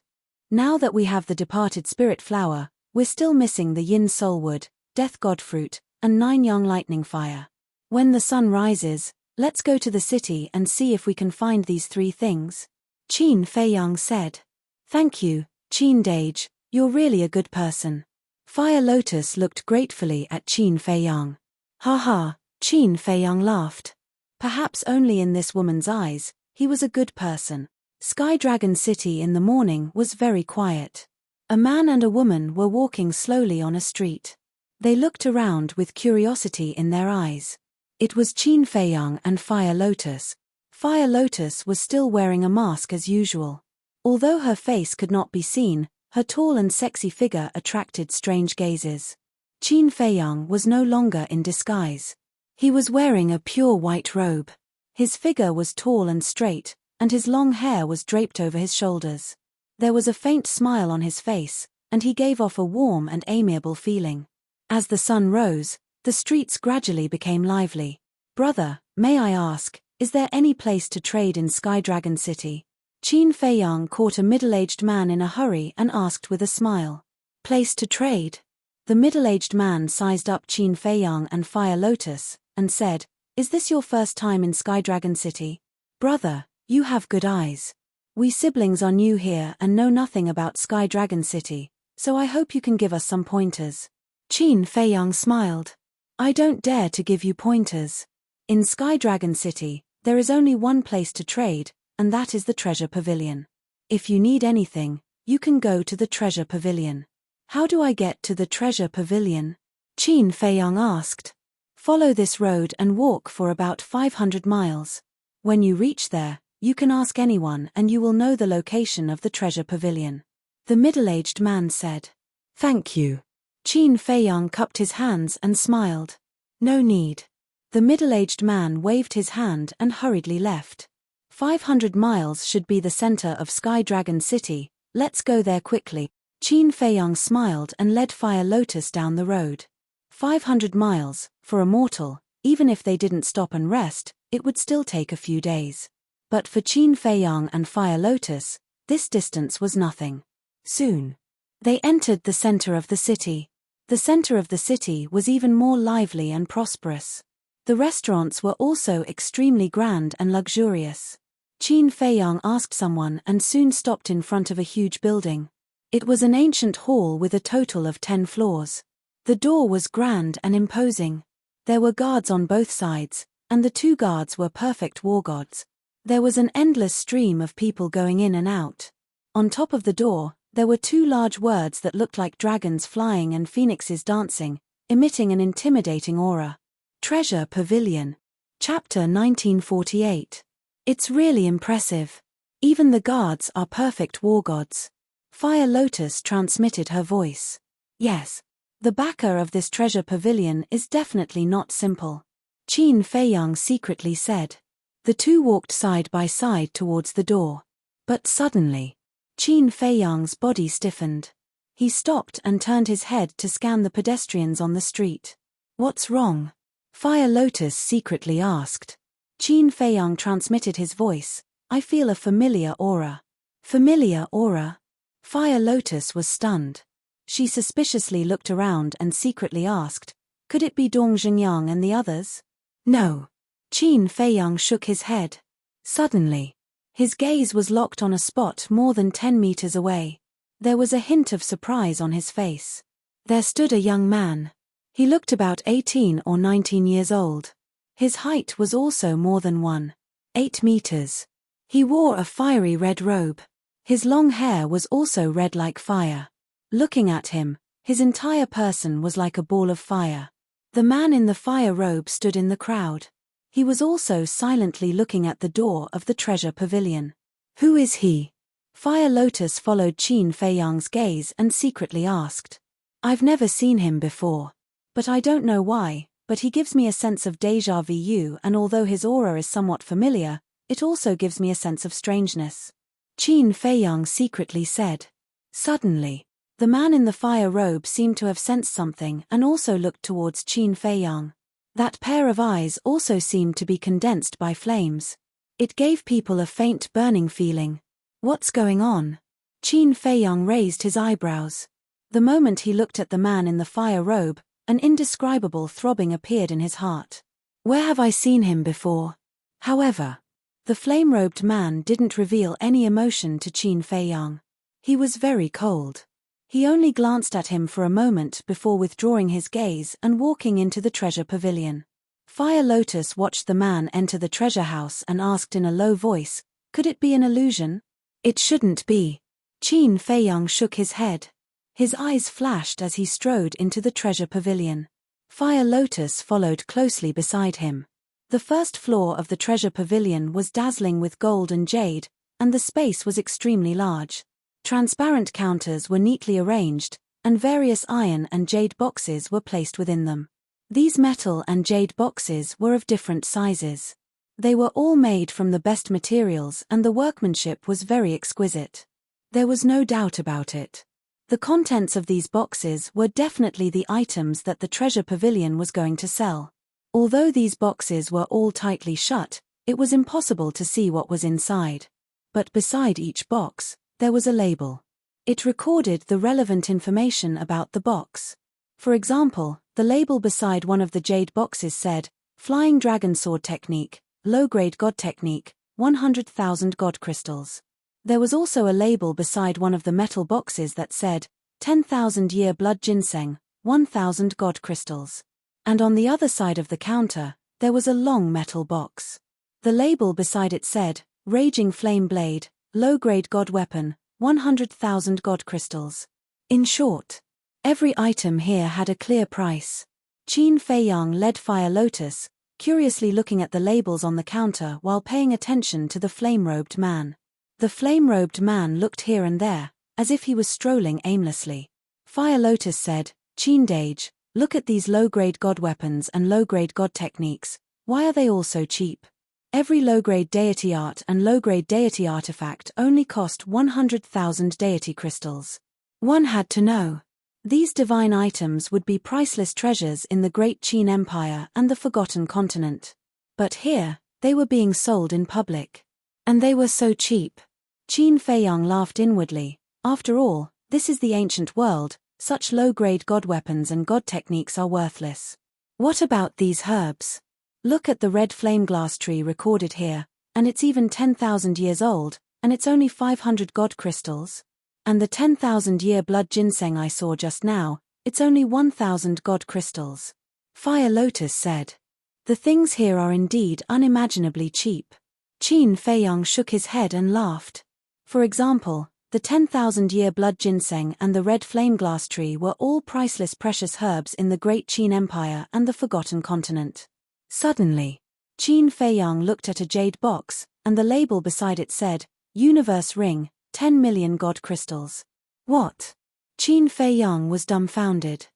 Now that we have the departed spirit flower, we're still missing the yin soul wood, death god fruit, and 9 young lightning fire. When the sun rises, let's go to the city and see if we can find these 3 things. Qin Feiyang said. Thank you, Qin Dage, you're really a good person. Fire Lotus looked gratefully at Qin Feiyang. Ha, Qin Feiyang laughed. Perhaps only in this woman's eyes, he was a good person. Sky Dragon City in the morning was very quiet. A man and a woman were walking slowly on a street. They looked around with curiosity in their eyes. It was Qin Feiyang and Fire Lotus. Fire Lotus was still wearing a mask as usual. Although her face could not be seen, her tall and sexy figure attracted strange gazes. Qin Feiyang was no longer in disguise. He was wearing a pure white robe. His figure was tall and straight, and his long hair was draped over his shoulders. There was a faint smile on his face, and he gave off a warm and amiable feeling. As the sun rose, the streets gradually became lively. Brother, may I ask, is there any place to trade in Sky Dragon City? Qin Feiyang caught a middle-aged man in a hurry and asked with a smile. Place to trade? The middle-aged man sized up Qin Feiyang and Fire Lotus, and said, Is this your first time in Sky Dragon City? Brother, you have good eyes. We siblings are new here and know nothing about Sky Dragon City, so I hope you can give us some pointers. Qin Feiyang smiled. I don't dare to give you pointers. In Sky Dragon City, there is only one place to trade, and that is the Treasure Pavilion. If you need anything, you can go to the Treasure Pavilion. How do I get to the Treasure Pavilion? Qin Feiyang asked. Follow this road and walk for about 500 miles. When you reach there, you can ask anyone and you will know the location of the Treasure Pavilion. The middle-aged man said. Thank you. Qin Feiyang cupped his hands and smiled. No need. The middle-aged man waved his hand and hurriedly left. 500 miles should be the center of Sky Dragon City, let's go there quickly. Qin Feiyang smiled and led Fire Lotus down the road. 500 miles, for a mortal, even if they didn't stop and rest, it would still take a few days. But for Qin Feiyang and Fire Lotus, this distance was nothing. Soon, they entered the center of the city. The center of the city was even more lively and prosperous. The restaurants were also extremely grand and luxurious. Qin Feiyang asked someone and soon stopped in front of a huge building. It was an ancient hall with a total of 10 floors. The door was grand and imposing. There were guards on both sides, and the 2 guards were perfect war gods. There was an endless stream of people going in and out. On top of the door, there were 2 large words that looked like dragons flying and phoenixes dancing, emitting an intimidating aura. Treasure Pavilion. Chapter 1948. It's really impressive. Even the guards are perfect war gods. Fire Lotus transmitted her voice. Yes. The backer of this treasure pavilion is definitely not simple. Qin Feiyang secretly said. The 2 walked side by side towards the door. But suddenly, Qin Feiyang's body stiffened. He stopped and turned his head to scan the pedestrians on the street. What's wrong? Fire Lotus secretly asked. Qin Feiyang transmitted his voice. I feel a familiar aura. Familiar aura? Fire Lotus was stunned. She suspiciously looked around and secretly asked, could it be Dong Xingyang and the others? No. Qin Feiyang shook his head. Suddenly, his gaze was locked on a spot more than 10 meters away. There was a hint of surprise on his face. There stood a young man. He looked about 18 or 19 years old. His height was also more than 1.8 meters. He wore a fiery red robe. His long hair was also red like fire. Looking at him, his entire person was like a ball of fire. The man in the fire robe stood in the crowd. He was also silently looking at the door of the treasure pavilion. Who is he? Fire Lotus followed Qin Feiyang's gaze and secretly asked. I've never seen him before. But I don't know why, but he gives me a sense of déjà vu, and although his aura is somewhat familiar, it also gives me a sense of strangeness," Qin Feiyang secretly said. Suddenly, the man in the fire robe seemed to have sensed something and also looked towards Qin Feiyang. That pair of eyes also seemed to be condensed by flames. It gave people a faint burning feeling. "What's going on?" Qin Feiyang raised his eyebrows. The moment he looked at the man in the fire robe, an indescribable throbbing appeared in his heart. "Where have I seen him before?" However, the flame-robed man didn't reveal any emotion to Qin Feiyang. He was very cold. He only glanced at him for a moment before withdrawing his gaze and walking into the treasure pavilion. Fire Lotus watched the man enter the treasure house and asked in a low voice, "Could it be an illusion?" "It shouldn't be." Qin Feiyang shook his head. His eyes flashed as he strode into the treasure pavilion. Fire Lotus followed closely beside him. The first floor of the treasure pavilion was dazzling with gold and jade, and the space was extremely large. Transparent counters were neatly arranged, and various iron and jade boxes were placed within them. These metal and jade boxes were of different sizes. They were all made from the best materials and the workmanship was very exquisite. There was no doubt about it. The contents of these boxes were definitely the items that the treasure pavilion was going to sell. Although these boxes were all tightly shut, it was impossible to see what was inside. But beside each box, there was a label. It recorded the relevant information about the box. For example, the label beside one of the jade boxes said, "Flying Dragon Sword Technique, Low-Grade God Technique, 100,000 God Crystals." There was also a label beside one of the metal boxes that said, 10,000 Year Blood Ginseng, 1,000 God Crystals. And on the other side of the counter, there was a long metal box. The label beside it said, Raging Flame Blade, Low-Grade God Weapon, 100,000 God Crystals. In short, every item here had a clear price. Qin Feiyang led Fire Lotus, curiously looking at the labels on the counter while paying attention to the flame-robed man. The flame-robed man looked here and there, as if he was strolling aimlessly. Fire Lotus said, "Qin Dage, look at these low-grade god weapons and low-grade god techniques. Why are they all so cheap? Every low-grade deity art and low-grade deity artifact only cost 100,000 deity crystals." One had to know. These divine items would be priceless treasures in the Great Qin Empire and the Forgotten Continent. But here, they were being sold in public. And they were so cheap. Qin Feiyang laughed inwardly. After all, this is the ancient world, such low-grade god weapons and god techniques are worthless. What about these herbs? Look at the red flame glass tree recorded here, and it's even 10,000 years old, and it's only 500 god crystals. And the 10,000-year blood ginseng I saw just now, it's only 1,000 god crystals. Fire Lotus said. The things here are indeed unimaginably cheap. Qin Feiyang shook his head and laughed. For example, the 10,000-year blood ginseng and the red flame glass tree were all priceless precious herbs in the Great Qin Empire and the Forgotten Continent. Suddenly, Qin Feiyang looked at a jade box, and the label beside it said, Universe Ring, 10 million God Crystals. What? Qin Feiyang was dumbfounded.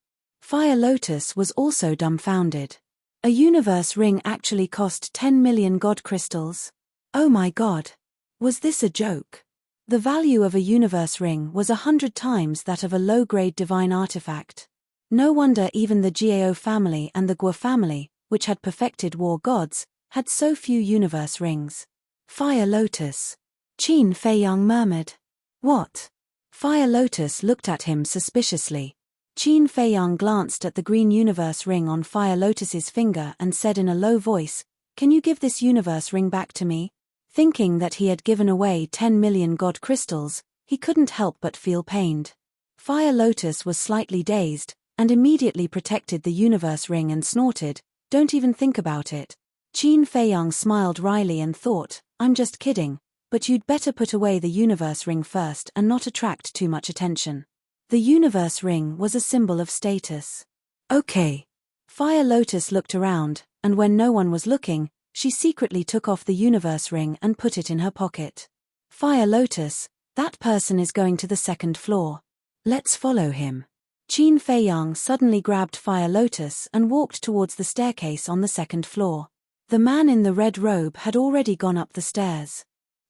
Fire Lotus was also dumbfounded. A universe ring actually cost 10 million God Crystals? Oh my god. Was this a joke? The value of a universe ring was 100 times that of a low-grade divine artifact. No wonder even the Jiao family and the Guo family, which had perfected war gods, had so few universe rings. Fire Lotus. Qin Feiyang murmured. What? Fire Lotus looked at him suspiciously. Qin Feiyang glanced at the green universe ring on Fire Lotus's finger and said in a low voice, "Can you give this universe ring back to me?" Thinking that he had given away 10 million God crystals, he couldn't help but feel pained. Fire Lotus was slightly dazed, and immediately protected the universe ring and snorted, "Don't even think about it." Qin Feiyang smiled wryly and thought, "I'm just kidding, but you'd better put away the universe ring first and not attract too much attention." The universe ring was a symbol of status. Okay. Fire Lotus looked around, and when no one was looking, she secretly took off the universe ring and put it in her pocket. Fire Lotus, that person is going to the second floor. Let's follow him. Qin Feiyang suddenly grabbed Fire Lotus and walked towards the staircase on the second floor. The man in the red robe had already gone up the stairs.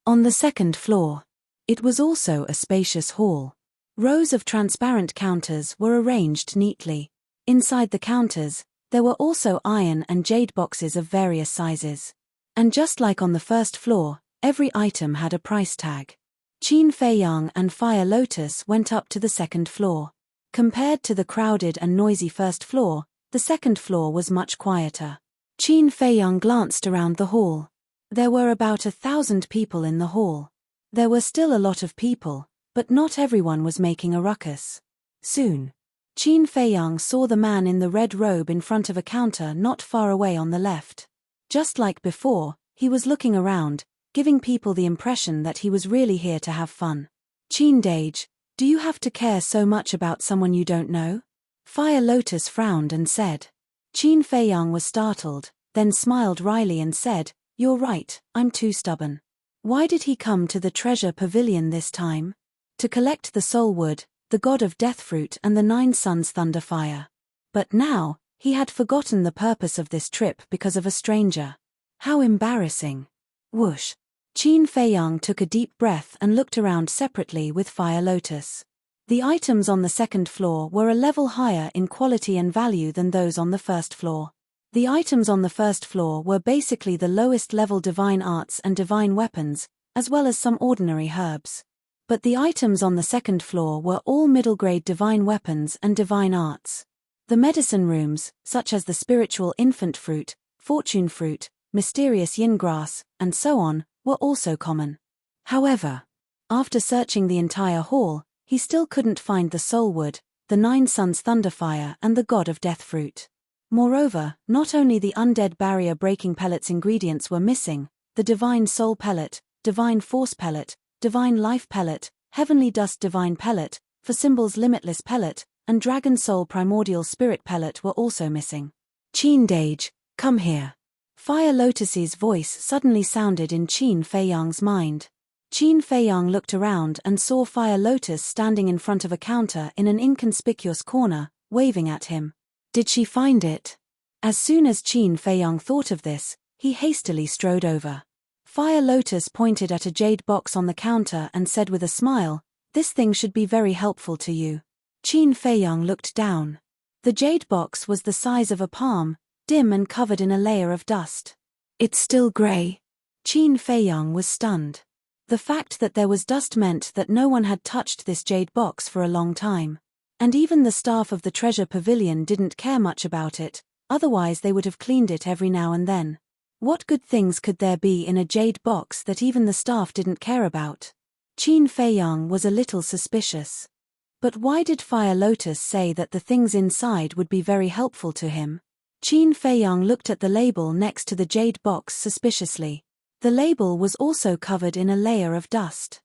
On the second floor, it was also a spacious hall. Rows of transparent counters were arranged neatly. Inside the counters, there were also iron and jade boxes of various sizes. And just like on the first floor, every item had a price tag. Qin Feiyang and Fire Lotus went up to the second floor. Compared to the crowded and noisy first floor, the second floor was much quieter. Qin Feiyang glanced around the hall. There were about 1,000 people in the hall. There were still a lot of people, but not everyone was making a ruckus. Soon, Qin Feiyang saw the man in the red robe in front of a counter not far away on the left. Just like before, he was looking around, giving people the impression that he was really here to have fun. Qin Deity, do you have to care so much about someone you don't know? Fire Lotus frowned and said. Qin Feiyang was startled, then smiled wryly and said, "You're right, I'm too stubborn. Why did he come to the treasure pavilion this time? To collect the soul wood, the god of death fruit and the 9 suns thunder fire. But now, he had forgotten the purpose of this trip because of a stranger. How embarrassing." Whoosh. Qin Feiyang took a deep breath and looked around separately with Fire Lotus. The items on the second floor were a level higher in quality and value than those on the first floor. The items on the first floor were basically the lowest level divine arts and divine weapons, as well as some ordinary herbs. But the items on the second floor were all middle-grade divine weapons and divine arts. The medicine rooms, such as the spiritual infant fruit, fortune fruit, mysterious yin grass, and so on, were also common. However, after searching the entire hall, he still couldn't find the soul wood, the 9 suns thunderfire and the god of death fruit. Moreover, not only the undead barrier-breaking pellets ingredients were missing, the divine soul pellet, divine force pellet, divine life pellet, heavenly dust divine pellet, for symbols limitless pellet, and dragon soul primordial spirit pellet were also missing. Qin Deity, come here. Fire Lotus's voice suddenly sounded in Qin Feiyang's mind. Qin Feiyang looked around and saw Fire Lotus standing in front of a counter in an inconspicuous corner, waving at him. Did she find it? As soon as Qin Feiyang thought of this, he hastily strode over. Fire Lotus pointed at a jade box on the counter and said with a smile, "This thing should be very helpful to you." Qin Feiyang looked down. The jade box was the size of a palm, dim and covered in a layer of dust. It's still grey. Qin Feiyang was stunned. The fact that there was dust meant that no one had touched this jade box for a long time. And even the staff of the treasure pavilion didn't care much about it, otherwise they would have cleaned it every now and then. What good things could there be in a jade box that even the staff didn't care about? Qin Feiyang was a little suspicious. But why did Fire Lotus say that the things inside would be very helpful to him? Qin Feiyang looked at the label next to the jade box suspiciously. The label was also covered in a layer of dust.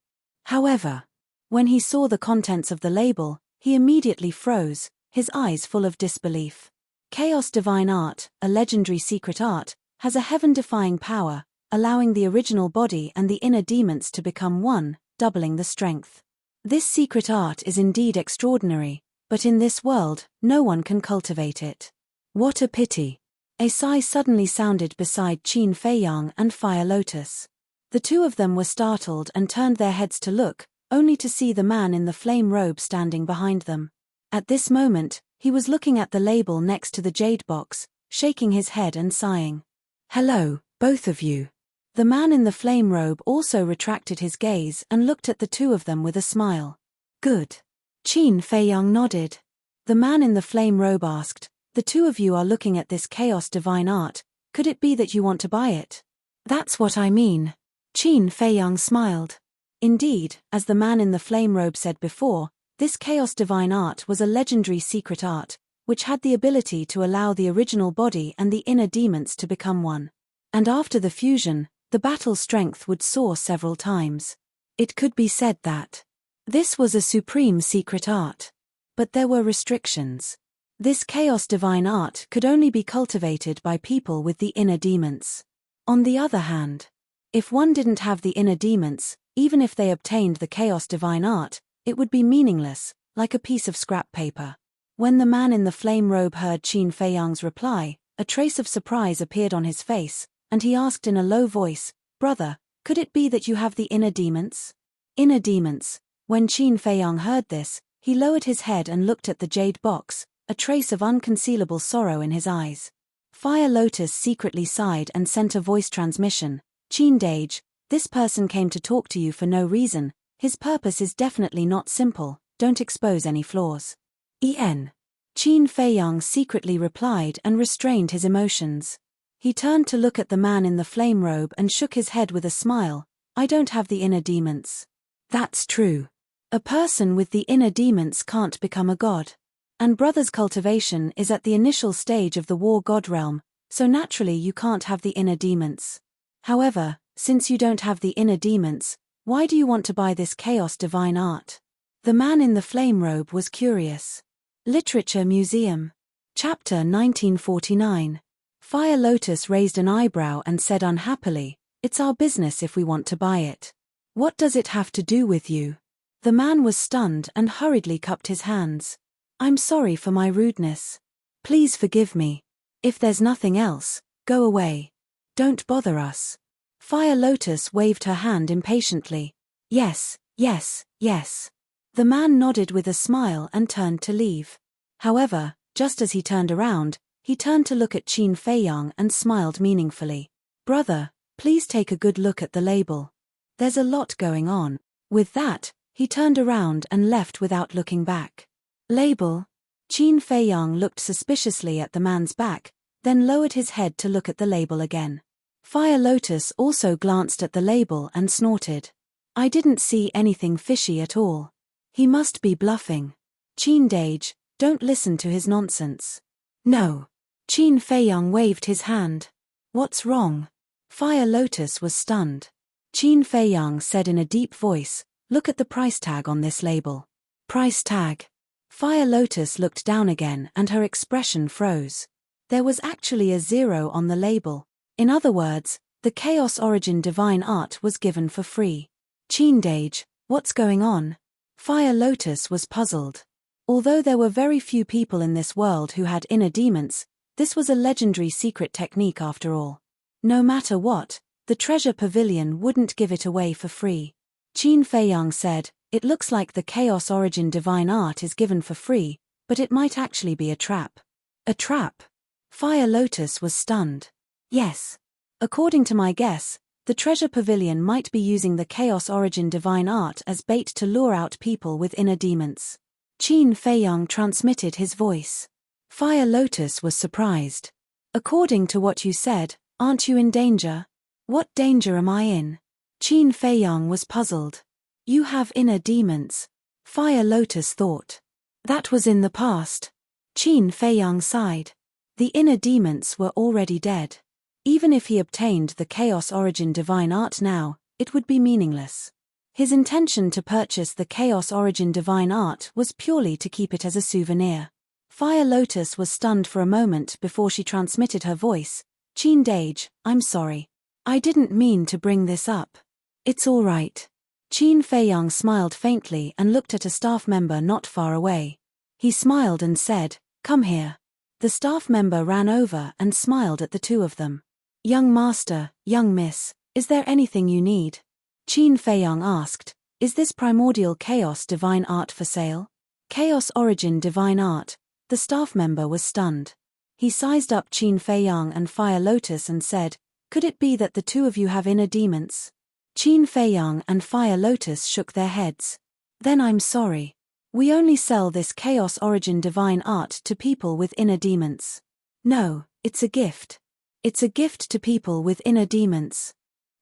However, when he saw the contents of the label, he immediately froze, his eyes full of disbelief. Chaos Divine Art, a legendary secret art, has a heaven-defying power, allowing the original body and the inner demons to become one, doubling the strength. This secret art is indeed extraordinary, but in this world, no one can cultivate it. What a pity. A sigh suddenly sounded beside Qin Feiyang and Fire Lotus. The two of them were startled and turned their heads to look, only to see the man in the flame robe standing behind them. At this moment, he was looking at the label next to the jade box, shaking his head and sighing. "Hello, both of you." The man in the flame robe also retracted his gaze and looked at the two of them with a smile. "Good." Qin Feiyang nodded. The man in the flame robe asked, "The two of you are looking at this chaos divine art, could it be that you want to buy it?" "That's what I mean." Qin Feiyang smiled. Indeed, as the man in the flame robe said before, this chaos divine art was a legendary secret art, which had the ability to allow the original body and the inner demons to become one. And after the fusion, the battle strength would soar several times. It could be said that this was a supreme secret art. But there were restrictions. This chaos divine art could only be cultivated by people with the inner demons. On the other hand, if one didn't have the inner demons, even if they obtained the chaos divine art, it would be meaningless, like a piece of scrap paper. When the man in the flame robe heard Qin Feiyang's reply, a trace of surprise appeared on his face, and he asked in a low voice, "Brother, could it be that you have the inner demons?" Inner demons. When Qin Feiyang heard this, he lowered his head and looked at the jade box, a trace of unconcealable sorrow in his eyes. Fire Lotus secretly sighed and sent a voice transmission. "Qin Dage, this person came to talk to you for no reason. His purpose is definitely not simple. Don't expose any flaws." Qin Feiyang secretly replied and restrained his emotions. He turned to look at the man in the flame robe and shook his head with a smile. "I don't have the inner demons." "That's true. A person with the inner demons can't become a god. And brother's cultivation is at the initial stage of the war god realm, so naturally you can't have the inner demons. However, since you don't have the inner demons, why do you want to buy this chaos divine art?" The man in the flame robe was curious. Literature Museum. Chapter 1949. Fire Lotus raised an eyebrow and said unhappily, "It's our business if we want to buy it. What does it have to do with you?" The man was stunned and hurriedly cupped his hands. "I'm sorry for my rudeness. Please forgive me. If there's nothing else, go away. Don't bother us." Fire Lotus waved her hand impatiently. "Yes, yes, yes." The man nodded with a smile and turned to leave. However, just as he turned around, he turned to look at Qin Feiyang and smiled meaningfully. "Brother, please take a good look at the label. There's a lot going on." With that, he turned around and left without looking back. "Label?" Qin Feiyang looked suspiciously at the man's back, then lowered his head to look at the label again. Fire Lotus also glanced at the label and snorted. "I didn't see anything fishy at all. He must be bluffing. Qin Dage, don't listen to his nonsense." "No." Qin Feiyang waved his hand. "What's wrong?" Fire Lotus was stunned. Qin Feiyang said in a deep voice, "Look at the price tag on this label." "Price tag?" Fire Lotus looked down again and her expression froze. There was actually a 0 on the label. In other words, the Chaos Origin Divine Art was given for free. "Qin Dage, what's going on?" Fire Lotus was puzzled. Although there were very few people in this world who had inner demons, this was a legendary secret technique after all. No matter what, the treasure pavilion wouldn't give it away for free. Qin Feiyang said, "It looks like the Chaos Origin Divine Art is given for free, but it might actually be a trap." "A trap?" Fire Lotus was stunned. "Yes. According to my guess, the treasure pavilion might be using the Chaos Origin Divine Art as bait to lure out people with inner demons." Qin Feiyang transmitted his voice. Fire Lotus was surprised. "According to what you said, aren't you in danger?" "What danger am I in?" Qin Feiyang was puzzled. "You have inner demons." Fire Lotus thought. "That was in the past." Qin Feiyang sighed. The inner demons were already dead. Even if he obtained the Chaos Origin Divine Art now, it would be meaningless. His intention to purchase the Chaos Origin Divine Art was purely to keep it as a souvenir. Fire Lotus was stunned for a moment before she transmitted her voice. "Qin Dage, I'm sorry. I didn't mean to bring this up." "It's all right." Qin Feiyang smiled faintly and looked at a staff member not far away. He smiled and said, "Come here." The staff member ran over and smiled at the two of them. "Young master, young miss, is there anything you need?" Qin Feiyang asked, "Is this primordial chaos divine art for sale?" Chaos Origin Divine Art. The staff member was stunned. He sized up Qin Feiyang and Fire Lotus and said, "Could it be that the two of you have inner demons?" Qin Feiyang and Fire Lotus shook their heads. "Then I'm sorry. We only sell this Chaos Origin Divine Art to people with inner demons." "No, it's a gift. It's a gift to people with inner demons."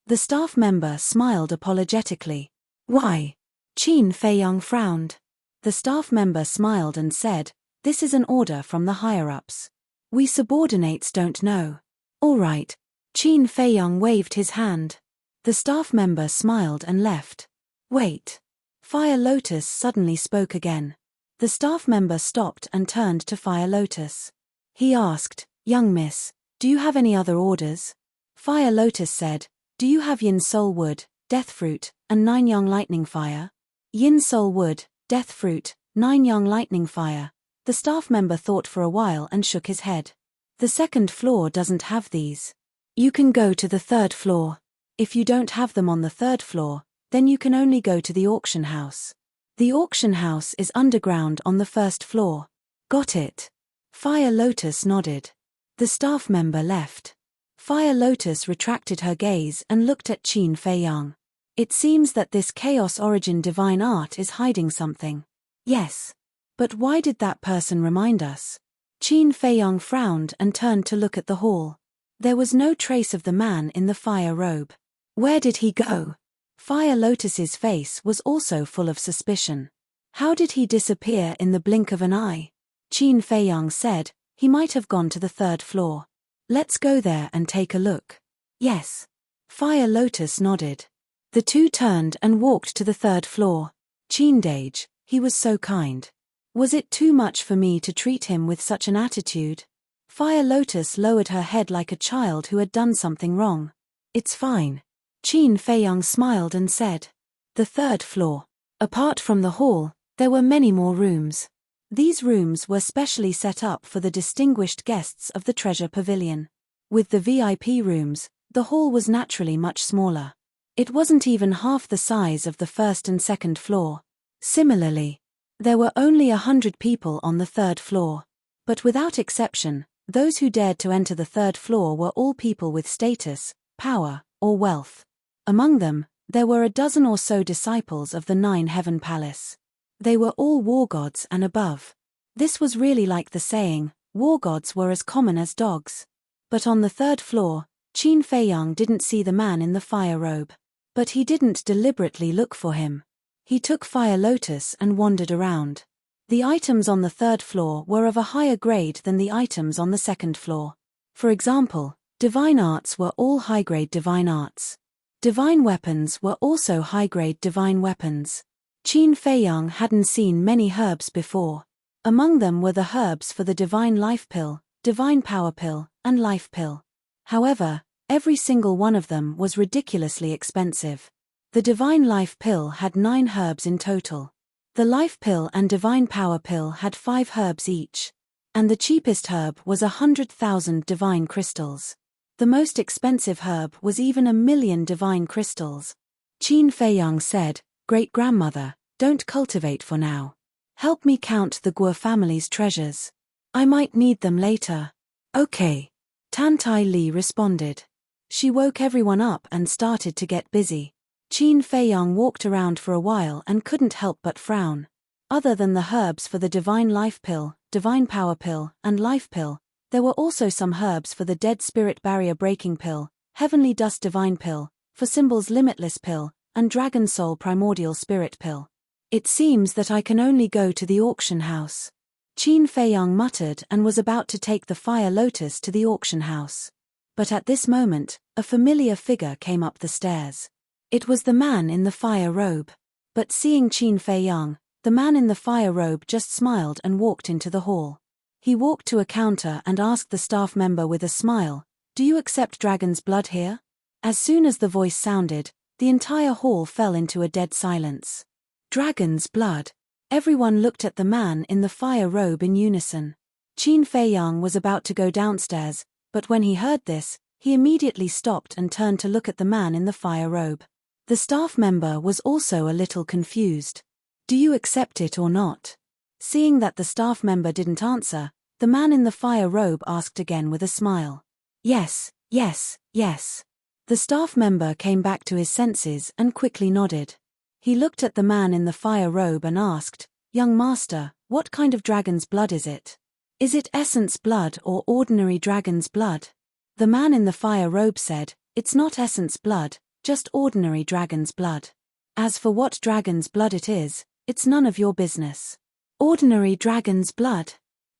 The staff member smiled apologetically. "Why?" Qin Feiyang frowned. The staff member smiled and said, "This is an order from the higher-ups. We subordinates don't know." "All right." Qin Feiyang waved his hand. The staff member smiled and left. "Wait." Fire Lotus suddenly spoke again. The staff member stopped and turned to Fire Lotus. He asked, "Young miss, do you have any other orders?" Fire Lotus said, "Do you have Yin Soul Wood, Death Fruit, and 9 Young Lightning Fire?" Yin Soul Wood, Death Fruit, 9 Young Lightning Fire. The staff member thought for a while and shook his head. The second floor doesn't have these. You can go to the third floor. If you don't have them on the third floor, then you can only go to the auction house. The auction house is underground on the first floor. Got it. Fire Lotus nodded. The staff member left. Fire Lotus retracted her gaze and looked at Qin Feiyang. It seems that this Chaos Origin divine art is hiding something. Yes. But why did that person remind us? Qin Feiyang frowned and turned to look at the hall. There was no trace of the man in the fire robe. Where did he go? Fire Lotus's face was also full of suspicion. How did he disappear in the blink of an eye? Qin Feiyang said, he might have gone to the third floor. Let's go there and take a look. Yes. Fire Lotus nodded. The two turned and walked to the third floor. Qindage, he was so kind. Was it too much for me to treat him with such an attitude? Fire Lotus lowered her head like a child who had done something wrong. It's fine. Qin Feiyang smiled and said. The third floor. Apart from the hall, there were many more rooms. These rooms were specially set up for the distinguished guests of the Treasure Pavilion. With the VIP rooms, the hall was naturally much smaller. It wasn't even half the size of the first and second floor. Similarly, there were only 100 people on the third floor. But without exception, those who dared to enter the third floor were all people with status, power, or wealth. Among them, there were a dozen or so disciples of the Nine Heaven Palace. They were all war gods and above. This was really like the saying, war gods were as common as dogs. But on the third floor, Qin Feiyang didn't see the man in the fire robe. But he didn't deliberately look for him. He took Fire Lotus and wandered around. The items on the third floor were of a higher grade than the items on the second floor. For example, divine arts were all high-grade divine arts. Divine weapons were also high-grade divine weapons. Qin Feiyang hadn't seen many herbs before. Among them were the herbs for the divine life pill, divine power pill, and life pill. However, every single one of them was ridiculously expensive. The divine life pill had 9 herbs in total. The life pill and divine power pill had 5 herbs each. And the cheapest herb was 100,000 divine crystals. The most expensive herb was even 1,000,000 divine crystals. Qin Feiyang said, Great-grandmother, don't cultivate for now. Help me count the Guo family's treasures. I might need them later. Okay. Tan Tai Li responded. She woke everyone up and started to get busy. Qin Feiyang walked around for a while and couldn't help but frown. Other than the herbs for the divine life pill, divine power pill, and life pill, there were also some herbs for the dead spirit barrier breaking pill, heavenly dust divine pill, for symbols limitless pill, and dragon soul primordial spirit pill. It seems that I can only go to the auction house. Qin Feiyang muttered and was about to take the Fire Lotus to the auction house. But at this moment, a familiar figure came up the stairs. It was the man in the fire robe. But seeing Qin Feiyang, the man in the fire robe just smiled and walked into the hall. He walked to a counter and asked the staff member with a smile, "Do you accept dragon's blood here?" As soon as the voice sounded, the entire hall fell into a dead silence. Dragon's blood. Everyone looked at the man in the fire robe in unison. Qin Feiyang was about to go downstairs, but when he heard this, he immediately stopped and turned to look at the man in the fire robe. The staff member was also a little confused. "Do you accept it or not?" Seeing that the staff member didn't answer, the man in the fire robe asked again with a smile. Yes, yes, yes. The staff member came back to his senses and quickly nodded. He looked at the man in the fire robe and asked, "Young master, what kind of dragon's blood is it? Is it essence blood or ordinary dragon's blood?" The man in the fire robe said, "It's not essence blood, just ordinary dragon's blood. As for what dragon's blood it is, it's none of your business." Ordinary dragon's blood?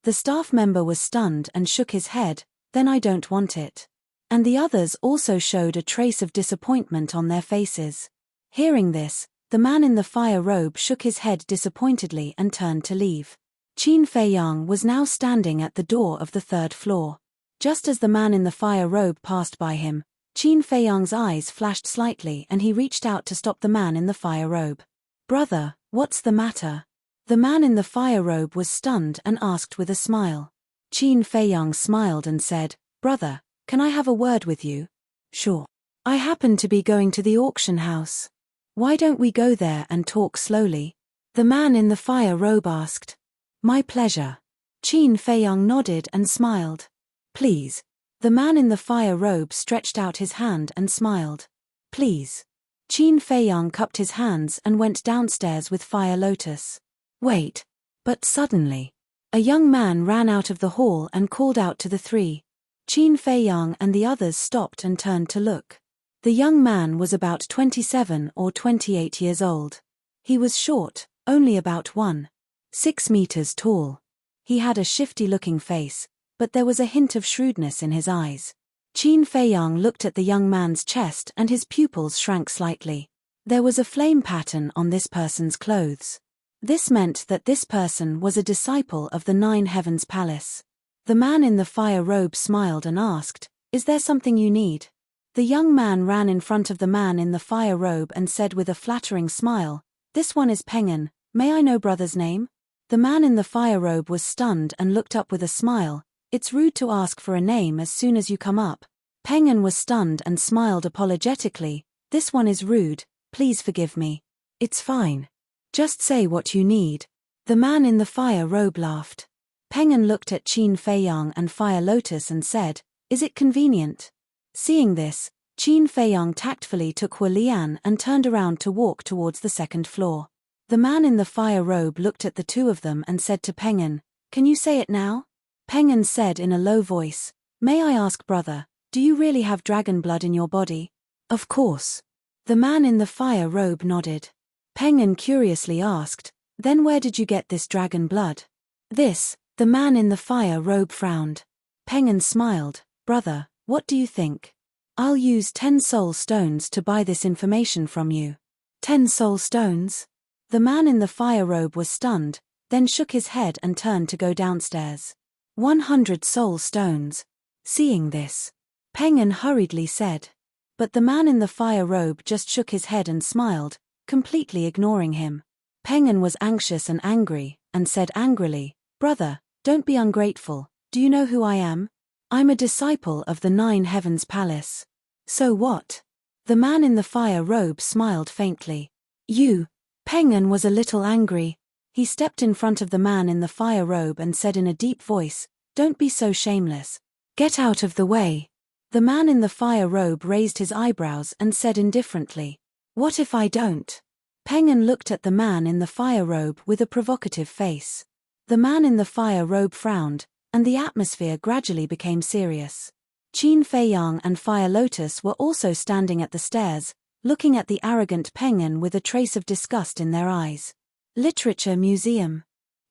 The staff member was stunned and shook his head, "Then I don't want it." And the others also showed a trace of disappointment on their faces. Hearing this, the man in the fire robe shook his head disappointedly and turned to leave. Qin Feiyang was now standing at the door of the third floor. Just as the man in the fire robe passed by him, Qin Feiyang's eyes flashed slightly and he reached out to stop the man in the fire robe. "Brother, what's the matter? The man in the fire robe was stunned and asked with a smile. Qin Feiyang smiled and said, "Brother, can I have a word with you?" "Sure. I happen to be going to the auction house. Why don't we go there and talk slowly?" The man in the fire robe asked. "My pleasure." Qin Feiyang nodded and smiled. "Please." The man in the fire robe stretched out his hand and smiled. "Please." Qin Feiyang cupped his hands and went downstairs with Fire Lotus. "Wait." But suddenly, a young man ran out of the hall and called out to the three. Qin Feiyang and the others stopped and turned to look. The young man was about 27 or 28 years old. He was short, only about 1.6 meters tall. He had a shifty-looking face, but there was a hint of shrewdness in his eyes. Qin Feiyang looked at the young man's chest and his pupils shrank slightly. There was a flame pattern on this person's clothes. This meant that this person was a disciple of the Nine Heavens Palace. The man in the fire robe smiled and asked, "Is there something you need?" The young man ran in front of the man in the fire robe and said with a flattering smile, "This one is Pengen, may I know brother's name?" The man in the fire robe was stunned and looked up with a smile. "It's rude to ask for a name as soon as you come up." Pengen was stunned and smiled apologetically. "This one is rude, please forgive me." "It's fine. Just say what you need." The man in the fire robe laughed. Pengen looked at Qin Feiyang and Fire Lotus and said, "Is it convenient?" Seeing this, Qin Feiyang tactfully took Hua Lian and turned around to walk towards the second floor. The man in the fire robe looked at the two of them and said to Pengen, "Can you say it now?" Pengen said in a low voice, "May I ask brother, do you really have dragon blood in your body?" "Of course." The man in the fire robe nodded. Pengen curiously asked, "Then where did you get this dragon blood?" The man in the fire robe frowned. Pengen smiled, "Brother, what do you think? I'll use 10 soul stones to buy this information from you." 10 soul stones? The man in the fire robe was stunned, then shook his head and turned to go downstairs. 100 soul stones. Seeing this, Pengen hurriedly said. But the man in the fire robe just shook his head and smiled, completely ignoring him. Pengen was anxious and angry, and said angrily, "Brother, don't be ungrateful, do you know who I am? I'm a disciple of the Nine Heavens Palace." "So what?" The man in the fire robe smiled faintly. "You." Pengen was a little angry. He stepped in front of the man in the fire robe and said in a deep voice, "Don't be so shameless. Get out of the way." The man in the fire robe raised his eyebrows and said indifferently, "What if I don't?" Pengen looked at the man in the fire robe with a provocative face. The man in the fire robe frowned, and the atmosphere gradually became serious. Qin Feiyang and Fire Lotus were also standing at the stairs, looking at the arrogant Pengen with a trace of disgust in their eyes. Literature Museum.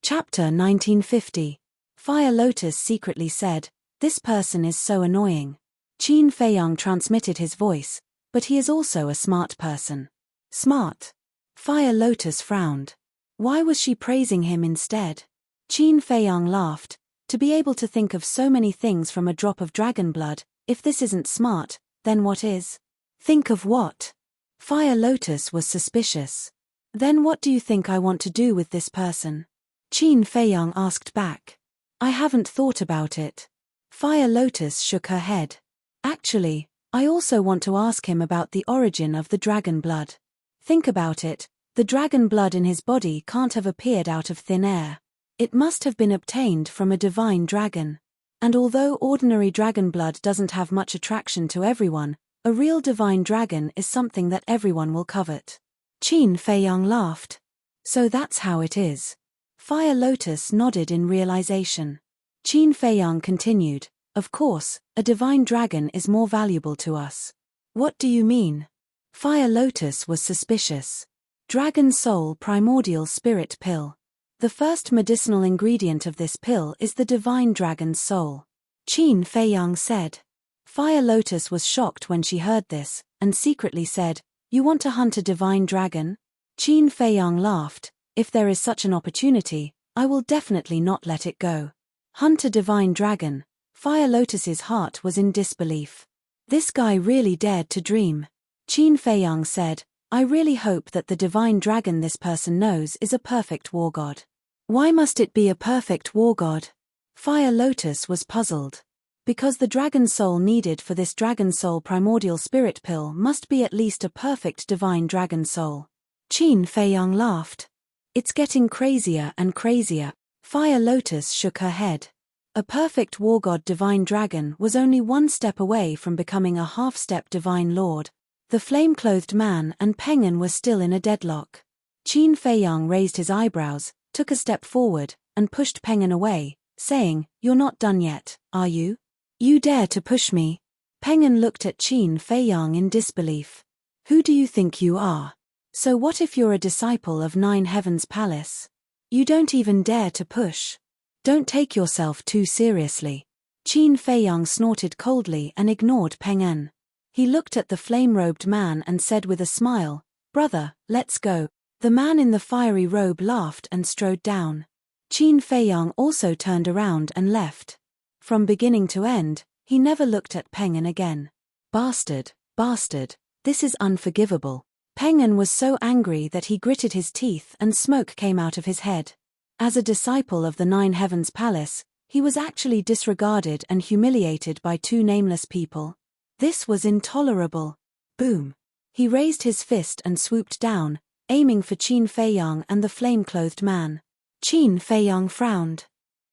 Chapter 1950. Fire Lotus secretly said, "This person is so annoying." Qin Feiyang transmitted his voice, "But he is also a smart person." "Smart?" Fire Lotus frowned. Why was she praising him instead? Qin Feiyang laughed. "To be able to think of so many things from a drop of dragon blood, if this isn't smart, then what is?" "Think of what?" Fire Lotus was suspicious. "Then what do you think I want to do with this person?" Qin Feiyang asked back. "I haven't thought about it." Fire Lotus shook her head. "Actually, I also want to ask him about the origin of the dragon blood. Think about it, the dragon blood in his body can't have appeared out of thin air. It must have been obtained from a divine dragon. And although ordinary dragon blood doesn't have much attraction to everyone, a real divine dragon is something that everyone will covet." Qin Feiyang laughed. "So that's how it is." Fire Lotus nodded in realization. Qin Feiyang continued, "Of course, a divine dragon is more valuable to us." "What do you mean?" Fire Lotus was suspicious. Dragon Soul Primordial Spirit Pill. The first medicinal ingredient of this pill is the divine dragon's soul. Qin Feiyang said. Fire Lotus was shocked when she heard this, and secretly said, "You want to hunt a divine dragon?" Qin Feiyang laughed. "If there is such an opportunity, I will definitely not let it go." Hunt a divine dragon. Fire Lotus's heart was in disbelief. This guy really dared to dream. Qin Feiyang said, I really hope that the divine dragon this person knows is a perfect war god. Why must it be a perfect war god? Fire Lotus was puzzled. Because the dragon soul needed for this dragon soul primordial spirit pill must be at least a perfect divine dragon soul. Qin Feiyang laughed. It's getting crazier and crazier. Fire Lotus shook her head. A perfect war god divine dragon was only one step away from becoming a half-step divine lord. The flame-clothed man and Peng En were still in a deadlock. Qin Feiyang raised his eyebrows, took a step forward, and pushed Peng En away, saying, "You're not done yet, are you? You dare to push me?" Peng En looked at Qin Feiyang in disbelief. "Who do you think you are? So what if you're a disciple of Nine Heavens Palace? You don't even dare to push. Don't take yourself too seriously." Qin Feiyang snorted coldly and ignored Peng En. He looked at the flame-robed man and said with a smile, "Brother, let's go." The man in the fiery robe laughed and strode down. Qin Feiyang also turned around and left. From beginning to end, he never looked at Peng En again. Bastard, bastard, this is unforgivable. Peng En was so angry that he gritted his teeth and smoke came out of his head. As a disciple of the Nine Heavens Palace, he was actually disregarded and humiliated by two nameless people. This was intolerable. Boom. He raised his fist and swooped down, aiming for Qin Feiyang and the flame-clothed man. Qin Feiyang frowned.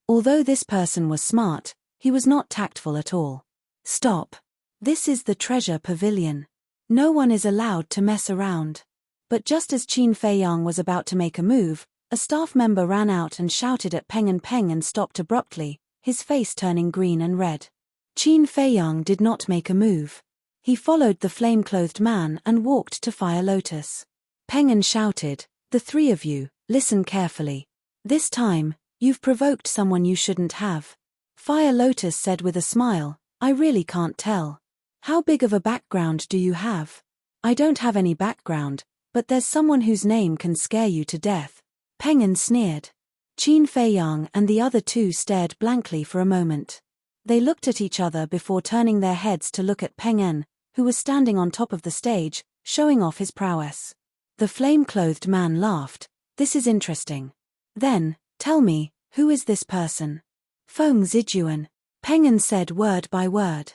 Although this person was smart, he was not tactful at all. "Stop. This is the treasure pavilion. No one is allowed to mess around." But just as Qin Feiyang was about to make a move, a staff member ran out and shouted at Peng En stopped abruptly, his face turning green and red. Qin Feiyang did not make a move. He followed the flame-clothed man and walked to Fire Lotus. Peng En shouted, "The three of you, listen carefully. This time, you've provoked someone you shouldn't have." Fire Lotus said with a smile, "I really can't tell. How big of a background do you have?" "I don't have any background, but there's someone whose name can scare you to death." Peng En sneered. Qin Feiyang and the other two stared blankly for a moment. They looked at each other before turning their heads to look at Peng En, who was standing on top of the stage, showing off his prowess. The flame-clothed man laughed. "This is interesting. Then, tell me, who is this person?" "Feng Zijuan," Peng En said word by word.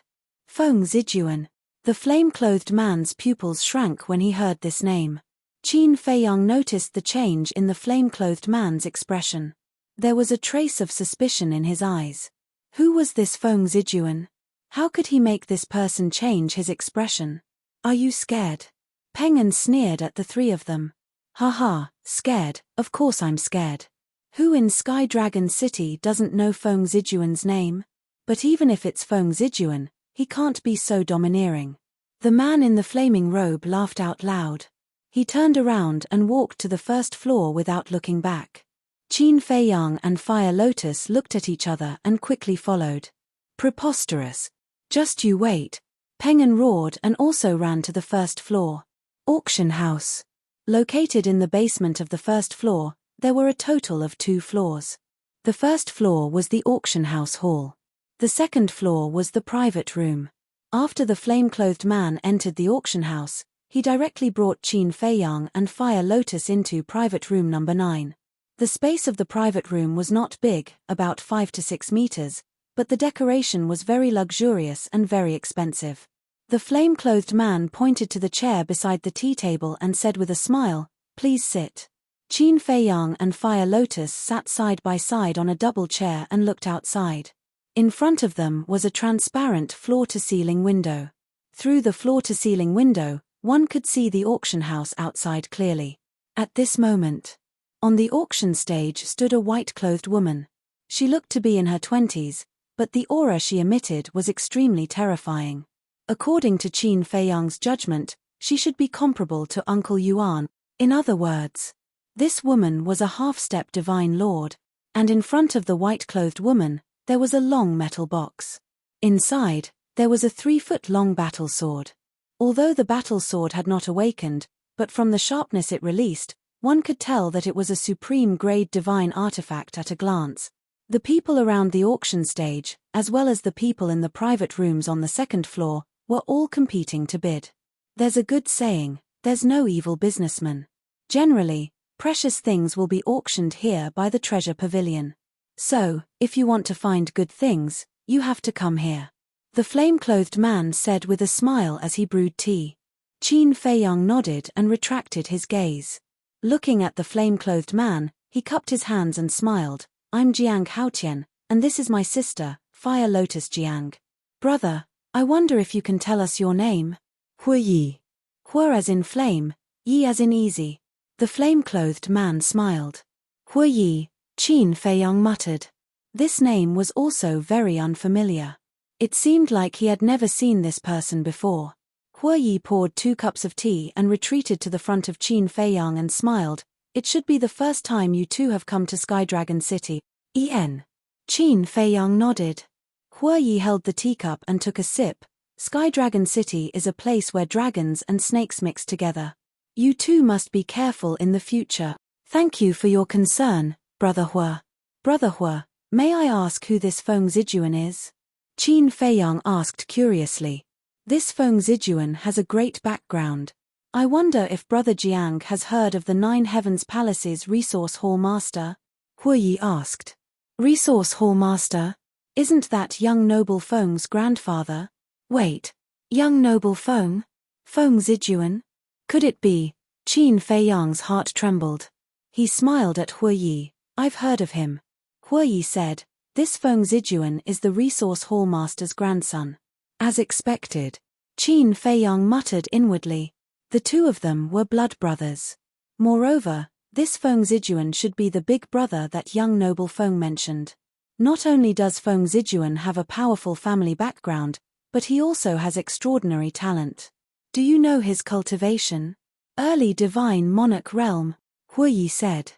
Feng Zijuan. The flame-clothed man's pupils shrank when he heard this name. Qin Feiyang noticed the change in the flame-clothed man's expression. There was a trace of suspicion in his eyes. Who was this Feng Zijuan? How could he make this person change his expression? "Are you scared?" Peng En sneered at the three of them. "Ha, scared, of course I'm scared. Who in Sky Dragon City doesn't know Feng Zijuan's name? But even if it's Feng Zijuan, he can't be so domineering." The man in the flaming robe laughed out loud. He turned around and walked to the first floor without looking back. Qin Feiyang and Fire Lotus looked at each other and quickly followed. "Preposterous. Just you wait." Peng En roared and also ran to the first floor. Auction house. Located in the basement of the first floor, there were a total of 2 floors. The first floor was the auction house hall. The second floor was the private room. After the flame-clothed man entered the auction house, he directly brought Qin Feiyang and Fire Lotus into private room number 9. The space of the private room was not big, about 5 to 6 meters, but the decoration was very luxurious and very expensive. The flame-clothed man pointed to the chair beside the tea table and said with a smile, "Please sit." Qin Feiyang and Fire Lotus sat side by side on a double chair and looked outside. In front of them was a transparent floor-to-ceiling window. Through the floor-to-ceiling window, one could see the auction house outside clearly. At this moment, on the auction stage stood a white-clothed woman. She looked to be in her 20s, but the aura she emitted was extremely terrifying. According to Qin Feiyang's judgment, she should be comparable to Uncle Yuan. In other words, this woman was a half-step divine lord, and in front of the white-clothed woman, there was a long metal box. Inside, there was a 3-foot-long battle sword. Although the battle sword had not awakened, but from the sharpness it released, one could tell that it was a supreme-grade divine artifact at a glance. The people around the auction stage, as well as the people in the private rooms on the second floor, were all competing to bid. There's a good saying, There's no evil businessman. Generally, precious things will be auctioned here by the treasure pavilion. So, if you want to find good things, you have to come here. The flame-clothed man said with a smile as he brewed tea. Qin Feiyang nodded and retracted his gaze. Looking at the flame-clothed man, he cupped his hands and smiled. I'm Jiang Haotian, and this is my sister, Fire Lotus Jiang. Brother, I wonder if you can tell us your name? Hui Yi. Hui as in flame, Yi as in easy. The flame-clothed man smiled. Hui Yi, Qin Feiyang muttered. This name was also very unfamiliar. It seemed like he had never seen this person before. Hui Yi poured 2 cups of tea and retreated to the front of Qin Feiyang and smiled. It should be the first time you two have come to Sky Dragon City. Qin Feiyang nodded. Hui Yi held the teacup and took a sip. Sky Dragon City is a place where dragons and snakes mix together. You two must be careful in the future. Thank you for your concern, Brother Hui. Brother Hui, may I ask who this Feng Zijuan is? Qin Feiyang asked curiously. This Feng Zijuan has a great background. I wonder if Brother Jiang has heard of the 9 Heavens Palace's Resource Hall Master? Hui Yi asked. Resource Hall Master? Isn't that young noble Feng's grandfather? Wait. Young noble Feng? Feng Zijuan? Could it be? Qin Feiyang's heart trembled. He smiled at Hui Yi. I've heard of him. Hui Yi said, this Feng Zijuan is the Resource Hall Master's grandson. As expected. Qin Feiyang muttered inwardly. The two of them were blood brothers. Moreover, this Feng Zijuan should be the big brother that young noble Feng mentioned. Not only does Feng Zijuan have a powerful family background, but he also has extraordinary talent. Do you know his cultivation? Early divine monarch realm, Hui Yi said.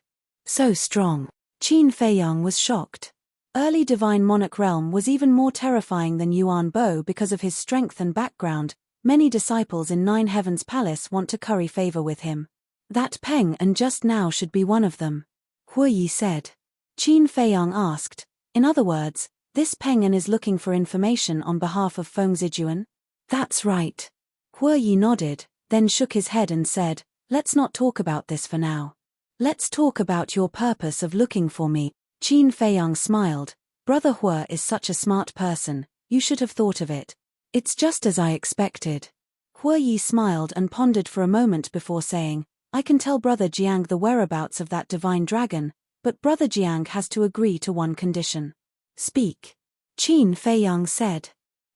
So strong. Qin Feiyang was shocked. Early divine monarch realm was even more terrifying than Yuan Bo because of his strength and background. Many disciples in 9 Heavens Palace want to curry favor with him. That Peng and just now should be one of them, Hui Yi said. Qin Feiyang asked, in other words, this Peng An is looking for information on behalf of Feng Zijuan? That's right. Hui Yi nodded, then shook his head and said, let's not talk about this for now. Let's talk about your purpose of looking for me. Qin Feiyang smiled. Brother Hui is such a smart person, you should have thought of it. It's just as I expected. Hui Yi smiled and pondered for a moment before saying, I can tell Brother Jiang the whereabouts of that divine dragon, but Brother Jiang has to agree to one condition. Speak. Qin Feiyang said.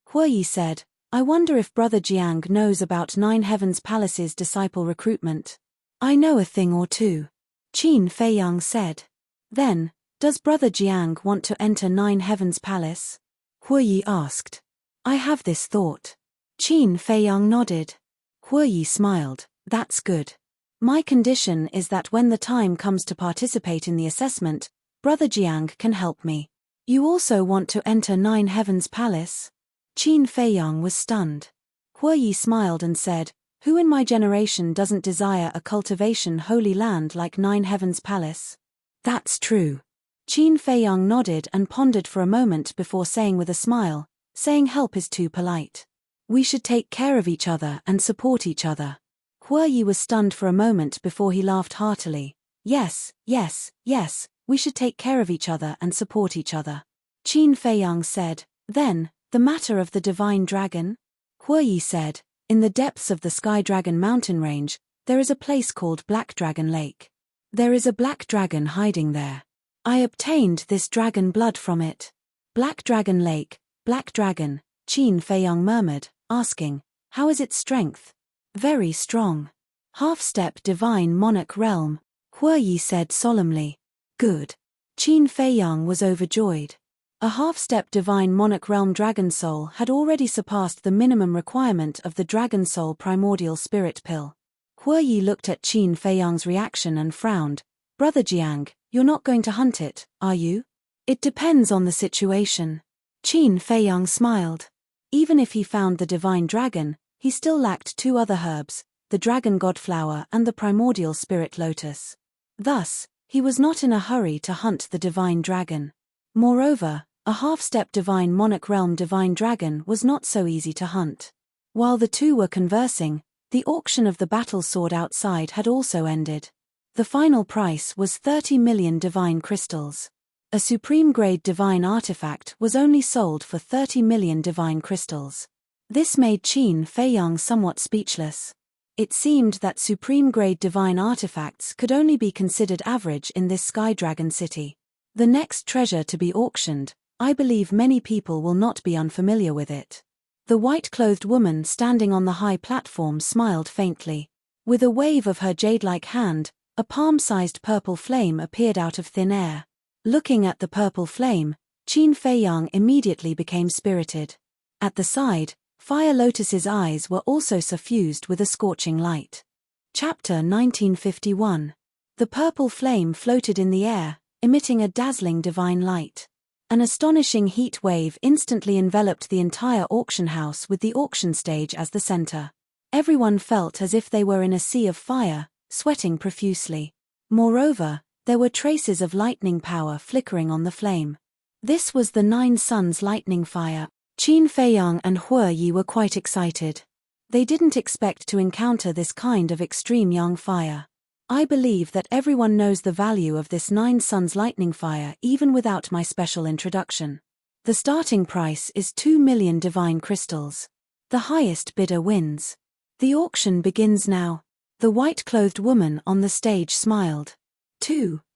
Hui Yi said, I wonder if Brother Jiang knows about 9 Heavens Palace's disciple recruitment. I know a thing or two. Qin Feiyang said. Then, does Brother Jiang want to enter 9 Heavens Palace? Hui Yi asked. I have this thought. Qin Feiyang nodded. Hui Yi smiled. That's good. My condition is that when the time comes to participate in the assessment, Brother Jiang can help me. You also want to enter 9 Heavens Palace? Qin Feiyang was stunned. Hui Yi smiled and said, who in my generation doesn't desire a cultivation holy land like 9 Heavens Palace? That's true. Qin Feiyang nodded and pondered for a moment before saying with a smile, saying help is too polite. We should take care of each other and support each other. Hui Yi was stunned for a moment before he laughed heartily. Yes, yes, yes, we should take care of each other and support each other. Qin Feiyang said, then, the matter of the divine dragon? Hui Yi said, in the depths of the Sky Dragon mountain range, there is a place called Black Dragon Lake. There is a black dragon hiding there. I obtained this dragon blood from it. Black Dragon Lake, Black Dragon, Qin Feiyang murmured, asking, how is its strength? Very strong. Half-step divine monarch realm, Hui Yi said solemnly. Good. Qin Feiyang was overjoyed. A half-step divine monarch realm dragon soul had already surpassed the minimum requirement of the dragon soul primordial spirit pill. Hui Yi looked at Qin Feiyang's reaction and frowned. Brother Jiang, you're not going to hunt it, are you? It depends on the situation. Qin Feiyang smiled. Even if he found the divine dragon, he still lacked 2 other herbs, the dragon godflower and the primordial spirit lotus. Thus, he was not in a hurry to hunt the divine dragon. Moreover, a half-step divine monarch realm divine dragon was not so easy to hunt. While the two were conversing, The auction of the battle sword outside had also ended. The final price was 30 million divine crystals. A supreme-grade divine artifact was only sold for 30 million divine crystals. This made Qin Feiyang somewhat speechless. It seemed that supreme-grade divine artifacts could only be considered average in this Sky Dragon city. The next treasure to be auctioned, I believe many people will not be unfamiliar with it. The white-clothed woman standing on the high platform smiled faintly. With a wave of her jade-like hand, a palm-sized purple flame appeared out of thin air. Looking at the purple flame, Qin Feiyang immediately became spirited. At the side, Fire Lotus's eyes were also suffused with a scorching light. Chapter 1951. The purple flame floated in the air, emitting a dazzling divine light. An astonishing heat wave instantly enveloped the entire auction house with the auction stage as the center. Everyone felt as if they were in a sea of fire, sweating profusely. Moreover, there were traces of lightning power flickering on the flame. This was the 9 suns lightning fire. Qin Feiyang and Hue Yi were quite excited. They didn't expect to encounter this kind of extreme yang fire. I believe that everyone knows the value of this 9 suns lightning fire even without my special introduction. The starting price is 2 million divine crystals. The highest bidder wins. The auction begins now. The white-clothed woman on the stage smiled.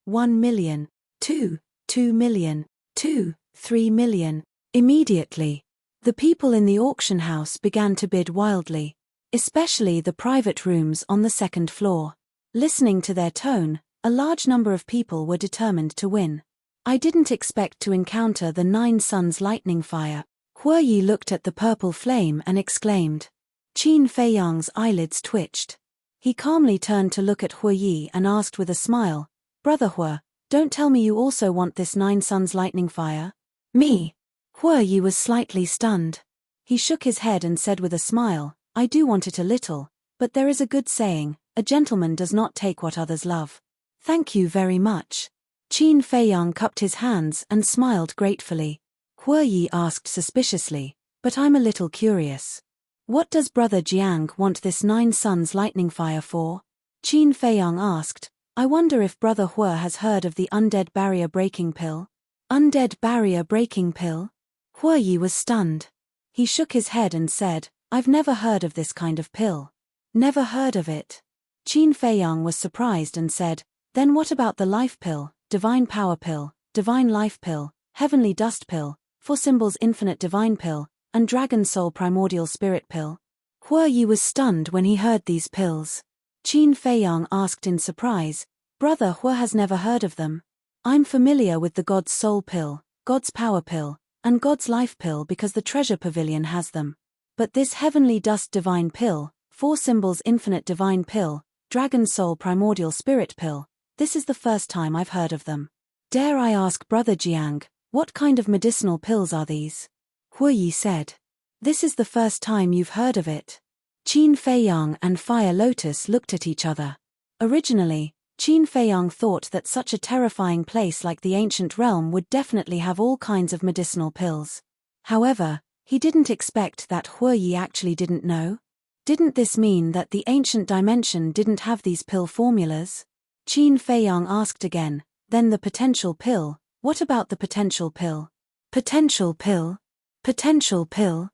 1 million, 2 million, 3 million. Immediately, the people in the auction house began to bid wildly, especially the private rooms on the second floor. Listening to their tone, a large number of people were determined to win. I didn't expect to encounter the 9 suns lightning fire. Hue Yi looked at the purple flame and exclaimed. Qin Feiyang's eyelids twitched. He calmly turned to look at Hue Yi and asked with a smile, "Brother Hue, don't tell me you also want this 9 suns lightning fire?" "Me?" Hue Yi was slightly stunned. He shook his head and said with a smile, "I do want it a little, but there is a good saying, a gentleman does not take what others love." "Thank you very much." Qin Feiyang cupped his hands and smiled gratefully. Hue Yi asked suspiciously, "But I'm a little curious. What does Brother Jiang want this 9 suns lightning fire for?" Qin Feiyang asked, "I wonder if Brother Hue has heard of the undead barrier breaking pill?" Undead barrier breaking pill? Hue Yi was stunned. He shook his head and said, "I've never heard of this kind of pill." "Never heard of it?" Qin Feiyang was surprised and said, "Then what about the life pill, divine power pill, divine life pill, heavenly dust pill, 4 symbols infinite divine pill, and dragon soul primordial spirit pill?" Hue Yi was stunned when he heard these pills. Qin Feiyang asked in surprise, "Brother Hue has never heard of them. I'm familiar with the God's soul pill, God's power pill, and God's life pill because the treasure pavilion has them. But this heavenly dust divine pill, 4 symbols infinite divine pill, dragon soul primordial spirit pill, this is the first time I've heard of them. Dare I ask Brother Jiang, what kind of medicinal pills are these?" Hue Yi said, "This is the first time you've heard of it." Qin Feiyang and Fire Lotus looked at each other. Originally, Qin Feiyang thought that such a terrifying place like the ancient realm would definitely have all kinds of medicinal pills. However, he didn't expect that Hue Yi actually didn't know. Didn't this mean that the ancient dimension didn't have these pill formulas? Qin Feiyang asked again, "Then the potential pill, what about the potential pill?" "Potential pill? Potential pill?"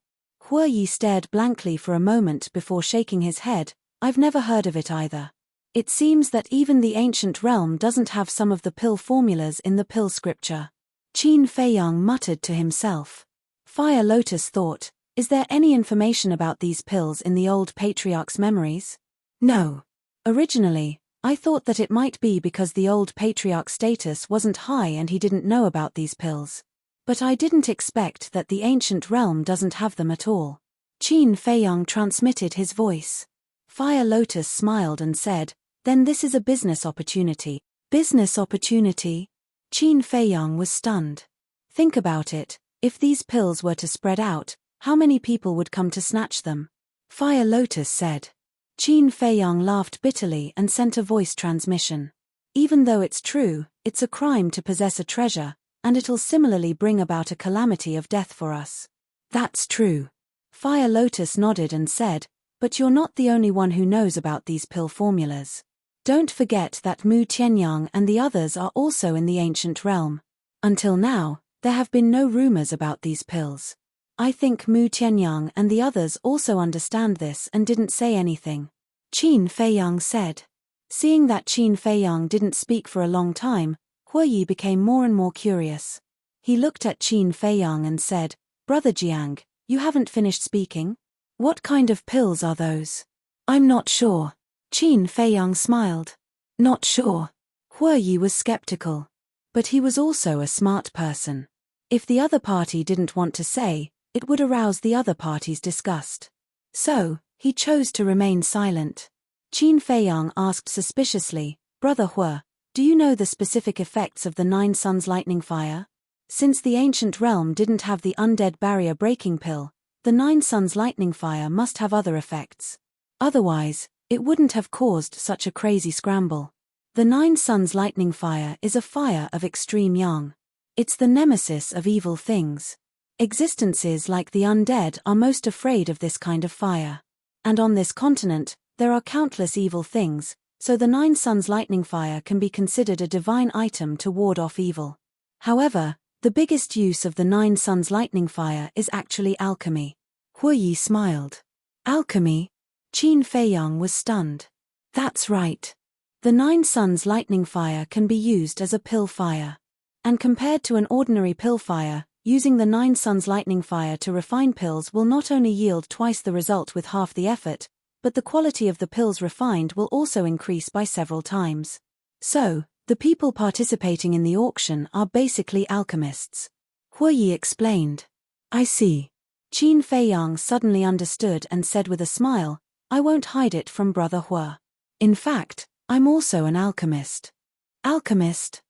Hue Yi stared blankly for a moment before shaking his head. "I've never heard of it either. It seems that even the ancient realm doesn't have some of the pill formulas in the pill scripture." Qin Feiyang muttered to himself. Fire Lotus thought, "Is there any information about these pills in the old patriarch's memories?" "No. Originally, I thought that it might be because the old patriarch's status wasn't high and he didn't know about these pills. But I didn't expect that the ancient realm doesn't have them at all." Qin Feiyang transmitted his voice. Fire Lotus smiled and said, "Then this is a business opportunity." "Business opportunity?" Qin Feiyang was stunned. Think about it, if these pills were to spread out, how many people would come to snatch them? Fire Lotus said. Qin Feiyang laughed bitterly and sent a voice transmission. "Even though it's true, it's a crime to possess a treasure, and it'll similarly bring about a calamity of death for us." "That's true." Fire Lotus nodded and said, But you're not the only one who knows about these pill formulas. Don't forget that Mu Tianyang and the others are also in the ancient realm. Until now, there have been no rumors about these pills. I think Mu Tianyang and the others also understand this and didn't say anything. Qin Feiyang said. Seeing that Qin Feiyang didn't speak for a long time, Huoyi became more and more curious. He looked at Qin Feiyang and said, "Brother Jiang, you haven't finished speaking? What kind of pills are those?" "I'm not sure." Qin Feiyang smiled. "Not sure." Huoyi was skeptical. But he was also a smart person. If the other party didn't want to say, it would arouse the other party's disgust. So, he chose to remain silent. Qin Feiyang asked suspiciously, "Brother Hua, do you know the specific effects of the Nine Suns lightning fire? Since the ancient realm didn't have the undead barrier breaking pill, the Nine Suns lightning fire must have other effects. Otherwise, it wouldn't have caused such a crazy scramble. The Nine Suns lightning fire is a fire of extreme yang. It's the nemesis of evil things. Existences like the undead are most afraid of this kind of fire. And on this continent, there are countless evil things, so the Nine Suns lightning fire can be considered a divine item to ward off evil. However, the biggest use of the Nine Suns lightning fire is actually alchemy." Huoyi smiled. "Alchemy?" Qin Feiyang was stunned. "That's right. The Nine Suns lightning fire can be used as a pill fire. And compared to an ordinary pill fire, using the Nine Suns lightning fire to refine pills will not only yield twice the result with half the effort, but the quality of the pills refined will also increase by several times. So, the people participating in the auction are basically alchemists." Huoyi explained. "I see." Qin Feiyang suddenly understood and said with a smile, "I won't hide it from Brother Hua. In fact, I'm also an alchemist." "Alchemist?"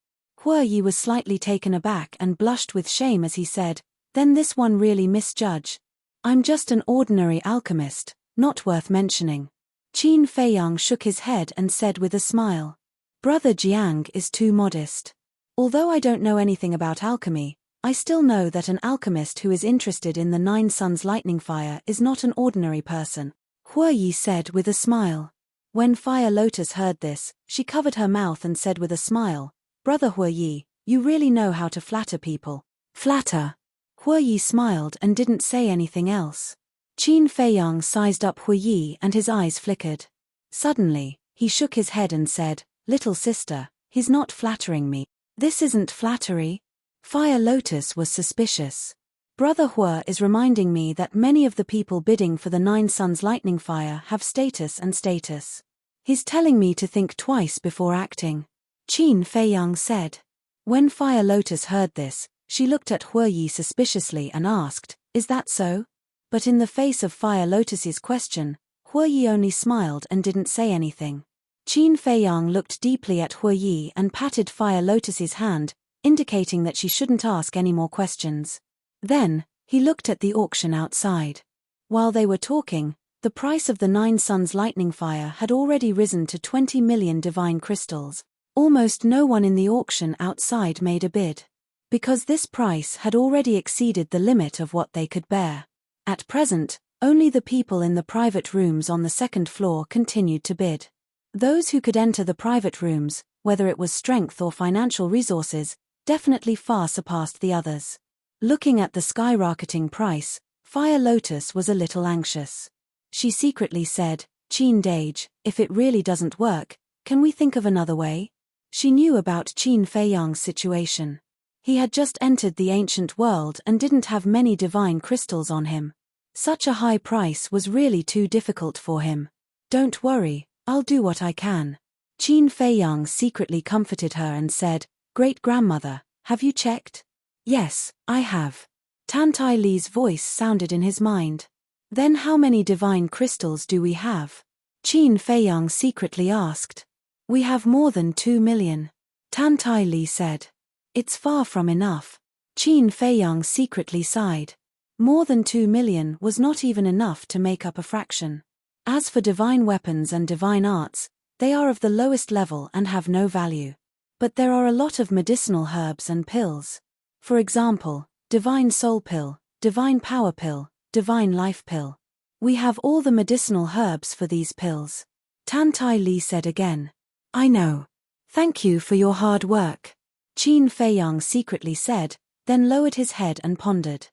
Huoyi was slightly taken aback and blushed with shame as he said, "Then this one really misjudge. I'm just an ordinary alchemist, not worth mentioning." Qin Feiyang shook his head and said with a smile, "Brother Jiang is too modest. Although I don't know anything about alchemy, I still know that an alchemist who is interested in the Nine Suns lightning fire is not an ordinary person," Huoyi said with a smile. When Fire Lotus heard this, she covered her mouth and said with a smile, "Brother Huoyi, you really know how to flatter people." "Flatter?" Huoyi smiled and didn't say anything else. Qin Feiyang sized up Huoyi and his eyes flickered. Suddenly, he shook his head and said, "Little sister, he's not flattering me. This isn't flattery." Fire Lotus was suspicious. "Brother Hua is reminding me that many of the people bidding for the Nine Suns lightning fire have status and status. He's telling me to think twice before acting," Qin Feiyang said. When Fire Lotus heard this, she looked at Huoyi suspiciously and asked, "Is that so?" But in the face of Fire Lotus's question, Huoyi only smiled and didn't say anything. Qin Feiyang looked deeply at Huoyi and patted Fire Lotus's hand, indicating that she shouldn't ask any more questions. Then, he looked at the auction outside. While they were talking, the price of the Nine Suns lightning fire had already risen to 20 million divine crystals. Almost no one in the auction outside made a bid. Because this price had already exceeded the limit of what they could bear. At present, only the people in the private rooms on the second floor continued to bid. Those who could enter the private rooms, whether it was strength or financial resources, definitely far surpassed the others. Looking at the skyrocketing price, Fire Lotus was a little anxious. She secretly said, "Qin Dage, if it really doesn't work, can we think of another way?" She knew about Qin Feiyang's situation. He had just entered the ancient world and didn't have many divine crystals on him. Such a high price was really too difficult for him. "Don't worry, I'll do what I can." Qin Feiyang secretly comforted her and said, "Great-grandmother, have you checked?" "Yes, I have." Tantai Li's voice sounded in his mind. "Then how many divine crystals do we have?" Qin Feiyang secretly asked. "We have more than 2 million. Tantai Li said. "It's far from enough." Qin Feiyang secretly sighed. More than 2 million was not even enough to make up a fraction. As for divine weapons and divine arts, they are of the lowest level and have no value. But there are a lot of medicinal herbs and pills. For example, divine soul pill, divine power pill, divine life pill. We have all the medicinal herbs for these pills. Tan Tai Li said again. I know. Thank you for your hard work, Qin Feiyang secretly said, then lowered his head and pondered.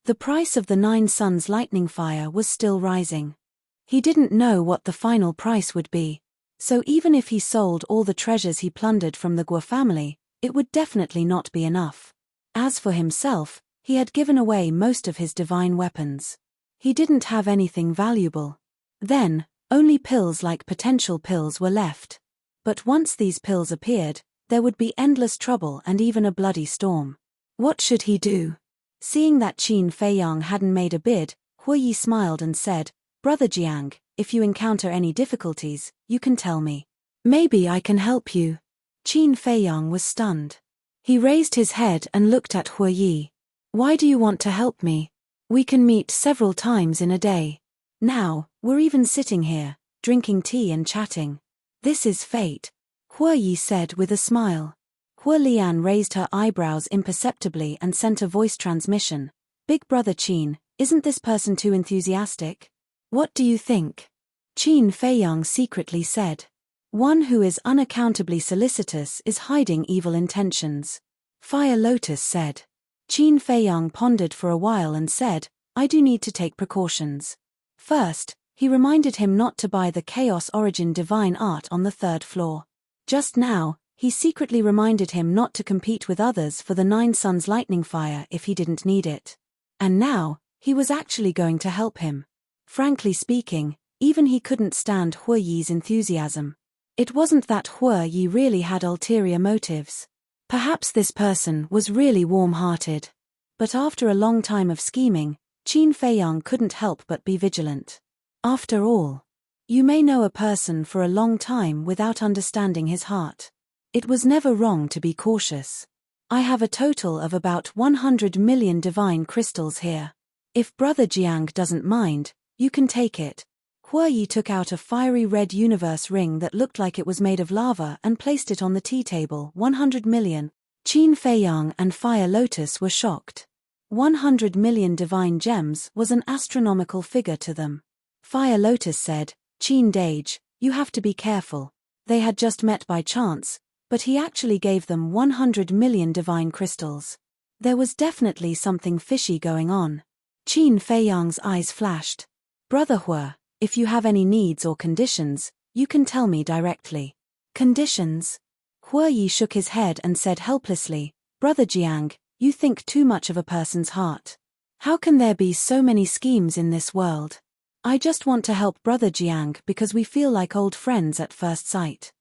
The price of the 9 suns lightning fire was still rising. He didn't know what the final price would be, so even if he sold all the treasures he plundered from the Guo family, it would definitely not be enough. As for himself, he had given away most of his divine weapons. He didn't have anything valuable. Then, only pills like potential pills were left. But once these pills appeared, there would be endless trouble and even a bloody storm. What should he do? Seeing that Qin Feiyang hadn't made a bid, Hua Yi smiled and said, Brother Jiang, if you encounter any difficulties, you can tell me. Maybe I can help you. Qin Feiyang was stunned. He raised his head and looked at Hua Yi. Why do you want to help me? We can meet several times in a day. Now, we're even sitting here, drinking tea and chatting. This is fate, Hua Yi said with a smile. Hua Lian raised her eyebrows imperceptibly and sent a voice transmission. Big brother Qin, isn't this person too enthusiastic? What do you think? Qin Feiyang secretly said. One who is unaccountably solicitous is hiding evil intentions. Fire Lotus said. Qin Feiyang pondered for a while and said, I do need to take precautions. First, he reminded him not to buy the Chaos Origin divine art on the 3rd floor. Just now, he secretly reminded him not to compete with others for the 9 suns lightning fire if he didn't need it. And now, he was actually going to help him. Frankly speaking, even he couldn't stand Hua Yi's enthusiasm. It wasn't that Hua Yi really had ulterior motives. Perhaps this person was really warm-hearted. But after a long time of scheming, Qin Feiyang couldn't help but be vigilant. After all, you may know a person for a long time without understanding his heart. It was never wrong to be cautious. I have a total of about 100 million divine crystals here. If Brother Jiang doesn't mind, you can take it. Hua Yi took out a fiery red universe ring that looked like it was made of lava and placed it on the tea table. 100 million. Qin Feiyang and Fire Lotus were shocked. 100 million divine gems was an astronomical figure to them. Fire Lotus said, Qin Dage, you have to be careful. They had just met by chance, but he actually gave them 100 million divine crystals. There was definitely something fishy going on. Qin Feiyang's eyes flashed. Brother Hua, if you have any needs or conditions, you can tell me directly. Conditions? Hua Yi shook his head and said helplessly, Brother Jiang, you think too much of a person's heart. How can there be so many schemes in this world? I just want to help Brother Jiang because we feel like old friends at first sight.